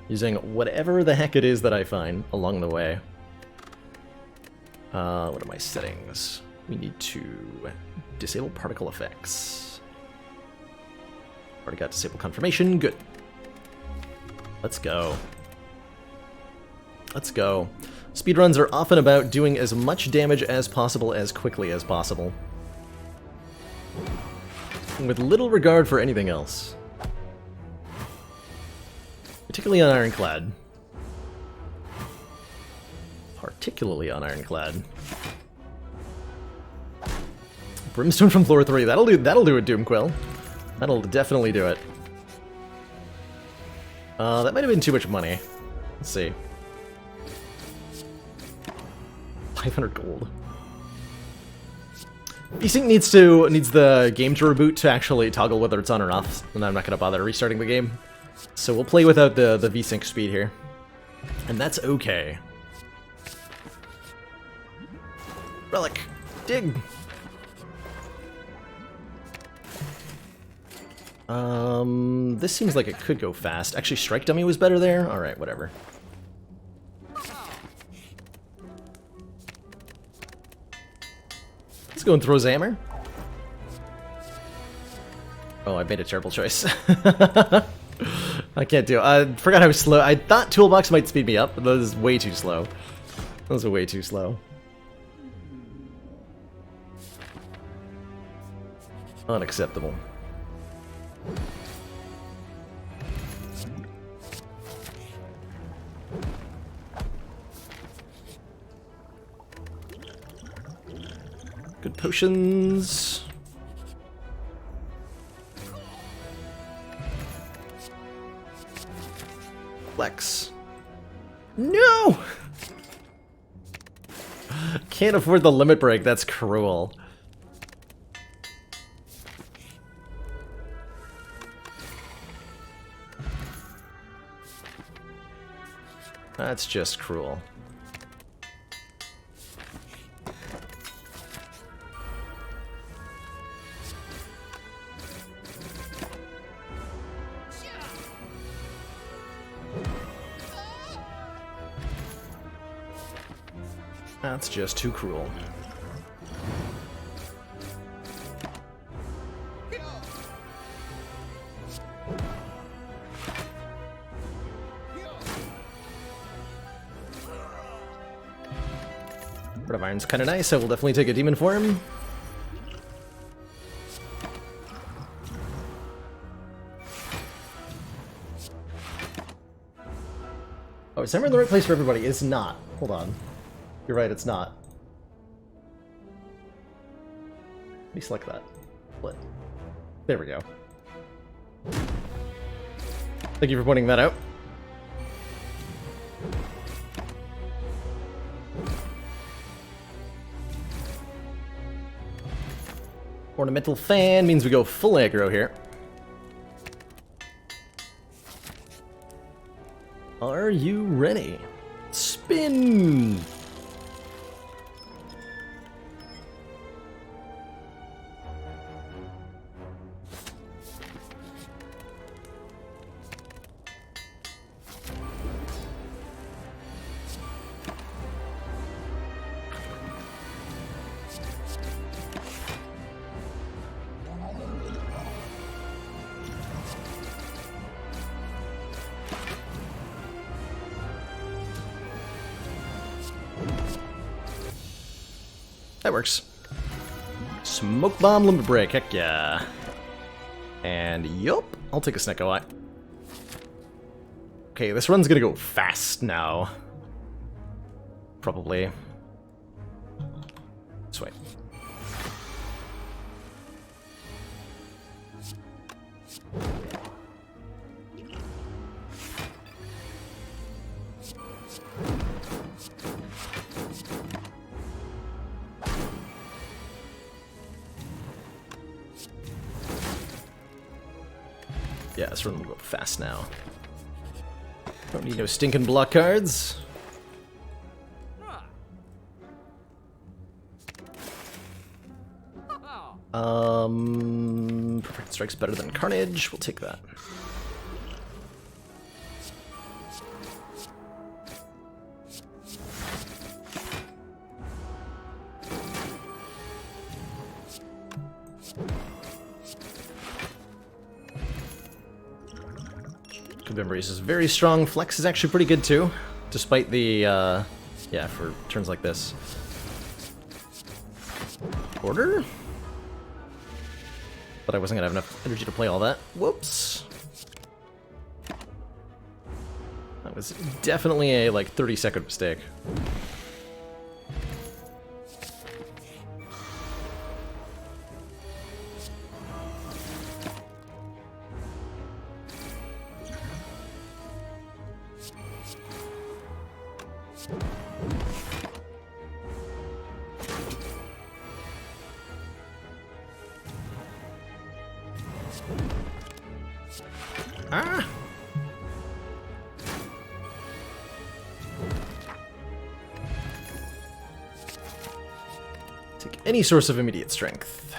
using whatever the heck it is that I find along the way. What are my settings? We need to disable particle effects. Already got disable confirmation, good. Let's go. Let's go. Speedruns are often about doing as much damage as possible as quickly as possible, with little regard for anything else. Particularly on Ironclad. Particularly on Ironclad. Brimstone from floor 3. That'll do it, Doomquill. That'll definitely do it. That might have been too much money. Let's see. 500 gold. VSync needs the game to reboot to actually toggle whether it's on or off, and I'm not gonna bother restarting the game. So we'll play without the VSync speed here. And that's okay. Relic. Dig! This seems like it could go fast. Actually, Strike Dummy was better there? Alright, whatever. Let's go and throw Zammer. Oh, I made a terrible choice. I can't do it. I forgot how slow. I thought Toolbox might speed me up, but that was way too slow. That was way too slow. Unacceptable. Good potions. Flex. No! Can't afford the limit break, that's cruel. That's just cruel. That's just too cruel. Red of Iron's kind of nice. I will definitely take a demon form. Oh, is Hammer in the right place for everybody? It's not. Hold on. You're right, it's not. Let me select that. Split. There we go. Thank you for pointing that out. Ornamental Fan means we go full aggro here. Are you ready? Spin! That works. Smoke Bomb Limit Break, heck yeah. And yup, I'll take a Snecko Eye. Okay, this run's gonna go fast now. Probably. This way. Yeah, this run will go fast now. Don't need no stinking block cards. Perfect Strike's better than Carnage. We'll take that. Embrace is very strong. Flex is actually pretty good too, despite the, yeah, for turns like this. Order? But I wasn't gonna have enough energy to play all that. Whoops. That was definitely a, like, 30-second mistake. Ah! Take any source of immediate strength.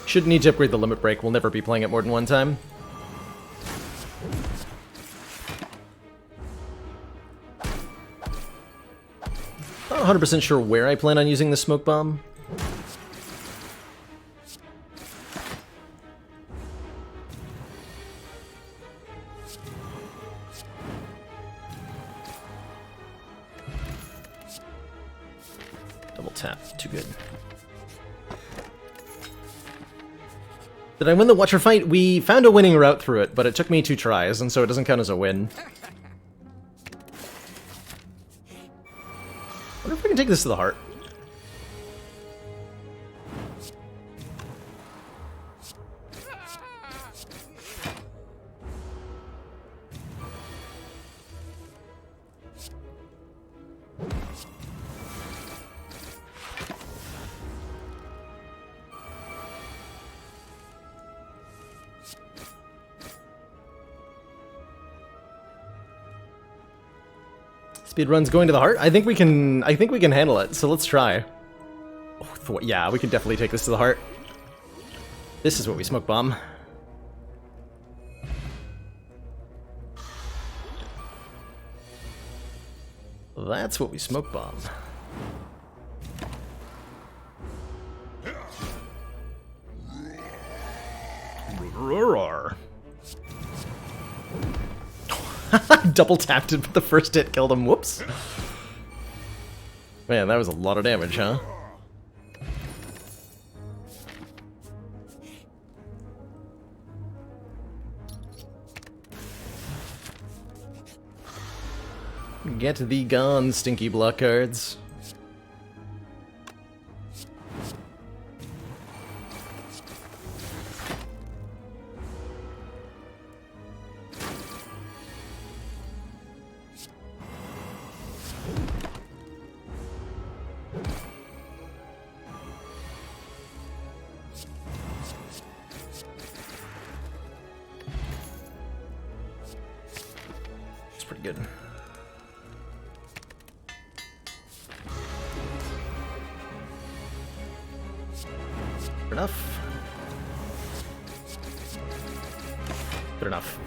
Shouldn't need to upgrade the limit break. We'll never be playing it more than one time. Not 100% sure where I plan on using the smoke bomb. Double tap, too good. Did I win the Watcher fight? We found a winning route through it, but it took me 2 tries, and so it doesn't count as a win. Wonder if we can take this to the heart. Speedrun's going to the heart? I think we can handle it, so let's try. Oh, yeah, we can definitely take this to the heart. This is what we smoke bomb. That's what we smoke bomb. Roar. Double tapped it, but the first hit killed him. Whoops. Man, that was a lot of damage, huh? Get thee gone, stinky block cards. Pretty good. Good enough. Good enough.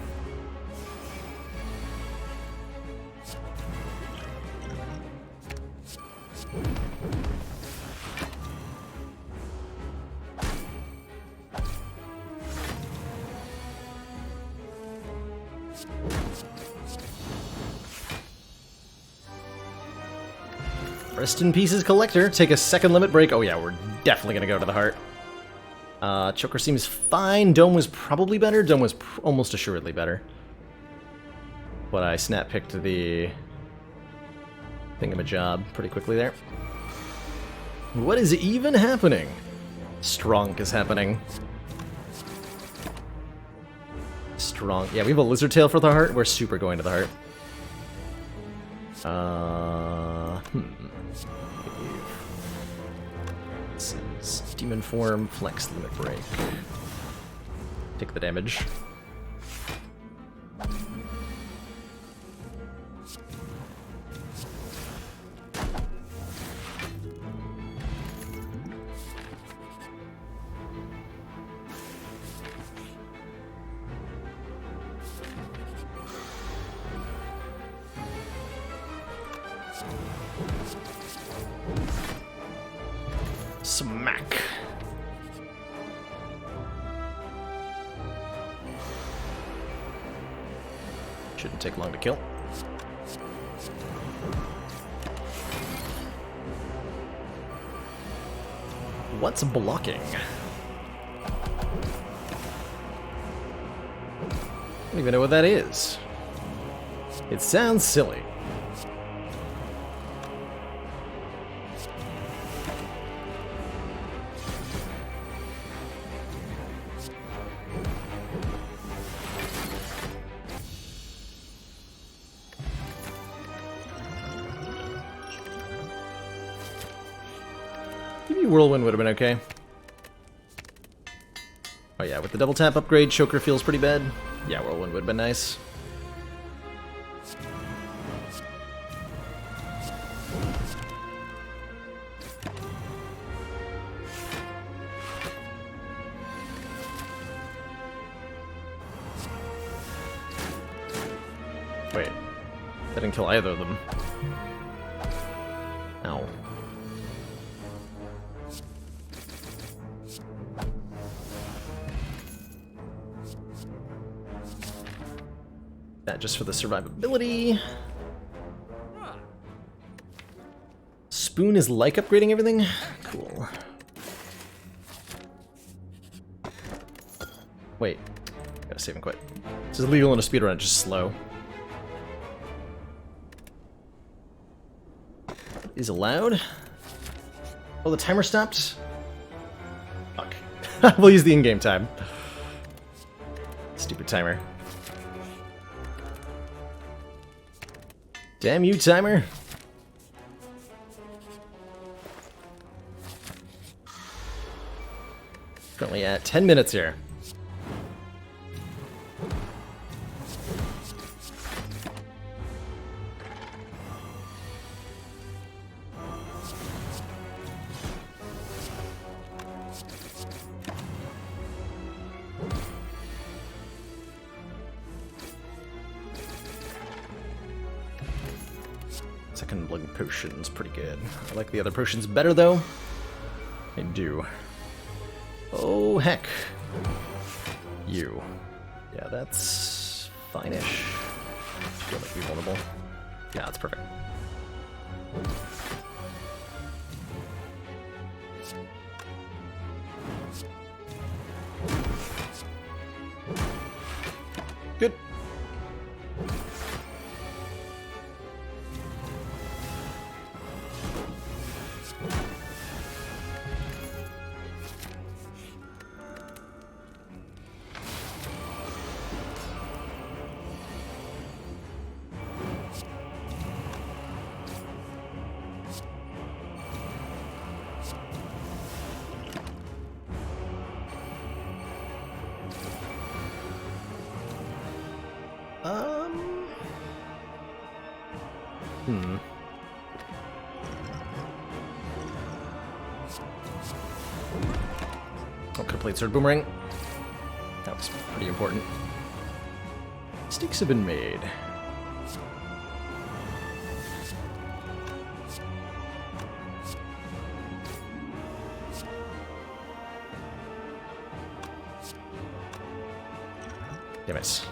Rest in pieces, Collector. Take a second limit break. Oh yeah, we're definitely gonna go to the heart. Choker seems fine. Dome was probably better. Dome was almost assuredly better. But I snap picked the thingamajob pretty quickly there. What is even happening? Strong is happening. Strong. Yeah, we have a lizard tail for the heart. We're super going to the heart. This is Demon Form, Flex Limit Break. Take the damage. Smack. Shouldn't take long to kill. What's blocking? I don't even know what that is. It sounds silly. Maybe Whirlwind would have been okay. Oh yeah, with the double tap upgrade, Choker feels pretty bad. Yeah, Whirlwind would have been nice. Wait, that didn't kill either of them. Ow. That just for the survivability. Spoon is like upgrading everything? Cool. Wait. Gotta save and quit. This is illegal in a speedrun, just slow. Is allowed? Oh, the timer stopped? Fuck. We'll use the in-game time. Stupid timer. Damn you, timer. Currently at 10 minutes here. Second blood potion's pretty good. I like the other potions better, though. I do. Oh, heck. You. Yeah, that's fine-ish. Feel like be vulnerable. Yeah, that's perfect. Good. Oh, complete sword boomerang. That was pretty important. Mistakes have been made. Damn it.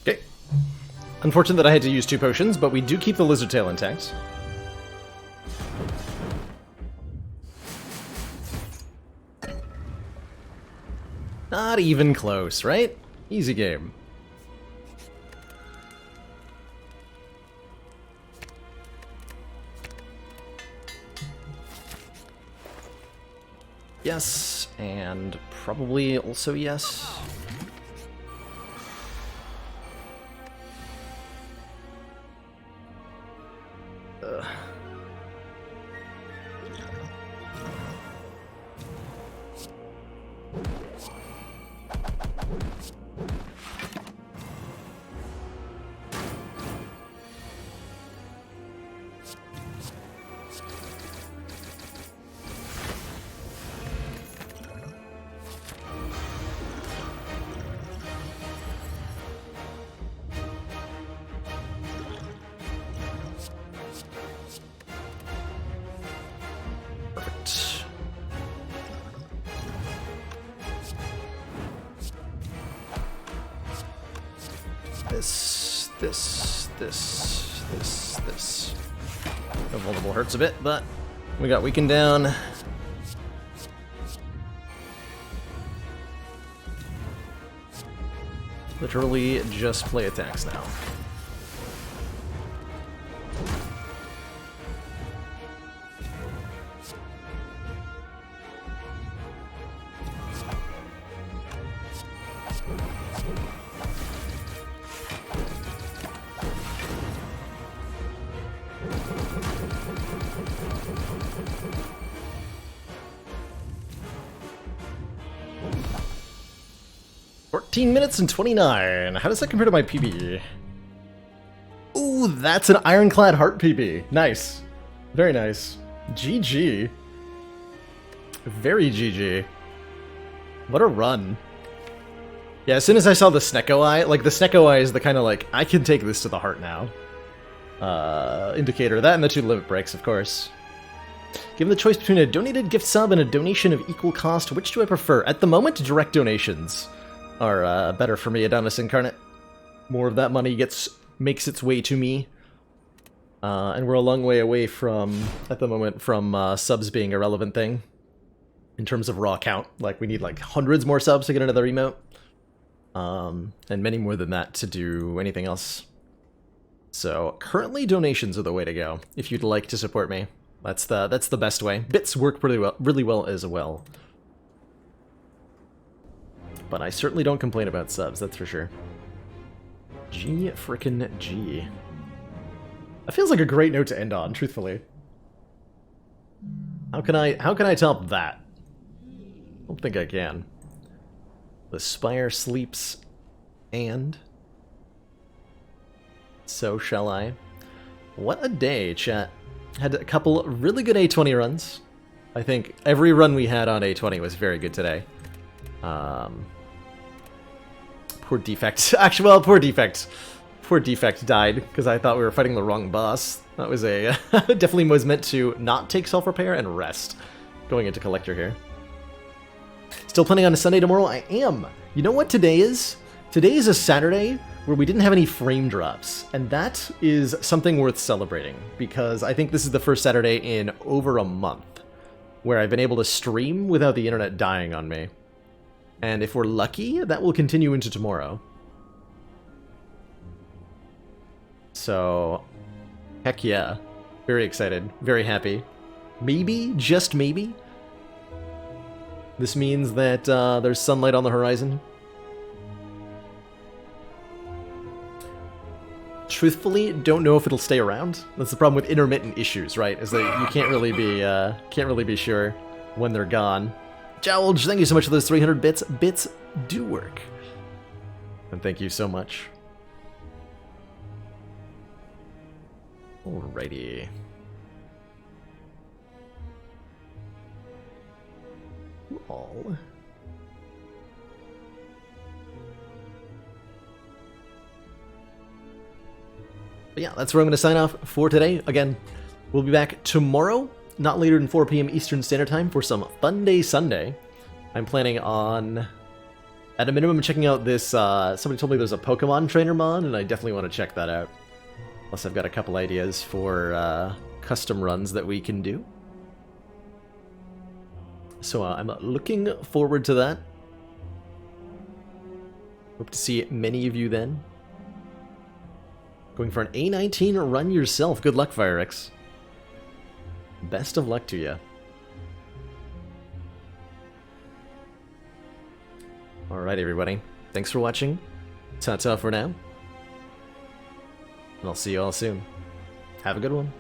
Okay. Unfortunate that I had to use 2 potions, but we do keep the lizard tail intact. Not even close, right? Easy game. Yes, and probably also yes. Ugh. Perfect. This. The vulnerable hurts a bit, but we got weakened down. Literally just play attacks now. Minutes and 29. How does that compare to my PB? Ooh, that's an ironclad heart PB. Nice. Very nice. GG. Very GG. What a run. Yeah, as soon as I saw the Snecko Eye, like the Snecko Eye is the kind of like, I can take this to the heart now. Indicator. That and the 2 limit breaks, of course. Given the choice between a donated gift sub and a donation of equal cost, which do I prefer? At the moment, direct donations are better for me, Adonis Incarnate. More of that money makes its way to me. And we're a long way away from, at the moment, from subs being a relevant thing. In terms of raw count. Like, we need like hundreds more subs to get another emote. And many more than that to do anything else. So, currently donations are the way to go, if you'd like to support me. That's the best way. Bits work really well as well. But I certainly don't complain about subs, that's for sure. G frickin' G. That feels like a great note to end on, truthfully. How can I top that? I don't think I can. The Spire sleeps, and so shall I. What a day, chat. Had a couple really good A20 runs. I think every run we had on A20 was very good today. Poor Defect. Actually, well, poor Defect. Poor Defect died because I thought we were fighting the wrong boss. That was a... definitely was meant to not take self-repair and rest. Going into Collector here. Still planning on a Sunday tomorrow? I am! You know what today is? Today is a Saturday where we didn't have any frame drops. And that is something worth celebrating. Because I think this is the first Saturday in over a month where I've been able to stream without the internet dying on me. And if we're lucky, that will continue into tomorrow. So, heck yeah. Very excited. Very happy. Maybe, just maybe, this means that there's sunlight on the horizon. Truthfully, don't know if it'll stay around. That's the problem with intermittent issues, right? Is that you can't really be sure when they're gone. Jowlge, thank you so much for those 300 bits. Bits do work. And thank you so much. Alrighty. All. But yeah, that's where I'm going to sign off for today. Again, we'll be back tomorrow, not later than 4 p.m. Eastern Standard Time, for some Fun Day Sunday. I'm planning on, at a minimum, checking out this, somebody told me there's a Pokemon Trainer mod, and I definitely want to check that out. Plus, I've got a couple ideas for custom runs that we can do. So I'm looking forward to that. Hope to see many of you then. Going for an A19 run yourself. Good luck, FireX. Best of luck to you. Alright, everybody. Thanks for watching. Ta-ta for now. And I'll see you all soon. Have a good one.